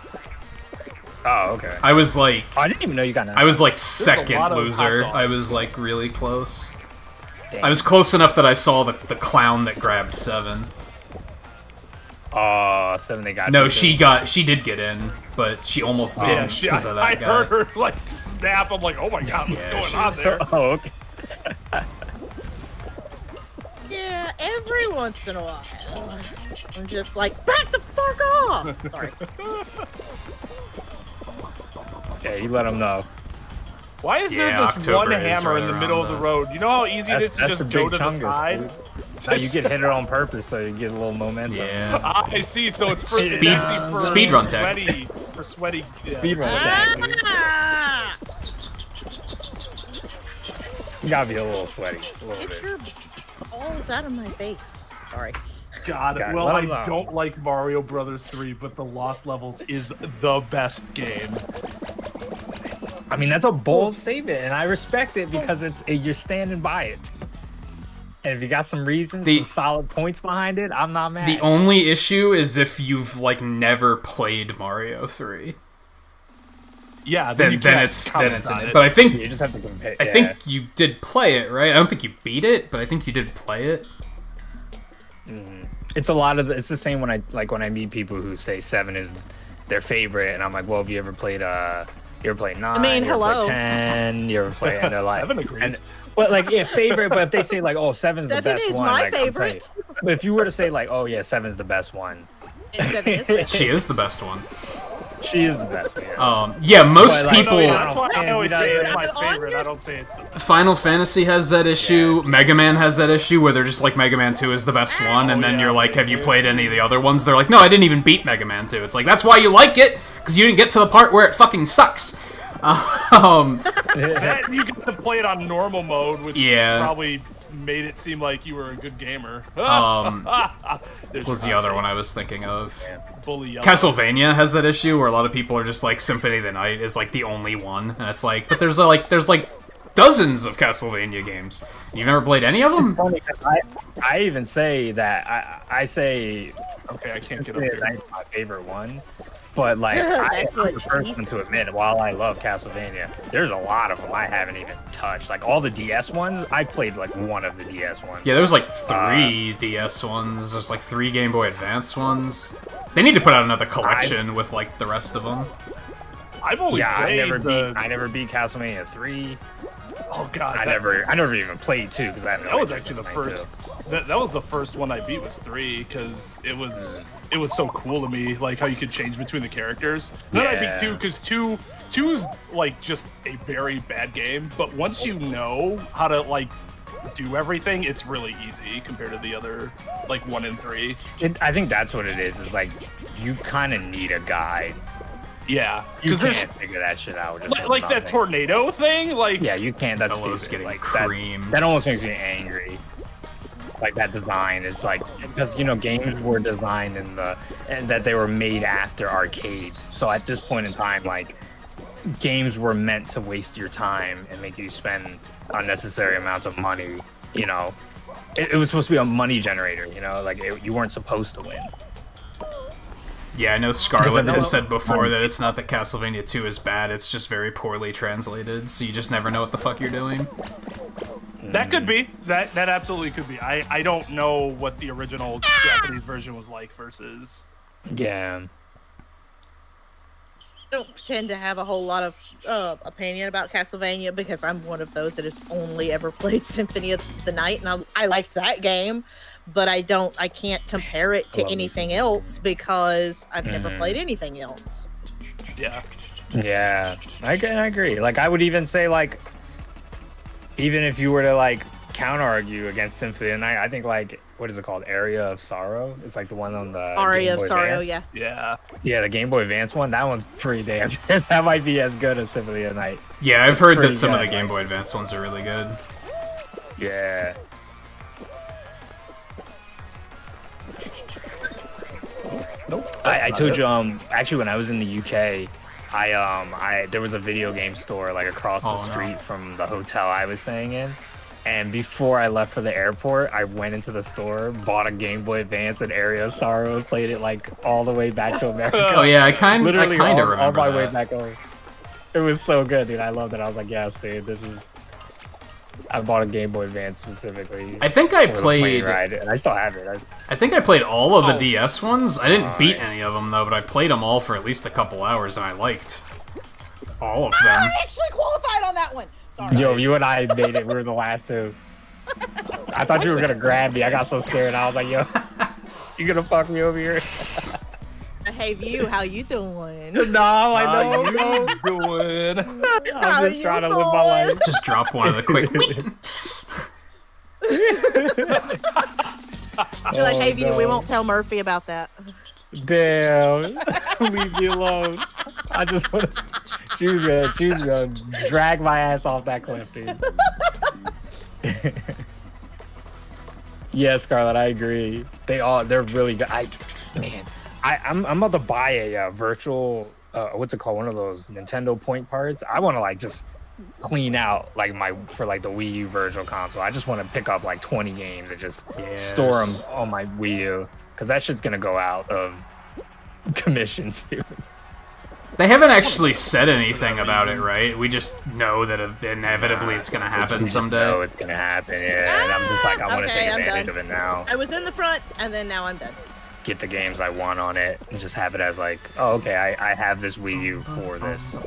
[SPEAKER 2] Oh, okay.
[SPEAKER 1] I was like,
[SPEAKER 2] I didn't even know you got that.
[SPEAKER 1] I was like
[SPEAKER 3] a
[SPEAKER 1] second
[SPEAKER 3] lot of
[SPEAKER 1] loser.
[SPEAKER 3] hot dogs.
[SPEAKER 1] I was like really close.
[SPEAKER 2] Dang.
[SPEAKER 1] I was close enough that I saw the clown that grabbed 7.
[SPEAKER 2] Oh, 7 they got.
[SPEAKER 1] No,
[SPEAKER 2] you,
[SPEAKER 1] she
[SPEAKER 2] too.
[SPEAKER 1] did get in, but she almost
[SPEAKER 3] Yeah,
[SPEAKER 1] didn't because of
[SPEAKER 3] I
[SPEAKER 1] that guy.
[SPEAKER 3] heard her like snap. I'm like, oh my god, what's
[SPEAKER 1] Yeah,
[SPEAKER 3] going
[SPEAKER 1] she
[SPEAKER 3] on
[SPEAKER 1] was
[SPEAKER 3] there?
[SPEAKER 2] Oh, okay.
[SPEAKER 4] Yeah, every once in a while, I'm just like, back the fuck off. Sorry.
[SPEAKER 2] Yeah, you let them know.
[SPEAKER 3] Why is
[SPEAKER 1] Yeah,
[SPEAKER 3] there this
[SPEAKER 1] October
[SPEAKER 3] one
[SPEAKER 1] is
[SPEAKER 3] hammer
[SPEAKER 1] right
[SPEAKER 3] in the
[SPEAKER 1] around
[SPEAKER 3] middle of the
[SPEAKER 1] the-
[SPEAKER 3] road? You know how easy it is
[SPEAKER 2] That's
[SPEAKER 3] to
[SPEAKER 2] the
[SPEAKER 3] just go
[SPEAKER 2] big
[SPEAKER 3] to the
[SPEAKER 2] chungus.
[SPEAKER 3] side?
[SPEAKER 2] Dude. Now you get hit it on purpose, so you get a little momentum.
[SPEAKER 1] Yeah.
[SPEAKER 3] I see. So it's for
[SPEAKER 1] Speed-
[SPEAKER 3] it's actually for
[SPEAKER 1] speedrun tech.
[SPEAKER 3] sweaty, for sweaty. Yeah.
[SPEAKER 2] Speedrun attack. Dude.
[SPEAKER 4] Ah!
[SPEAKER 2] You gotta be a little sweaty. A little
[SPEAKER 4] Get
[SPEAKER 2] bit.
[SPEAKER 4] your balls out of my face. Sorry.
[SPEAKER 3] God,
[SPEAKER 2] God,
[SPEAKER 3] well,
[SPEAKER 2] let
[SPEAKER 3] I
[SPEAKER 2] 'em know.
[SPEAKER 3] don't like Mario Brothers 3, but the Lost Levels is the best game.
[SPEAKER 2] I mean, that's a bold statement, and I respect it because you're standing by it. And if you got some reasons, some solid points behind it, I'm not mad.
[SPEAKER 1] The only issue is if you've like never played Mario 3.
[SPEAKER 3] Yeah,
[SPEAKER 1] Then
[SPEAKER 3] you can't
[SPEAKER 1] it's
[SPEAKER 3] comment
[SPEAKER 1] in
[SPEAKER 3] on
[SPEAKER 1] it. But I think
[SPEAKER 2] You just have to compare.
[SPEAKER 1] I think you did play it, right? I don't think you beat it, but I think you did play it.
[SPEAKER 2] It's a lot of it's the same when I meet people who say 7 is their favorite, and I'm like, well, have you ever played 9?
[SPEAKER 4] mean,
[SPEAKER 2] you ever played
[SPEAKER 4] hello.
[SPEAKER 2] 10? You ever play? And they're like,
[SPEAKER 3] 7 agrees.
[SPEAKER 2] and, but like, yeah, favorite. But if they say like, oh, 7's the
[SPEAKER 4] 7
[SPEAKER 2] best
[SPEAKER 4] is
[SPEAKER 2] one,
[SPEAKER 4] my
[SPEAKER 2] like, I'm telling you.
[SPEAKER 4] favorite.
[SPEAKER 2] But if you were to say like, oh yeah, 7's the best one,
[SPEAKER 4] 7 is my
[SPEAKER 1] She is the best one.
[SPEAKER 2] She is the best. Yeah.
[SPEAKER 1] Yeah, most
[SPEAKER 2] But, like,
[SPEAKER 1] people.
[SPEAKER 3] That's why I
[SPEAKER 2] Yeah,
[SPEAKER 3] always
[SPEAKER 2] we
[SPEAKER 3] say
[SPEAKER 2] don't-
[SPEAKER 3] it's my
[SPEAKER 4] On
[SPEAKER 3] favorite.
[SPEAKER 4] your-
[SPEAKER 3] I don't say it's the
[SPEAKER 1] Final Fantasy has that issue. Mega Man has that issue where they're just like Mega Man 2 is the best one, and then
[SPEAKER 3] yeah.
[SPEAKER 1] you're like, have you played any of the other ones? They're like, no, I didn't even beat Mega Man 2. It's like that's why you like it because you didn't get to the part where it fucking sucks.
[SPEAKER 3] that you get to play it on normal mode, which
[SPEAKER 1] Yeah.
[SPEAKER 3] probably made it seem like you were a good gamer. There's
[SPEAKER 1] was the
[SPEAKER 3] your
[SPEAKER 1] other one I was thinking of?
[SPEAKER 3] bully yellow.
[SPEAKER 1] Castlevania has that issue where a lot of people are just like Symphony of the Night is like the only one, and it's like, but there's like dozens of Castlevania games. You've never played any of them?
[SPEAKER 2] Funny 'cause I even say that I say
[SPEAKER 3] Okay, I can't get up
[SPEAKER 2] Symphony of
[SPEAKER 3] here.
[SPEAKER 2] the Night's my favorite one. But like, I'm
[SPEAKER 4] That's what
[SPEAKER 2] the
[SPEAKER 4] she
[SPEAKER 2] person
[SPEAKER 4] said.
[SPEAKER 2] to admit, while I love Castlevania, there's a lot of them I haven't even touched. Like all the DS ones, I played like one of the DS ones.
[SPEAKER 1] Yeah, there was like 3 DS ones. There's like 3 Game Boy Advance ones. They need to put out another collection with like the rest of them.
[SPEAKER 3] I've only
[SPEAKER 2] Yeah,
[SPEAKER 3] played
[SPEAKER 2] I never beat Castlevania 3.
[SPEAKER 3] Oh god,
[SPEAKER 2] I never even played 2 because I have no
[SPEAKER 3] That was
[SPEAKER 2] interest
[SPEAKER 3] actually the
[SPEAKER 2] in playing
[SPEAKER 3] first.
[SPEAKER 2] 2.
[SPEAKER 3] That was the first one I beat was 3 because it was so cool to me, like how you could change between the characters. Then I
[SPEAKER 2] Yeah.
[SPEAKER 3] beat 2 because 2's like just a very bad game, but once you know how to like do everything, it's really easy compared to the other like 1 and 3.
[SPEAKER 2] I think that's what it is. Is like you kind of need a guide.
[SPEAKER 3] Yeah,
[SPEAKER 2] You
[SPEAKER 3] because
[SPEAKER 2] can't figure that shit out. Just
[SPEAKER 3] like,
[SPEAKER 2] with
[SPEAKER 3] like that
[SPEAKER 2] nothing.
[SPEAKER 3] tornado thing, like
[SPEAKER 2] Yeah, you can't. That's
[SPEAKER 1] Hello,
[SPEAKER 2] stupid.
[SPEAKER 1] getting
[SPEAKER 2] Like
[SPEAKER 1] creamed.
[SPEAKER 2] that almost makes me angry. Like that design is like because games were designed and that they were made after arcades. So at this point in time, like games were meant to waste your time and make you spend unnecessary amounts of money. It was supposed to be a money generator. Like you weren't supposed to win.
[SPEAKER 1] Yeah, I know Scarlett
[SPEAKER 2] Because
[SPEAKER 1] has said before that it's not that Castlevania 2 is bad, it's just very poorly translated, so you just never know what the fuck you're doing.
[SPEAKER 3] that could be that absolutely could be. I don't know what the original Japanese version was like versus.
[SPEAKER 2] Yeah.
[SPEAKER 4] I don't pretend to have a whole lot of opinion about Castlevania because I'm one of those that has only ever played Symphony of the Night, and I liked that game, but I can't compare it to
[SPEAKER 2] love this
[SPEAKER 4] anything else because I've never played anything else.
[SPEAKER 3] Yeah.
[SPEAKER 2] Yeah, I agree. Like, I would even say, like, even if you were to, like, counter-argue against Symphony of the Night, I think, like, what is it called? Area of Sorrow? It's, like, the one on the
[SPEAKER 4] Aria
[SPEAKER 2] Game
[SPEAKER 4] of
[SPEAKER 2] Boy
[SPEAKER 4] Sorrow,
[SPEAKER 2] Advance.
[SPEAKER 3] Yeah.
[SPEAKER 2] Yeah, the Game Boy Advance one, that one's pretty damn good. That might be as good as Symphony of the Night.
[SPEAKER 1] Yeah, I've heard that
[SPEAKER 2] pretty
[SPEAKER 1] some of
[SPEAKER 2] good,
[SPEAKER 1] the Game
[SPEAKER 2] like-
[SPEAKER 1] Boy Advance ones are really good.
[SPEAKER 2] Yeah.
[SPEAKER 3] Nope.
[SPEAKER 2] I told you, actually, when I was in the UK, there was a video game store, like, across the
[SPEAKER 1] Oh, no.
[SPEAKER 2] street from the hotel I was staying in. And before I left for the airport, I went into the store, bought a Game Boy Advance and Area of Sorrow, and played it like all the way back to America.
[SPEAKER 1] Oh yeah, I kind of
[SPEAKER 2] Literally
[SPEAKER 1] remember
[SPEAKER 2] all my way
[SPEAKER 1] that.
[SPEAKER 2] back home. It was so good, dude. I loved it. I was like, yes, dude, this is. I bought a Game Boy Advance specifically.
[SPEAKER 1] I think I
[SPEAKER 2] for the plane
[SPEAKER 1] played.
[SPEAKER 2] ride, and I still have it.
[SPEAKER 1] I think I played all of the
[SPEAKER 3] Oh.
[SPEAKER 1] DS ones. I didn't beat
[SPEAKER 2] Alright.
[SPEAKER 1] any of them though, but I played them all for at least a couple hours, and I liked all of them.
[SPEAKER 4] I actually qualified on that one. Sorry.
[SPEAKER 2] Yo, you and I made it. We were the last two. I thought you were gonna grab me. I got so scared. I was like, yo, you gonna fuck me over here?
[SPEAKER 4] Hey, View, how you doing?
[SPEAKER 2] No, I
[SPEAKER 3] How
[SPEAKER 2] know.
[SPEAKER 3] you
[SPEAKER 2] No.
[SPEAKER 3] doing?
[SPEAKER 2] I'm just trying to live my life.
[SPEAKER 1] Just drop one of the quick.
[SPEAKER 4] You're like, hey,
[SPEAKER 2] Oh,
[SPEAKER 4] View, we
[SPEAKER 2] no.
[SPEAKER 4] won't tell Murphy about that.
[SPEAKER 2] Damn. Leave me alone. I just want to. She was gonna drag my ass off that cliff, dude. Yeah, Scarlett, I agree. They're really good. I'm about to buy a virtual, what's it called? One of those Nintendo point cards. I want to like just clean out like for the Wii U virtual console. I just want to pick up like 20 games and just store them
[SPEAKER 1] Yes.
[SPEAKER 2] on my Wii U because that shit's gonna go out of commission soon.
[SPEAKER 1] They haven't actually said anything about it, right? We just know that inevitably it's gonna happen
[SPEAKER 2] We just
[SPEAKER 1] someday.
[SPEAKER 2] know it's gonna happen, yeah. And I'm just like, I want to
[SPEAKER 4] Okay,
[SPEAKER 2] take
[SPEAKER 4] I'm
[SPEAKER 2] advantage
[SPEAKER 4] done.
[SPEAKER 2] of it now.
[SPEAKER 4] I was in the front, and then now I'm done.
[SPEAKER 2] Get the games I want on it, and just have it as like, oh, okay, I have this Wii U for this.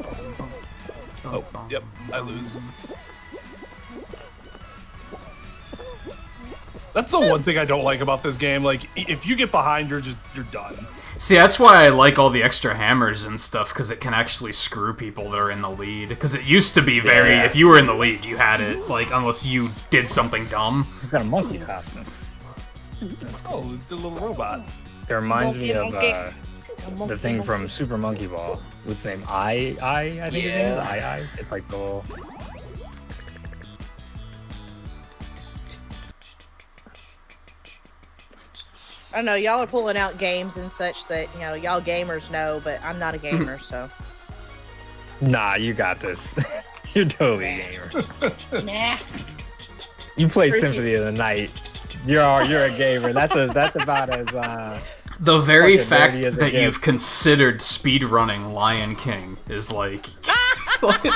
[SPEAKER 3] Oh, yep. I lose. That's the one thing I don't like about this game. Like, if you get behind, you're done.
[SPEAKER 1] See, that's why I like all the extra hammers and stuff, because it can actually screw people that are in the lead. Because it used to be very, if you were in the lead, you had it, like, unless you did something dumb.
[SPEAKER 2] You've got a monkey costume.
[SPEAKER 3] Oh, the little robot.
[SPEAKER 2] It reminds me of the thing from Super Monkey Ball. What's the name? I think it is. I. It's like the little...
[SPEAKER 4] I don't know, y'all are pulling out games and such that, you know, y'all gamers know, but I'm not a gamer, so.
[SPEAKER 2] Nah, you got this. You're totally a gamer.
[SPEAKER 4] Nah.
[SPEAKER 2] You play
[SPEAKER 4] Appreciate
[SPEAKER 2] Symphony of the Night. You're a gamer. That's about as
[SPEAKER 1] The very
[SPEAKER 2] fucking
[SPEAKER 1] fact
[SPEAKER 2] nerdy as it
[SPEAKER 1] that
[SPEAKER 2] gets.
[SPEAKER 1] you've considered speedrunning Lion King is like...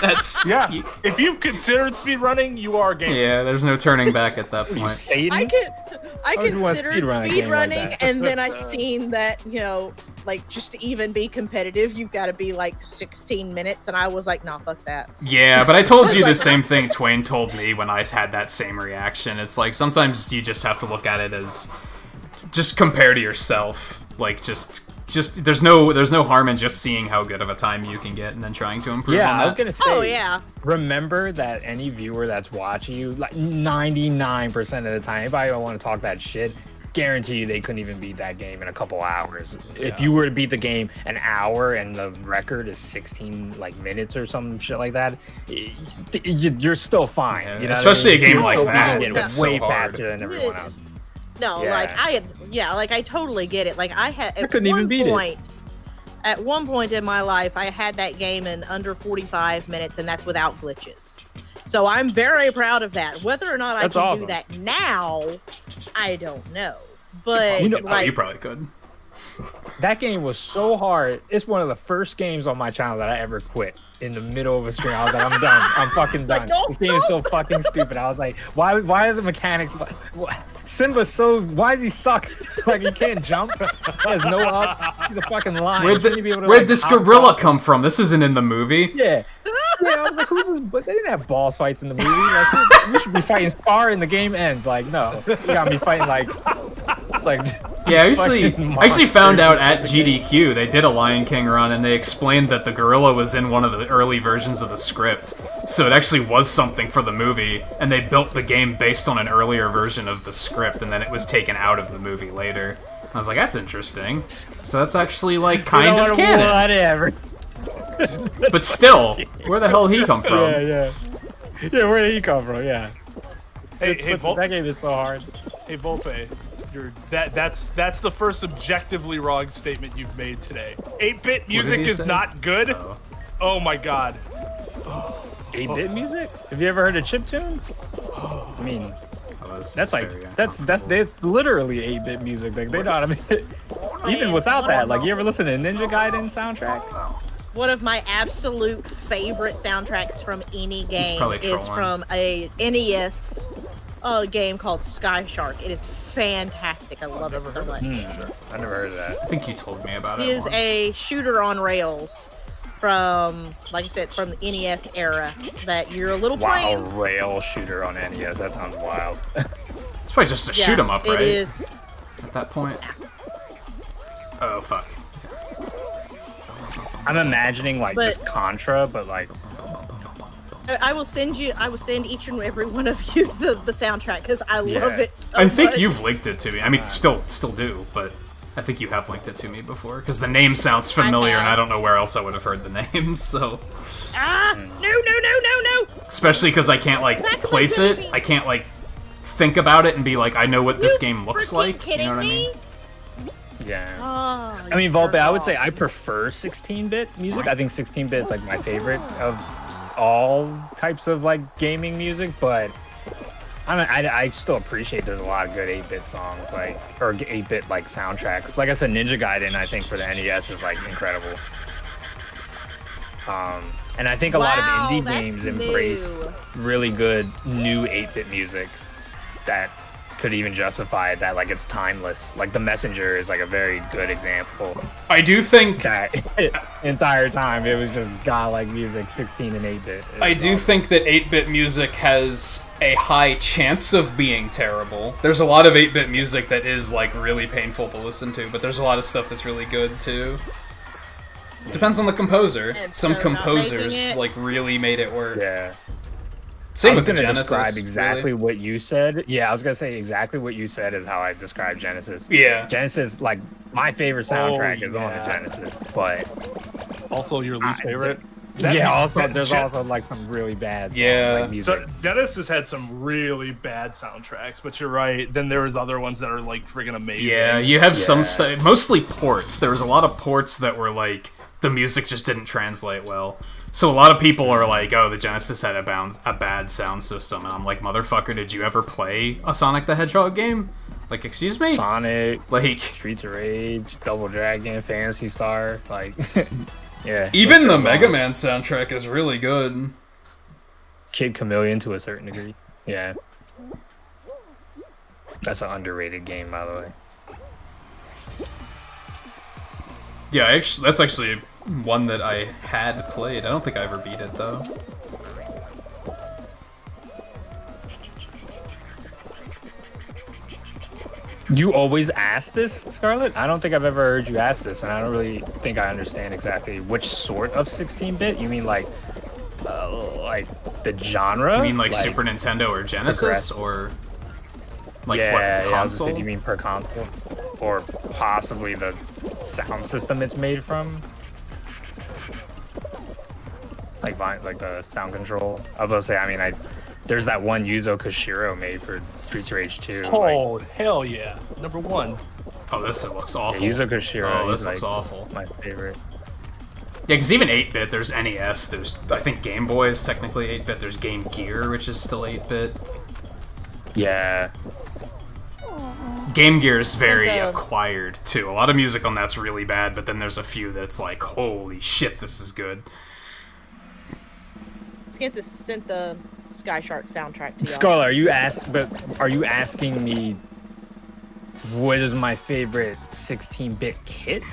[SPEAKER 1] that's...
[SPEAKER 3] Yeah, if you've considered speedrunning, you are a gamer.
[SPEAKER 1] Yeah, there's no turning back at that
[SPEAKER 2] you
[SPEAKER 1] point.
[SPEAKER 2] Satan.
[SPEAKER 4] I
[SPEAKER 2] would you want
[SPEAKER 4] considered
[SPEAKER 2] speedrun a game like
[SPEAKER 4] speedrunning,
[SPEAKER 2] that?
[SPEAKER 4] and then I seen that, you know, like, just to even be competitive, you've got to be like 16 minutes, and I was like, nah, fuck that.
[SPEAKER 1] Yeah, but I told you the
[SPEAKER 4] like-
[SPEAKER 1] same thing Twain told me when I had that same reaction. It's like, sometimes you just have to look at it as... just compare to yourself. Like, just there's no harm in just seeing how good of a time you can get and then trying to improve
[SPEAKER 2] Yeah,
[SPEAKER 1] on that.
[SPEAKER 2] I was gonna say.
[SPEAKER 4] Oh, yeah.
[SPEAKER 2] Remember that any viewer that's watching you, like 99% of the time, anybody don't want to talk that shit, guarantee you they couldn't even beat that game in a couple hours. If you were to beat the game an hour and the record is 16 minutes or some shit like that, you're still fine.
[SPEAKER 1] Yeah,
[SPEAKER 2] You know what I
[SPEAKER 1] especially
[SPEAKER 2] mean?
[SPEAKER 1] a game
[SPEAKER 2] You're
[SPEAKER 1] like
[SPEAKER 2] still
[SPEAKER 1] that,
[SPEAKER 2] beating it
[SPEAKER 1] that's
[SPEAKER 2] way
[SPEAKER 1] so hard.
[SPEAKER 2] faster than everyone else.
[SPEAKER 4] No,
[SPEAKER 2] Yeah.
[SPEAKER 4] I totally get it. Like, I had,
[SPEAKER 2] I couldn't even beat it.
[SPEAKER 4] At one point in my life, I had that game in under 45 minutes, and that's without glitches. So I'm very proud of that. Whether or not I
[SPEAKER 2] That's
[SPEAKER 4] can
[SPEAKER 2] awesome.
[SPEAKER 4] do that now, I don't know. But,
[SPEAKER 1] you
[SPEAKER 4] like,
[SPEAKER 1] probably could.
[SPEAKER 2] That game was so hard. It's one of the first games on my channel that I ever quit in the middle of a stream. I was like, I'm done. I'm fucking done.
[SPEAKER 4] Like, no,
[SPEAKER 2] This game is so fucking stupid. I was like, why are the mechanics? Simba's so... Why does he suck? Like, he can't jump. He has no ups. He's a fucking lion.
[SPEAKER 1] Where'd this gorilla come from? This isn't in the movie.
[SPEAKER 2] Yeah. Yeah, I was like, who's this? But they didn't have boss fights in the movie. Like, we should be fighting Scar and the game ends. Like, no. You got me fighting, like... It's like...
[SPEAKER 1] Yeah, I
[SPEAKER 2] fucking
[SPEAKER 1] actually found out at
[SPEAKER 2] monsters.
[SPEAKER 1] GDQ, they did a Lion King run, and they explained that the gorilla was in one of the early versions of the script. So it actually was something for the movie, and they built the game based on an earlier version of the script, and then it was taken out of the movie later. I was like, that's interesting. So that's actually, like, kind of canon.
[SPEAKER 2] Whatever.
[SPEAKER 1] But still, where the hell did he come from?
[SPEAKER 2] Yeah. Yeah, where did he come from? Yeah.
[SPEAKER 3] Hey,
[SPEAKER 2] That game is so hard.
[SPEAKER 3] Hey, Volpe, that's the first objectively wrong statement you've made today. 8-bit music
[SPEAKER 1] he
[SPEAKER 3] is
[SPEAKER 1] say?
[SPEAKER 3] not good. Oh my god.
[SPEAKER 2] 8-bit music? Have you ever heard of chiptune? I mean, that's literally 8-bit music. Like, they know how to make it. Even without that, like, you ever listen to Ninja Gaiden soundtrack?
[SPEAKER 4] one of my absolute favorite soundtracks from any game
[SPEAKER 1] probably
[SPEAKER 4] is
[SPEAKER 1] trolling.
[SPEAKER 4] from a NES game called Sky Shark. It is fantastic. I love it so much.
[SPEAKER 2] I never heard of that.
[SPEAKER 1] I think you told me about
[SPEAKER 4] It
[SPEAKER 1] it
[SPEAKER 4] is
[SPEAKER 1] once.
[SPEAKER 4] a shooter on rails from, like I said, from the NES era that you're a little
[SPEAKER 2] Wow,
[SPEAKER 4] playing.
[SPEAKER 2] rail shooter on NES. That sounds wild.
[SPEAKER 1] It's probably just to
[SPEAKER 4] Yeah,
[SPEAKER 1] shoot 'em up, right?
[SPEAKER 4] It is.
[SPEAKER 1] At that point. Oh fuck.
[SPEAKER 2] I'm imagining like
[SPEAKER 4] But-
[SPEAKER 2] just Contra, but like
[SPEAKER 4] I will send each and every one of you the soundtrack because I love
[SPEAKER 2] Yeah.
[SPEAKER 4] it so
[SPEAKER 1] I think
[SPEAKER 4] much.
[SPEAKER 1] you've linked it to me. I mean, still do, but I think you have linked it to me before because the name sounds familiar, and
[SPEAKER 4] have.
[SPEAKER 1] I don't know where else I would have heard the name. So,
[SPEAKER 4] No.
[SPEAKER 1] especially because I can't like
[SPEAKER 4] Back to
[SPEAKER 1] place
[SPEAKER 4] my
[SPEAKER 1] it.
[SPEAKER 4] movie.
[SPEAKER 1] I can't like think about it and be like, I know what this
[SPEAKER 4] You
[SPEAKER 1] game looks
[SPEAKER 4] freaking
[SPEAKER 1] like.
[SPEAKER 4] kidding
[SPEAKER 1] You know what I mean?
[SPEAKER 4] me?
[SPEAKER 2] yeah.
[SPEAKER 4] Oh,
[SPEAKER 2] I mean,
[SPEAKER 4] you
[SPEAKER 2] Volpe, I would
[SPEAKER 4] jerk
[SPEAKER 2] say
[SPEAKER 4] off.
[SPEAKER 2] I prefer 16-bit music. I think 16-bit is like my favorite of all types of like gaming music, but I still appreciate there's a lot of good 8-bit songs, like, or 8-bit like soundtracks. Like I said, Ninja Gaiden, I think for the NES is like incredible. And I think a lot of
[SPEAKER 4] Wow,
[SPEAKER 2] indie
[SPEAKER 4] that's
[SPEAKER 2] games embrace
[SPEAKER 4] new.
[SPEAKER 2] really good new 8-bit music that could even justify that like it's timeless. Like The Messenger is like a very good example.
[SPEAKER 1] I do think
[SPEAKER 2] That entire time it was just godlike music, 16 and 8-bit.
[SPEAKER 1] I do think that 8-bit music has a high chance of being terrible. There's a lot of 8-bit music that is like really painful to listen to, but there's a lot of stuff that's really good too. Depends on the composer.
[SPEAKER 4] And
[SPEAKER 1] Some
[SPEAKER 4] so not
[SPEAKER 1] composers
[SPEAKER 4] making it-
[SPEAKER 1] like really made it work.
[SPEAKER 2] Yeah.
[SPEAKER 1] Same
[SPEAKER 2] I was
[SPEAKER 1] with the
[SPEAKER 2] gonna
[SPEAKER 1] Genesis.
[SPEAKER 2] describe exactly
[SPEAKER 1] really.
[SPEAKER 2] what you said. Yeah, I was gonna say exactly what you said is how I describe Genesis.
[SPEAKER 1] Yeah.
[SPEAKER 2] Genesis, like my favorite soundtrack is on the
[SPEAKER 3] yeah.
[SPEAKER 2] Genesis, but
[SPEAKER 3] Also, your least
[SPEAKER 2] I-
[SPEAKER 3] favorite.
[SPEAKER 2] yeah, also there's
[SPEAKER 3] Gen-
[SPEAKER 2] also like some really bad songs,
[SPEAKER 1] Yeah.
[SPEAKER 2] like music.
[SPEAKER 3] So Genesis had some really bad soundtracks, but you're right. Then there was other ones that are like friggin' amazing.
[SPEAKER 1] Yeah, you have some
[SPEAKER 2] Yeah.
[SPEAKER 1] mostly ports. There was a lot of ports that were like the music just didn't translate well. So a lot of people are like, "Oh, the Genesis had a bad sound system," and I'm like, "Motherfucker, did you ever play a Sonic the Hedgehog game? Like, excuse me?
[SPEAKER 2] Sonic,
[SPEAKER 1] Like,
[SPEAKER 2] Streets of Rage, Double Dragon, Phantasy Star, like yeah.
[SPEAKER 1] even the
[SPEAKER 2] goes
[SPEAKER 1] Mega
[SPEAKER 2] on.
[SPEAKER 1] Man soundtrack is really good."
[SPEAKER 2] Kid Chameleon to a certain degree. Yeah. That's an underrated game, by the way.
[SPEAKER 1] Yeah, that's actually one that I had played. I don't think I ever beat it though.
[SPEAKER 2] You always ask this, Scarlett? I don't think I've ever heard you ask this, and I don't really think I understand exactly which sort of 16-bit. You mean like the genre?
[SPEAKER 1] You mean like Super Nintendo or Genesis,
[SPEAKER 2] progressive.
[SPEAKER 1] or like
[SPEAKER 2] yeah,
[SPEAKER 1] what
[SPEAKER 2] yeah, I was gonna
[SPEAKER 1] console?
[SPEAKER 2] say, do you mean per console? Or possibly the sound system it's made from? Like the sound control? I was gonna say, I mean, there's that one Yuzo Koshiro made for Streets of Rage 2.
[SPEAKER 3] Oh, hell yeah. Number one.
[SPEAKER 1] Oh, this looks awful.
[SPEAKER 2] Yuzo Koshiro.
[SPEAKER 1] Oh,
[SPEAKER 2] is
[SPEAKER 1] this looks
[SPEAKER 2] like
[SPEAKER 1] awful.
[SPEAKER 2] my favorite.
[SPEAKER 1] Yeah, because even 8-bit, there's NES, there's, I think Game Boy is technically 8-bit, there's Game Gear, which is still 8-bit.
[SPEAKER 2] Yeah.
[SPEAKER 1] Game Gear is very
[SPEAKER 4] And,
[SPEAKER 1] acquired, too. A lot of music on that's really bad, but then there's a few that's like, holy shit, this is good.
[SPEAKER 4] Sent the Sky Shark soundtrack to y'all.
[SPEAKER 2] Scarlett, are you asking me what is my favorite 16-bit kit?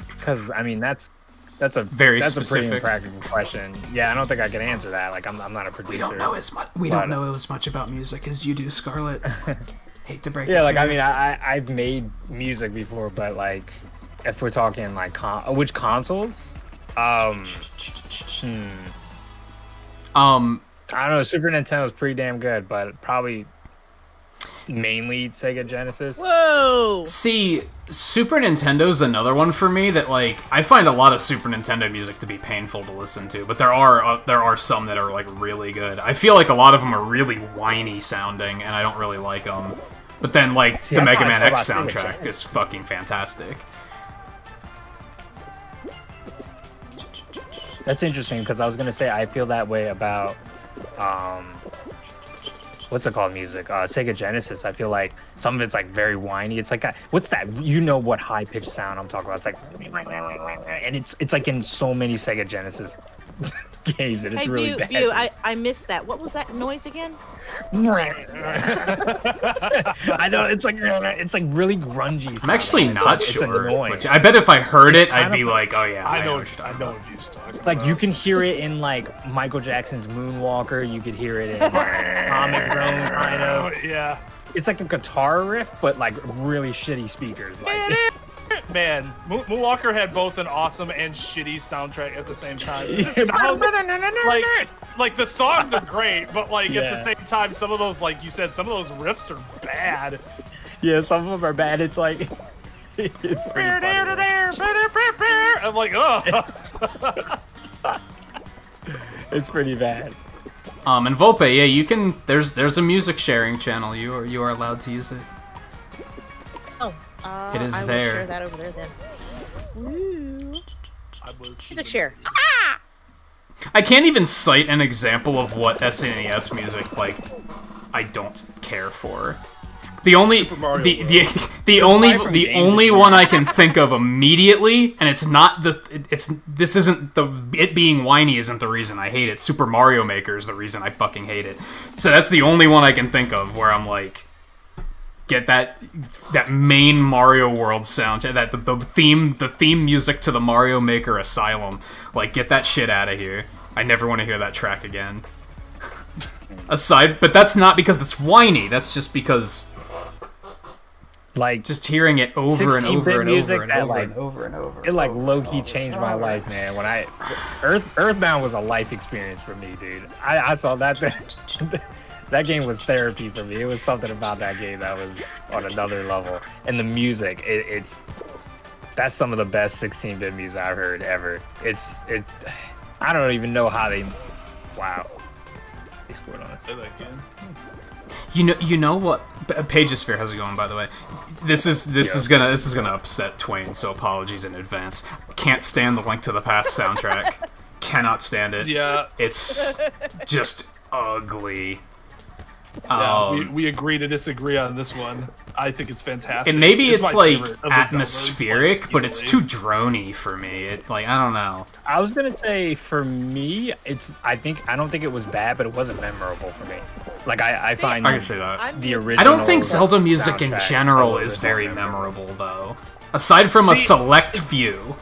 [SPEAKER 2] Because I mean that's a that's a pretty
[SPEAKER 1] specific.
[SPEAKER 2] impractical question. Yeah, I don't think I can answer that. Like I'm not a producer.
[SPEAKER 1] We don't know as much about music as you do, Scarlett. Hate to break it
[SPEAKER 2] Yeah,
[SPEAKER 1] to
[SPEAKER 2] like I
[SPEAKER 1] you.
[SPEAKER 2] mean I've made music before, but like if we're talking like which consoles, I don't know. Super Nintendo is pretty damn good, but probably mainly Sega Genesis.
[SPEAKER 4] Whoa!
[SPEAKER 1] See, Super Nintendo's another one for me that, like, I find a lot of Super Nintendo music to be painful to listen to, but there are some that are, like, really good. I feel like a lot of them are really whiny sounding, and I don't really like them. But then, like,
[SPEAKER 2] See,
[SPEAKER 1] the
[SPEAKER 2] that's
[SPEAKER 1] Mega
[SPEAKER 2] how I
[SPEAKER 1] Man
[SPEAKER 2] feel
[SPEAKER 1] X
[SPEAKER 2] about Sega
[SPEAKER 1] soundtrack
[SPEAKER 2] Genesis.
[SPEAKER 1] is fucking fantastic.
[SPEAKER 2] That's interesting because I was gonna say I feel that way about what's it called music? Sega Genesis. I feel like some of it's like very whiny. It's like what's that? You know what high pitched sound I'm talking about? It's like and it's like in so many Sega Genesis games and it's
[SPEAKER 4] Hey,
[SPEAKER 2] really
[SPEAKER 4] View,
[SPEAKER 2] bad.
[SPEAKER 4] I missed that. What was that noise again?
[SPEAKER 2] I know it's like really grungy.
[SPEAKER 1] I'm actually not
[SPEAKER 2] it's
[SPEAKER 1] sure.
[SPEAKER 2] annoying.
[SPEAKER 1] Which, I bet if I heard it, I'd
[SPEAKER 2] kind
[SPEAKER 1] be
[SPEAKER 2] of-
[SPEAKER 1] like, oh yeah,
[SPEAKER 3] I know
[SPEAKER 1] what you're
[SPEAKER 3] what
[SPEAKER 1] talking
[SPEAKER 3] you're talking about.
[SPEAKER 2] Like you can hear it in like Michael Jackson's Moonwalker. You could hear it in Comic Zone, kind of.
[SPEAKER 3] Yeah.
[SPEAKER 2] It's like a guitar riff, but like really shitty speakers. Like
[SPEAKER 3] Man, Moonwalker had both an awesome and shitty soundtrack at the same time. like the songs are great, but like at
[SPEAKER 2] Yeah.
[SPEAKER 3] the same time, some of those, like you said, some of those riffs are bad.
[SPEAKER 2] yeah, some of them are bad. It's like it's pretty funny.
[SPEAKER 3] I'm like, oh.
[SPEAKER 2] It's pretty bad.
[SPEAKER 1] And Volpe, yeah, you can. There's a music sharing channel. You are allowed to use it.
[SPEAKER 4] Oh,
[SPEAKER 1] It is
[SPEAKER 4] I will
[SPEAKER 1] there.
[SPEAKER 4] share that over there then. Woo.
[SPEAKER 3] I was
[SPEAKER 4] Music share.
[SPEAKER 1] I can't even cite an example of what SNES music like I don't care for. The only
[SPEAKER 3] Mario
[SPEAKER 1] the
[SPEAKER 3] World.
[SPEAKER 1] the only
[SPEAKER 2] from
[SPEAKER 1] the
[SPEAKER 2] games
[SPEAKER 1] only
[SPEAKER 2] you
[SPEAKER 1] one I can think of immediately, and it's not this isn't it being whiny isn't the reason I hate it. Super Mario Maker is the reason I fucking hate it. So that's the only one I can think of where I'm like, get that main Mario World soundtrack, that the theme music to the Mario Maker Asylum. Like, get that shit out of here. I never want to hear that track again. But that's not because it's whiny. That's just because,
[SPEAKER 2] like,
[SPEAKER 1] just hearing it over and over and over and over and over and over.
[SPEAKER 2] It like low key changed my life, man. When Earthbound was a life experience for me, dude. I saw that. That game was therapy for me. It was something about that game that was on another level. And the music, that's some of the best 16-bit music I've heard ever. I don't even know how they. Wow. They scored on us.
[SPEAKER 1] You know what? Pageosphere, how's it going, by the way? This is gonna upset Twain, so apologies in advance. Can't stand the Link to the Past soundtrack. Cannot stand it.
[SPEAKER 3] Yeah.
[SPEAKER 1] It's just ugly.
[SPEAKER 3] Yeah, we agree to disagree on this one. I think it's fantastic.
[SPEAKER 1] And maybe it's like
[SPEAKER 3] favorite of the
[SPEAKER 1] atmospheric,
[SPEAKER 3] Zeldas, like,
[SPEAKER 1] but it's
[SPEAKER 3] easily.
[SPEAKER 1] too drony for me. I don't know.
[SPEAKER 2] I was gonna say for me, I don't think it was bad, but it wasn't memorable for me. Like I find
[SPEAKER 1] I can say that.
[SPEAKER 2] the original.
[SPEAKER 1] I don't think Zelda music in
[SPEAKER 2] soundtrack
[SPEAKER 1] general
[SPEAKER 2] a little
[SPEAKER 1] is
[SPEAKER 2] bit more
[SPEAKER 1] very
[SPEAKER 2] memorable.
[SPEAKER 1] memorable, though. Aside from a
[SPEAKER 3] See-
[SPEAKER 1] select few.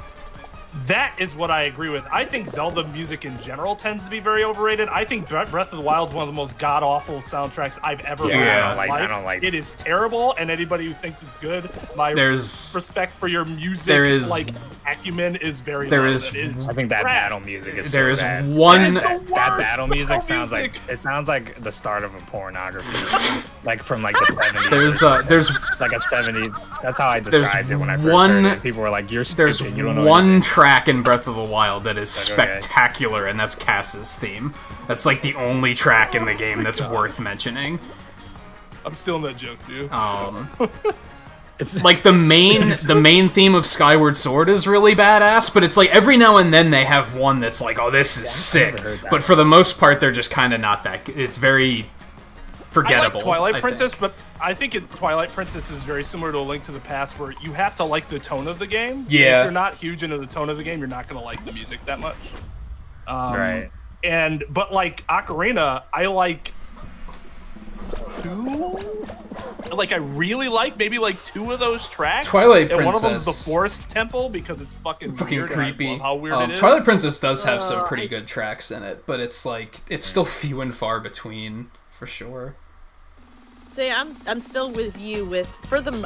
[SPEAKER 3] That is what I agree with. I think Zelda music in general tends to be very overrated. I think Breath of the Wild is one of the most god-awful soundtracks I've ever heard.
[SPEAKER 1] Yeah,
[SPEAKER 3] in my
[SPEAKER 2] I
[SPEAKER 3] life.
[SPEAKER 2] don't like
[SPEAKER 3] it. Is terrible, and anybody who thinks it's good, my
[SPEAKER 1] There's-
[SPEAKER 3] respect for your music,
[SPEAKER 1] there is-
[SPEAKER 3] like acumen, is very
[SPEAKER 1] there
[SPEAKER 3] low.
[SPEAKER 1] is-
[SPEAKER 3] That is
[SPEAKER 2] I think that
[SPEAKER 3] trash.
[SPEAKER 2] battle music is
[SPEAKER 1] There
[SPEAKER 2] so
[SPEAKER 1] is
[SPEAKER 2] bad.
[SPEAKER 1] one.
[SPEAKER 3] That is the
[SPEAKER 2] That
[SPEAKER 3] worst
[SPEAKER 2] battle music sounds
[SPEAKER 3] music.
[SPEAKER 2] like the start of a pornography, like from like the 70s.
[SPEAKER 1] There's
[SPEAKER 2] like a 70s. That's how I
[SPEAKER 1] There's
[SPEAKER 2] described it when I first
[SPEAKER 1] one-
[SPEAKER 2] heard it. People were like, "You're stupid.
[SPEAKER 1] There's
[SPEAKER 2] You don't know
[SPEAKER 1] one
[SPEAKER 2] anything."
[SPEAKER 1] track in Breath of the Wild that is
[SPEAKER 2] Like, okay.
[SPEAKER 1] spectacular, and that's Cass's theme. That's like the only track in the game that's worth mentioning.
[SPEAKER 3] I'm stealing that joke, dude.
[SPEAKER 2] It's
[SPEAKER 1] Like the main theme of Skyward Sword is really badass, but it's like every now and then they have one that's like, oh, this is sick.
[SPEAKER 2] never heard that
[SPEAKER 1] But for the most part, they're just kind of not that. It's very
[SPEAKER 3] I
[SPEAKER 1] forgettable.
[SPEAKER 3] like Twilight
[SPEAKER 1] I
[SPEAKER 3] Princess,
[SPEAKER 1] think.
[SPEAKER 3] but I think Twilight Princess is very similar to A Link to the Past, where you have to like the tone of the game.
[SPEAKER 1] Yeah.
[SPEAKER 3] If you're not huge into the tone of the game, you're not going to like the music that much.
[SPEAKER 2] right.
[SPEAKER 3] But like Ocarina, I like two. Like I really like maybe like two of those tracks.
[SPEAKER 1] Twilight
[SPEAKER 3] and one of them's the
[SPEAKER 1] Princess-
[SPEAKER 3] Forest Temple because it's fucking weird, and I
[SPEAKER 1] creepy.
[SPEAKER 3] love how weird it is.
[SPEAKER 1] Twilight Princess does have some pretty good tracks in it, but it's like it's still few and far between for sure.
[SPEAKER 4] See, I'm still with you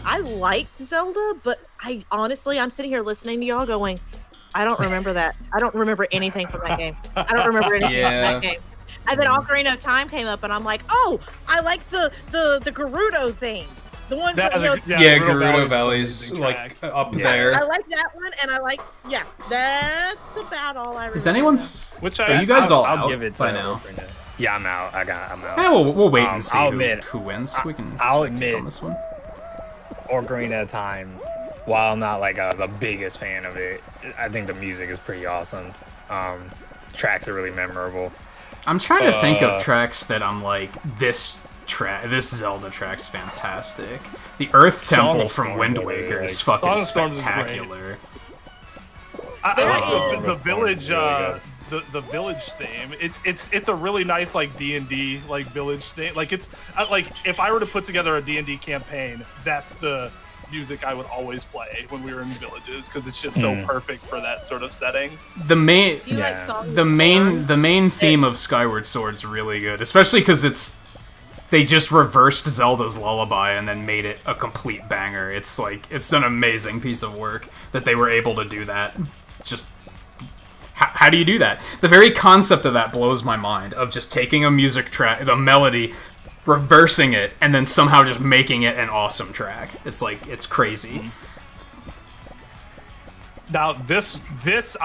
[SPEAKER 4] I like Zelda, but I'm sitting here listening to y'all going, I don't remember that. I don't remember anything from that game. I don't remember anything from
[SPEAKER 1] Yeah.
[SPEAKER 4] that game. And then Ocarina of Time came up, and I'm like, oh, I like the Gerudo thing. The one
[SPEAKER 3] That
[SPEAKER 4] from,
[SPEAKER 3] is
[SPEAKER 4] you
[SPEAKER 3] a-
[SPEAKER 4] know,
[SPEAKER 1] Yeah,
[SPEAKER 3] Gerudo
[SPEAKER 1] Gerudo
[SPEAKER 3] Valley's
[SPEAKER 1] Valley's
[SPEAKER 3] an amazing
[SPEAKER 1] like
[SPEAKER 3] track.
[SPEAKER 1] up
[SPEAKER 2] Yeah.
[SPEAKER 1] there.
[SPEAKER 4] I like that one, and I like, yeah, that's about all I remember.
[SPEAKER 1] Is anyone? Are you guys all
[SPEAKER 2] I'll
[SPEAKER 1] out
[SPEAKER 2] give it to
[SPEAKER 1] by now?
[SPEAKER 2] Ocarina. Yeah, I'm out. I'm out.
[SPEAKER 1] Yeah, we'll wait and see
[SPEAKER 2] I'll
[SPEAKER 1] who,
[SPEAKER 2] admit-
[SPEAKER 1] who wins. We can
[SPEAKER 2] I'll
[SPEAKER 1] spectate
[SPEAKER 2] admit-
[SPEAKER 1] on this one.
[SPEAKER 2] Ocarina of Time, while I'm not like the biggest fan of it, I think the music is pretty awesome. Tracks are really memorable.
[SPEAKER 1] I'm trying to think of tracks that I'm like this Zelda track's fantastic. The Earth
[SPEAKER 2] Song
[SPEAKER 1] Temple
[SPEAKER 2] of
[SPEAKER 1] from
[SPEAKER 2] Storms,
[SPEAKER 1] Wind
[SPEAKER 2] I really
[SPEAKER 1] Waker
[SPEAKER 2] like.
[SPEAKER 1] is
[SPEAKER 3] Song
[SPEAKER 1] fucking
[SPEAKER 3] of Storms is great.
[SPEAKER 1] spectacular.
[SPEAKER 3] I like
[SPEAKER 2] Oh,
[SPEAKER 3] the village.
[SPEAKER 2] really
[SPEAKER 3] The village theme. It's a really nice like D&D like village theme. Like it's like if I were to put together a D&D campaign, that's the music I would always play when we were in villages because it's just so perfect for that sort of setting.
[SPEAKER 1] The main
[SPEAKER 4] Do you like
[SPEAKER 2] Yeah.
[SPEAKER 4] Song of
[SPEAKER 1] the main
[SPEAKER 4] Storms?
[SPEAKER 1] the main theme of Skyward Sword's really good, especially because they just reversed Zelda's Lullaby and then made it a complete banger. It's like it's an amazing piece of work that they were able to do that. It's just how do you do that? The very concept of that blows my mind. Of just taking a music track, the melody, reversing it, and then somehow just making it an awesome track. It's like it's crazy.
[SPEAKER 3] Now this is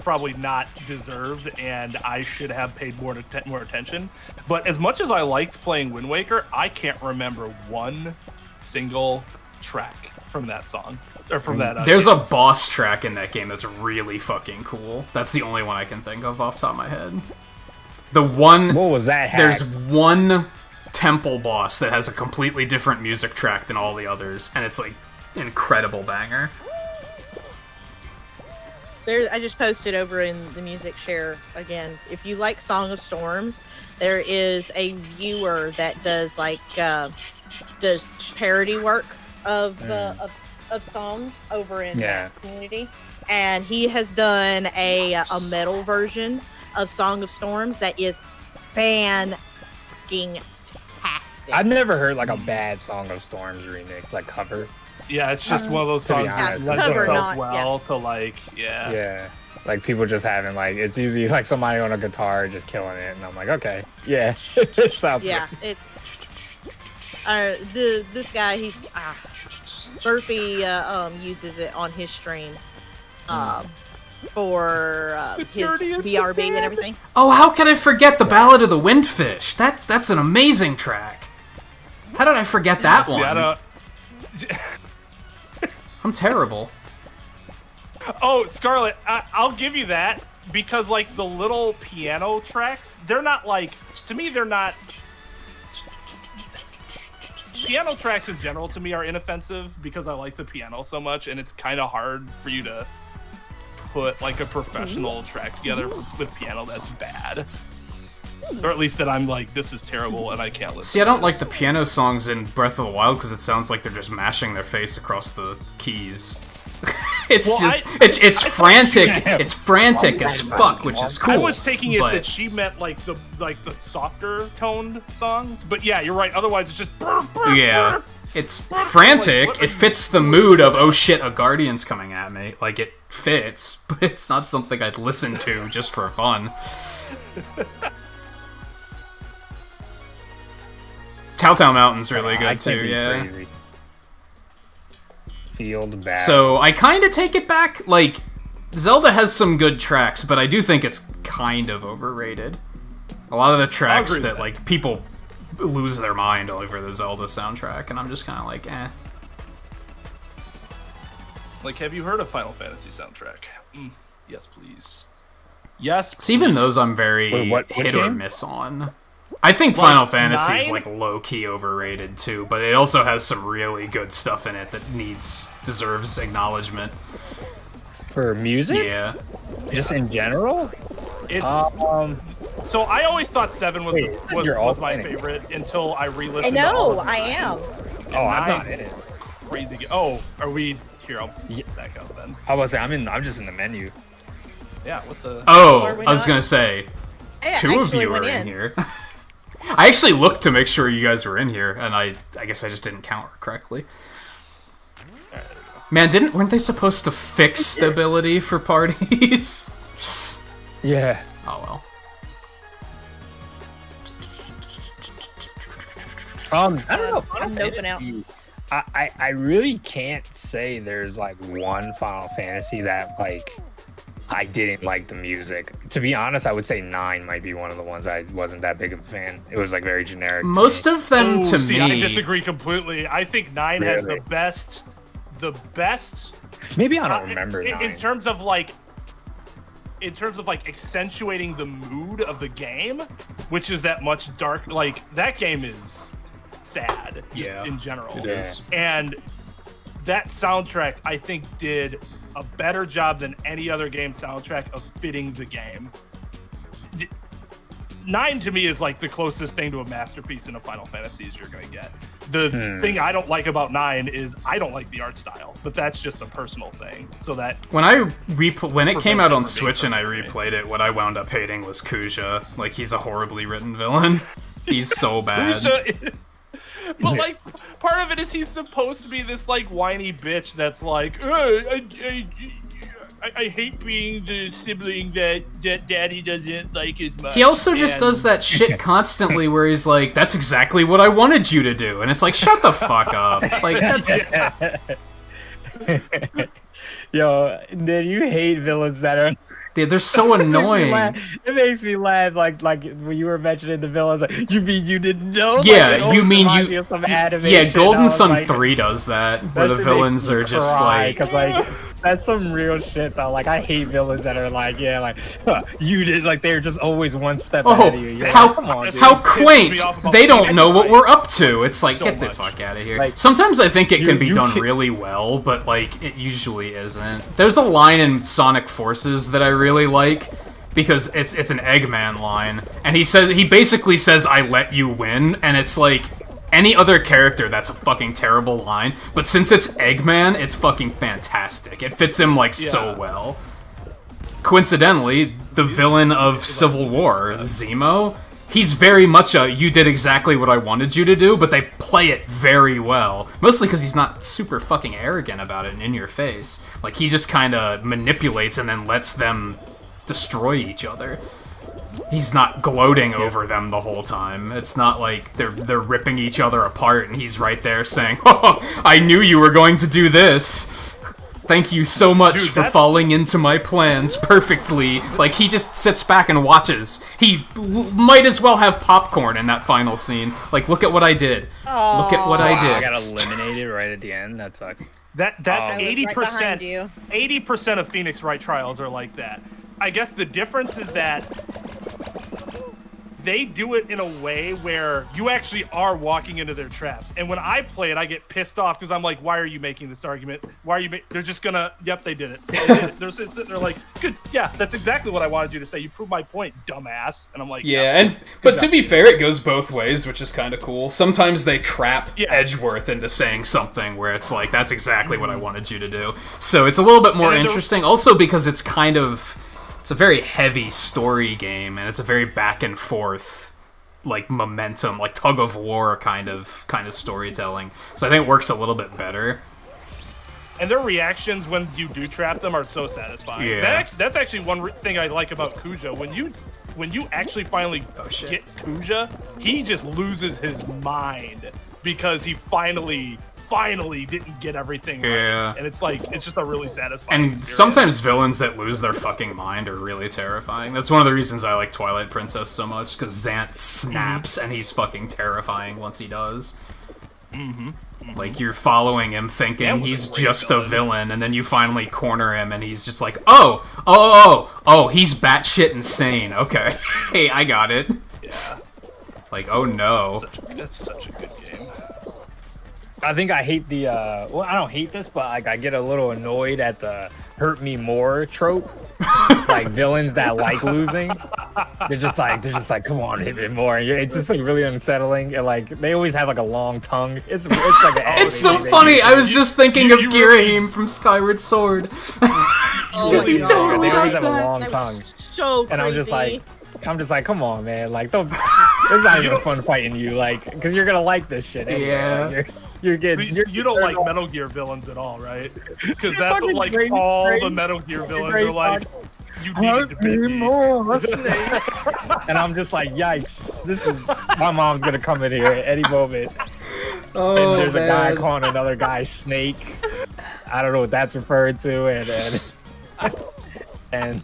[SPEAKER 3] probably not deserved, and I should have paid more attention. But as much as I liked playing Wind Waker, I can't remember one single track from that song or from that.
[SPEAKER 1] There's
[SPEAKER 3] game.
[SPEAKER 1] a boss track in that game that's really fucking cool. That's the only one I can think of off the top of my head. The one
[SPEAKER 2] What was that? Hack?
[SPEAKER 1] there's one temple boss that has a completely different music track than all the others, and it's like incredible banger.
[SPEAKER 4] I just posted over in the music share again. If you like Song of Storms, there is a viewer that does like does parody work of songs over in that community, and he has done a metal version of Song of Storms that is fan-tastic.
[SPEAKER 2] I've never heard like a bad Song of Storms remix, like cover.
[SPEAKER 3] Yeah, it's just one of those songs that lends
[SPEAKER 4] cover,
[SPEAKER 3] itself
[SPEAKER 4] not-
[SPEAKER 3] well to like, yeah.
[SPEAKER 2] Yeah. Like people just having like it's usually like somebody on a guitar just killing it, and I'm like, okay, yeah, it sounds
[SPEAKER 4] Yeah,
[SPEAKER 2] good.
[SPEAKER 4] it's this guy. He's Murphy uses it on his stream for his BRB and everything.
[SPEAKER 1] Oh, how can I forget the Ballad of the Windfish? That's an amazing track. How did I forget that one?
[SPEAKER 3] Yeah,
[SPEAKER 1] I'm terrible.
[SPEAKER 3] Oh, Scarlett, I'll give you that because like the little piano tracks, they're not like, to me they're not. Piano tracks in general to me are inoffensive because I like the piano so much, and it's kind of hard for you to put like a professional track together with piano that's bad. Or at least that I'm like, this is terrible and I can't listen.
[SPEAKER 1] See, I don't like the piano songs in Breath of the Wild because it sounds like they're just mashing their face across the keys. It's it's frantic. It's frantic as fuck, which is cool.
[SPEAKER 3] I was taking it
[SPEAKER 1] but...
[SPEAKER 3] that she meant like the softer toned songs, but yeah, you're right. Otherwise, it's just
[SPEAKER 1] yeah. It's frantic. It fits the mood of oh shit, a guardian's coming at me. Like it fits, but it's not something I'd listen to just for fun. Kowtow Mountain's really good too. Yeah.
[SPEAKER 2] Crazy. Field back.
[SPEAKER 1] So I kind of take it back. Like Zelda has some good tracks, but I do think it's kind of overrated. A lot of the tracks that like people lose their mind over the Zelda soundtrack, and I'm just kind of like, eh.
[SPEAKER 3] Like, have you heard of Final Fantasy soundtrack? Yes, please. Yes. Please.
[SPEAKER 1] So even those I'm very hit or miss on. I think Final Fantasy is like low-key overrated too, but it also has some really good stuff in it that deserves acknowledgement.
[SPEAKER 2] For music?
[SPEAKER 1] Yeah.
[SPEAKER 2] Just in general?
[SPEAKER 3] It's so I always thought 7 was my favorite until I re-listened.
[SPEAKER 4] I know,
[SPEAKER 3] to all of them.
[SPEAKER 4] I am.
[SPEAKER 2] Oh, I'm not in it.
[SPEAKER 3] Crazy. Oh, are we here? I'll back up then.
[SPEAKER 2] I was saying, I'm just in the menu.
[SPEAKER 3] Yeah. What the?
[SPEAKER 1] Oh, I was gonna say,
[SPEAKER 4] I
[SPEAKER 1] two of you are in here. I actually looked to make sure you guys were in here, and I guess I just didn't count correctly. Man, weren't they supposed to fix stability for parties?
[SPEAKER 2] Yeah.
[SPEAKER 1] Oh well.
[SPEAKER 2] I don't know.
[SPEAKER 4] I'm noping out.
[SPEAKER 2] I really can't say there's like one Final Fantasy that like I didn't like the music. To be honest, I would say 9 might be one of the ones I wasn't that big of a fan. It was like very generic.
[SPEAKER 1] Most of them to me.
[SPEAKER 3] I disagree completely. I think 9 has the best.
[SPEAKER 2] Maybe I don't remember 9.
[SPEAKER 3] In terms of like accentuating the mood of the game, which is that much dark. Like that game is sad. Just in general.
[SPEAKER 1] It is.
[SPEAKER 3] And that soundtrack, I think, did a better job than any other game soundtrack of fitting the game. 9 to me is like the closest thing to a masterpiece in a Final Fantasy as you're gonna get. The thing I don't like about 9 is I don't like the art style, but that's just a personal thing. So that
[SPEAKER 1] when it came out on Switch and I replayed it, what I wound up hating was Kuja. Like he's a horribly written villain. He's so bad.
[SPEAKER 3] But like part of it is he's supposed to be this like whiny bitch that's like, I hate being the sibling that daddy doesn't like as much.
[SPEAKER 1] He also just does that shit constantly where he's like, that's exactly what I wanted you to do. And it's like, shut the fuck up. Like, that's...
[SPEAKER 2] Yo, then you hate villains that are...
[SPEAKER 1] They're so annoying.
[SPEAKER 2] It makes me laugh, like when you were mentioning the villains. Like, you mean you didn't know?
[SPEAKER 1] Yeah,
[SPEAKER 2] like,
[SPEAKER 1] you mean you...
[SPEAKER 2] Some anime
[SPEAKER 1] yeah,
[SPEAKER 2] shit.
[SPEAKER 1] Golden Sun
[SPEAKER 2] like,
[SPEAKER 1] 3 does that, where the villains are just like...
[SPEAKER 2] Because, like, that's some real shit, though. Like, I hate villains that are like, yeah, like, you did, like, they're just always one step ahead of you. You're
[SPEAKER 1] how,
[SPEAKER 2] like, come on,
[SPEAKER 1] how quaint! They don't know what we're up to. It's like, get the fuck out of here. Like, sometimes I think it can be done really well, but, like, it usually isn't. There's a line in Sonic Forces that I really like, because it's an Eggman line, and he basically says, I let you win, and it's like, any other character, that's a fucking terrible line. But since it's Eggman, it's fucking fantastic. It fits him, like, so well. Coincidentally, the villain of Civil War, Zemo, he's very much a, you did exactly what I wanted you to do, but they play it very well. Mostly because he's not super fucking arrogant about it and in your face. Like, he just kind of manipulates and then lets them destroy each other. He's not gloating over them the whole time. It's not like they're ripping each other apart and he's right there saying, "Oh, I knew you were going to do this. Thank you so much for falling into my plans perfectly." Like, he just sits back and watches. He might as well have popcorn in that final scene. Like, look at what I did.
[SPEAKER 4] Aww.
[SPEAKER 1] Look at what I did.
[SPEAKER 2] I got eliminated right at the end. That sucks.
[SPEAKER 3] That's
[SPEAKER 4] I was
[SPEAKER 3] 80%.
[SPEAKER 4] right behind you.
[SPEAKER 3] 80% of Phoenix Wright trials are like that. I guess the difference is that they do it in a way where you actually are walking into their traps. And when I play it, I get pissed off because I'm like, why are you making this argument? Why are you they're just gonna, yep, they did it. They did it. They're sitting there like, good, yeah, that's exactly what I wanted you to say. You proved my point, dumbass. And I'm like,
[SPEAKER 1] yeah, but to be fair, it goes both ways, which is kind of cool. Sometimes they trap Edgeworth into saying something where it's like, that's exactly what I wanted you to do. So it's a little bit more interesting. Also because it's kind of... It's a very heavy story game, and it's a very back and forth, like, momentum, like tug of war kind of storytelling. So I think it works a little bit better.
[SPEAKER 3] And their reactions when you do trap them are so satisfying.
[SPEAKER 1] Yeah.
[SPEAKER 3] That's actually one thing I like about Kuja. When you actually finally get Kuja, he just loses his mind because he finally didn't get everything right. And it's like, it's just a really satisfying experience.
[SPEAKER 1] Sometimes villains that lose their fucking mind are really terrifying. That's one of the reasons I like Twilight Princess so much, because Zant snaps and he's fucking terrifying once he does. Like, you're following him thinking he's just a villain, and then you finally corner him and he's just like, oh, he's batshit insane. Okay. Hey, I got it.
[SPEAKER 3] Yeah.
[SPEAKER 1] Like, oh no.
[SPEAKER 3] That's such a good game.
[SPEAKER 2] I think I hate the, well, I don't hate this, but like I get a little annoyed at the hurt me more trope. Like villains that like losing. They're just like, come on, hit me more. It's just like really unsettling. And like they always have like a long tongue. It's like
[SPEAKER 1] it's so funny. I was just thinking of Girahim from Skyward Sword. Because he totally
[SPEAKER 2] they always
[SPEAKER 1] does
[SPEAKER 2] have a
[SPEAKER 1] that.
[SPEAKER 2] long tongue.
[SPEAKER 4] So
[SPEAKER 2] and
[SPEAKER 4] creepy.
[SPEAKER 2] I'm just like, come on, man. Like, don't. It's not even fun fighting you, like, because you're gonna like this shit. Anyway.
[SPEAKER 1] Yeah.
[SPEAKER 2] Like, you're getting.
[SPEAKER 3] You don't like Metal Gear villains at all, right? Because that's what, like, all the Metal Gear villains are like. You needed to beat me.
[SPEAKER 2] More, Snake. And I'm just like, yikes! This is my mom's gonna come in here at any moment.
[SPEAKER 1] Oh,
[SPEAKER 2] and there's
[SPEAKER 1] man.
[SPEAKER 2] a guy calling another guy Snake. I don't know what that's referred to, and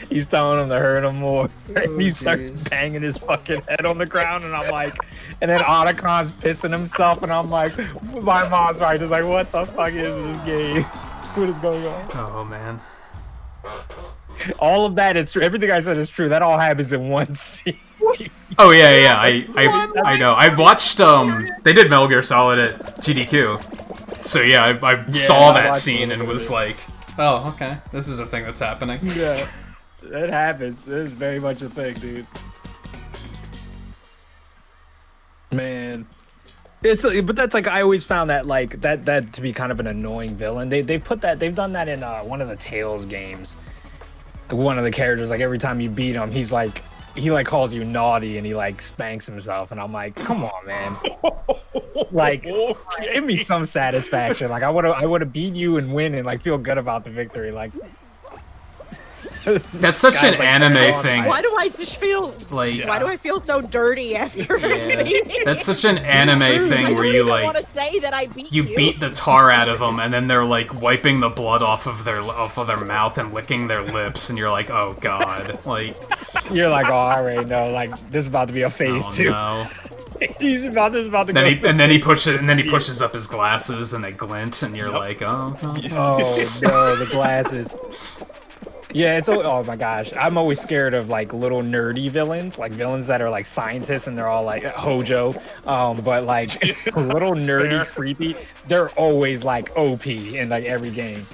[SPEAKER 2] he's telling him to hurt him more. And he starts banging his fucking head on the ground, and I'm like, and then Otacon's pissing himself, and I'm like, my mom's right, just like, what the fuck is this game? What is going on?
[SPEAKER 1] Oh man.
[SPEAKER 2] All of that is true. Everything I said is true. That all happens in one scene.
[SPEAKER 1] Oh yeah. I know. I watched they did Metal Gear Solid at GDQ. So yeah, I saw that scene and was like, oh okay, this is a thing that's happening.
[SPEAKER 2] Yeah. It happens. It is very much a thing, dude. Man. But that's like, I always found that like that to be kind of an annoying villain. They've done that in one of the Tales games. One of the characters, like every time you beat him, he calls you naughty and he like spanks himself, and I'm like, come on, man. Like, give me some satisfaction. Like I would have beat you and win and like feel good about the victory. Like
[SPEAKER 1] that's such an anime thing.
[SPEAKER 4] Why do I just feel
[SPEAKER 1] like?
[SPEAKER 4] Why do I feel so dirty after?
[SPEAKER 1] That's such an anime thing where you like
[SPEAKER 4] want to say that I beat
[SPEAKER 1] you beat the tar out of them, and then they're like wiping the blood off of their mouth and licking their lips, and you're like, oh god, like
[SPEAKER 2] you're like, oh, I already know, like this is about to be a phase 2.
[SPEAKER 1] No.
[SPEAKER 2] This is about to
[SPEAKER 1] then he pushes up his glasses and they glint, and you're like, oh.
[SPEAKER 2] Oh no, the glasses. Yeah, oh my gosh. I'm always scared of like little nerdy villains, like villains that are like scientists and they're all like Hojo. But like little nerdy, creepy, they're always like OP in like every game.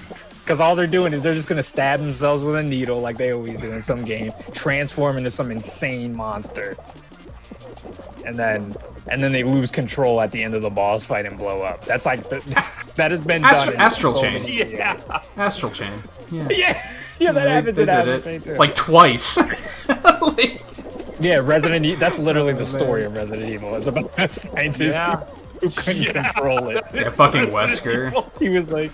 [SPEAKER 2] Because all they're doing is they're just gonna stab themselves with a needle like they always do in some game, transform into some insane monster. and then they lose control at the end of the boss fight and blow up. That's like that has been done.
[SPEAKER 1] Astral
[SPEAKER 2] so
[SPEAKER 1] Chain.
[SPEAKER 2] many-
[SPEAKER 3] Yeah.
[SPEAKER 1] Astral Chain. Yeah.
[SPEAKER 2] yeah, that happens
[SPEAKER 1] They
[SPEAKER 2] in
[SPEAKER 1] did
[SPEAKER 2] Astral Chain
[SPEAKER 1] it
[SPEAKER 2] too.
[SPEAKER 1] like twice. Like,
[SPEAKER 2] Yeah, Resident Evil. That's literally the story of Resident Evil. It's about a scientist
[SPEAKER 3] Yeah.
[SPEAKER 2] who couldn't control it.
[SPEAKER 1] yeah, fucking Wesker.
[SPEAKER 2] He was like,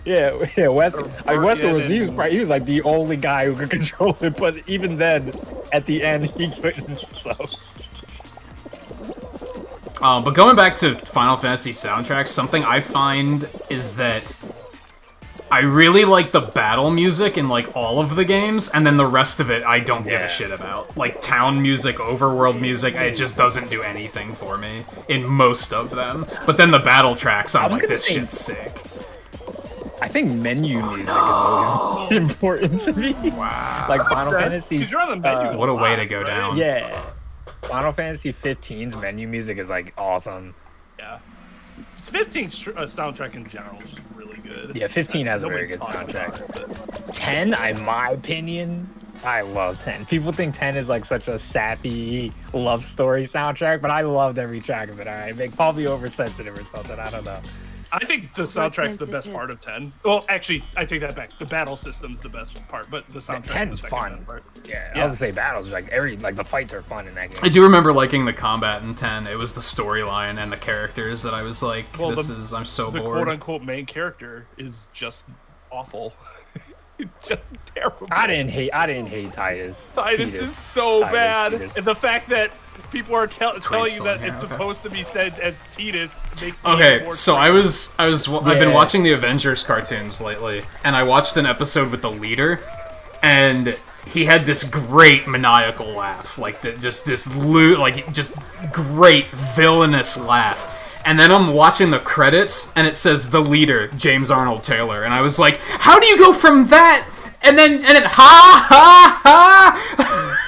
[SPEAKER 2] Wesker. Wesker was he was like the only guy who could control it, but even then, at the end, he couldn't. So
[SPEAKER 1] But going back to Final Fantasy soundtracks, something I find is that I really like the battle music in like all of the games, and then the rest of it I don't give a shit about. Like town music, overworld music, it just doesn't do anything for me in most of them. But then the battle tracks, I'm like, this shit's sick.
[SPEAKER 2] I think menu music is always really important to me.
[SPEAKER 1] Wow.
[SPEAKER 2] Like Final Fantasy.
[SPEAKER 3] Because you're on the menu.
[SPEAKER 1] What a way to go down.
[SPEAKER 2] Yeah. Final Fantasy 15's menu music is like awesome.
[SPEAKER 3] Yeah. 15's soundtrack in general is just really good.
[SPEAKER 2] Yeah, 15 has a very
[SPEAKER 3] Nobody
[SPEAKER 2] good
[SPEAKER 3] talks about
[SPEAKER 2] soundtrack.
[SPEAKER 3] it, but
[SPEAKER 2] 10, in my opinion, I love 10. People think 10 is like such a sappy love story soundtrack, but I loved every track of it. All right, make call me oversensitive or something. I don't know.
[SPEAKER 3] I think the soundtrack's the best part of 10. Well, actually, I take that back. The battle system's the best part, but the soundtrack's
[SPEAKER 2] 10's
[SPEAKER 3] the second
[SPEAKER 2] fun.
[SPEAKER 3] best part.
[SPEAKER 2] Yeah, I was gonna say battles like the fights are fun in that game.
[SPEAKER 1] I do remember liking the combat in 10. It was the storyline and the characters that I was like,
[SPEAKER 3] Well,
[SPEAKER 1] I'm so
[SPEAKER 3] The
[SPEAKER 1] bored.
[SPEAKER 3] quote-unquote main character is just awful. Just terrible.
[SPEAKER 2] I didn't hate Titus.
[SPEAKER 3] Titus is so
[SPEAKER 2] Titus,
[SPEAKER 3] bad,
[SPEAKER 2] Titus.
[SPEAKER 3] and the fact that people are telling you
[SPEAKER 1] still
[SPEAKER 3] that
[SPEAKER 1] in here,
[SPEAKER 3] it's
[SPEAKER 1] okay.
[SPEAKER 3] supposed to be said as Titus makes me
[SPEAKER 1] Okay,
[SPEAKER 3] more
[SPEAKER 1] so
[SPEAKER 3] cringe.
[SPEAKER 1] I've been watching the Avengers cartoons lately, and I watched an episode with the leader, and he had this great maniacal laugh, like just great villainous laugh. And then I'm watching the credits, and it says the leader, James Arnold Taylor, and I was like, how do you go from that and then ha ha ha?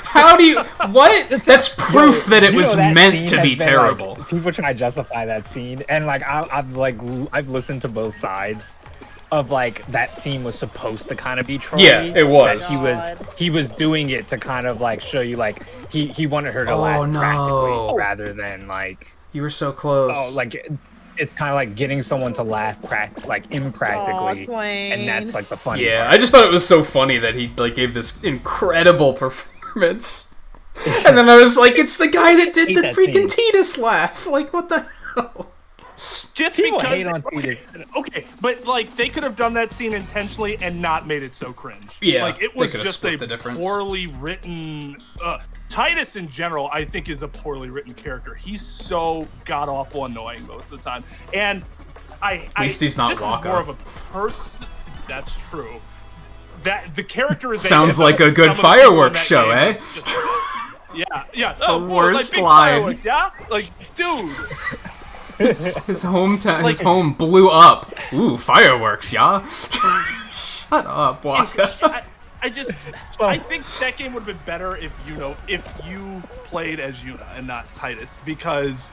[SPEAKER 1] How do you what? That's proof that it was
[SPEAKER 2] that
[SPEAKER 1] meant
[SPEAKER 2] scene
[SPEAKER 1] to be
[SPEAKER 2] has been,
[SPEAKER 1] terrible.
[SPEAKER 2] Like, people try to justify that scene, and like I've listened to both sides of like that scene was supposed to kind of be trolly.
[SPEAKER 1] Yeah, it was.
[SPEAKER 2] That he was doing it to kind of like show you like he wanted her to
[SPEAKER 1] Oh,
[SPEAKER 2] laugh
[SPEAKER 1] no.
[SPEAKER 2] practically rather than like
[SPEAKER 1] You were so close.
[SPEAKER 2] like it's kind of like getting someone to laugh impractically,
[SPEAKER 4] Twain.
[SPEAKER 2] and that's like the funny
[SPEAKER 1] Yeah,
[SPEAKER 2] part.
[SPEAKER 1] I just thought it was so funny that he like gave this incredible performance, and then I was like, "It's the guy that did
[SPEAKER 2] hate
[SPEAKER 1] the
[SPEAKER 2] that
[SPEAKER 1] freaking
[SPEAKER 2] scene.
[SPEAKER 1] Titus laugh!" Like, what the hell?
[SPEAKER 3] Just
[SPEAKER 2] People
[SPEAKER 3] because
[SPEAKER 2] hate on
[SPEAKER 3] okay, but like they could have done that scene intentionally and not made it so cringe.
[SPEAKER 1] Yeah,
[SPEAKER 3] like it
[SPEAKER 1] they
[SPEAKER 3] was
[SPEAKER 1] could have
[SPEAKER 3] just
[SPEAKER 1] split
[SPEAKER 3] a
[SPEAKER 1] the difference.
[SPEAKER 3] poorly written. Titus in general, I think, is a poorly written character. He's so god awful annoying most of the time, and
[SPEAKER 1] At least he's not
[SPEAKER 3] this is
[SPEAKER 1] Waka.
[SPEAKER 3] more of a person. That's true. That the characterization
[SPEAKER 1] Sounds like a
[SPEAKER 3] of
[SPEAKER 1] good
[SPEAKER 3] some of the people in
[SPEAKER 1] fireworks
[SPEAKER 3] that
[SPEAKER 1] show,
[SPEAKER 3] game
[SPEAKER 1] eh?
[SPEAKER 3] is just- yeah.
[SPEAKER 1] the
[SPEAKER 3] Oh, boy,
[SPEAKER 1] worst
[SPEAKER 3] like big
[SPEAKER 1] line.
[SPEAKER 3] fireworks, yeah, like dude.
[SPEAKER 1] His hometown, his
[SPEAKER 3] Like-
[SPEAKER 1] home blew up. Ooh, fireworks, yeah. Shut up, Waka.
[SPEAKER 3] I think that game would have been better if you played as Yuna and not Titus, because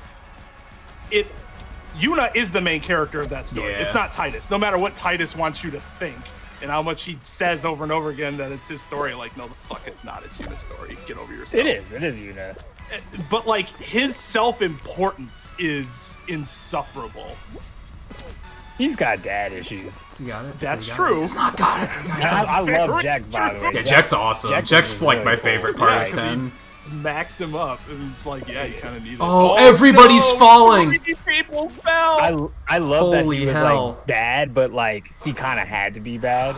[SPEAKER 3] Yuna is the main character of that story.
[SPEAKER 1] Yeah.
[SPEAKER 3] It's not Titus. No matter what Titus wants you to think and how much he says over and over again that it's his story, like, no, the fuck it's not. It's Yuna's story. Get over yourself.
[SPEAKER 2] It is Yuna.
[SPEAKER 3] But like his self-importance is insufferable.
[SPEAKER 2] He's got dad issues.
[SPEAKER 1] You got it.
[SPEAKER 3] That's
[SPEAKER 1] You got it.
[SPEAKER 3] true.
[SPEAKER 1] He's not got it.
[SPEAKER 2] And I love Jack, by the way.
[SPEAKER 1] Yeah, Jack's awesome.
[SPEAKER 2] Jack
[SPEAKER 1] Jack's
[SPEAKER 2] is
[SPEAKER 1] like
[SPEAKER 2] really
[SPEAKER 1] my
[SPEAKER 2] cool.
[SPEAKER 1] favorite part
[SPEAKER 3] Yeah,
[SPEAKER 1] of
[SPEAKER 3] 'cause he
[SPEAKER 1] 10.
[SPEAKER 3] Max him up, and it's like, yeah, you kind of need it.
[SPEAKER 1] Oh, everybody's
[SPEAKER 3] no,
[SPEAKER 1] falling.
[SPEAKER 3] 3 people fell.
[SPEAKER 2] I love that
[SPEAKER 1] Holy
[SPEAKER 2] he was
[SPEAKER 1] hell.
[SPEAKER 2] like bad, but like he kind of had to be bad.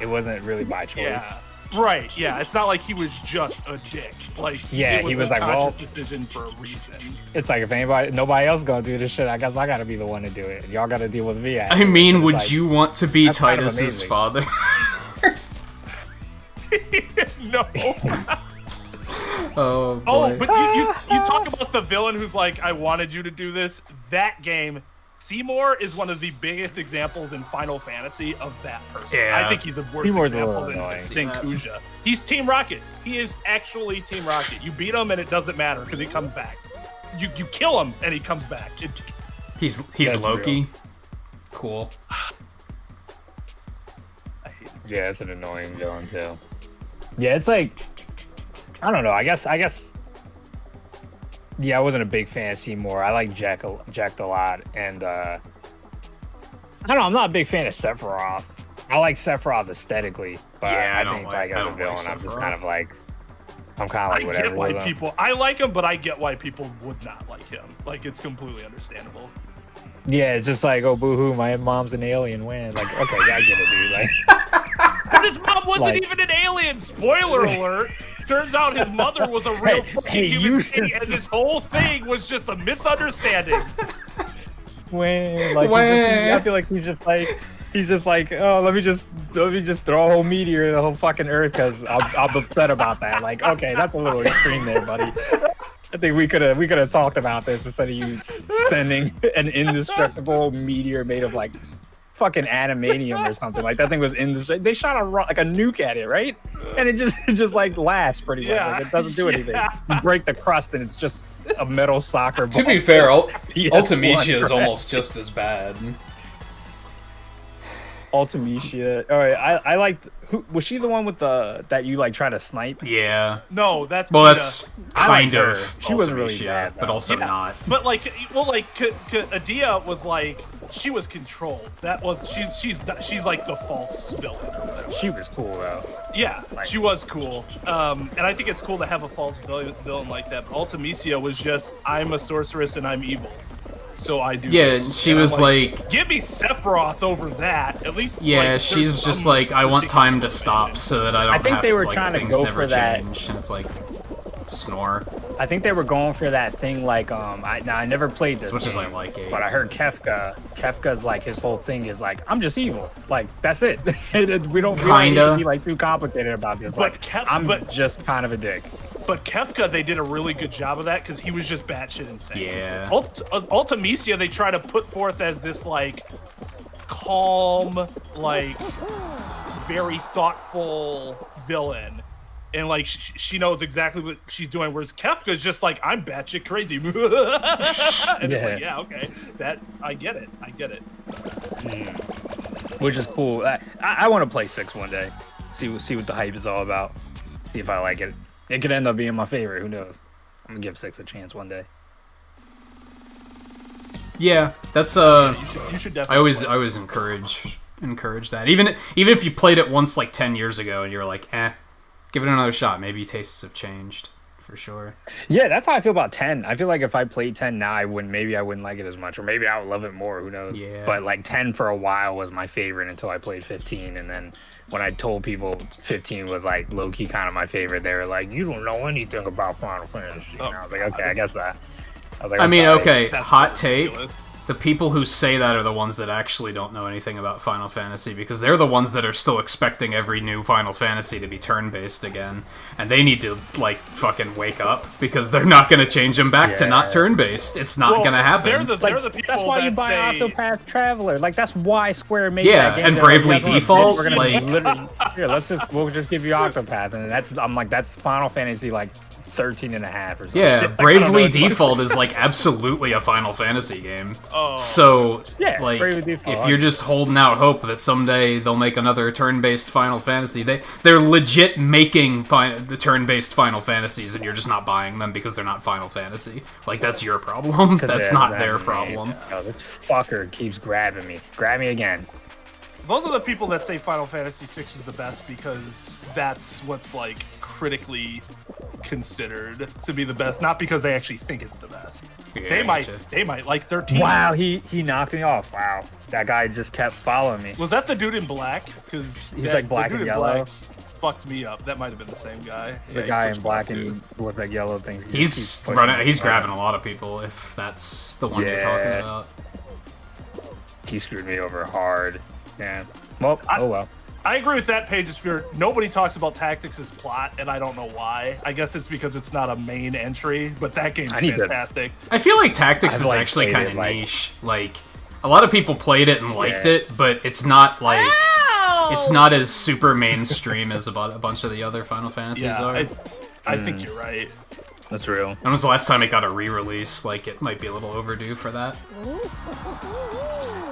[SPEAKER 2] It wasn't really by choice.
[SPEAKER 3] Yeah. Right, yeah. It's not like he was just a dick. Like,
[SPEAKER 2] Yeah,
[SPEAKER 3] it
[SPEAKER 2] he was
[SPEAKER 3] a
[SPEAKER 2] like, well-
[SPEAKER 3] conscious decision for a reason.
[SPEAKER 2] It's like if nobody else gonna do this shit, I guess I gotta be the one to do it. Y'all gotta deal with me.
[SPEAKER 1] I mean,
[SPEAKER 2] It's
[SPEAKER 1] would
[SPEAKER 2] like,
[SPEAKER 1] you want to be
[SPEAKER 2] that's kind of
[SPEAKER 1] Titus's
[SPEAKER 2] amazing.
[SPEAKER 1] father?
[SPEAKER 3] No.
[SPEAKER 1] Oh, boy.
[SPEAKER 3] Oh, but you talk about the villain who's like, I wanted you to do this. That game, Seymour is one of the biggest examples in Final Fantasy of that person.
[SPEAKER 1] Yeah.
[SPEAKER 3] I think he's a worse
[SPEAKER 2] Seymour's a
[SPEAKER 3] example
[SPEAKER 2] little
[SPEAKER 3] than
[SPEAKER 2] annoying.
[SPEAKER 3] Kuja. He's Team Rocket. He is actually Team Rocket. You beat him and it doesn't matter because he comes back. You kill him and he comes back.
[SPEAKER 1] He's
[SPEAKER 2] That's
[SPEAKER 1] Loki.
[SPEAKER 2] real.
[SPEAKER 1] Cool.
[SPEAKER 3] I hate it.
[SPEAKER 2] Yeah, it's an annoying villain too. Yeah, it's like I don't know. I guess Yeah, I wasn't a big fan of Seymour. I like Jack a lot, and I don't know. I'm not a big fan of Sephiroth. I like Sephiroth aesthetically, but
[SPEAKER 1] Yeah,
[SPEAKER 2] I think like as a villain, I'm just kind of like, I'm kind of like whatever.
[SPEAKER 3] I get why
[SPEAKER 2] with him.
[SPEAKER 3] people. I like him, but I get why people would not like him. Like it's completely understandable.
[SPEAKER 2] Yeah, it's just like, oh, boo-hoo, my mom's an alien. When like, okay, yeah, I get it, dude. Like,
[SPEAKER 3] But his mom wasn't
[SPEAKER 2] Like-
[SPEAKER 3] even an alien. Spoiler alert. Turns out his mother was a real fucking human being, and this whole thing was just a misunderstanding.
[SPEAKER 2] when like,
[SPEAKER 1] When?
[SPEAKER 2] I feel like he's just like, oh, let me just throw a whole meteor in the whole fucking Earth because I'm upset about that. Like, okay, that's a little extreme there, buddy. I think we could have talked about this instead of you sending an indestructible meteor made of like fucking adamantium or something. Like that thing was indestructible. They shot like a nuke at it, right? And it just like lasts pretty much.
[SPEAKER 3] Yeah.
[SPEAKER 2] Like, it doesn't do anything. You break the crust and it's just a metal soccer ball.
[SPEAKER 1] To be fair,
[SPEAKER 2] PS1,
[SPEAKER 1] Ultimecia is
[SPEAKER 2] right?
[SPEAKER 1] almost just as bad.
[SPEAKER 2] Ultimecia. All right, I liked. Who was she? The one with the that you like try to snipe?
[SPEAKER 1] Yeah.
[SPEAKER 3] No, that's
[SPEAKER 1] Well,
[SPEAKER 3] Mina.
[SPEAKER 1] that's
[SPEAKER 2] I liked
[SPEAKER 1] kind
[SPEAKER 2] her.
[SPEAKER 1] of
[SPEAKER 2] She wasn't really
[SPEAKER 1] Ultimecia,
[SPEAKER 2] bad,
[SPEAKER 1] but
[SPEAKER 2] though.
[SPEAKER 1] also
[SPEAKER 3] Yeah.
[SPEAKER 1] not.
[SPEAKER 3] But like, well, like Adia was like she was controlled. That was she's like the false villain or whatever.
[SPEAKER 2] She was cool though.
[SPEAKER 3] Yeah, she was cool. And I think it's cool to have a false villain like that. But Ultimecia was just I'm a sorceress and I'm evil, so I do.
[SPEAKER 1] Yeah,
[SPEAKER 3] this.
[SPEAKER 1] she
[SPEAKER 3] And I'm
[SPEAKER 1] was like,
[SPEAKER 3] give me Sephiroth over that. At least.
[SPEAKER 1] yeah,
[SPEAKER 3] like,
[SPEAKER 1] she's
[SPEAKER 3] there's
[SPEAKER 1] just
[SPEAKER 3] some
[SPEAKER 1] like, I want time to
[SPEAKER 3] ridiculous
[SPEAKER 1] stop
[SPEAKER 3] motivation.
[SPEAKER 1] so that I don't
[SPEAKER 2] I think
[SPEAKER 1] have
[SPEAKER 2] they were
[SPEAKER 1] like,
[SPEAKER 2] trying to
[SPEAKER 1] things
[SPEAKER 2] go
[SPEAKER 1] never
[SPEAKER 2] for that.
[SPEAKER 1] change. And it's like, snore.
[SPEAKER 2] I think they were going for that thing like I never played this
[SPEAKER 1] As much as I
[SPEAKER 2] game,
[SPEAKER 1] like it.
[SPEAKER 2] but I heard Kefka's like his whole thing is like I'm just evil. Like that's it. we don't need to
[SPEAKER 1] Kinda.
[SPEAKER 2] be like too complicated about this.
[SPEAKER 3] But
[SPEAKER 2] Like I'm just kind of a dick.
[SPEAKER 3] But Kefka, they did a really good job of that because he was just batshit insane.
[SPEAKER 1] Yeah.
[SPEAKER 3] Ultimecia, they try to put forth as this like calm, like very thoughtful villain, and like she knows exactly what she's doing. Whereas Kefka's just like I'm batshit crazy, and it's like yeah, okay, that I get it.
[SPEAKER 2] Which is cool. I want to play 6 one day. See what the hype is all about. See if I like it. It could end up being my favorite. Who knows? I'm gonna give 6 a chance one day.
[SPEAKER 1] Yeah, that's
[SPEAKER 3] You should definitely.
[SPEAKER 1] I always encourage that. Even if you played it once like 10 years ago and you're like, give it another shot. Maybe tastes have changed for sure.
[SPEAKER 2] Yeah, that's how I feel about 10. I feel like if I played 10 now, I wouldn't like it as much, or maybe I would love it more. Who knows?
[SPEAKER 1] Yeah.
[SPEAKER 2] But like 10 for a while was my favorite until I played 15, and then when I told people 15 was like low key kind of my favorite, they were like, "You don't know anything about Final Fantasy." And I was like, "Okay, I guess that." I was like,
[SPEAKER 1] I mean,
[SPEAKER 2] sorry.
[SPEAKER 1] okay,
[SPEAKER 3] That's
[SPEAKER 1] hot
[SPEAKER 3] so
[SPEAKER 1] take.
[SPEAKER 3] ridiculous.
[SPEAKER 1] The people who say that are the ones that actually don't know anything about Final Fantasy, because they're the ones that are still expecting every new Final Fantasy to be turn-based again, and they need to, like, fucking wake up, because they're not going to change them back to not turn-based. It's not
[SPEAKER 3] Well,
[SPEAKER 1] going to happen.
[SPEAKER 3] They're the people
[SPEAKER 2] That's why you
[SPEAKER 3] that
[SPEAKER 2] buy
[SPEAKER 3] say,
[SPEAKER 2] Octopath Traveler. Like that's why Square made
[SPEAKER 1] Yeah,
[SPEAKER 2] that game.
[SPEAKER 1] and
[SPEAKER 2] They're like,
[SPEAKER 1] Bravely
[SPEAKER 2] "Guess what,
[SPEAKER 1] Default,
[SPEAKER 2] We're gonna
[SPEAKER 1] like-
[SPEAKER 2] literally here. We'll just give you Octopath, and that's Final Fantasy like 13 and a half or something.
[SPEAKER 1] Yeah,
[SPEAKER 3] I don't know,
[SPEAKER 1] Bravely
[SPEAKER 3] it's like-
[SPEAKER 1] Default is, like, absolutely a Final Fantasy game.
[SPEAKER 3] Oh.
[SPEAKER 1] So,
[SPEAKER 2] Yeah,
[SPEAKER 1] like,
[SPEAKER 2] Bravely Default.
[SPEAKER 1] if you're just holding out hope that someday they'll make another turn-based Final Fantasy, they're legit making the turn-based Final Fantasies, and you're just not buying them because they're not Final Fantasy. Like, that's your problem. That's not their problem.
[SPEAKER 2] Oh, this fucker keeps grabbing me. Grab me again.
[SPEAKER 3] those are the people that say Final Fantasy VI is the best because that's what's like critically considered to be the best, not because they actually think it's the best.
[SPEAKER 1] Yeah,
[SPEAKER 3] they
[SPEAKER 1] I
[SPEAKER 3] might
[SPEAKER 1] gotcha.
[SPEAKER 3] they might like 13.
[SPEAKER 2] Wow, he knocked me off. Wow, that guy just kept following me.
[SPEAKER 3] Was that the dude in black? Because
[SPEAKER 2] He's like black and yellow.
[SPEAKER 3] Fucked me up. That might have been the same guy.
[SPEAKER 2] The guy in black and with like yellow things. He
[SPEAKER 1] He's
[SPEAKER 2] just keeps pushing me.
[SPEAKER 1] he's grabbing a lot of people, if that's the one you're talking
[SPEAKER 2] Yeah.
[SPEAKER 1] about.
[SPEAKER 2] He screwed me over hard. Yeah. Well, oh well.
[SPEAKER 3] I agree with that, Page's-Fear. Nobody talks about Tactics' as plot, and I don't know why. I guess it's because it's not a main entry, but that game's
[SPEAKER 2] I need to-
[SPEAKER 3] fantastic.
[SPEAKER 1] I feel like Tactics
[SPEAKER 2] I've,
[SPEAKER 1] is
[SPEAKER 2] like,
[SPEAKER 1] actually
[SPEAKER 2] played
[SPEAKER 1] kind
[SPEAKER 2] it,
[SPEAKER 1] of
[SPEAKER 2] like-
[SPEAKER 1] niche. Like, a lot of people played it and liked
[SPEAKER 2] Yeah.
[SPEAKER 1] it, but it's not like
[SPEAKER 4] Ow!
[SPEAKER 1] it's not as super mainstream as about a bunch of the other Final Fantasies
[SPEAKER 3] Yeah,
[SPEAKER 1] are.
[SPEAKER 3] I think you're right.
[SPEAKER 2] That's real.
[SPEAKER 1] When was the last time it got a re-release? Like, it might be a little overdue for that.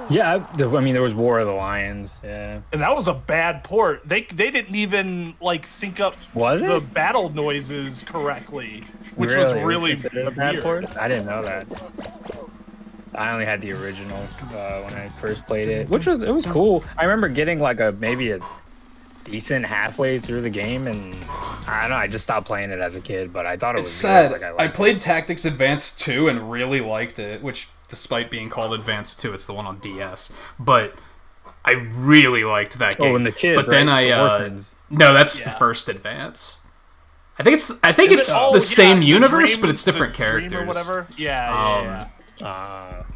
[SPEAKER 2] Yeah, I mean, there was War of the Lions. Yeah.
[SPEAKER 3] And that was a bad port. They didn't even like sync up
[SPEAKER 2] Was
[SPEAKER 3] the
[SPEAKER 2] it?
[SPEAKER 3] battle noises correctly, which was really
[SPEAKER 2] a bad
[SPEAKER 3] weird.
[SPEAKER 2] port? I didn't know that. I only had the original when I first played it, which was cool. I remember getting like maybe a decent halfway through the game, and I don't know. I just stopped playing it as a kid, but I thought it was
[SPEAKER 1] sad.
[SPEAKER 2] good. Like,
[SPEAKER 1] I played Tactics Advanced 2 and really liked it, which, despite being called Advanced 2, it's the one on DS. But I really liked that game.
[SPEAKER 2] Oh, and the kid.
[SPEAKER 1] But then
[SPEAKER 2] right?
[SPEAKER 1] no, that's the first Advance. I think it's the same universe, but it's different characters.
[SPEAKER 3] Dream or whatever. Yeah.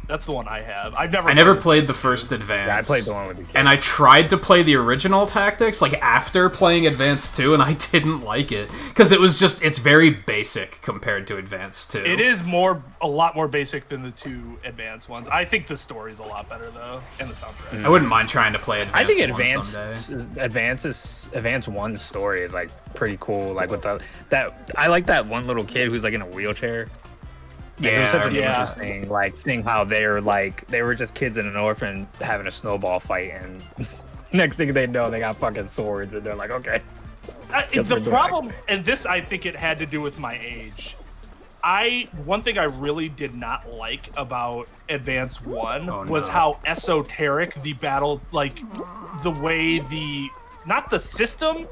[SPEAKER 3] That's the one I have. I never
[SPEAKER 1] played the first Advance.
[SPEAKER 2] Yeah, I played the one with the kid.
[SPEAKER 1] And I tried to play the original Tactics, like, after playing Advance 2, and I didn't like it. Because it's very basic compared to Advance 2.
[SPEAKER 3] It is a lot more basic than the 2 Advance ones. I think the story's a lot better, though, and the soundtrack.
[SPEAKER 1] I wouldn't mind trying to play Advance 1
[SPEAKER 2] someday. Advance 1's story is, like, pretty cool. Like, with I like that one little kid who's, like, in a wheelchair. Like, it was such an interesting thing how they were just kids in an orphan having a snowball fight, and next thing they know they got fucking swords, and they're like, okay.
[SPEAKER 3] The problem, and this I think it had to do with my age. One thing I really did not like about Advance 1 was how esoteric the battle, like the way not the system,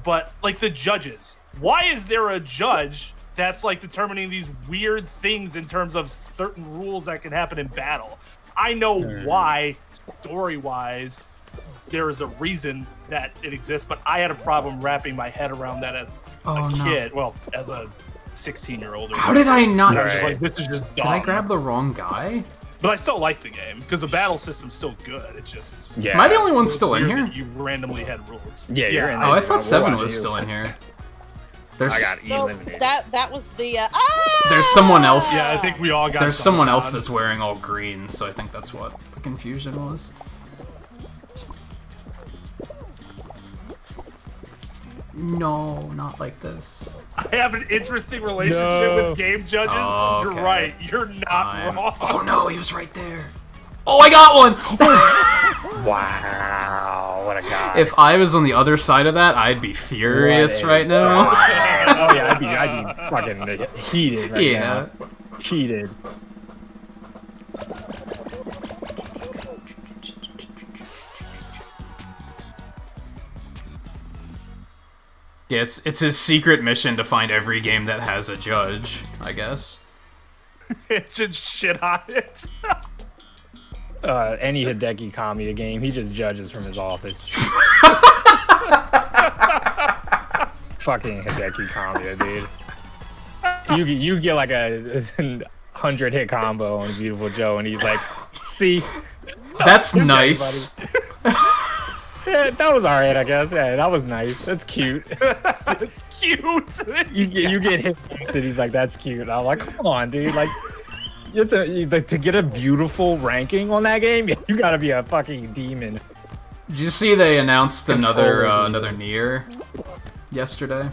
[SPEAKER 3] but like the judges. Why is there a judge that's like determining these weird things in terms of certain rules that can happen in battle? I know why, story-wise, there is a reason that it exists, but I had a problem wrapping my head around that as a kid. Well, as a 16-year-old.
[SPEAKER 1] How did I not?
[SPEAKER 3] I was just like, this is just dumb.
[SPEAKER 1] Did I grab the wrong guy?
[SPEAKER 3] But I still like the game because the battle system's still good. It's just
[SPEAKER 1] Am I the only one still in here?
[SPEAKER 3] You randomly had rules.
[SPEAKER 2] Yeah, you're in there.
[SPEAKER 1] Oh, I thought 7 was still in here.
[SPEAKER 2] I got eliminated.
[SPEAKER 4] That was the.
[SPEAKER 1] There's someone else.
[SPEAKER 3] Yeah, I think we all got.
[SPEAKER 1] There's someone else that's wearing all green, so I think that's what the confusion was. No, not like this.
[SPEAKER 3] I have an interesting relationship with game judges.
[SPEAKER 1] Oh, okay.
[SPEAKER 3] You're right. You're not wrong.
[SPEAKER 1] Oh no, he was right there. Oh, I got one!
[SPEAKER 2] Wow, what a guy.
[SPEAKER 1] If I was on the other side of that, I'd be furious right now.
[SPEAKER 2] Oh yeah, I'd be fucking heated right now. Heated.
[SPEAKER 1] Yeah, it's his secret mission to find every game that has a judge, I guess.
[SPEAKER 3] It should shit on it.
[SPEAKER 2] Any Hideki Kamiya game, he just judges from his office. Fucking Hideki Kamiya, dude. You get like a 100-hit combo on Beautiful Joe, and he's like, "See,
[SPEAKER 1] that's nice."
[SPEAKER 2] Yeah, that was alright, I guess. Yeah, that was nice. That's cute.
[SPEAKER 3] It's cute.
[SPEAKER 2] You get hit, and he's like, "That's cute." I'm like, "Come on, dude! Like, to get a beautiful ranking on that game, you gotta be a fucking demon."
[SPEAKER 1] Did you see they announced another Nier yesterday?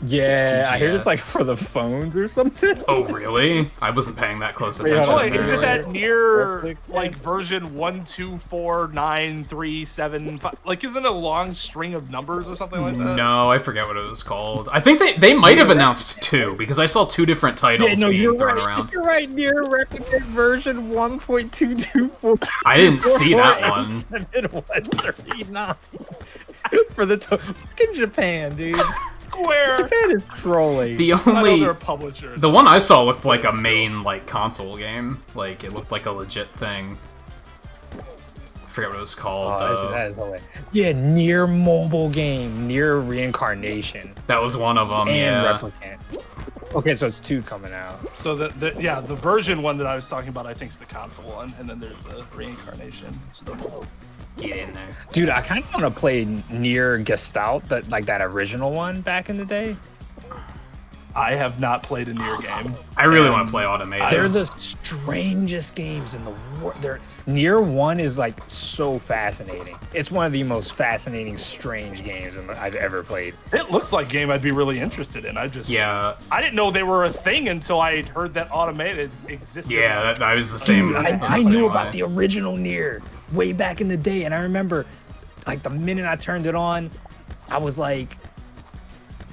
[SPEAKER 2] Yeah,
[SPEAKER 1] TGS.
[SPEAKER 2] I hear it's like for the phones or something.
[SPEAKER 1] Oh, really? I wasn't paying that close attention.
[SPEAKER 3] Oh, is it that Nier like version 1249375? Like, isn't it a long string of numbers or something like that?
[SPEAKER 1] No, I forget what it was called. I think they might have announced 2 because I saw 2 different titles being thrown around.
[SPEAKER 2] You're right. Nier Replicant version 1.224.
[SPEAKER 1] I didn't see that one.
[SPEAKER 2] 7139 for the fucking Japan, dude.
[SPEAKER 3] Square.
[SPEAKER 2] Japan is trolling.
[SPEAKER 1] The
[SPEAKER 3] publisher.
[SPEAKER 1] The one I saw looked like a main console game. Like, it looked like a legit thing. I forget what it was called.
[SPEAKER 2] That is hilarious. Yeah, Nier mobile game, Nier Reincarnation.
[SPEAKER 1] That was one of them.
[SPEAKER 2] And Replicant. Okay, so it's 2 coming out.
[SPEAKER 3] So the version one that I was talking about, I think, is the console one, and then there's the Reincarnation.
[SPEAKER 1] Get in there,
[SPEAKER 2] dude. I kind of want to play Nier Gestalt, that original one back in the day.
[SPEAKER 3] I have not played a Nier game.
[SPEAKER 1] I really want to play Automated.
[SPEAKER 2] They're the strangest games in the world. Nier 1 is like so fascinating. It's one of the most fascinating, strange games I've ever played.
[SPEAKER 3] It looks like a game I'd be really interested in. I didn't know they were a thing until I heard that Automated existed.
[SPEAKER 1] Yeah, I was the same.
[SPEAKER 2] Dude, I knew about the original Nier way back in the day, and I remember, like, the minute I turned it on, I was like,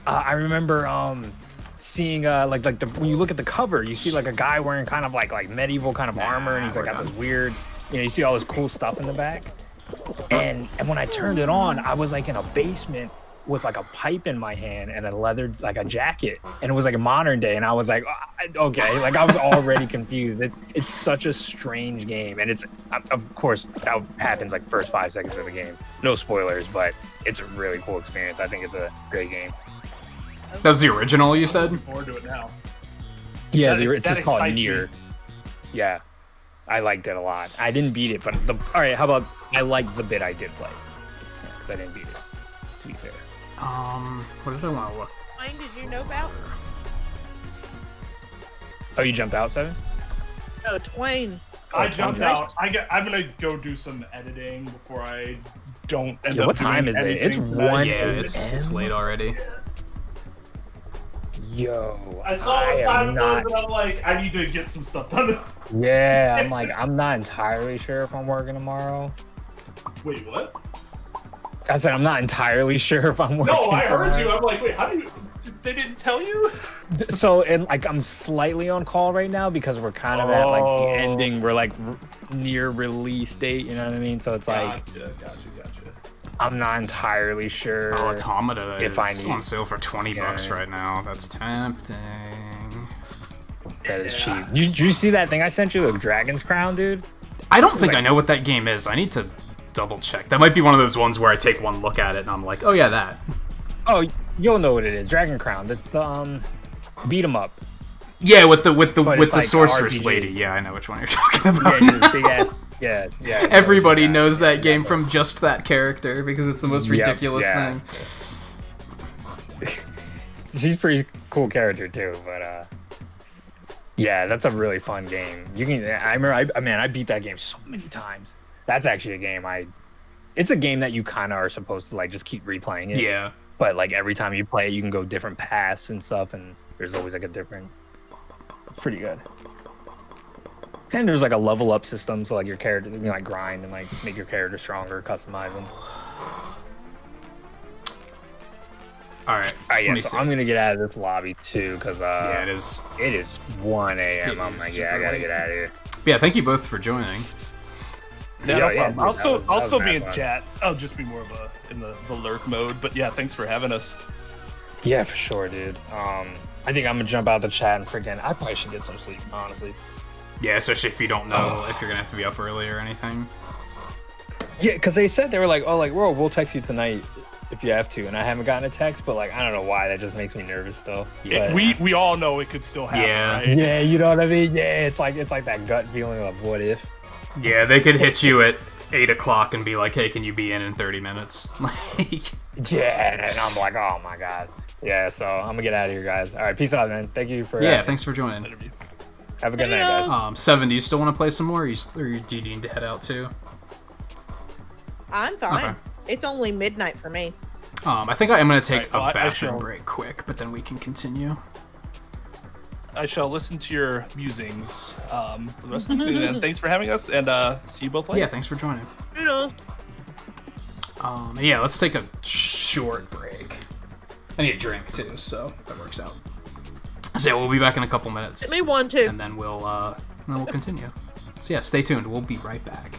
[SPEAKER 2] I remember seeing when you look at the cover, you see like a guy wearing kind of like medieval kind of armor, and he's like got this weird, you see all this cool stuff in the back. And when I turned it on, I was like in a basement with like a pipe in my hand and a leather, like a jacket, and it was like a modern day, and I was like, okay, like I was already confused. It's such a strange game, and it's, of course, that happens like first 5 seconds of the game. No spoilers, but it's a really cool experience. I think it's a great game.
[SPEAKER 1] That's the original, you said?
[SPEAKER 3] Looking forward to it now.
[SPEAKER 2] Yeah, it's just called
[SPEAKER 3] excites
[SPEAKER 2] Nier.
[SPEAKER 3] me.
[SPEAKER 2] Yeah, I liked it a lot. I didn't beat it, but all right, how about I liked the bit I did play, because I didn't beat it, to be fair.
[SPEAKER 1] What did I want to look?
[SPEAKER 4] Twain, did you know about?
[SPEAKER 2] Oh, you jumped out, Seven?
[SPEAKER 4] No, Twain.
[SPEAKER 3] I jumped out. I'm gonna go do some editing before I don't end up.
[SPEAKER 2] What time is it? It's
[SPEAKER 3] anything tonight.
[SPEAKER 2] 1
[SPEAKER 1] Yeah,
[SPEAKER 2] a.m.
[SPEAKER 1] it's late already.
[SPEAKER 2] Yo,
[SPEAKER 3] I saw what
[SPEAKER 2] am
[SPEAKER 3] time it
[SPEAKER 2] not.
[SPEAKER 3] was, and I'm like, I need to get some stuff done.
[SPEAKER 2] Yeah, I'm like, I'm not entirely sure if I'm working tomorrow.
[SPEAKER 3] Wait, what?
[SPEAKER 2] I said I'm not entirely sure if I'm working
[SPEAKER 3] No, I heard
[SPEAKER 2] tomorrow.
[SPEAKER 3] you. I'm like, wait, how do you? They didn't tell you?
[SPEAKER 2] So, and like, I'm slightly on call right now because we're kind of at like the ending. We're like near release date. You know what I mean? So it's like,
[SPEAKER 3] Gotcha.
[SPEAKER 2] I'm not entirely sure.
[SPEAKER 1] Oh, Automata
[SPEAKER 2] if I
[SPEAKER 1] is
[SPEAKER 2] need-
[SPEAKER 1] on sale for $20
[SPEAKER 2] Yeah.
[SPEAKER 1] right now. That's tempting.
[SPEAKER 2] That is cheap. Did you see that thing I sent you, the Dragon's Crown, dude?
[SPEAKER 1] I don't think I know what that game is. I need to double check. That might be one of those ones where I take one look at it and I'm like, oh yeah, that.
[SPEAKER 2] Oh, you'll know what it is. Dragon Crown. That's the beat 'em up.
[SPEAKER 1] Yeah, with the
[SPEAKER 2] But it's like
[SPEAKER 1] sorceress
[SPEAKER 2] RPG.
[SPEAKER 1] lady. Yeah, I know which one you're talking
[SPEAKER 2] Yeah,
[SPEAKER 1] about.
[SPEAKER 2] just big ass. Yeah.
[SPEAKER 1] Everybody knows that game from just that character because it's the most
[SPEAKER 2] Yep,
[SPEAKER 1] ridiculous
[SPEAKER 2] yeah.
[SPEAKER 1] thing.
[SPEAKER 2] She's a pretty cool character too, but yeah, that's a really fun game. You can. I remember. I beat that game so many times. That's actually a game It's a game that you kind of are supposed to like just keep replaying it.
[SPEAKER 1] Yeah.
[SPEAKER 2] But like every time you play it, you can go different paths and stuff, and there's always like a different. Pretty good. And there's like a level up system, so like your character, you can like grind and like make your character stronger, customize them.
[SPEAKER 1] All right.
[SPEAKER 2] Yeah, so I'm gonna get out of this lobby too, cause
[SPEAKER 1] Yeah, it is.
[SPEAKER 2] it is 1 a.m. I'm like, yeah, I gotta get out of here.
[SPEAKER 1] Yeah, thank you both for joining.
[SPEAKER 3] Yeah,
[SPEAKER 2] Yeah,
[SPEAKER 3] no
[SPEAKER 2] yeah,
[SPEAKER 3] problem.
[SPEAKER 2] dude,
[SPEAKER 3] I'll
[SPEAKER 2] that
[SPEAKER 3] still
[SPEAKER 2] was
[SPEAKER 3] be in
[SPEAKER 2] mad fun.
[SPEAKER 3] chat. I'll just be more of in the lurk mode. But yeah, thanks for having us.
[SPEAKER 2] Yeah, for sure, dude. I think I'm gonna jump out the chat and freaking. I probably should get some sleep, honestly.
[SPEAKER 1] Yeah, especially if you don't know if you're gonna have to be up early or anything.
[SPEAKER 2] Yeah, because they said they were like, oh, like, we'll text you tonight if you have to, and I haven't gotten a text, but like, I don't know why. That just makes me nervous still.
[SPEAKER 1] Yeah.
[SPEAKER 3] We all know it could still happen,
[SPEAKER 1] Yeah.
[SPEAKER 3] right?
[SPEAKER 2] Yeah, you know what I mean? Yeah, it's like that gut feeling of what if.
[SPEAKER 1] Yeah, they could hit you at 8 o'clock and be like, hey, can you be in 30 minutes? Like,
[SPEAKER 2] Yeah, and I'm like, oh my god. Yeah, so I'm gonna get out of here, guys. All right, peace out, man. Thank you for
[SPEAKER 1] yeah, thanks for joining.
[SPEAKER 2] have a good night, guys.
[SPEAKER 1] Seven, do you still want to play some more, or do you need to head out too?
[SPEAKER 4] I'm fine.
[SPEAKER 1] Okay.
[SPEAKER 4] It's only midnight for me.
[SPEAKER 1] I think I am going to take
[SPEAKER 3] Right, well,
[SPEAKER 1] a
[SPEAKER 3] I
[SPEAKER 1] bathroom
[SPEAKER 3] shall-
[SPEAKER 1] break quick, but then we can continue.
[SPEAKER 3] I shall listen to your musings for the rest of the day. And thanks for having us, and see you both later.
[SPEAKER 1] Yeah, thanks for joining.
[SPEAKER 4] Noodles.
[SPEAKER 1] Yeah, let's take a short break. I need a drink too, so that works out. So yeah, we'll be back in a couple minutes,
[SPEAKER 4] Get me one too.
[SPEAKER 1] and then we'll continue. So yeah, stay tuned. We'll be right back.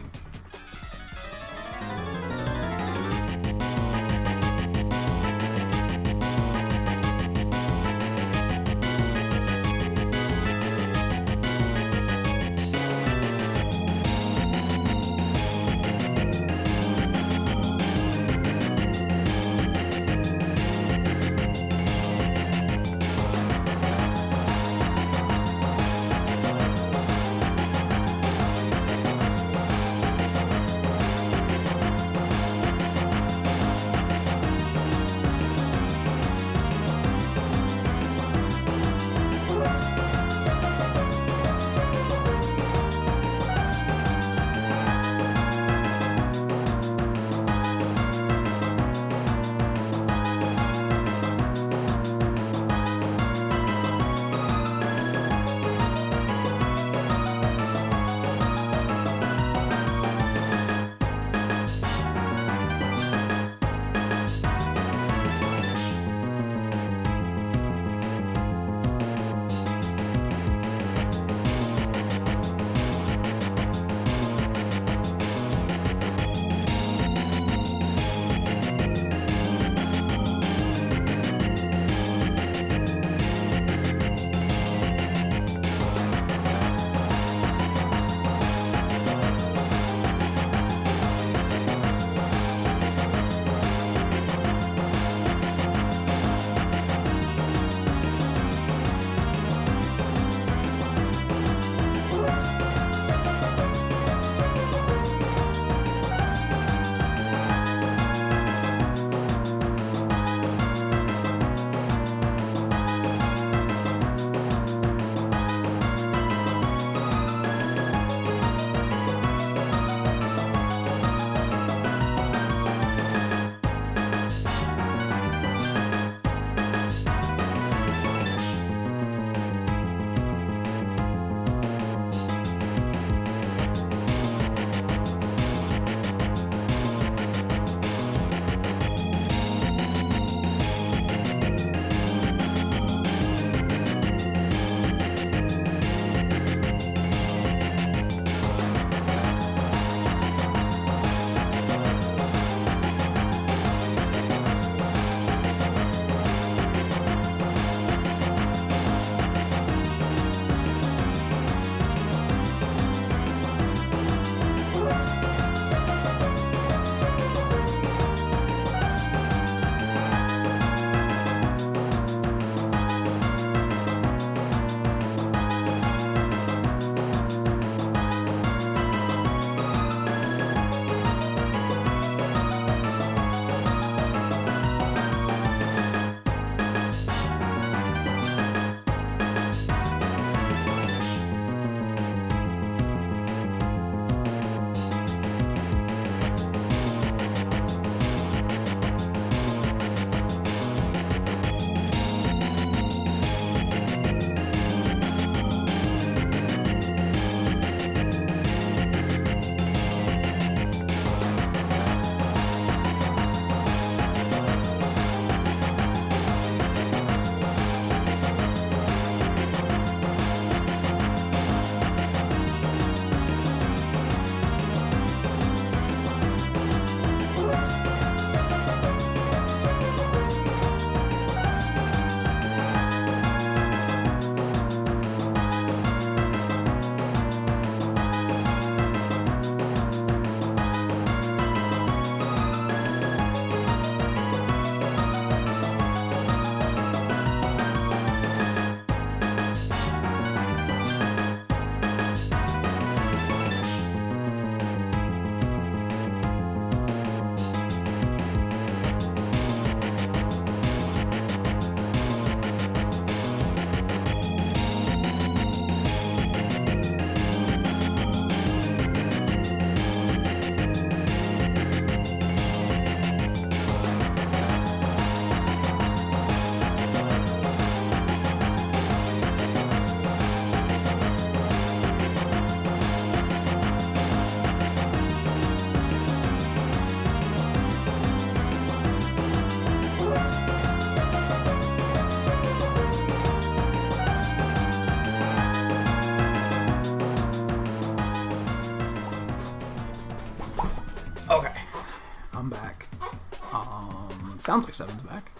[SPEAKER 1] Sounds like Seven's back.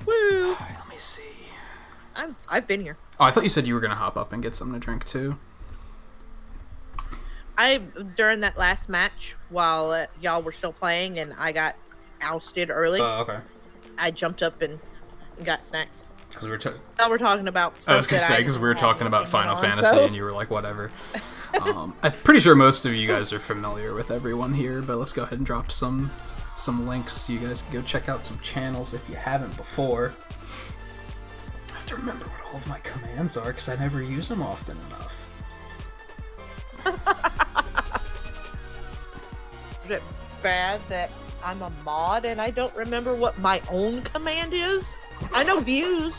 [SPEAKER 4] Woo!
[SPEAKER 1] Let me see.
[SPEAKER 4] I've been here.
[SPEAKER 1] Oh, I thought you said you were gonna hop up and get something to drink too.
[SPEAKER 4] During that last match, while y'all were still playing and I got ousted early,
[SPEAKER 1] Oh, okay.
[SPEAKER 4] I jumped up and got snacks.
[SPEAKER 1] Because we were
[SPEAKER 4] Now we're talking about stuff
[SPEAKER 1] I was gonna
[SPEAKER 4] that
[SPEAKER 1] say,
[SPEAKER 4] I
[SPEAKER 1] because we were
[SPEAKER 4] didn't
[SPEAKER 1] talking
[SPEAKER 4] have
[SPEAKER 1] about
[SPEAKER 4] anything
[SPEAKER 1] Final
[SPEAKER 4] on,
[SPEAKER 1] Fantasy,
[SPEAKER 4] so-
[SPEAKER 1] and you were like, whatever. I'm pretty sure most of you guys are familiar with everyone here, but let's go ahead and drop some links so you guys can go check out some channels if you haven't before. I have to remember what all of my commands are, because I never use them often enough.
[SPEAKER 4] Is it bad that I'm a mod and I don't remember what my own command is? I know views,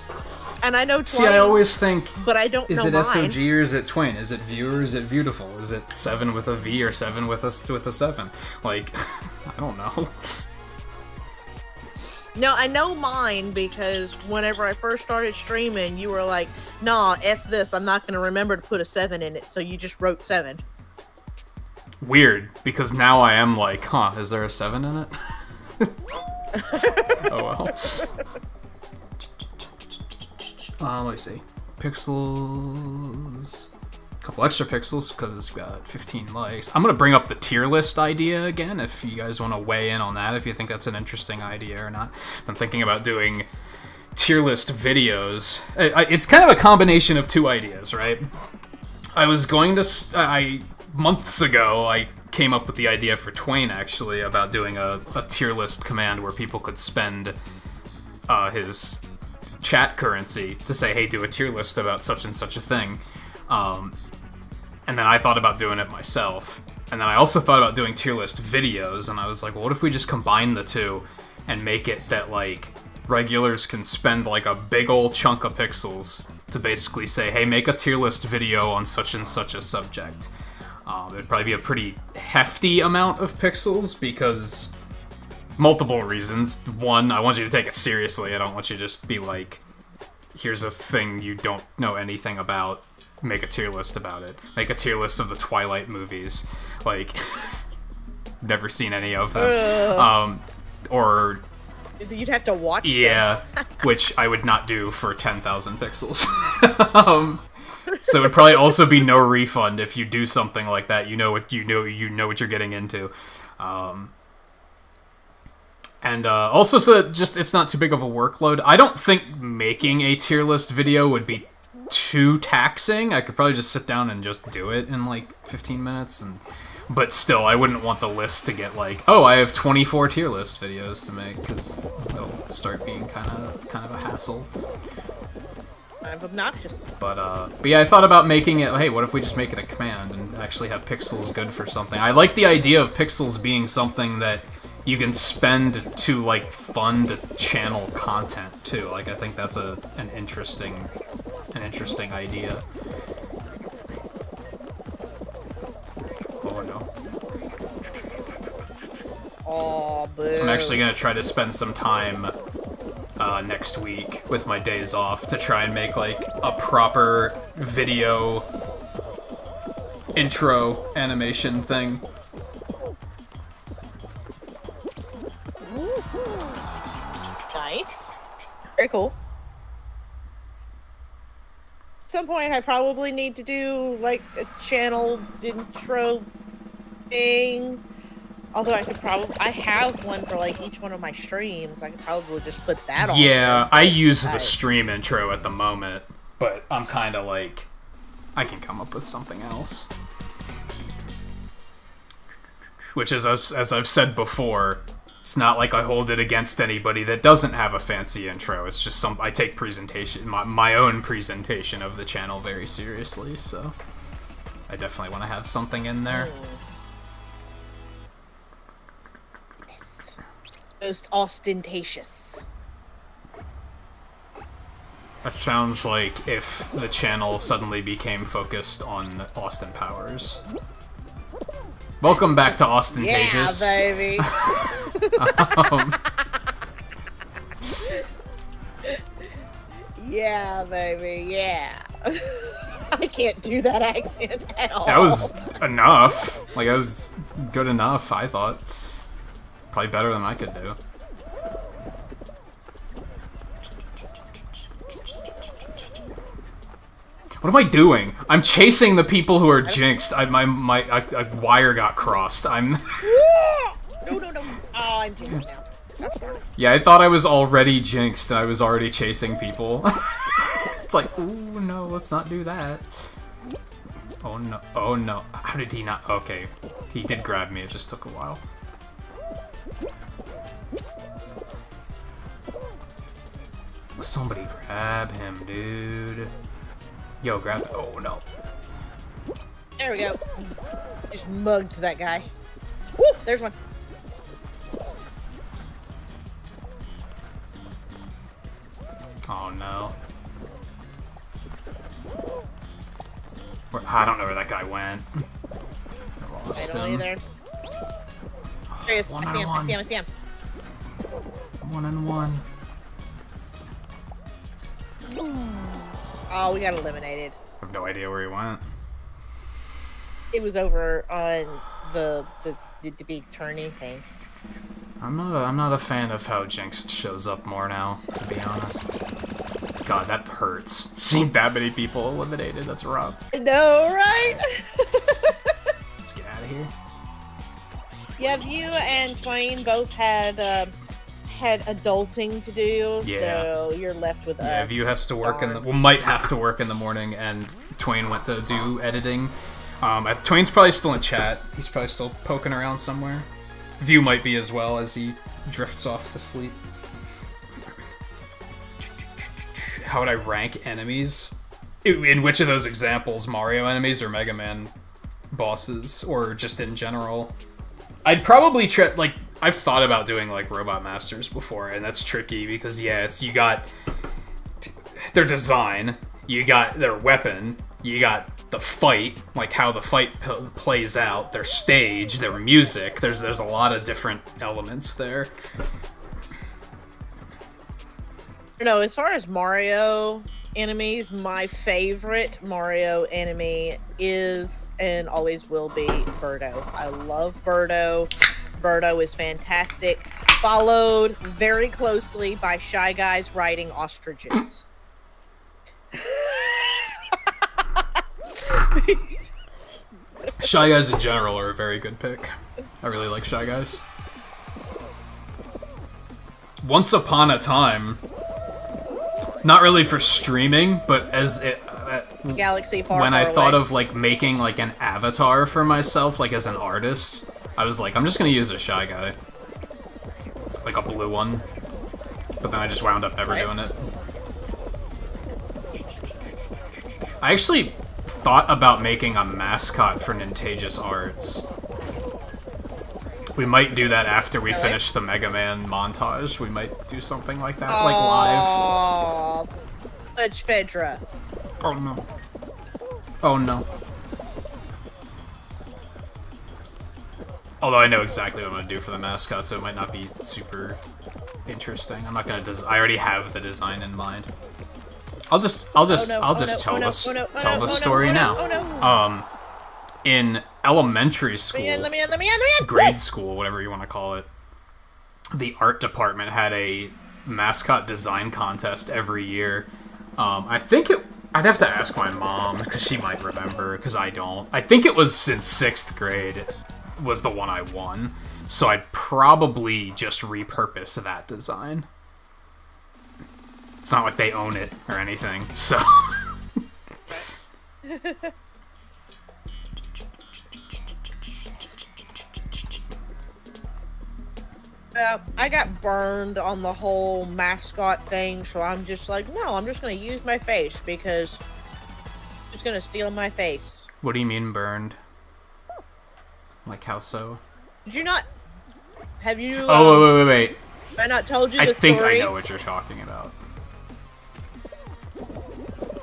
[SPEAKER 4] and I know Twain,
[SPEAKER 1] See, I always think,
[SPEAKER 4] but I don't
[SPEAKER 1] is
[SPEAKER 4] know
[SPEAKER 1] it
[SPEAKER 4] mine.
[SPEAKER 1] SOG or is it Twain? Is it view or is it beautiful? Is it 7 with a V or 7 with a 7? Like, I don't know.
[SPEAKER 4] No, I know mine because whenever I first started streaming, you were like, nah, F this, I'm not going to remember to put a 7 in it, so you just wrote 7.
[SPEAKER 1] Weird, because now I am like, huh, is there a 7 in it? Oh well. Let me see. Pixels. A couple extra pixels, because it's got 15 likes. I'm going to bring up the tier list idea again, if you guys want to weigh in on that, if you think that's an interesting idea or not. I'm thinking about doing tier list videos. It's kind of a combination of two ideas, right? I was going to... months ago, I came up with the idea for Twain, actually, about doing a tier list command where people could spend his chat currency to say, hey, do a tier list about such and such a thing. And then I thought about doing it myself. And then I also thought about doing tier list videos, and I was like, well, what if we just combine the two and make it that, like, regulars can spend, like, a big old chunk of pixels to basically say, hey, make a tier list video on such and such a subject. It'd probably be a pretty hefty amount of pixels because multiple reasons. One, I want you to take it seriously. I don't want you to just be like, here's a thing you don't know anything about. Make a tier list about it. Make a tier list of the Twilight movies. Like, never seen any of them. Or...
[SPEAKER 4] You'd have to watch
[SPEAKER 1] yeah, which I would not do for 10,000 pixels. So it'd probably also be no refund if you do something like that. You know what you're getting into. And also, so that just it's not too big of a workload. I don't think making a tier list video would be too taxing. I could probably just sit down and just do it in like 15 minutes. But still, I wouldn't want the list to get like, oh, I have 24 tier list videos to make, because it'll start being kind of a hassle.
[SPEAKER 4] Kind of obnoxious.
[SPEAKER 1] But yeah, I thought about making it, hey, what if we just make it a command and actually have pixels good for something? I like the idea of pixels being something that you can spend to, like, fund channel content, too. Like, I think that's an interesting idea. Oh, no.
[SPEAKER 4] Oh, boo.
[SPEAKER 1] I'm actually gonna try to spend some time next week with my days off to try and make like a proper video intro animation thing.
[SPEAKER 4] Nice. Very cool. At some point, I probably need to do like a channel intro thing. Although I have one for like each one of my streams. I could probably just put that on.
[SPEAKER 1] Yeah, I use the stream intro at the moment, but I'm kind of like, I can come up with something else. Which is, as I've said before, it's not like I hold it against anybody that doesn't have a fancy intro. It's just I take my own presentation of the channel very seriously, so I definitely want to have something in there.
[SPEAKER 4] Yes. Most ostentatious.
[SPEAKER 1] That sounds like if the channel suddenly became focused on Austin Powers. Welcome back to Ostentatious.
[SPEAKER 4] Yeah, baby. Yeah, baby, yeah. I can't do that accent at all.
[SPEAKER 1] That was enough. Like, that was good enough, I thought. Probably better than I could do. What am I doing? I'm chasing the people who are jinxed. A wire got crossed. I'm...
[SPEAKER 4] No, no, no. Oh, I'm jinxed now. That's fine.
[SPEAKER 1] Yeah, I thought I was already jinxed and I was already chasing people. It's like, ooh, no, let's not do that. Oh no, oh no. How did he not? Okay, he did grab me, it just took a while. Somebody grab him, dude. Yo, grab. Oh no.
[SPEAKER 4] There we go. Just mugged that guy. Woo! There's one.
[SPEAKER 1] Oh no. I don't know where that guy went. I lost him.
[SPEAKER 4] There he is. I see him. I see him. I see him.
[SPEAKER 1] 1-on-1.
[SPEAKER 4] Oh, we got eliminated.
[SPEAKER 1] I have no idea where he went.
[SPEAKER 4] It was over on the big turny thing.
[SPEAKER 1] I'm not a fan of how Jinx shows up more now, to be honest. God, that hurts. Seeing that many people eliminated, that's rough.
[SPEAKER 4] I know, right?
[SPEAKER 1] Let's get out of here.
[SPEAKER 4] Yeah, you and Twain both had adulting to do,
[SPEAKER 1] Yeah.
[SPEAKER 4] so you're left with us.
[SPEAKER 1] Yeah, View has to work might have to work in the morning, and Twain went to do editing. Twain's probably still in chat. He's probably still poking around somewhere. View might be as well as he drifts off to sleep. How would I rank enemies? In which of those examples? Mario enemies or Mega Man bosses? Or just in general? I'd probably try, like, I've thought about doing, like, Robot Masters before, and that's tricky because, yeah, you got their design, you got their weapon, you got the fight, like how the fight plays out, their stage, their music. There's a lot of different elements there.
[SPEAKER 4] No, as far as Mario enemies, my favorite Mario enemy is and always will be Birdo. I love Birdo. Birdo is fantastic. Followed very closely by Shy Guys riding ostriches.
[SPEAKER 1] Shy Guys in general are a very good pick. I really like Shy Guys. Once upon a time, not really for streaming, but as it
[SPEAKER 4] Galaxy far,
[SPEAKER 1] when
[SPEAKER 4] far
[SPEAKER 1] I thought
[SPEAKER 4] away.
[SPEAKER 1] of like making like an avatar for myself, like as an artist, I was like, I'm just gonna use a Shy Guy, like a blue one. But then I just wound up never doing it. I actually thought about making a mascot for Nintagious Arts. We might do that after we finish the Mega Man montage. We might do something like that, like live.
[SPEAKER 4] Oh, Fudge Fedra.
[SPEAKER 1] Oh no. Oh no. Although I know exactly what I'm gonna do for the mascot, so it might not be super interesting. I'm not gonna I already have the design in mind. I'll just tell the story now. In elementary school, grade school, whatever you want to call it, the art department had a mascot design contest every year. I'd have to ask my mom, because she might remember, because I don't. I think it was since 6th grade was the one I won, so I'd probably just repurpose that design. It's not like they own it or anything, so...
[SPEAKER 4] I got burned on the whole mascot thing, so I'm just like, no, I'm just going to use my face, because it's just going to steal my face.
[SPEAKER 1] What do you mean burned? Like how so?
[SPEAKER 4] Did you not... Have you...
[SPEAKER 1] Oh, wait.
[SPEAKER 4] Have I not told you the story?
[SPEAKER 1] I think I know what you're talking about.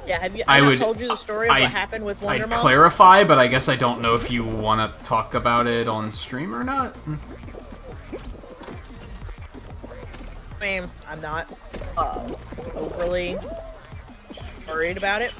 [SPEAKER 4] Yeah, have you? I not told you the story of what happened with Wonder
[SPEAKER 1] I'd
[SPEAKER 4] Mom?
[SPEAKER 1] clarify, but I guess I don't know if you want to talk about it on stream or not.
[SPEAKER 4] I mean, I'm not overly worried about it.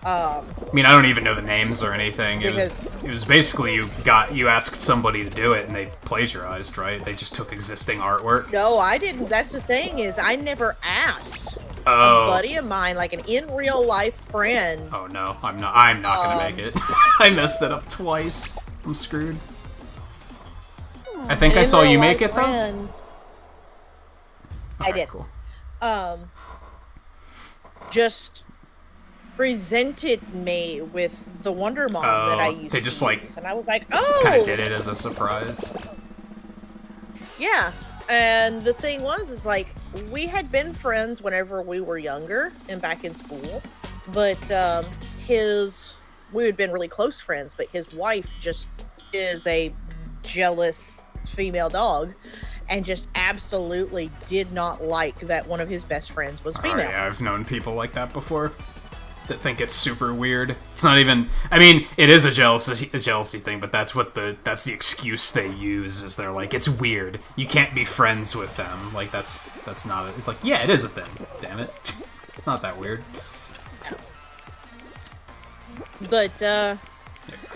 [SPEAKER 1] I mean, I don't even know the names or anything. It was basically you asked somebody to do it and they plagiarized, right? They just took existing artwork.
[SPEAKER 4] No, I didn't. That's the thing, is I never asked.
[SPEAKER 1] Oh.
[SPEAKER 4] a buddy of mine, like an in real life friend.
[SPEAKER 1] Oh no, I'm not gonna make it. I messed it up twice. I'm screwed. I think I saw you make it though.
[SPEAKER 4] I did.
[SPEAKER 1] Cool.
[SPEAKER 4] Just presented me with the Wonder Mom that I used
[SPEAKER 1] they just
[SPEAKER 4] to
[SPEAKER 1] like
[SPEAKER 4] use, and I was like, oh,
[SPEAKER 1] kind of did it as a surprise.
[SPEAKER 4] Yeah, and the thing is like, we had been friends whenever we were younger and back in school, but we had been really close friends, but his wife just is a jealous female dog and just absolutely did not like that one of his best friends was female.
[SPEAKER 1] Yeah, I've known people like that before that think it's super weird. It's not even, I mean, it is a jealousy thing, but that's the excuse they use, is they're like, it's weird. You can't be friends with them. Like, that's not it. It's like, yeah, it is a thing. Damn it. It's not that weird.
[SPEAKER 4] But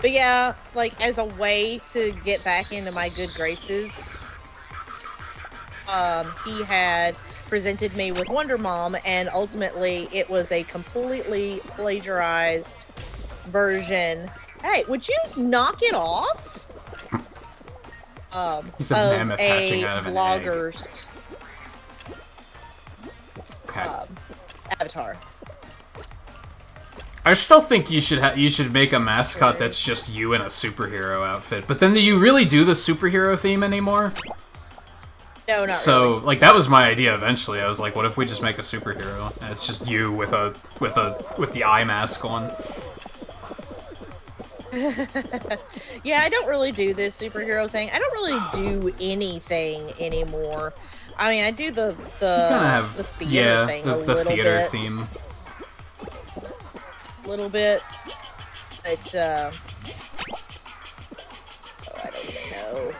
[SPEAKER 4] yeah, like, as a way to get back into my good graces, he had presented me with Wonder Mom, and ultimately it was a completely plagiarized version. Hey, would you knock it off?
[SPEAKER 1] He's a mammoth hatching out of an
[SPEAKER 4] blogger's
[SPEAKER 1] egg. Okay.
[SPEAKER 4] Avatar.
[SPEAKER 1] I still think you should make a mascot that's just you in a superhero outfit. But then do you really do the superhero theme anymore?
[SPEAKER 4] No, not
[SPEAKER 1] so,
[SPEAKER 4] really.
[SPEAKER 1] like, that was my idea eventually. I was like, what if we just make a superhero and it's just you with the eye mask on?
[SPEAKER 4] Yeah, I don't really do this superhero thing. I don't really do anything anymore. I mean, I do the theater thing a little
[SPEAKER 1] theater
[SPEAKER 4] bit.
[SPEAKER 1] theme.
[SPEAKER 4] A little bit. But, I don't even know.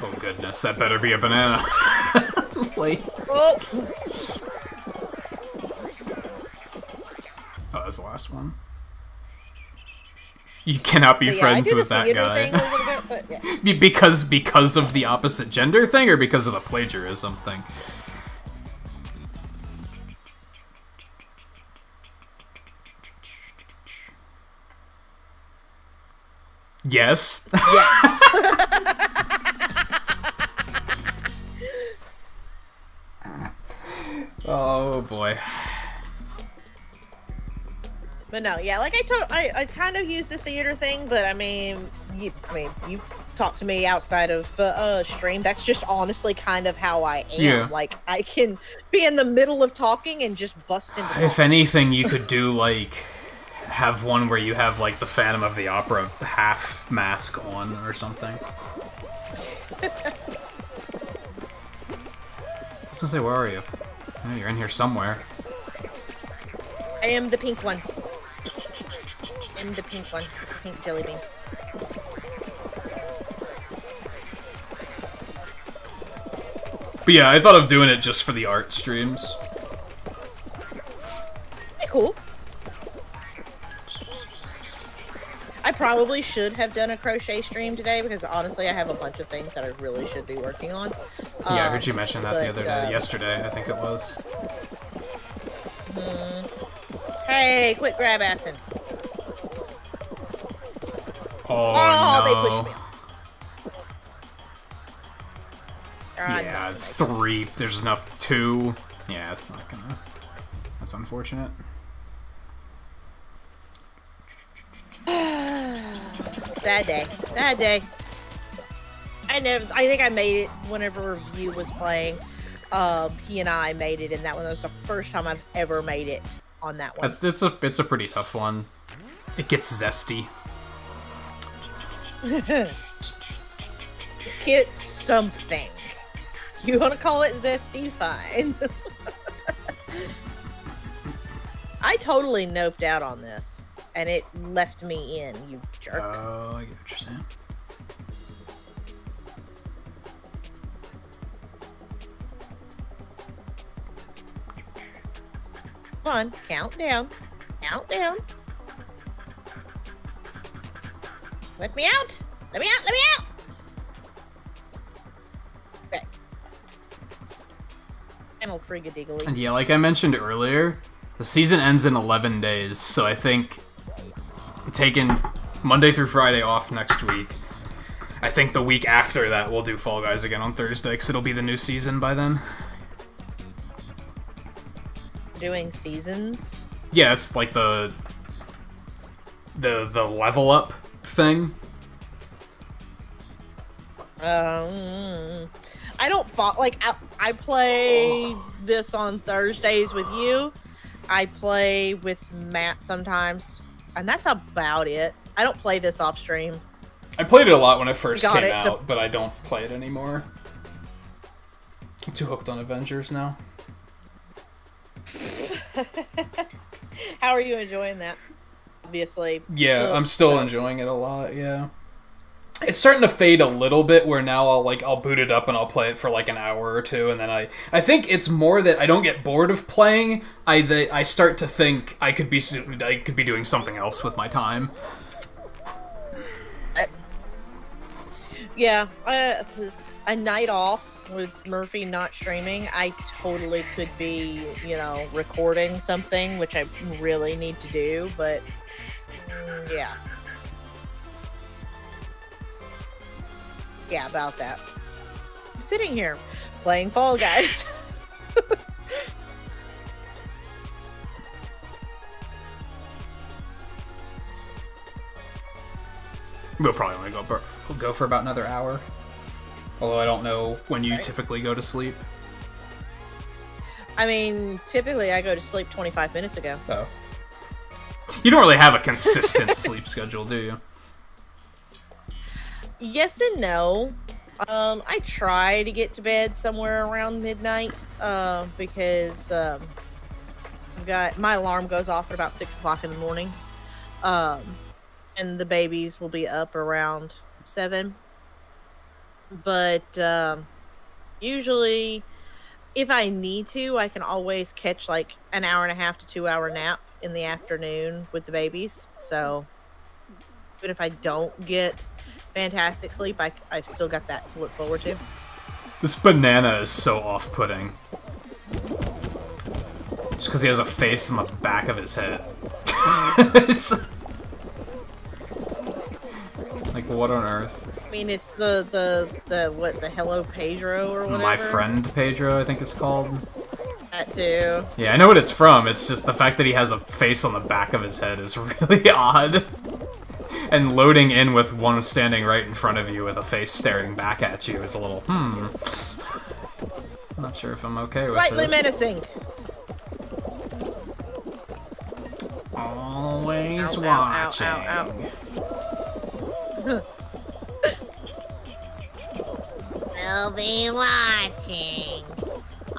[SPEAKER 1] Oh goodness, that better be a banana. Wait.
[SPEAKER 4] Oh.
[SPEAKER 1] Oh, that's the last one. You cannot be friends with that guy.
[SPEAKER 4] Bit, but, yeah.
[SPEAKER 1] because of the opposite gender thing, or because of the plagiarism thing? Yes.
[SPEAKER 4] Yes.
[SPEAKER 1] Oh boy.
[SPEAKER 4] But no, yeah, like I kind of use the theater thing, but I mean, you talk to me outside of stream. That's just honestly kind of how I am.
[SPEAKER 1] Yeah.
[SPEAKER 4] Like, I can be in the middle of talking and just bust into song.
[SPEAKER 1] If anything, you could do like have one where you have like the Phantom of the Opera half mask on or something. I was gonna say, where are you? Oh, you're in here somewhere.
[SPEAKER 4] I am the pink one. I'm the pink one. Pink jelly bean.
[SPEAKER 1] But yeah, I thought of doing it just for the art streams.
[SPEAKER 4] Pretty cool. I probably should have done a crochet stream today because honestly I have a bunch of things that I really should be working on.
[SPEAKER 1] Yeah, I heard you mention that the other day. Yesterday, I think it was.
[SPEAKER 4] Hey, quit grab assing.
[SPEAKER 1] Oh,
[SPEAKER 4] no. They
[SPEAKER 1] no.
[SPEAKER 4] pushed me.
[SPEAKER 1] Yeah, 3. There's enough 2. Yeah, it's not gonna. That's unfortunate.
[SPEAKER 4] Sad day. Sad day. I think I made it whenever Review was playing. He and I made it in that one. That was the first time I've ever made it on that one.
[SPEAKER 1] It's a pretty tough one. It gets zesty.
[SPEAKER 4] It's something. You want to call it zesty? Fine. I totally noped out on this, and it left me in, you jerk.
[SPEAKER 1] Oh, I get what you're saying.
[SPEAKER 4] Come on, count down. Count down. Let me out! Let me out! Let me out! Okay. channel Frigadiggly.
[SPEAKER 1] And yeah, like I mentioned earlier, the season ends in 11 days, so I think taking Monday through Friday off next week. I think the week after that we'll do Fall Guys again on Thursday, because it'll be the new season by then.
[SPEAKER 4] Doing seasons?
[SPEAKER 1] Yeah, it's like the level up thing.
[SPEAKER 4] I don't like I play this on Thursdays with you. I play with Matt sometimes, and that's about it. I don't play this off stream.
[SPEAKER 1] I played it a lot when it first
[SPEAKER 4] Got
[SPEAKER 1] came
[SPEAKER 4] it.
[SPEAKER 1] out, but I don't play it anymore. I'm too hooked on Avengers now.
[SPEAKER 4] How are you enjoying that? Obviously.
[SPEAKER 1] Yeah, I'm still enjoying it a lot, yeah. It's starting to fade a little bit where now I'll boot it up and I'll play it for like an hour or two, and then I think it's more that I don't get bored of playing. I start to think I could be doing something else with my time.
[SPEAKER 4] Yeah, a night off with Murphy not streaming, I totally could be, recording something, which I really need to do, but yeah. Yeah, about that. I'm sitting here playing Fall Guys.
[SPEAKER 1] We'll probably only go for about another hour. Although I don't know when you typically go to sleep.
[SPEAKER 4] I mean, typically I go to sleep 25 minutes ago.
[SPEAKER 1] Oh. You don't really have a consistent sleep schedule, do you?
[SPEAKER 4] Yes and no. I try to get to bed somewhere around midnight because my alarm goes off at about 6 o'clock in the morning. And the babies will be up around 7. But usually, if I need to, I can always catch like an hour and a half to 2 hour nap in the afternoon with the babies. So even if I don't get fantastic sleep, I've still got that to look forward to.
[SPEAKER 1] This banana is so off-putting. Just because he has a face on the back of his head. It's like, what on earth?
[SPEAKER 4] I mean, it's the Hello Pedro or whatever.
[SPEAKER 1] My Friend Pedro, I think it's called.
[SPEAKER 4] That too.
[SPEAKER 1] Yeah, I know what it's from. It's just the fact that he has a face on the back of his head is really odd. And loading in with one standing right in front of you with a face staring back at you is a little, I'm not sure if I'm okay with
[SPEAKER 4] Slightly
[SPEAKER 1] this.
[SPEAKER 4] menacing.
[SPEAKER 1] Always
[SPEAKER 4] Ow,
[SPEAKER 1] watching.
[SPEAKER 4] ow, ow, I'll be watching.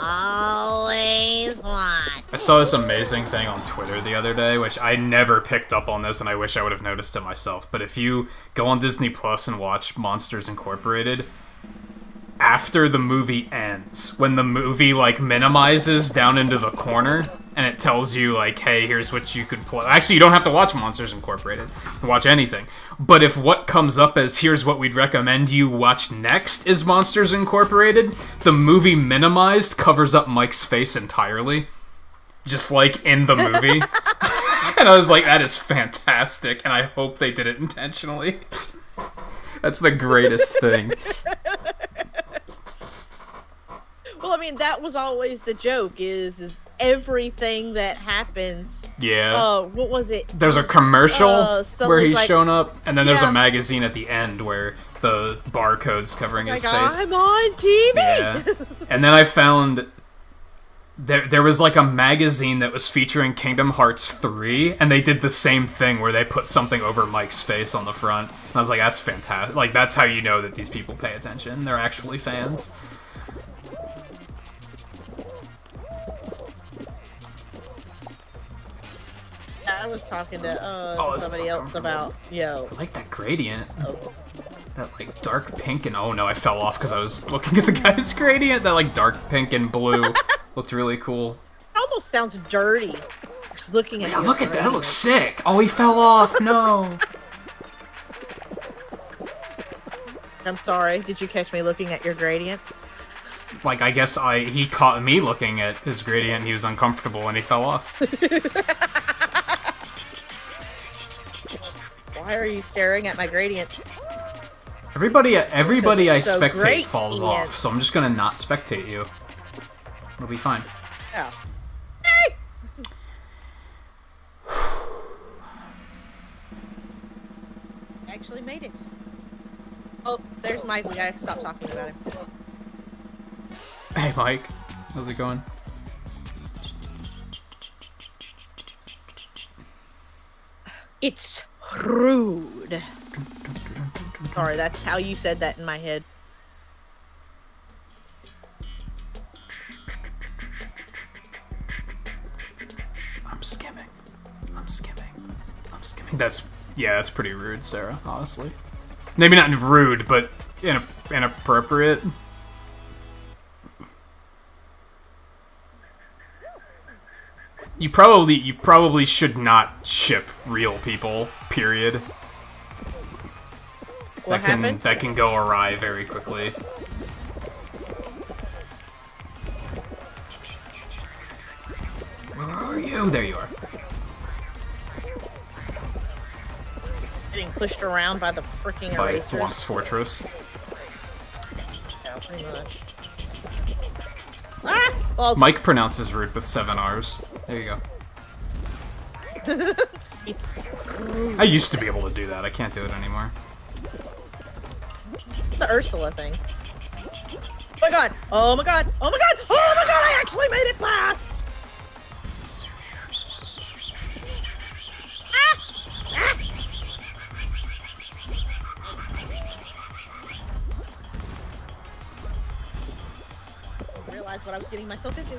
[SPEAKER 4] Always watch.
[SPEAKER 1] I saw this amazing thing on Twitter the other day, which I never picked up on this, and I wish I would have noticed it myself. But if you go on Disney Plus and watch Monsters Incorporated, after the movie ends, when the movie like minimizes down into the corner and it tells you like, hey, here's what you could play. Actually, you don't have to watch Monsters Incorporated. You can watch anything. But if what comes up as here's what we'd recommend you watch next is Monsters Incorporated, the movie minimized covers up Mike's face entirely. Just like in the movie. And I was like, that is fantastic, and I hope they did it intentionally. That's the greatest thing.
[SPEAKER 4] Well, I mean, that was always the joke, is everything that happens.
[SPEAKER 1] Yeah.
[SPEAKER 4] What was it?
[SPEAKER 1] There's a commercial where he's
[SPEAKER 4] like,
[SPEAKER 1] shown up, and then there's
[SPEAKER 4] yeah.
[SPEAKER 1] a magazine at the end where the barcode's covering his face.
[SPEAKER 4] I'm on TV!
[SPEAKER 1] Yeah. And then I found there was like a magazine that was featuring Kingdom Hearts 3, and they did the same thing where they put something over Mike's face on the front. And I was like, that's fantastic. Like, that's how you know that these people pay attention. They're actually fans.
[SPEAKER 4] I was talking to somebody else about,
[SPEAKER 1] I like that gradient.
[SPEAKER 4] Oh.
[SPEAKER 1] That, like, dark pink and... Oh, no, I fell off because I was looking at the guy's gradient. That, like, dark pink and blue looked really cool.
[SPEAKER 4] It almost sounds dirty. Just looking at
[SPEAKER 1] Yeah, look at that. That looks sick. Oh, he fell off. No.
[SPEAKER 4] I'm sorry. Did you catch me looking at your gradient?
[SPEAKER 1] like, I guess he caught me looking at his gradient, and he was uncomfortable, and he fell off.
[SPEAKER 4] Why are you staring at my gradient?
[SPEAKER 1] Everybody I
[SPEAKER 4] so
[SPEAKER 1] spectate
[SPEAKER 4] great,
[SPEAKER 1] falls
[SPEAKER 4] Ian.
[SPEAKER 1] off, so I'm just gonna not spectate you. It'll be fine.
[SPEAKER 4] Oh. Hey! Actually made it. Oh, there's Mike. We gotta stop talking about him.
[SPEAKER 1] Hey, Mike. How's it going?
[SPEAKER 4] It's rude. Sorry, that's how you said that in my head.
[SPEAKER 1] I'm skimming. That's pretty rude, Sarah, honestly. Maybe not rude, but inappropriate. You probably should not ship real people, period.
[SPEAKER 4] What happened?
[SPEAKER 1] That can go awry very quickly. Where are you? There you are.
[SPEAKER 4] Getting pushed around by the freaking
[SPEAKER 1] By
[SPEAKER 4] erasers.
[SPEAKER 1] Swamp's Fortress.
[SPEAKER 4] Yeah, pretty much. Ah! Balls.
[SPEAKER 1] Mike pronounces rude with 7 R's. There you go.
[SPEAKER 4] It's
[SPEAKER 1] I used to be able to do that. I can't do it anymore.
[SPEAKER 4] the Ursula thing. Oh my god! Oh my god! Oh my god! Oh my god! I actually made it past! I didn't realize what I was getting myself into.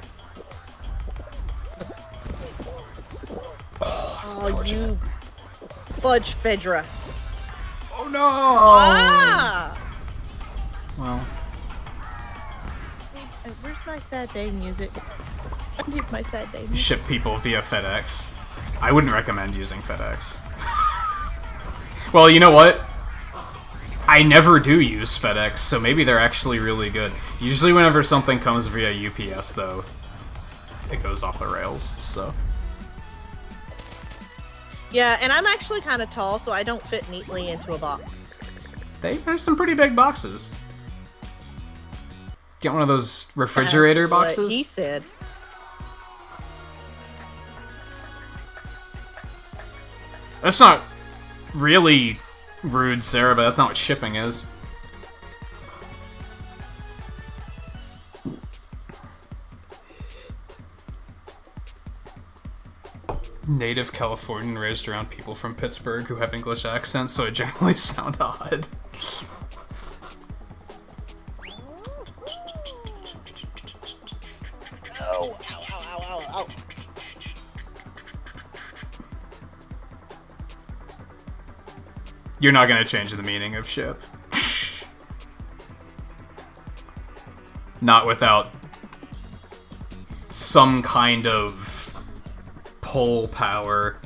[SPEAKER 4] Oh, you fudge Fedra.
[SPEAKER 1] Oh no!
[SPEAKER 4] Ah!
[SPEAKER 1] Well,
[SPEAKER 4] Where's my sad day music? I need my sad day music.
[SPEAKER 1] ship people via FedEx. I wouldn't recommend using FedEx. Well, you know what? I never do use FedEx, so maybe they're actually really good. Usually whenever something comes via UPS, though, it goes off the rails, so...
[SPEAKER 4] Yeah, and I'm actually kind of tall, so I don't fit neatly into a box.
[SPEAKER 1] There's some pretty big boxes. Get one of those refrigerator
[SPEAKER 4] That's what
[SPEAKER 1] boxes.
[SPEAKER 4] he said.
[SPEAKER 1] That's not really rude, Sarah, but that's not what shipping is. Native Californian raised around people from Pittsburgh who have English accents, so I generally sound odd.
[SPEAKER 4] Ow, ow, ow, ow, ow.
[SPEAKER 1] You're not gonna change the meaning of ship. Not without some kind of pull power.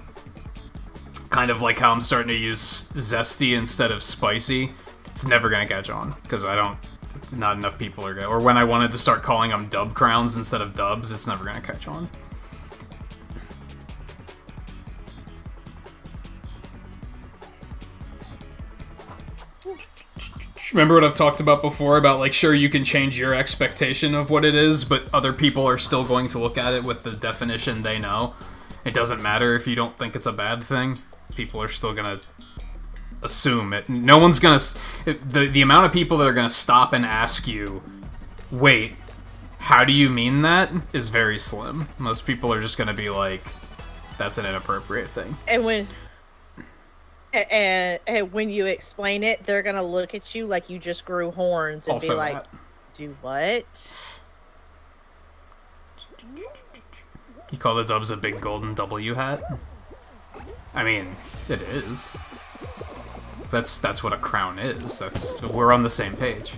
[SPEAKER 1] Kind of like how I'm starting to use zesty instead of spicy. It's never gonna catch on, because not enough people are gonna, or when I wanted to start calling them dub crowns instead of dubs, it's never gonna catch on. Remember what I've talked about before about, like, sure, you can change your expectation of what it is, but other people are still going to look at it with the definition they know. It doesn't matter if you don't think it's a bad thing. People are still gonna assume it. No one's gonna... The amount of people that are gonna stop and ask you, wait, how do you mean that? Is very slim. Most people are just gonna be like, that's an inappropriate thing.
[SPEAKER 4] And when you explain it, they're gonna look at you like you just grew horns and
[SPEAKER 1] Also
[SPEAKER 4] be like,
[SPEAKER 1] that.
[SPEAKER 4] "Do what?"
[SPEAKER 1] You call the dubs a big golden W hat? I mean, it is. That's what a crown is. We're on the same page.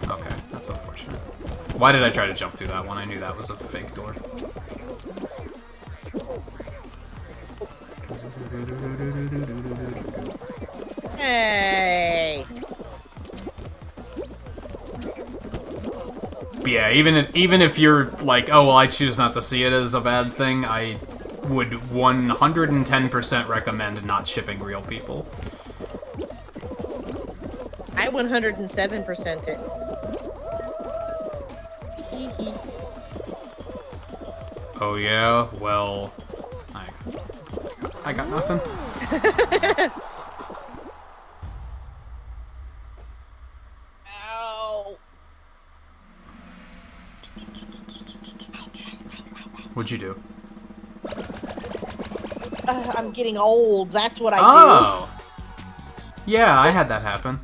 [SPEAKER 1] Okay, that's unfortunate. Why did I try to jump through that one? I knew that was a fake door.
[SPEAKER 4] Hey.
[SPEAKER 1] yeah, even if you're like, oh well, I choose not to see it as a bad thing, I would 110% recommend not shipping real people.
[SPEAKER 4] I 107% it.
[SPEAKER 1] Oh yeah, well, I got nothing.
[SPEAKER 4] Ow.
[SPEAKER 1] What'd you do?
[SPEAKER 4] I'm getting old. That's what I
[SPEAKER 1] Oh! Yeah, I had that happen.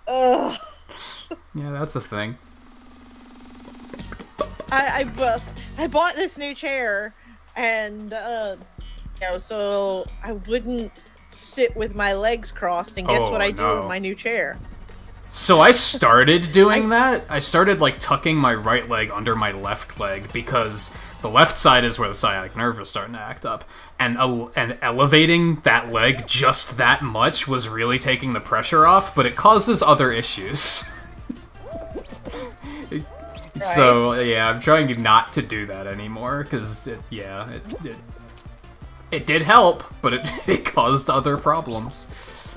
[SPEAKER 4] do. Ugh.
[SPEAKER 1] Yeah, that's a thing.
[SPEAKER 4] I bought this new chair, and so I wouldn't sit with my legs crossed. And guess what I do with my new chair?
[SPEAKER 1] So I started doing that. I started like tucking my right leg under my left leg because the left side is where the sciatic nerve was starting to act up, and elevating that leg just that much was really taking the pressure off, but it causes other issues.
[SPEAKER 4] Right.
[SPEAKER 1] So yeah, I'm trying not to do that anymore because it did help, but it caused other problems.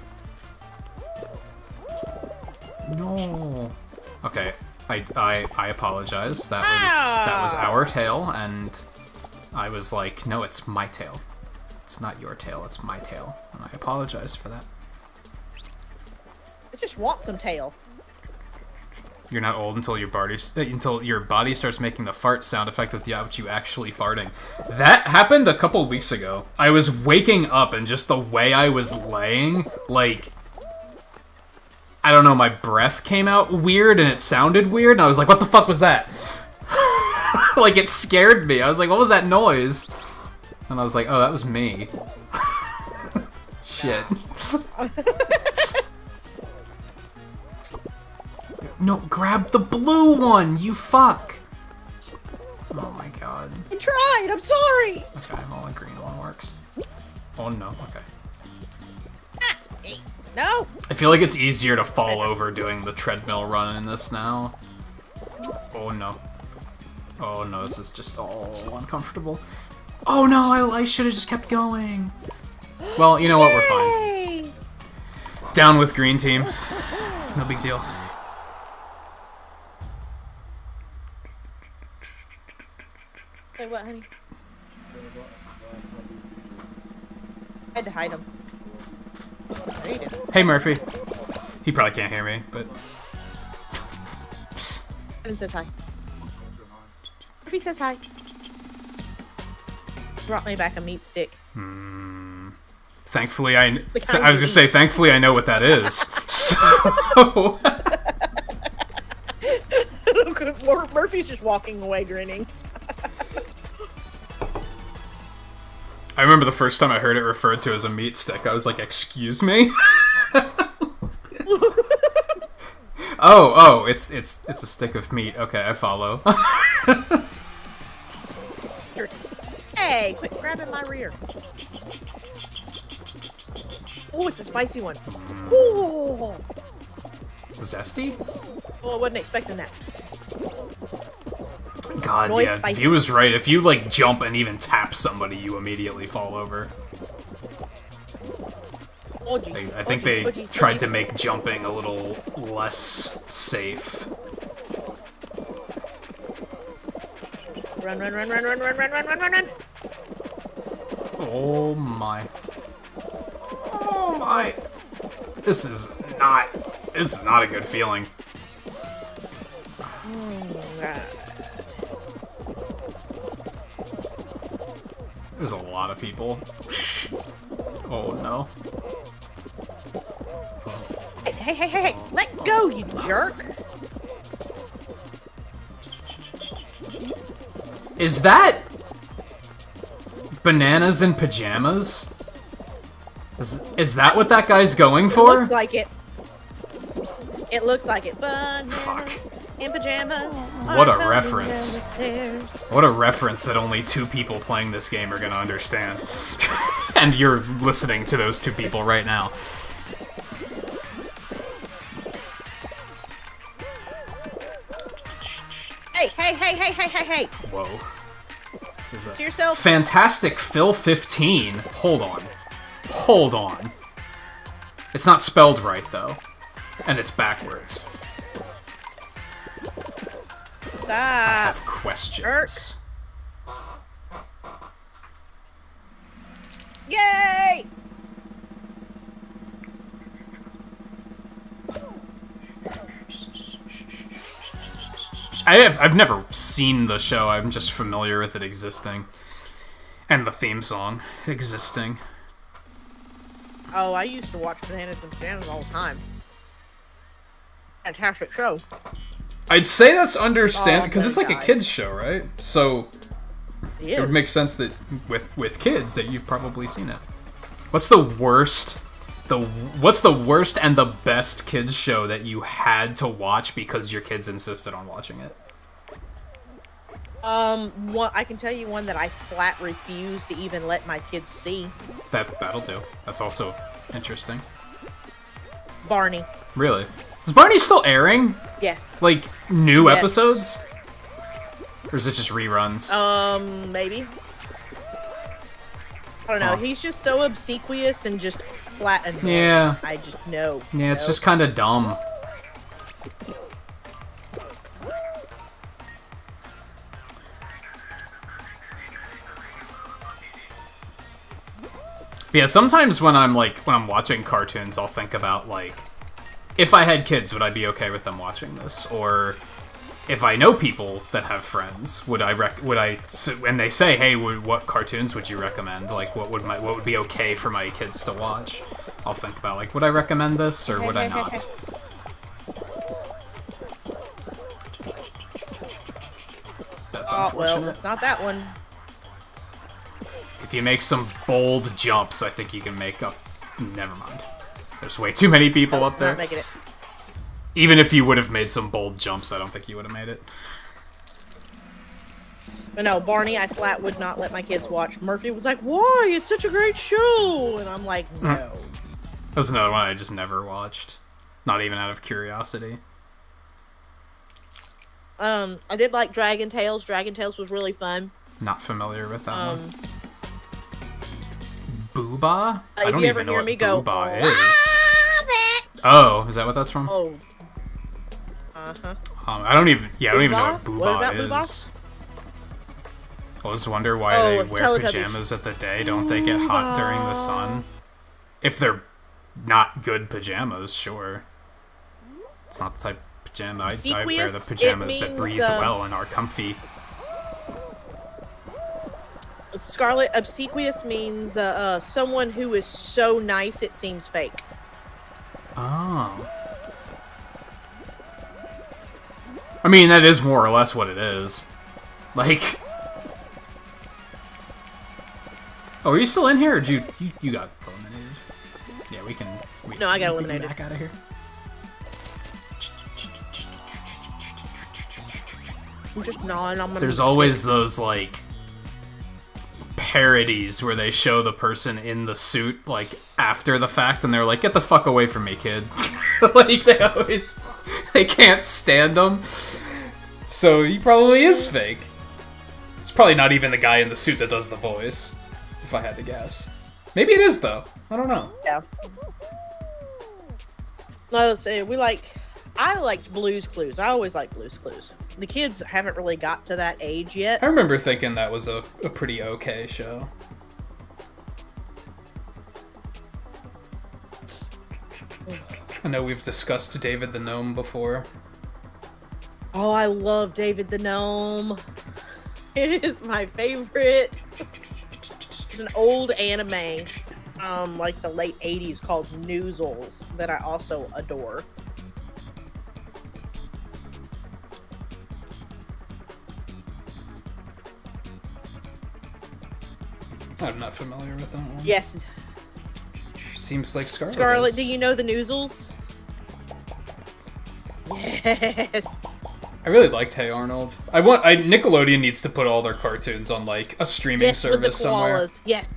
[SPEAKER 1] No. Okay, I apologize. That was our tail, and I was like, no, it's my tail. It's not your tail. It's my tail, and I apologize for that.
[SPEAKER 4] I just want some tail.
[SPEAKER 1] You're not old until your body starts making the fart sound effect without you actually farting. That happened a couple weeks ago. I was waking up and just the way I was laying, like, I don't know, my breath came out weird and it sounded weird, and I was like, what the fuck was that? Like, it scared me. I was like, what was that noise? And I was like, oh, that was me. Shit. No, grab the blue one, you fuck! Oh my god.
[SPEAKER 4] I tried, I'm sorry!
[SPEAKER 1] Okay, well, the green one works. Oh no, okay.
[SPEAKER 4] Ah, no!
[SPEAKER 1] I feel like it's easier to fall over doing the treadmill run in this now. Oh no. Oh no, this is just all uncomfortable. Oh no, I should've just kept going! Well, you know what, we're fine. Down with green team. No big deal.
[SPEAKER 4] Say what, honey? I had to hide him. There you go.
[SPEAKER 1] Hey, Murphy. He probably can't hear me, but...
[SPEAKER 4] Evan says hi. Murphy says hi. Brought me back a meat stick.
[SPEAKER 1] Thankfully, I was
[SPEAKER 4] kind
[SPEAKER 1] gonna
[SPEAKER 4] you
[SPEAKER 1] say,
[SPEAKER 4] eat.
[SPEAKER 1] thankfully I know what that is. So...
[SPEAKER 4] Murphy's just walking away grinning.
[SPEAKER 1] I remember the first time I heard it referred to as a meat stick, I was like, excuse me? Oh, it's a stick of meat. Okay, I follow.
[SPEAKER 4] Hey, quit grabbing my rear. Oh, it's a spicy one. Ooh.
[SPEAKER 1] Zesty?
[SPEAKER 4] Oh, I wasn't expecting that.
[SPEAKER 1] God,
[SPEAKER 4] Noise
[SPEAKER 1] yeah,
[SPEAKER 4] spicy.
[SPEAKER 1] View was right. If you, like, jump and even tap somebody, you immediately fall over.
[SPEAKER 4] Oh, geez.
[SPEAKER 1] I think they tried to make jumping a little less safe.
[SPEAKER 4] Run, run, run, run, run, run, run, run, run, run, run.
[SPEAKER 1] Oh my. Oh my. This is not a good feeling. There's a lot of people. Oh no.
[SPEAKER 4] Hey, let go, you jerk.
[SPEAKER 1] Is that bananas in pajamas? Is that what that guy's going
[SPEAKER 4] It
[SPEAKER 1] for?
[SPEAKER 4] looks like it. It looks like it. Bananas
[SPEAKER 1] Fuck.
[SPEAKER 4] in pajamas.
[SPEAKER 1] What
[SPEAKER 4] are
[SPEAKER 1] a
[SPEAKER 4] coming
[SPEAKER 1] reference.
[SPEAKER 4] down the stairs.
[SPEAKER 1] What a reference that only 2 people playing this game are gonna understand. And you're listening to those 2 people right now.
[SPEAKER 4] Hey!
[SPEAKER 1] Whoa. This is
[SPEAKER 4] To
[SPEAKER 1] a
[SPEAKER 4] yourself.
[SPEAKER 1] Fantastic Phil 15. Hold on. It's not spelled right though, and it's backwards. I
[SPEAKER 4] Stop.
[SPEAKER 1] have questions.
[SPEAKER 4] Yay!
[SPEAKER 1] I've never seen the show. I'm just familiar with it existing, and the theme song existing.
[SPEAKER 4] Oh, I used to watch Bananas and Pajamas all the time. Fantastic show.
[SPEAKER 1] I'd say that's understandable because
[SPEAKER 4] Oh,
[SPEAKER 1] it's like a
[SPEAKER 4] my
[SPEAKER 1] kids show, right? So it would
[SPEAKER 4] Yeah.
[SPEAKER 1] make sense that with kids that you've probably seen it. What's the worst and the best kids show that you had to watch because your kids insisted on watching it?
[SPEAKER 4] One I can tell you one that I flat refuse to even let my kids see.
[SPEAKER 1] That'll do. That's also interesting.
[SPEAKER 4] Barney.
[SPEAKER 1] Really? Is Barney still airing?
[SPEAKER 4] Yes.
[SPEAKER 1] Like new
[SPEAKER 4] Yes.
[SPEAKER 1] episodes? Or is it just reruns?
[SPEAKER 4] Maybe. I don't know.
[SPEAKER 1] Huh.
[SPEAKER 4] He's just so obsequious and just flat annoying.
[SPEAKER 1] Yeah.
[SPEAKER 4] I just know.
[SPEAKER 1] Yeah, it's just kind of dumb. Yeah, sometimes when I'm watching cartoons, I'll think about like, if I had kids, would I be okay with them watching this? Or if I know people that have friends, would I when they say, "Hey, what cartoons would you recommend? Like, what would be okay for my kids to watch?" I'll think about like, would I recommend this or would I not? That's
[SPEAKER 4] Oh,
[SPEAKER 1] unfortunate.
[SPEAKER 4] well, it's not that one.
[SPEAKER 1] If you make some bold jumps, I think you can make up. Never mind. There's way too many people up there.
[SPEAKER 4] Not making it.
[SPEAKER 1] Even if you would have made some bold jumps, I don't think you would have made it.
[SPEAKER 4] But no, Barney, I flat would not let my kids watch. Murphy was like, "Why? It's such a great show," and I'm like, "No."
[SPEAKER 1] That was another one I just never watched. Not even out of curiosity.
[SPEAKER 4] I did like Dragon Tales. Dragon Tales was really fun.
[SPEAKER 1] Not familiar with that one. Booba? I
[SPEAKER 4] if
[SPEAKER 1] don't
[SPEAKER 4] you ever
[SPEAKER 1] even know
[SPEAKER 4] hear
[SPEAKER 1] what
[SPEAKER 4] me go,
[SPEAKER 1] Booba
[SPEAKER 4] "Oh,
[SPEAKER 1] is. Oh, is that what that's from?
[SPEAKER 4] Oh. Uh-huh.
[SPEAKER 1] I don't even know what
[SPEAKER 4] Booba? What about
[SPEAKER 1] Booba
[SPEAKER 4] Booba?
[SPEAKER 1] is. I always wonder why
[SPEAKER 4] Oh,
[SPEAKER 1] they
[SPEAKER 4] of
[SPEAKER 1] wear
[SPEAKER 4] Teletubbies.
[SPEAKER 1] pajamas at the day. Don't they get hot during the sun? If they're not good pajamas, sure. It's not the type of pajama. I wear the
[SPEAKER 4] Obsequious,
[SPEAKER 1] pajamas
[SPEAKER 4] it
[SPEAKER 1] that breathe
[SPEAKER 4] means,
[SPEAKER 1] well and are comfy.
[SPEAKER 4] Scarlet, obsequious means someone who is so nice it seems fake.
[SPEAKER 1] Oh. I mean, that is more or less what it is. Like... Oh, are you still in here, or did you got eliminated? Yeah, we can...
[SPEAKER 4] No, I got
[SPEAKER 1] we can
[SPEAKER 4] eliminated.
[SPEAKER 1] Back out of here.
[SPEAKER 4] I'm just gnawing on my
[SPEAKER 1] There's
[SPEAKER 4] meat
[SPEAKER 1] always those, like... parodies where they show the person in the suit, like, after the fact, and they're like, "Get the fuck away from me, kid." Like, they can't stand him. So he probably is fake. It's probably not even the guy in the suit that does the voice, if I had to guess. Maybe it is, though. I don't know.
[SPEAKER 4] Yeah. No, let's see. I liked Blue's Clues. I always liked Blue's Clues. The kids haven't really got to that age yet.
[SPEAKER 1] I remember thinking that was a pretty okay show. I know we've discussed David the Gnome before.
[SPEAKER 4] Oh, I love David the Gnome. It is my favorite. It's an old anime, like the late 80s called Noozles that I also adore.
[SPEAKER 1] I'm not familiar with that one.
[SPEAKER 4] Yes.
[SPEAKER 1] Seems like Scarlet.
[SPEAKER 4] Scarlet,
[SPEAKER 1] is.
[SPEAKER 4] do you know the Noozles? Yes.
[SPEAKER 1] I really liked Hey Arnold. Nickelodeon needs to put all their cartoons on like a streaming
[SPEAKER 4] Yes, with the
[SPEAKER 1] service somewhere.
[SPEAKER 4] koalas. Yes.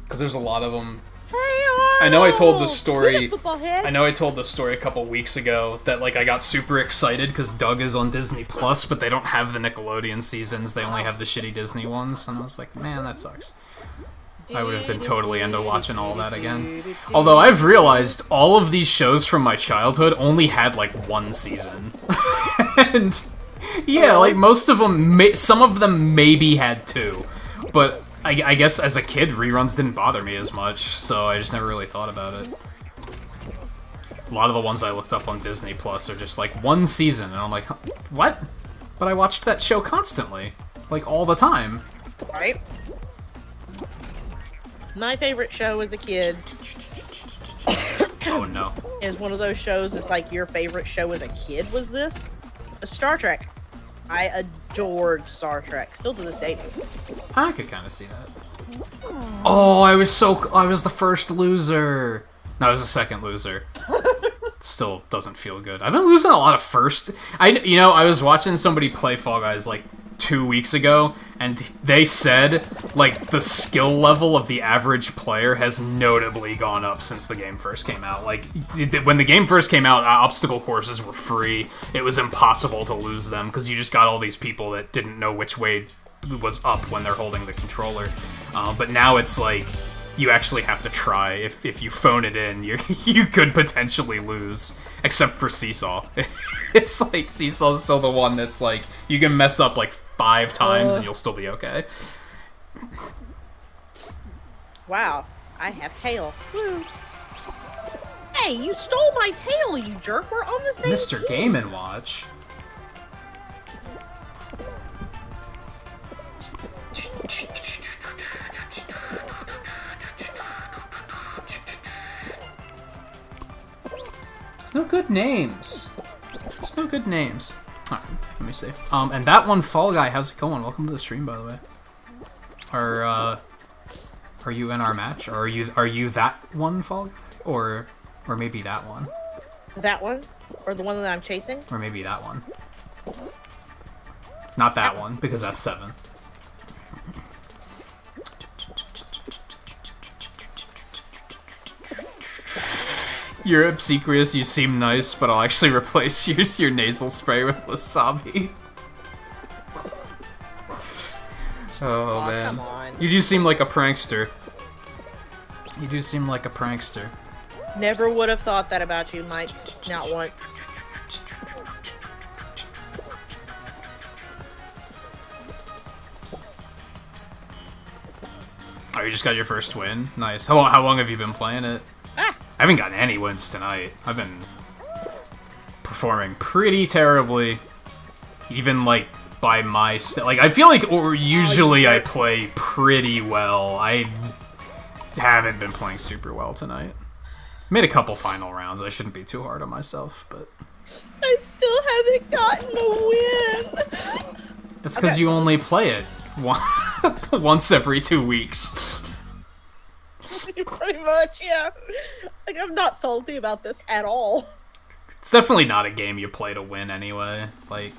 [SPEAKER 1] Because there's a lot of them.
[SPEAKER 4] Hey
[SPEAKER 1] I know I told the
[SPEAKER 4] Oh,
[SPEAKER 1] story.
[SPEAKER 4] look at football head.
[SPEAKER 1] I know I told the story a couple weeks ago that like I got super excited because Doug is on Disney Plus, but they don't have the Nickelodeon seasons. They only have the shitty Disney ones, and I was like, man, that sucks. I would have been totally into watching all that again. Although I've realized all of these shows from my childhood only had like one season, and yeah, like most of them, some of them maybe had two, but. I guess as a kid, reruns didn't bother me as much, so I just never really thought about it. A lot of the ones I looked up on Disney Plus are just like one season, and I'm like, huh, what? But I watched that show constantly, like all the time.
[SPEAKER 4] Right? My favorite show as a kid
[SPEAKER 1] Oh no.
[SPEAKER 4] is one of those shows that's like your favorite show as a kid was this? Star Trek. I adored Star Trek, still to this day.
[SPEAKER 1] I could kind of see that. Oh, I was the first loser. No, I was the second loser. Still doesn't feel good. I've been losing a lot of first. I was watching somebody play Fall Guys like 2 weeks ago, and they said like the skill level of the average player has notably gone up since the game first came out. Like when the game first came out, obstacle courses were free. It was impossible to lose them because you just got all these people that didn't know which way was up when they're holding the controller. But now it's like you actually have to try. If you phone it in, you could potentially lose. Except for Seesaw. It's like Seesaw's still the one that's like you can mess up like 5 times and you'll still be okay.
[SPEAKER 4] Wow, I have tail. Woo. Hey, you stole my tail, you jerk. We're on the same
[SPEAKER 1] Mr.
[SPEAKER 4] team.
[SPEAKER 1] Game & Watch. There's no good names. There's no good names. Alright, let me see. And that one, Fall Guy, how's it going? Welcome to the stream, by the way. Are you in our match? Or are you that one, Fall Guy? Or maybe that one?
[SPEAKER 4] That one? Or the one that I'm chasing?
[SPEAKER 1] Or maybe that one. Not that one, because that's 7. You're obsequious, you seem nice, but I'll actually replace your nasal spray with wasabi. Oh, man.
[SPEAKER 4] Come on.
[SPEAKER 1] You do seem like a prankster. You do seem like a prankster.
[SPEAKER 4] Never would have thought that about you, Mike. Not once.
[SPEAKER 1] Oh, you just got your first win? Nice. How long have you been playing it?
[SPEAKER 4] Ah!
[SPEAKER 1] I haven't gotten any wins tonight. I've been performing pretty terribly. Even, like, by my... Like, I feel like usually I play pretty well. I haven't been playing super well tonight. Made a couple final rounds. I shouldn't be too hard on myself, but...
[SPEAKER 4] I still haven't gotten a win!
[SPEAKER 1] It's because you only play it once every 2 weeks.
[SPEAKER 4] Pretty much, yeah. Like, I'm not salty about this at all.
[SPEAKER 1] It's definitely not a game you play to win anyway. Like,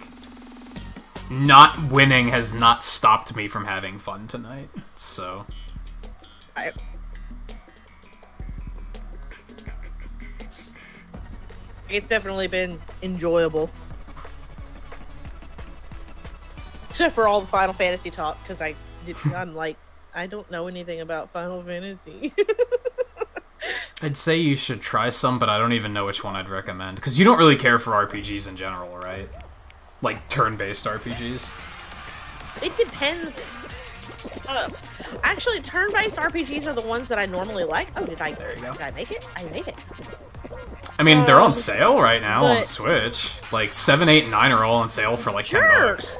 [SPEAKER 1] not winning has not stopped me from having fun tonight, so...
[SPEAKER 4] It's definitely been enjoyable. Except for all the Final Fantasy talk, because I'm like, I don't know anything about Final Fantasy.
[SPEAKER 1] I'd say you should try some, but I don't even know which one I'd recommend. Because you don't really care for RPGs in general, right? Like, turn-based RPGs?
[SPEAKER 4] It depends. Actually, turn-based RPGs are the ones that I normally like. Oh,
[SPEAKER 1] There you go.
[SPEAKER 4] Did I make it? I made it.
[SPEAKER 1] I mean, they're on sale right now on
[SPEAKER 4] but-
[SPEAKER 1] Switch. Like, 7, 8, and 9 are all on sale for like
[SPEAKER 4] Sure.
[SPEAKER 1] $10.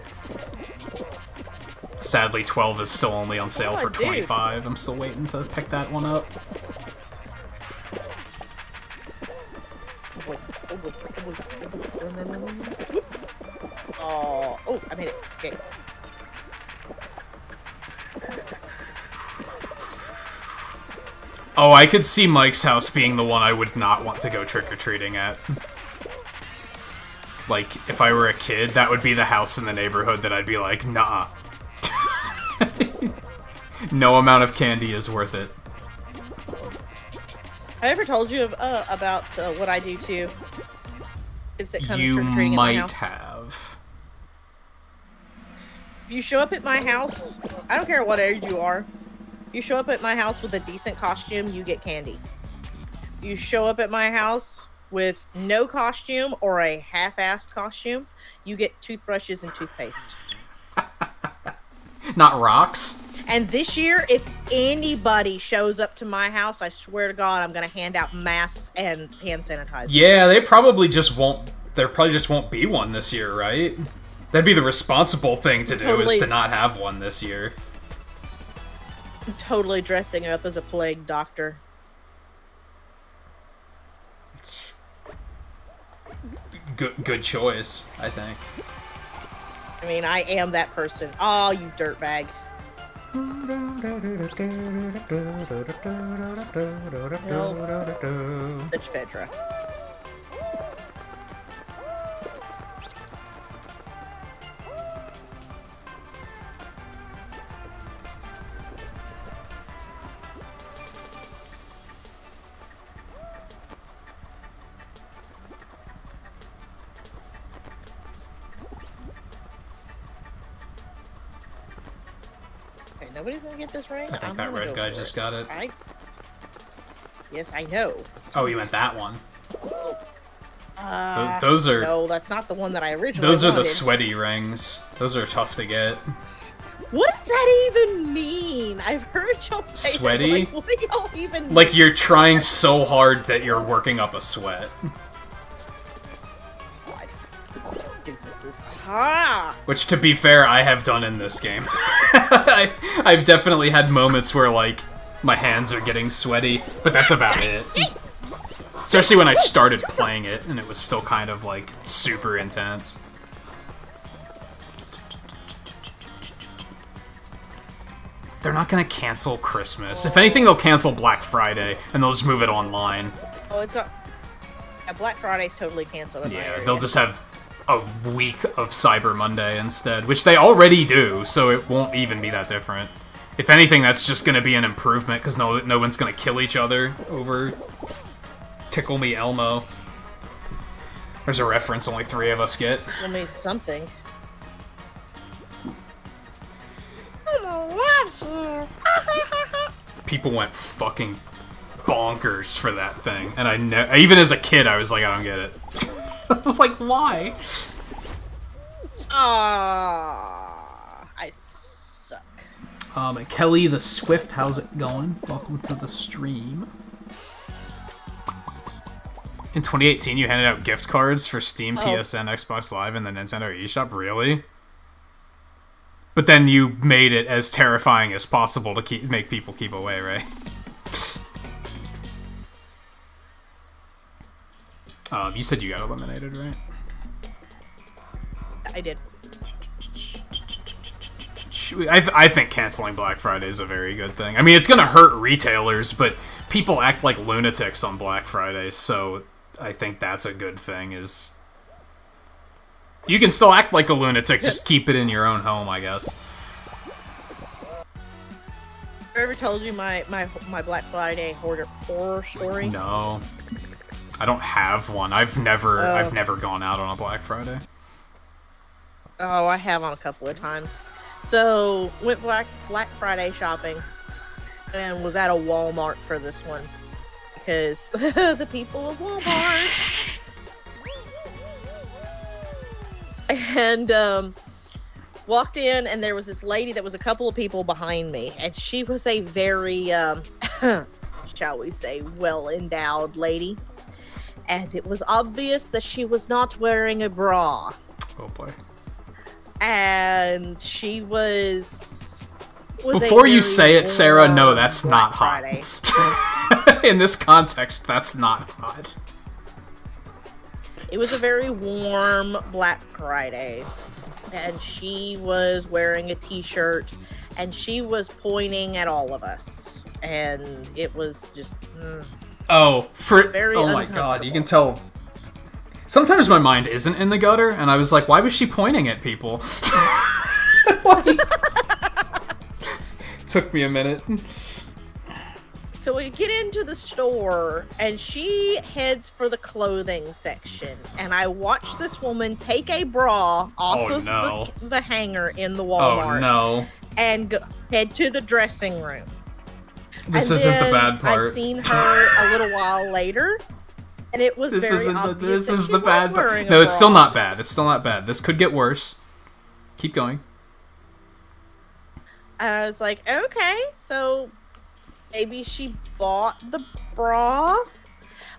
[SPEAKER 1] Sadly, 12 is still only on sale
[SPEAKER 4] Oh,
[SPEAKER 1] for
[SPEAKER 4] dude.
[SPEAKER 1] $25. I'm still waiting to pick that one up.
[SPEAKER 4] Oh, I made it. Okay.
[SPEAKER 1] Oh, I could see Mike's house being the one I would not want to go trick-or-treating at. Like, if I were a kid, that would be the house in the neighborhood that I'd be like, nah. No amount of candy is worth it.
[SPEAKER 4] I ever told you about what I do to kids that come
[SPEAKER 1] You
[SPEAKER 4] trick-or-treating at my
[SPEAKER 1] might
[SPEAKER 4] house?
[SPEAKER 1] have.
[SPEAKER 4] If you show up at my house, I don't care what age you are. If you show up at my house with a decent costume, you get candy. You show up at my house with no costume or a half-assed costume, you get toothbrushes and toothpaste.
[SPEAKER 1] Not rocks?
[SPEAKER 4] And this year, if anybody shows up to my house, I swear to God, I'm gonna hand out masks and hand sanitizer.
[SPEAKER 1] Yeah, they probably just won't. There probably just won't be one this year, right? That'd be the responsible thing to do,
[SPEAKER 4] Totally.
[SPEAKER 1] is to not have one this year.
[SPEAKER 4] I'm totally dressing up as a plague doctor.
[SPEAKER 1] Good choice, I think.
[SPEAKER 4] I mean, I am that person. Oh, you dirtbag. Bitch Fedra. Okay, nobody's gonna get this ring.
[SPEAKER 1] I think
[SPEAKER 4] I'm
[SPEAKER 1] that
[SPEAKER 4] gonna
[SPEAKER 1] red
[SPEAKER 4] go
[SPEAKER 1] guy
[SPEAKER 4] for
[SPEAKER 1] just
[SPEAKER 4] it.
[SPEAKER 1] got it.
[SPEAKER 4] Yes, I know.
[SPEAKER 1] Oh, you meant that one.
[SPEAKER 4] Uh,
[SPEAKER 1] Those are
[SPEAKER 4] No, that's not the one that I originally
[SPEAKER 1] those are the
[SPEAKER 4] wanted.
[SPEAKER 1] sweaty rings. Those are tough to get.
[SPEAKER 4] What does that even mean? I've heard y'all say
[SPEAKER 1] Sweaty?
[SPEAKER 4] that. Like, what do y'all even
[SPEAKER 1] Like you're trying so hard that you're working up a sweat.
[SPEAKER 4] God. Doofuses. Ah!
[SPEAKER 1] Which, to be fair, I have done in this game. I've definitely had moments where, like, my hands are getting sweaty, but that's about it. Especially when I started playing it, and it was still kind of, like, super intense. They're not gonna cancel Christmas. If anything, they'll cancel Black Friday, and they'll just move it online.
[SPEAKER 4] Oh, it's a... Yeah, Black Friday's totally canceled in my
[SPEAKER 1] Yeah,
[SPEAKER 4] area.
[SPEAKER 1] they'll just have a week of Cyber Monday instead, which they already do, so it won't even be that different. If anything, that's just gonna be an improvement, because no one's gonna kill each other over Tickle Me Elmo. There's a reference only 3 of us get.
[SPEAKER 4] Tell me something.
[SPEAKER 1] People went fucking bonkers for that thing, and even as a kid, I was like, I don't get it. Like, why?
[SPEAKER 4] I suck.
[SPEAKER 1] Kelly the Swift, how's it going? Welcome to the stream. In 2018, you handed out gift cards for Steam, PSN, Xbox Live, and the Nintendo eShop? Really? But then you made it as terrifying as possible to make people keep away, right? You said you got eliminated, right?
[SPEAKER 4] I did.
[SPEAKER 1] I think canceling Black Friday is a very good thing. I mean, it's gonna hurt retailers, but people act like lunatics on Black Friday, so I think that's a good thing, is... You can still act like a lunatic, just keep it in your own home, I guess.
[SPEAKER 4] Have I ever told you my Black Friday horror story?
[SPEAKER 1] No. I don't have one. I've never gone out on a Black Friday.
[SPEAKER 4] Oh, I have on a couple of times. So, went Black Friday shopping and was at a Walmart for this one. Because the people of Walmart. And walked in, and there was this lady that was a couple of people behind me. And she was a very, shall we say, well-endowed lady. And it was obvious that she was not wearing a bra.
[SPEAKER 1] Oh boy.
[SPEAKER 4] And she was
[SPEAKER 1] Before you say it, Sarah, no, that's
[SPEAKER 4] Black
[SPEAKER 1] not
[SPEAKER 4] Friday.
[SPEAKER 1] hot. In this context, that's not hot.
[SPEAKER 4] It was a very warm Black Friday. And she was wearing a t-shirt, and she was pointing at all of us. And it was just...
[SPEAKER 1] Oh,
[SPEAKER 4] Very
[SPEAKER 1] oh my god, you can tell... Sometimes my mind isn't in the gutter, and I was like, why was she pointing at people? Like, took me a minute.
[SPEAKER 4] so we get into the store, and she heads for the clothing section. And I watch this woman take a bra off of the hanger in the Walmart.
[SPEAKER 1] Oh no!
[SPEAKER 4] And head to the dressing room.
[SPEAKER 1] This
[SPEAKER 4] and
[SPEAKER 1] isn't the bad part.
[SPEAKER 4] I've seen her a little while later, and it was very obvious.
[SPEAKER 1] This is the bad part. No, it's still not bad. It's still not bad. This could get worse. Keep going.
[SPEAKER 4] And I was like, okay, so maybe she bought the bra.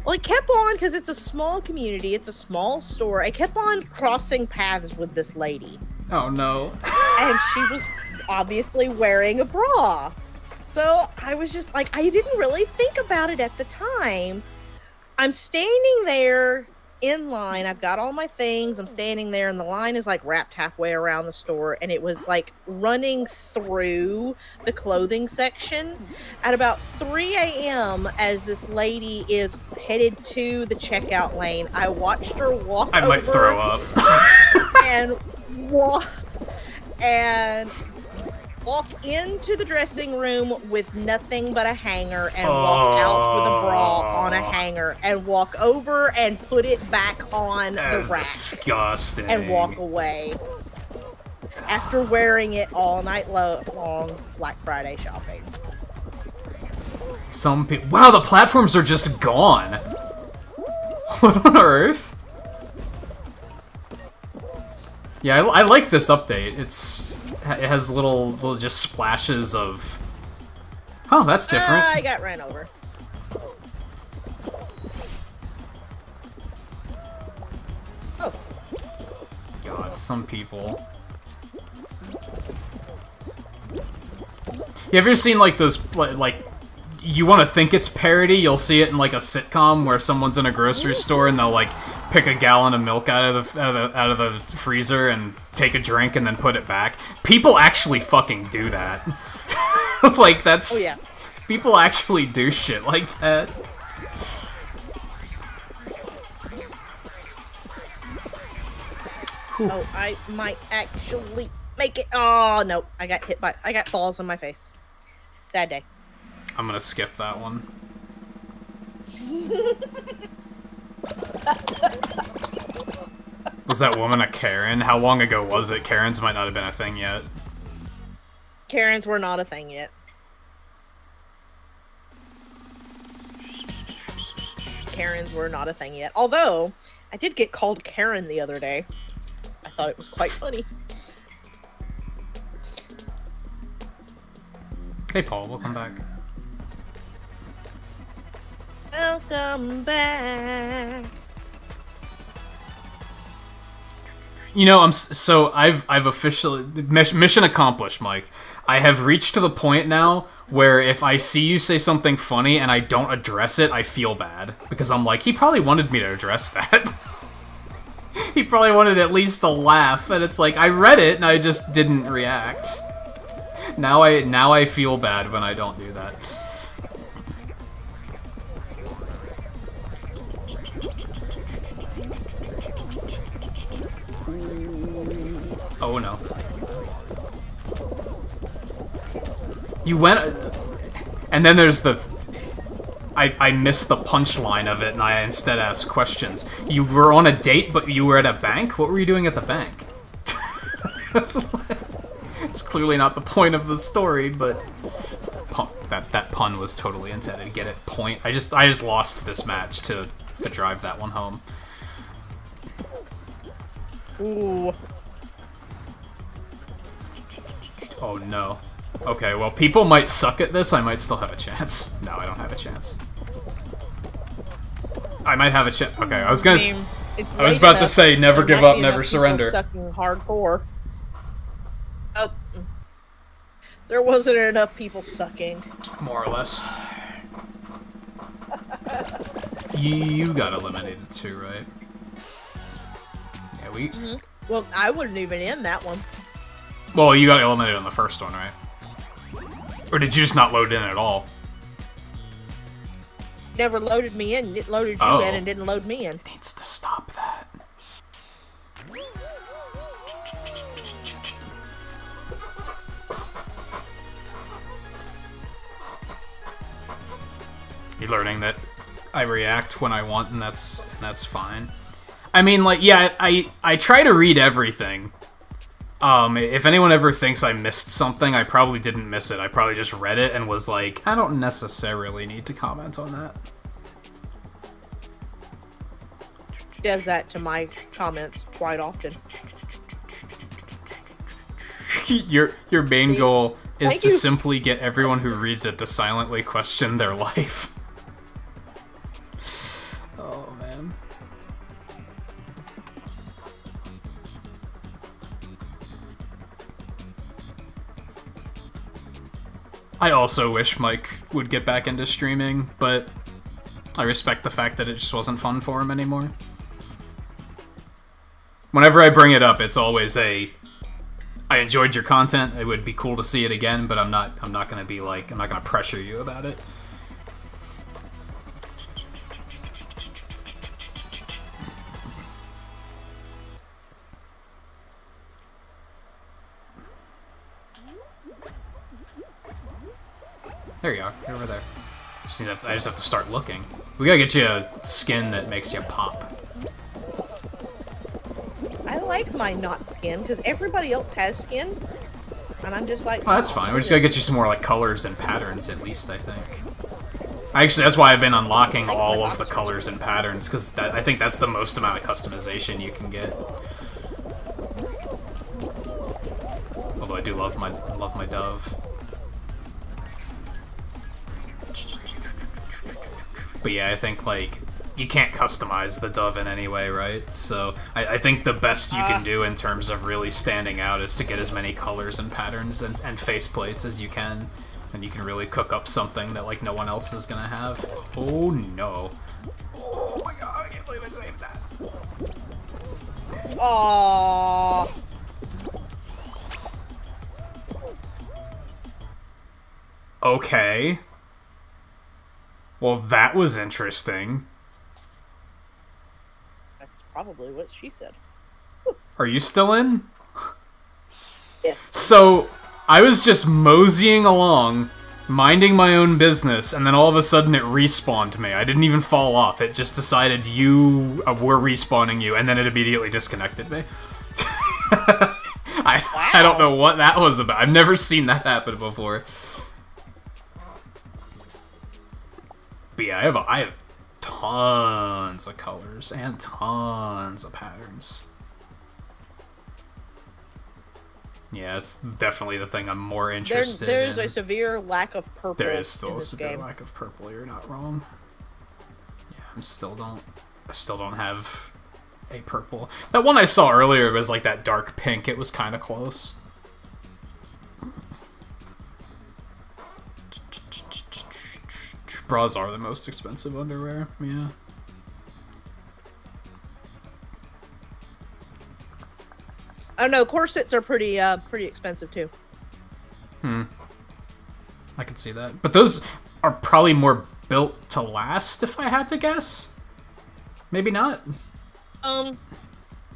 [SPEAKER 4] Well, it kept on, because it's a small community, it's a small store. I kept on crossing paths with this lady.
[SPEAKER 1] Oh no!
[SPEAKER 4] And she was obviously wearing a bra. So I was just like, I didn't really think about it at the time. I'm standing there in line. I've got all my things. I'm standing there, and the line is like wrapped halfway around the store. And it was like running through the clothing section at about 3 a.m. as this lady is headed to the checkout lane. I watched her walk over.
[SPEAKER 1] I might throw up.
[SPEAKER 4] and walk into the dressing room with nothing but a hanger, and walk out with a bra on a hanger, and walk over and put it back on the rack.
[SPEAKER 1] Disgusting.
[SPEAKER 4] And walk away after wearing it all night long Black Friday shopping.
[SPEAKER 1] Some people. Wow, the platforms are just gone. What on earth? Yeah, I like this update. It has little just splashes of... Oh, that's different.
[SPEAKER 4] I got ran over. Oh.
[SPEAKER 1] God, some people. You ever seen, like, those, like... You want to think it's parody, you'll see it in, like, a sitcom where someone's in a grocery store and they'll, like, pick a gallon of milk out of the freezer and take a drink and then put it back. People actually fucking do that. Like, that's...
[SPEAKER 4] Oh, yeah.
[SPEAKER 1] People actually do shit like that. Whew.
[SPEAKER 4] Oh, I might actually make it. Oh, no. I got balls on my face. Sad day.
[SPEAKER 1] I'm gonna skip that one. Was that woman a Karen? How long ago was it? Karens might not have been a thing yet.
[SPEAKER 4] Karens were not a thing yet. Karens were not a thing yet. Although, I did get called Karen the other day. I thought it was quite funny.
[SPEAKER 1] Hey Paul, welcome back.
[SPEAKER 4] Welcome back.
[SPEAKER 1] You know, I've officially mission accomplished, Mike. I have reached to the point now where if I see you say something funny and I don't address it, I feel bad because I'm like, he probably wanted me to address that. He probably wanted at least a laugh, and it's like I read it and I just didn't react. Now I feel bad when I don't do that. Oh no. You went... And then there's the... I missed the punchline of it, and I instead asked questions. You were on a date, but you were at a bank? What were you doing at the bank? It's clearly not the point of the story, but... That pun was totally intended. Get it? Point. I just lost this match to drive that one home.
[SPEAKER 4] Ooh.
[SPEAKER 1] Oh no. Okay, well, people might suck at this, I might still have a chance. No, I don't have a chance. I might have a chance. Okay, I was about to say, never give up, never surrender.
[SPEAKER 4] Sucking hardcore. Oh. There wasn't enough people sucking.
[SPEAKER 1] More or less. You got eliminated too, right? Yeah, we...
[SPEAKER 4] Mm-hmm. Well, I wasn't even in that one.
[SPEAKER 1] Well, you got eliminated on the first one, right? Or did you just not load in at all?
[SPEAKER 4] Never loaded me in. It loaded you in and didn't load me in.
[SPEAKER 1] Needs to stop that. You're learning that I react when I want, and that's fine. I mean, like, yeah, I try to read everything. If anyone ever thinks I missed something, I probably didn't miss it. I probably just read it and was like, I don't necessarily need to comment on that.
[SPEAKER 4] Does that to my comments quite often.
[SPEAKER 1] Your main goal is
[SPEAKER 4] Thank
[SPEAKER 1] to
[SPEAKER 4] you.
[SPEAKER 1] simply get everyone who reads it to silently question their life. Oh, man. I also wish Mike would get back into streaming, but I respect the fact that it just wasn't fun for him anymore. Whenever I bring it up, it's always I enjoyed your content, it would be cool to see it again, but I'm not gonna be like, I'm not gonna pressure you about it. There you are. You're over there. I just have to start looking. We gotta get you a skin that makes you pop.
[SPEAKER 4] I like my not skin because everybody else has skin, and I'm just like.
[SPEAKER 1] Oh, that's fine. We just gotta get you some more like colors and patterns, at least, I think. Actually, that's why I've been unlocking all of the colors and patterns, because I think that's the most amount of customization you can get. Although I do love my dove. But yeah, I think, like, you can't customize the dove in any way, right? So I think the best you can do in terms of really standing out is to get as many colors and patterns and faceplates as you can. And you can really cook up something that, like, no one else is gonna have. Oh, no. Oh my god, I can't believe I saved that.
[SPEAKER 4] Aww.
[SPEAKER 1] Okay. Well, that was interesting.
[SPEAKER 4] That's probably what she said.
[SPEAKER 1] Are you still in?
[SPEAKER 4] Yes.
[SPEAKER 1] So, I was just moseying along, minding my own business, and then all of a sudden it respawned me. I didn't even fall off. It just decided we're respawning you, and then it immediately disconnected me. I don't know what that was about. I've never seen that happen before. But yeah, I have tons of colors and tons of patterns. Yeah, it's definitely the thing I'm more interested in.
[SPEAKER 4] There's a severe lack of purple.
[SPEAKER 1] There is still a severe
[SPEAKER 4] game.
[SPEAKER 1] lack of purple. You're not wrong. Yeah, I still don't have a purple. That one I saw earlier was like that dark pink. It was kind of close. Bras are the most expensive underwear. Yeah.
[SPEAKER 4] Oh no, corsets are pretty expensive too.
[SPEAKER 1] I can see that. But those are probably more built to last, if I had to guess. Maybe not.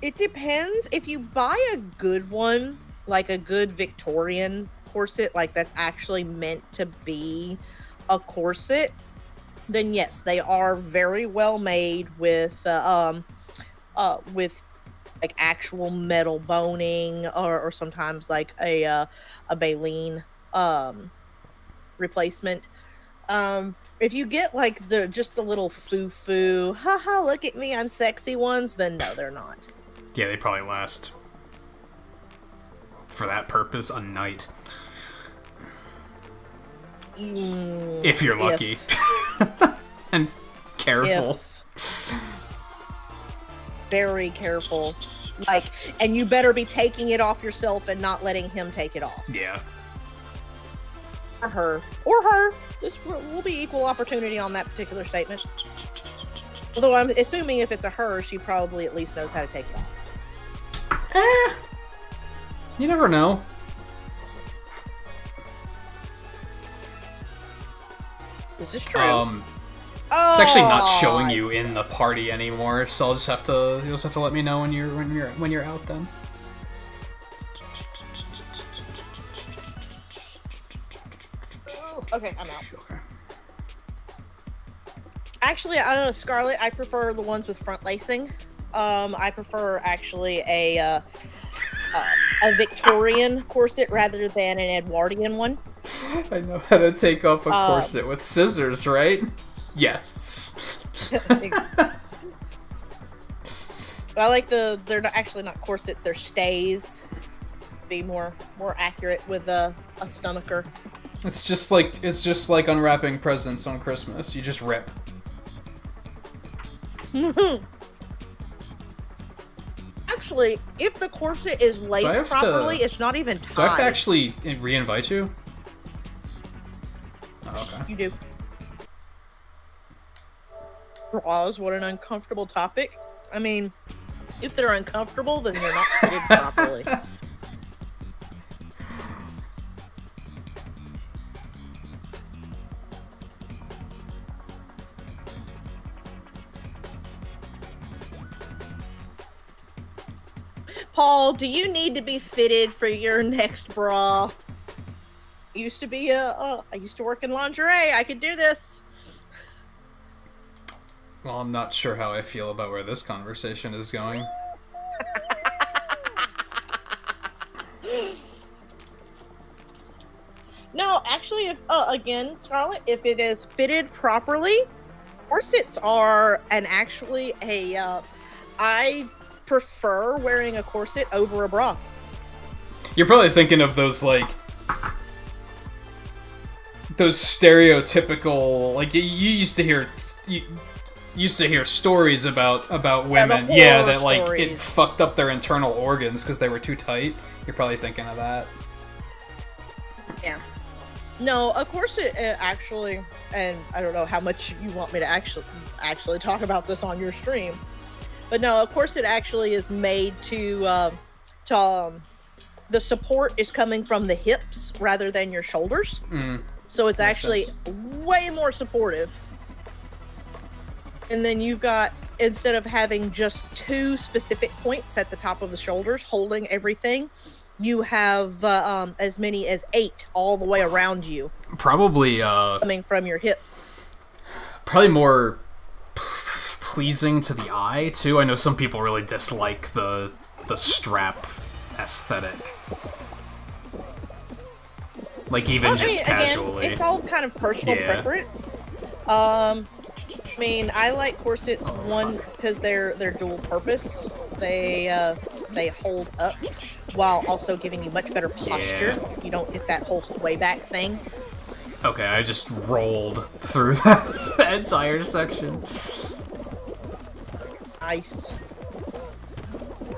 [SPEAKER 4] It depends. If you buy a good one, like a good Victorian corset, like that's actually meant to be a corset, then yes, they are very well made with like actual metal boning or sometimes like a baleen replacement. If you get like just the little foo-foo, haha, look at me, I'm sexy ones, then no, they're not.
[SPEAKER 1] Yeah, they probably last, for that purpose, a night. If you're lucky. And careful.
[SPEAKER 4] Very careful. Like, and you better be taking it off yourself and not letting him take it off.
[SPEAKER 1] Yeah.
[SPEAKER 4] Or her. Or her. This will be equal opportunity on that particular statement. Although I'm assuming if it's a her, she probably at least knows how to take it off.
[SPEAKER 1] You never know.
[SPEAKER 4] This is true.
[SPEAKER 1] It's actually not showing you in the party anymore, so you'll just have to let me know when you're out then.
[SPEAKER 4] Okay, I'm out.
[SPEAKER 1] Okay.
[SPEAKER 4] Actually, I don't know, Scarlet. I prefer the ones with front lacing. I prefer actually a Victorian corset rather than an Edwardian one.
[SPEAKER 1] I know how to take off a corset with scissors, right? Yes.
[SPEAKER 4] I like they're actually not corsets, they're stays. Be more accurate with a stomacher.
[SPEAKER 1] It's just like unwrapping presents on Christmas. You just rip.
[SPEAKER 4] Actually, if the corset is laced properly, it's not even tied.
[SPEAKER 1] Do I have to actually re-invite you? Oh, okay.
[SPEAKER 4] You do. Bras, what an uncomfortable topic. I mean, if they're uncomfortable, then they're not fitted properly. Paul, do you need to be fitted for your next bra? I used to work in lingerie. I could do this.
[SPEAKER 1] Well, I'm not sure how I feel about where this conversation is going.
[SPEAKER 4] No, actually, if again, Scarlett, if it is fitted properly, corsets are I prefer wearing a corset over a bra.
[SPEAKER 1] You're probably thinking of those stereotypical, like you used to hear stories about women, that like it fucked up their internal organs because they were too tight. You're probably thinking of that.
[SPEAKER 4] Yeah. No, a corset actually, and I don't know how much you want me to actually talk about this on your stream, but no, a corset actually is made to the support is coming from the hips rather than your shoulders. So it's actually way more supportive. And then you've got, instead of having just 2 specific points at the top of the shoulders holding everything, you have as many as 8 all the way around you.
[SPEAKER 1] Probably
[SPEAKER 4] coming from your hips.
[SPEAKER 1] Probably more pleasing to the eye too. I know some people really dislike the strap aesthetic. Like even just casually.
[SPEAKER 4] Again, it's all kind of personal preference. I mean, I like corsets because they're dual purpose. They hold up while also giving you much better posture. You don't get that whole sway back thing.
[SPEAKER 1] Okay, I just rolled through that entire section.
[SPEAKER 4] Nice.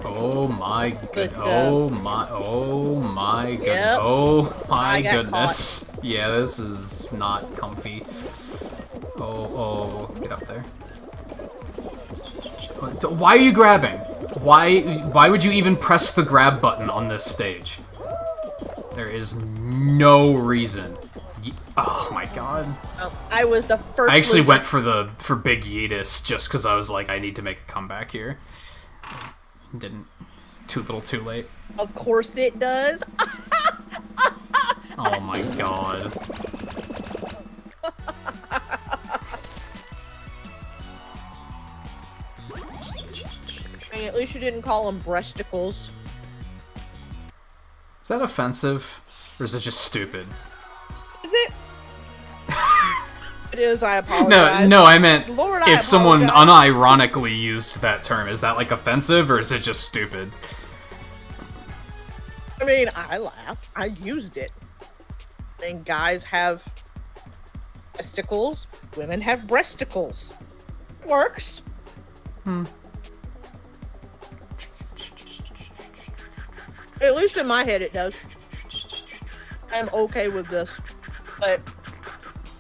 [SPEAKER 1] Oh my good. Oh my good.
[SPEAKER 4] Yep.
[SPEAKER 1] Oh my goodness.
[SPEAKER 4] Caught.
[SPEAKER 1] Yeah, this is not comfy. Oh, get up there. Why are you grabbing? Why would you even press the grab button on this stage? There is no reason. Oh my god.
[SPEAKER 4] I was the first.
[SPEAKER 1] I actually went for Big Yeetus just because I was like, I need to make a comeback here. Didn't. Too little, too late.
[SPEAKER 4] Of course it does.
[SPEAKER 1] Oh my god.
[SPEAKER 4] I mean, at least you didn't call them breasticles.
[SPEAKER 1] Is that offensive? Or is it just stupid?
[SPEAKER 4] Is it? It is, I apologize.
[SPEAKER 1] No, I meant
[SPEAKER 4] Lord,
[SPEAKER 1] if someone unironically used that term, is that like offensive or is it just stupid?
[SPEAKER 4] I mean, I laughed. I used it. And guys have testicles, women have breasticles. Works. At least in my head it does. I'm okay with this. But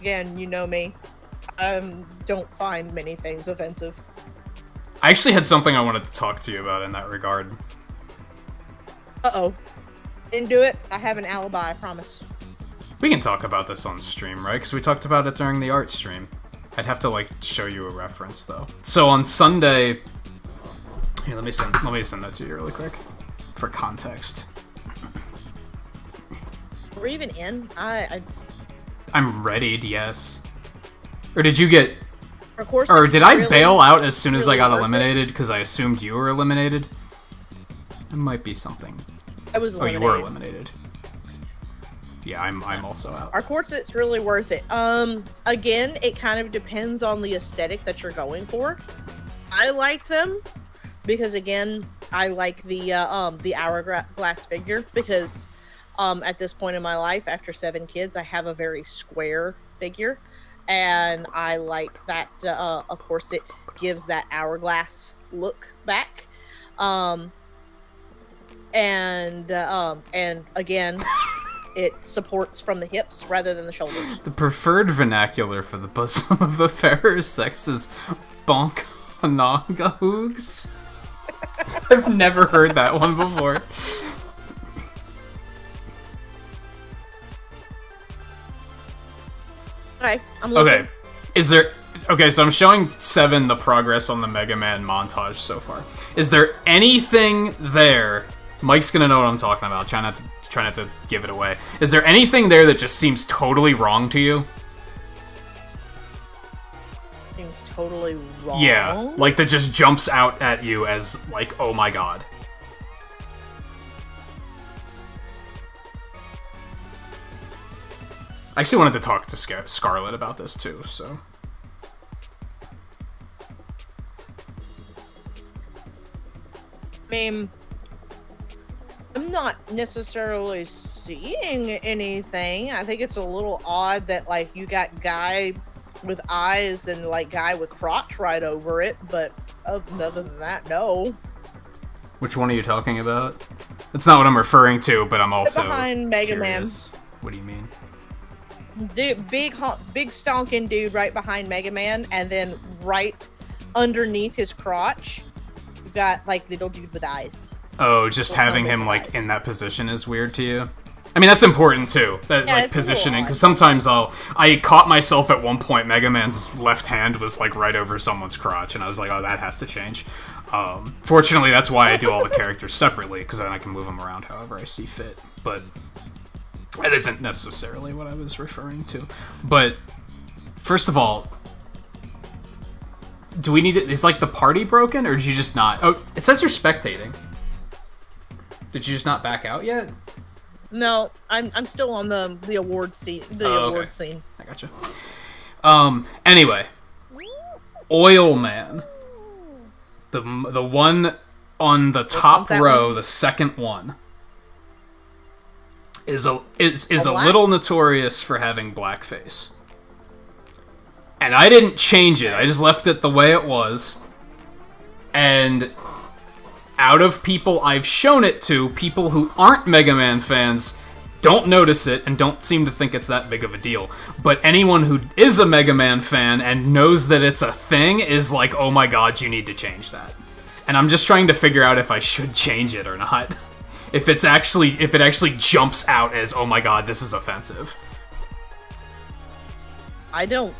[SPEAKER 4] again, you know me. I don't find many things offensive.
[SPEAKER 1] I actually had something I wanted to talk to you about in that regard.
[SPEAKER 4] Uh-oh. Didn't do it. I have an alibi, I promise.
[SPEAKER 1] We can talk about this on stream, right? Because we talked about it during the art stream. I'd have to, like, show you a reference, though. So on Sunday... Here, let me send that to you really quick. For context.
[SPEAKER 4] We're even in?
[SPEAKER 1] I'm readied, yes. Or did you get...
[SPEAKER 4] Of course.
[SPEAKER 1] Or
[SPEAKER 4] it's
[SPEAKER 1] did I
[SPEAKER 4] really,
[SPEAKER 1] bail out as soon as I
[SPEAKER 4] really
[SPEAKER 1] got
[SPEAKER 4] worth it.
[SPEAKER 1] eliminated because I assumed you were eliminated? It might be something.
[SPEAKER 4] I was
[SPEAKER 1] Oh,
[SPEAKER 4] eliminated.
[SPEAKER 1] you were eliminated. Yeah, I'm also out.
[SPEAKER 4] Our quartzit's really worth it. Again, it kind of depends on the aesthetic that you're going for. I like them because, again, I like the hourglass figure because at this point in my life, after 7 kids, I have a very square figure, and I like that. Of course, it gives that hourglass look back. And again. It supports from the hips rather than the shoulders.
[SPEAKER 1] The preferred vernacular for the bosom of the fairer sex is bonkanagahoogs. I've never heard that one before.
[SPEAKER 4] Okay, I'm looking.
[SPEAKER 1] Okay, is there... Okay, so I'm showing 7 the progress on the Mega Man montage so far. Is there anything there... Mike's gonna know what I'm talking about. Try not to give it away. Is there anything there that just seems totally wrong to you?
[SPEAKER 4] Seems totally wrong.
[SPEAKER 1] Yeah, like that just jumps out at you as like, oh my god. I actually wanted to talk to Scarlet about this too, so...
[SPEAKER 4] I mean, I'm not necessarily seeing anything. I think it's a little odd that, like, you got guy with eyes and, like, guy with crotch right over it, but other than that, no.
[SPEAKER 1] Which one are you talking about? That's not what I'm referring to, but I'm also
[SPEAKER 4] behind Mega
[SPEAKER 1] curious. What do you mean?
[SPEAKER 4] Dude, big stonking dude right behind Mega Man, and then right underneath his crotch, you've got, like, little dude with eyes.
[SPEAKER 1] Oh, just having him, like, in that position is weird to you? I mean, that's important, too. That,
[SPEAKER 4] Yeah,
[SPEAKER 1] like,
[SPEAKER 4] it's
[SPEAKER 1] positioning,
[SPEAKER 4] a
[SPEAKER 1] because
[SPEAKER 4] little
[SPEAKER 1] sometimes I caught myself at one point, Mega Man's left hand was, like, right over someone's crotch, and I was like, oh, that has to change. Fortunately, that's why I do all the characters separately, because then I can move them around however I see fit. But that isn't necessarily what I was referring to. But, first of all, do we need to... Is, like, the party broken, or did you just not... Oh, it says you're spectating. Did you just not back out yet?
[SPEAKER 4] No, I'm still on the award scene. Award scene.
[SPEAKER 1] I gotcha. Anyway, Oil Man, the one on the top row,
[SPEAKER 4] one?
[SPEAKER 1] the second one, is a
[SPEAKER 4] black?
[SPEAKER 1] little notorious for having blackface. And I didn't change it. I just left it the way it was. And out of people I've shown it to, people who aren't Mega Man fans don't notice it and don't seem to think it's that big of a deal. But anyone who is a Mega Man fan and knows that it's a thing is like, oh my god, you need to change that. And I'm just trying to figure out if I should change it or not. If it actually jumps out as, oh my god, this is offensive.
[SPEAKER 4] I don't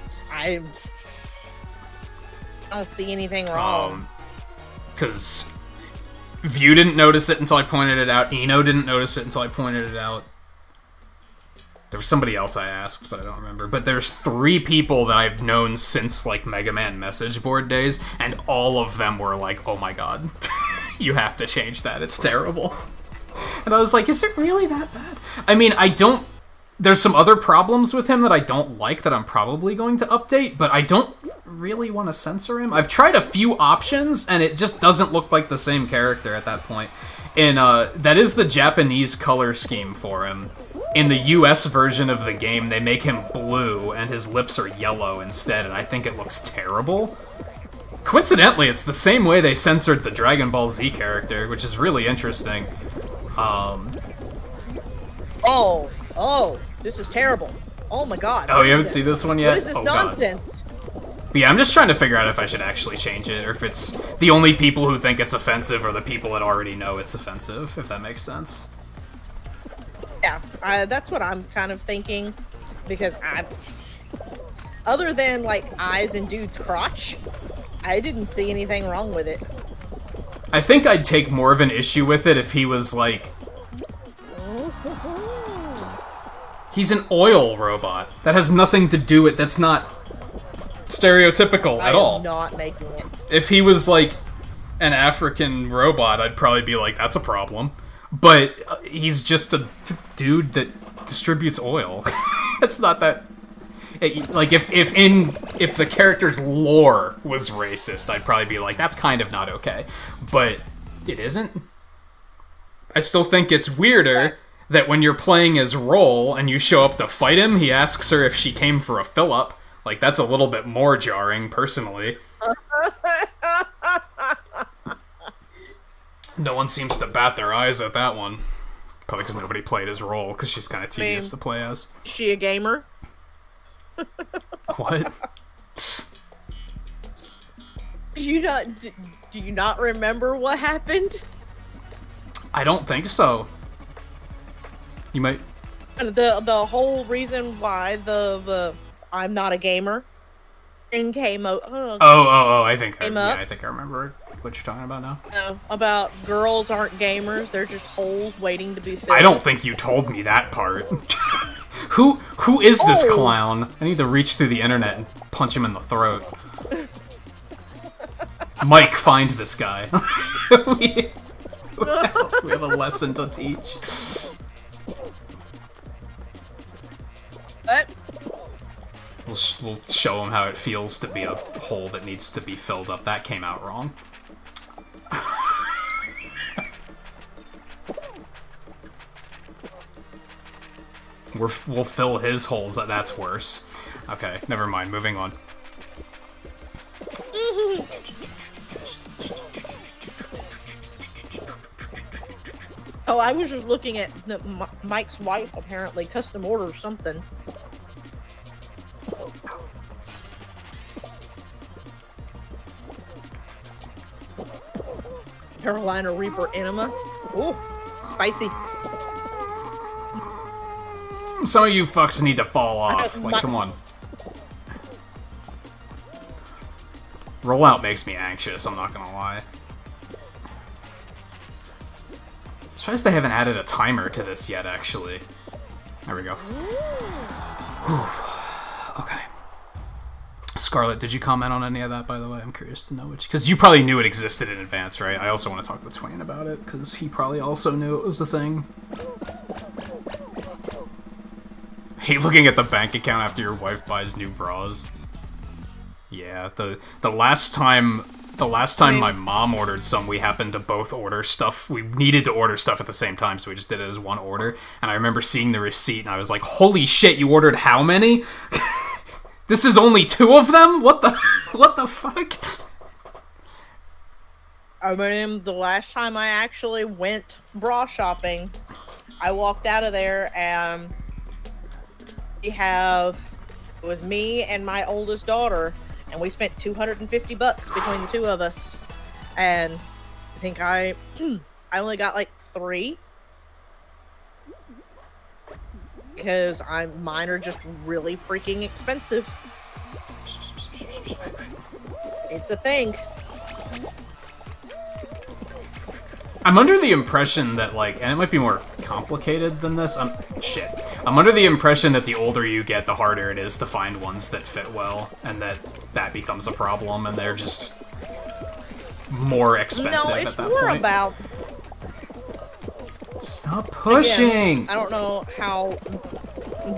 [SPEAKER 4] see anything wrong.
[SPEAKER 1] Because View didn't notice it until I pointed it out. Eno didn't notice it until I pointed it out. There was somebody else I asked, but I don't remember. But there's 3 people that I've known since, like, Mega Man message board days, and all of them were like, oh my god, you have to change that, it's terrible. And I was like, is it really that bad? I mean, there's some other problems with him that I don't like that I'm probably going to update, but I don't really want to censor him. I've tried a few options, and it just doesn't look like the same character at that point. And that is the Japanese color scheme for him. In the US version of the game, they make him blue, and his lips are yellow instead, and I think it looks terrible. Coincidentally, it's the same way they censored the Dragon Ball Z character, which is really interesting.
[SPEAKER 4] Oh, this is terrible. Oh my god.
[SPEAKER 1] Oh, you haven't seen this one yet?
[SPEAKER 4] What is this
[SPEAKER 1] Oh, God.
[SPEAKER 4] nonsense?
[SPEAKER 1] But yeah, I'm just trying to figure out if I should actually change it, or if it's the only people who think it's offensive or the people that already know it's offensive, if that makes sense.
[SPEAKER 4] Yeah, that's what I'm kind of thinking, because other than, like, eyes and dude's crotch, I didn't see anything wrong with it.
[SPEAKER 1] I think I'd take more of an issue with it if he was, like... He's an oil robot. That has nothing to do with... That's not stereotypical at all.
[SPEAKER 4] I'm not making it.
[SPEAKER 1] If he was like an African robot, I'd probably be like, that's a problem. But he's just a dude that distributes oil. It's not that. Like if the character's lore was racist, I'd probably be like, that's kind of not okay. But it isn't. I still think it's weirder that when you're playing his role and you show up to fight him, he asks her if she came for a fill-up. Like, that's a little bit more jarring, personally. No one seems to bat their eyes at that one. Probably because nobody played his role, because she's kind of tedious to play as.
[SPEAKER 4] Is she a gamer?
[SPEAKER 1] What?
[SPEAKER 4] Do you not remember what happened?
[SPEAKER 1] I don't think so. You might...
[SPEAKER 4] The whole reason why the I'm not a gamer thing came out.
[SPEAKER 1] I think I remember what you're talking about now.
[SPEAKER 4] About girls aren't gamers; they're just holes waiting to be filled.
[SPEAKER 1] I don't think you told me that part. Who is this clown? I need to reach through the internet and punch him in the throat. Mike, find this guy. we have a lesson to teach.
[SPEAKER 4] What?
[SPEAKER 1] We'll show him how it feels to be a hole that needs to be filled up. That came out wrong. We'll fill his holes. That's worse. Okay, never mind. Moving on.
[SPEAKER 4] Oh, I was just looking at Mike's wife apparently custom ordered something. Carolina Reaper enema. Ooh, spicy.
[SPEAKER 1] Some of you fucks need to fall off. Like, come on. Rollout makes me anxious, I'm not gonna lie. I'm surprised they haven't added a timer to this yet, actually. There we go. Okay. Scarlett, did you comment on any of that, by the way? I'm curious to know which... Because you probably knew it existed in advance, right? I also want to talk to Twain about it, because he probably also knew it was a thing. Hey, looking at the bank account after your wife buys new bras. Yeah, the last time my mom ordered some, we happened to both order stuff. We needed to order stuff at the same time, so we just did it as one order. And I remember seeing the receipt, and I was like, holy shit, you ordered how many? This is only 2 of them? What the fuck?
[SPEAKER 4] I mean, the last time I actually went bra shopping, I walked out of there and it was me and my oldest daughter, and we spent $250 between the 2 of us. And I think I only got like 3. Because mine are just really freaking expensive. It's a thing.
[SPEAKER 1] I'm under the impression that, like, and it might be more complicated than this. I'm under the impression that the older you get, the harder it is to find ones that fit well, and that becomes a problem, and they're just more expensive at that point.
[SPEAKER 4] No, it's more about...
[SPEAKER 1] Stop pushing!
[SPEAKER 4] Again, I don't know how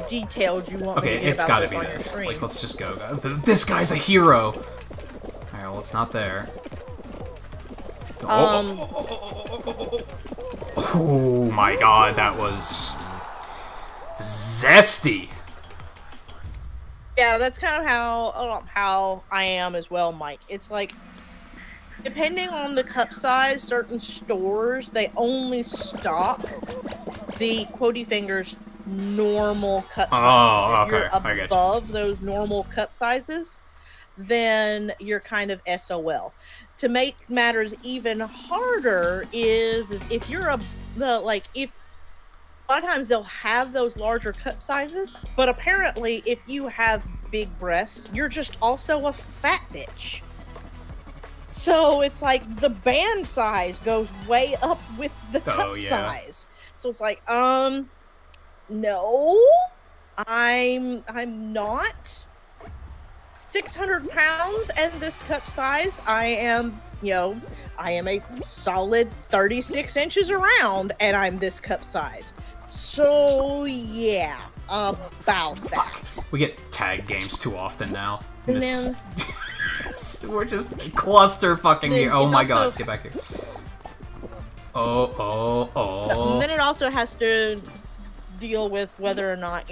[SPEAKER 4] detailed you want me to get
[SPEAKER 1] it's
[SPEAKER 4] about
[SPEAKER 1] gotta be
[SPEAKER 4] on your
[SPEAKER 1] this.
[SPEAKER 4] screen.
[SPEAKER 1] Like, let's just go. This guy's a hero! Alright, well, it's not there. Oh my god, that was... zesty!
[SPEAKER 4] Yeah, that's kind of how I am as well, Mike. It's like, depending on the cup size, certain stores, they only stock the Quotey Fingers normal cup size. If you're above those normal cup sizes, then you're kind of SOL. To make matters even harder is if you're if a lot of times they'll have those larger cup sizes, but apparently if you have big breasts, you're just also a fat bitch. So it's like the band size goes way up with the cup size. So it's like, no, I'm not 600 pounds and this cup size. I am, I am a solid 36 inches around, and I'm this cup size. So, yeah, about that.
[SPEAKER 1] We get tag games too often now.
[SPEAKER 4] And
[SPEAKER 1] It's- we're just cluster fucking here. Oh my god, get back here.
[SPEAKER 4] And then it also has to deal with whether or not,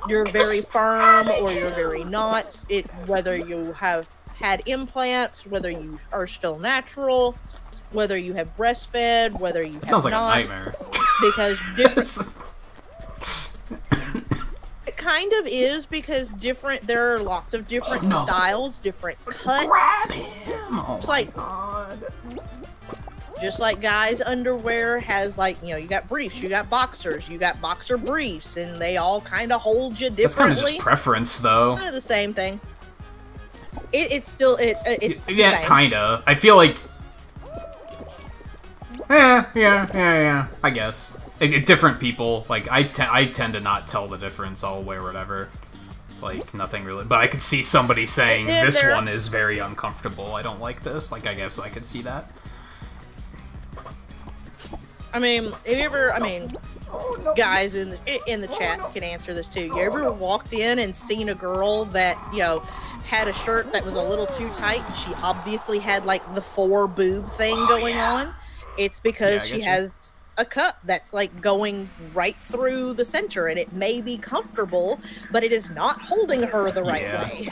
[SPEAKER 4] you're very firm or you're very not. Whether you have had implants, whether you are still natural, whether you have breastfed, whether you have
[SPEAKER 1] sounds like
[SPEAKER 4] not,
[SPEAKER 1] a nightmare.
[SPEAKER 4] Because different. It kind of is, because there are lots of different styles, different cuts.
[SPEAKER 1] Grab him! Oh
[SPEAKER 4] It's
[SPEAKER 1] my
[SPEAKER 4] like,
[SPEAKER 1] god.
[SPEAKER 4] just like guys' underwear has, like, you got briefs, you got boxers, you got boxer briefs, and they all kind of hold you differently.
[SPEAKER 1] That's kind of just preference, though.
[SPEAKER 4] Kind of the same thing. It's still it's
[SPEAKER 1] yeah, kind of. I feel like. Yeah. I guess. Different people, like I tend to not tell the difference. I'll wear whatever. Like nothing really. But I could see somebody saying this one is very uncomfortable. I don't like this. Like I guess I could see that.
[SPEAKER 4] I mean, have you ever? I mean, guys in the chat can answer this too. You ever walked in and seen a girl that had a shirt that was a little too tight? She obviously had like the 4 boob thing going on. It's because she has a cup that's like going right through the center, and it may be comfortable, but it is not holding her the right way.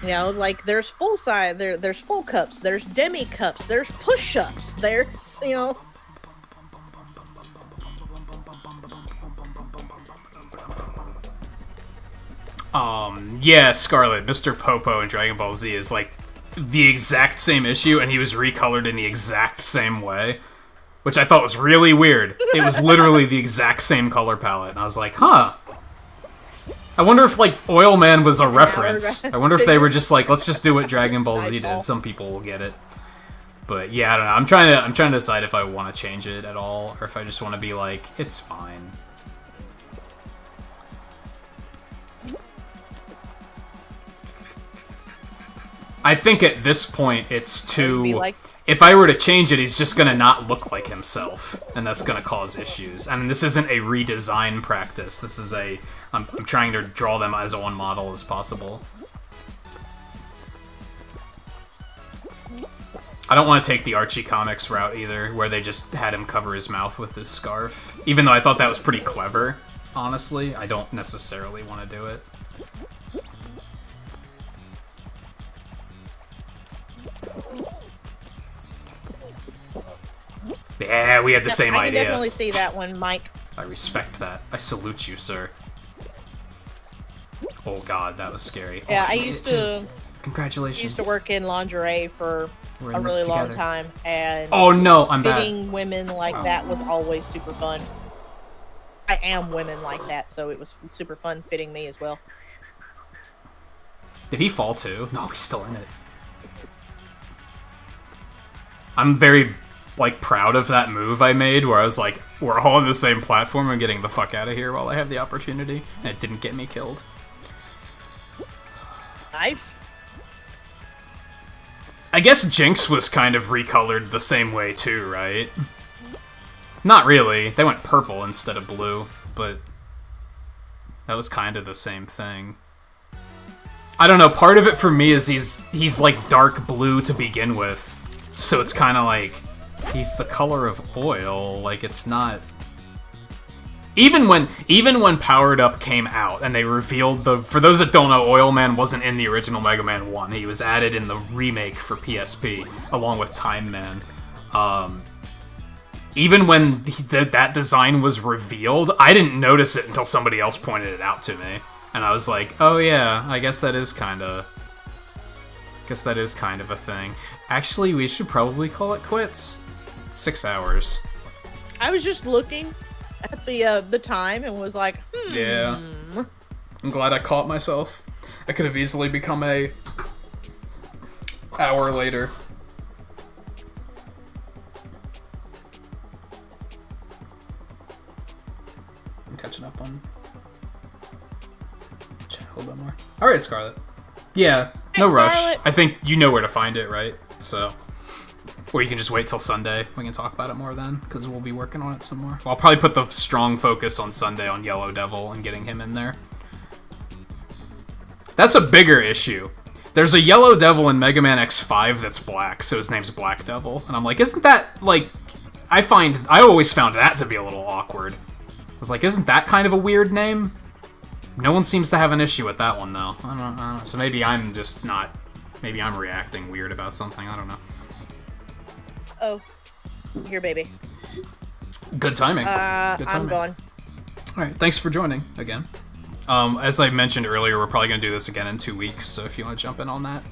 [SPEAKER 4] Like there's full size, there's full cups, there's demi cups, there's push-ups, there's
[SPEAKER 1] Yeah, Scarlet, Mr. Popo in Dragon Ball Z is like the exact same issue, and he was recolored in the exact same way, which I thought was really weird. It was literally the exact same color palette, and I was like, huh. I wonder if, like, Oil Man was a reference. I wonder if they were just like, let's just do what Dragon Ball Z did. Some people will get it. But yeah, I don't know. I'm trying to decide if I want to change it at all, or if I just want to be like, it's fine. I think at this point it's too... If I were to change it, he's just gonna not look like himself, and that's gonna cause issues. I mean, this isn't a redesign practice. This is a... I'm trying to draw them as one model as possible. I don't want to take the Archie Comics route either, where they just had him cover his mouth with this scarf. Even though I thought that was pretty clever, honestly. I don't necessarily want to do it. Yeah, we had the same idea.
[SPEAKER 4] I can definitely see that one, Mike.
[SPEAKER 1] I respect that. I salute you, sir. Oh god, that was scary.
[SPEAKER 4] Yeah,
[SPEAKER 1] oh,
[SPEAKER 4] I used to...
[SPEAKER 1] Congratulations.
[SPEAKER 4] I used to work in lingerie for a really long time, and
[SPEAKER 1] oh no, I'm
[SPEAKER 4] fitting women like that was always super fun. I am women like that, so it was super fun fitting me as well.
[SPEAKER 1] Did he fall too? No, he's still in it. I'm very, like, proud of that move I made, where I was like, we're all on the same platform and getting the fuck out of here while I have the opportunity, and it didn't get me killed.
[SPEAKER 4] Nice.
[SPEAKER 1] I guess Jinx was kind of recolored the same way too, right? Not really. They went purple instead of blue, but that was kind of the same thing. I don't know, part of it for me is he's like dark blue to begin with, so it's kind of like he's the color of oil, like it's not... Even when Powered Up came out and they revealed the... For those that don't know, Oil Man wasn't in the original Mega Man 1. He was added in the remake for PSP, along with Time Man. Even when that design was revealed, I didn't notice it until somebody else pointed it out to me. And I was like, oh yeah, I guess that is kind of... a thing. Actually, we should probably call it quits. 6 hours.
[SPEAKER 4] I was just looking at the time and was like,
[SPEAKER 1] Yeah. I'm glad I caught myself. I could have easily become a hour later. Catch catching up on chat a little bit more. All right, Scarlet. Yeah, no rush.
[SPEAKER 4] Scarlet.
[SPEAKER 1] I think you know where to find it, right? So, or you can just wait till Sunday. We can talk about it more then, because we'll be working on it some more. I'll probably put the strong focus on Sunday on Yellow Devil and getting him in there. That's a bigger issue. There's a Yellow Devil in Mega Man X5 that's black, so his name's Black Devil. And I'm like, isn't that, like... I always found that to be a little awkward. I was like, isn't that kind of a weird name? No one seems to have an issue with that one, though. I don't know. So maybe I'm just not... Maybe I'm reacting weird about something. I don't know.
[SPEAKER 4] Oh, here, baby.
[SPEAKER 1] Good timing. Good timing.
[SPEAKER 4] I'm gone.
[SPEAKER 1] All right, thanks for joining again. As I mentioned earlier, we're probably going to do this again in 2 weeks, so if you want to jump in on that,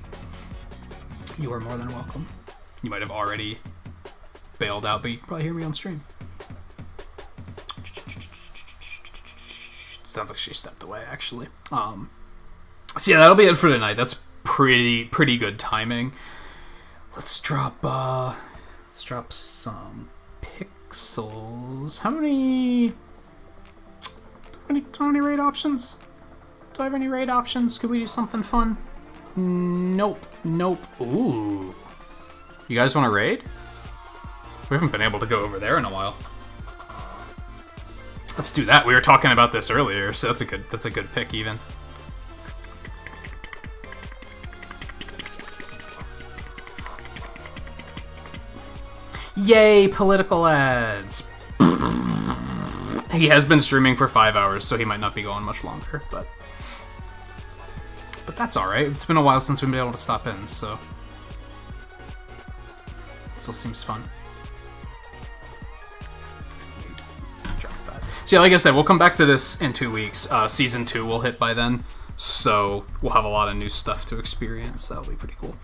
[SPEAKER 1] you are more than welcome. You might have already bailed out, but you can probably hear me on stream. Sounds like she stepped away, actually. So yeah, that'll be it for tonight. That's pretty good timing. Let's drop some pixels. How many raid options? Do I have any raid options? Could we do something fun? Nope. Ooh. You guys want to raid? We haven't been able to go over there in a while. Let's do that. We were talking about this earlier, so that's a good pick even. Yay, political ads. He has been streaming for 5 hours, so he might not be going much longer, but that's alright. It's been a while since we've been able to stop in, so it still seems fun. Drop that. So yeah, like I said, we'll come back to this in 2 weeks. Season 2 will hit by then, so we'll have a lot of new stuff to experience. That'll be pretty cool.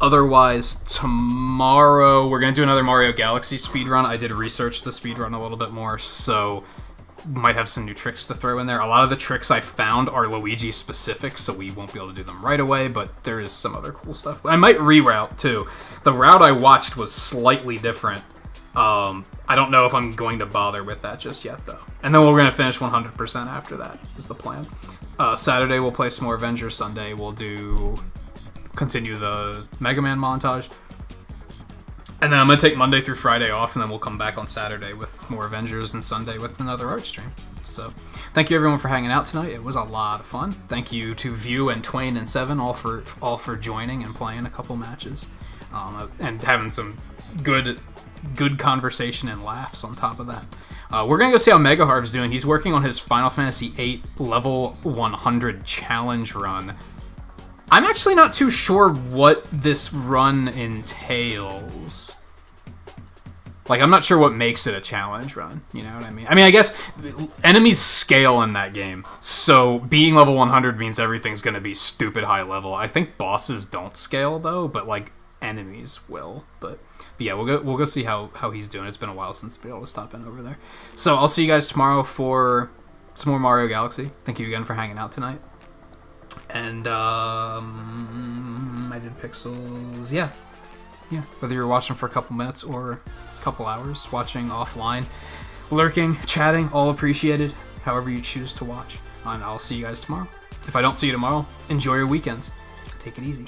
[SPEAKER 1] Otherwise, tomorrow we're going to do another Mario Galaxy speedrun. I did research the speedrun a little bit more, so might have some new tricks to throw in there. A lot of the tricks I found are Luigi specific, so we won't be able to do them right away, but there is some other cool stuff. I might reroute too. The route I watched was slightly different. I don't know if I'm going to bother with that just yet, though. And then we're going to finish 100% after that, is the plan. Saturday we'll play some more Avengers. Sunday we'll continue the Mega Man montage. And then I'm going to take Monday through Friday off, and then we'll come back on Saturday with more Avengers, and Sunday with another art stream. So, thank you everyone for hanging out tonight. It was a lot of fun. Thank you to View and Twain and Seven all for joining and playing a couple matches, and having some good conversation and laughs on top of that. We're gonna go see how Mega Harv's doing. He's working on his Final Fantasy VIII level 100 challenge run. I'm actually not too sure what this run entails. Like, I'm not sure what makes it a challenge run, you know what I mean? I mean, I guess enemies scale in that game, so being level 100 means everything's gonna be stupid high level. I think bosses don't scale, though, but, like, enemies will. But yeah, we'll go see how he's doing. It's been a while since we've been able to stop in over there. So I'll see you guys tomorrow for some more Mario Galaxy. Thank you again for hanging out tonight. And I did pixels. Yeah, whether you're watching for a couple minutes or a couple hours, watching offline, lurking, chatting, all appreciated, however you choose to watch. And I'll see you guys tomorrow. If I don't see you tomorrow, enjoy your weekends. Take it easy.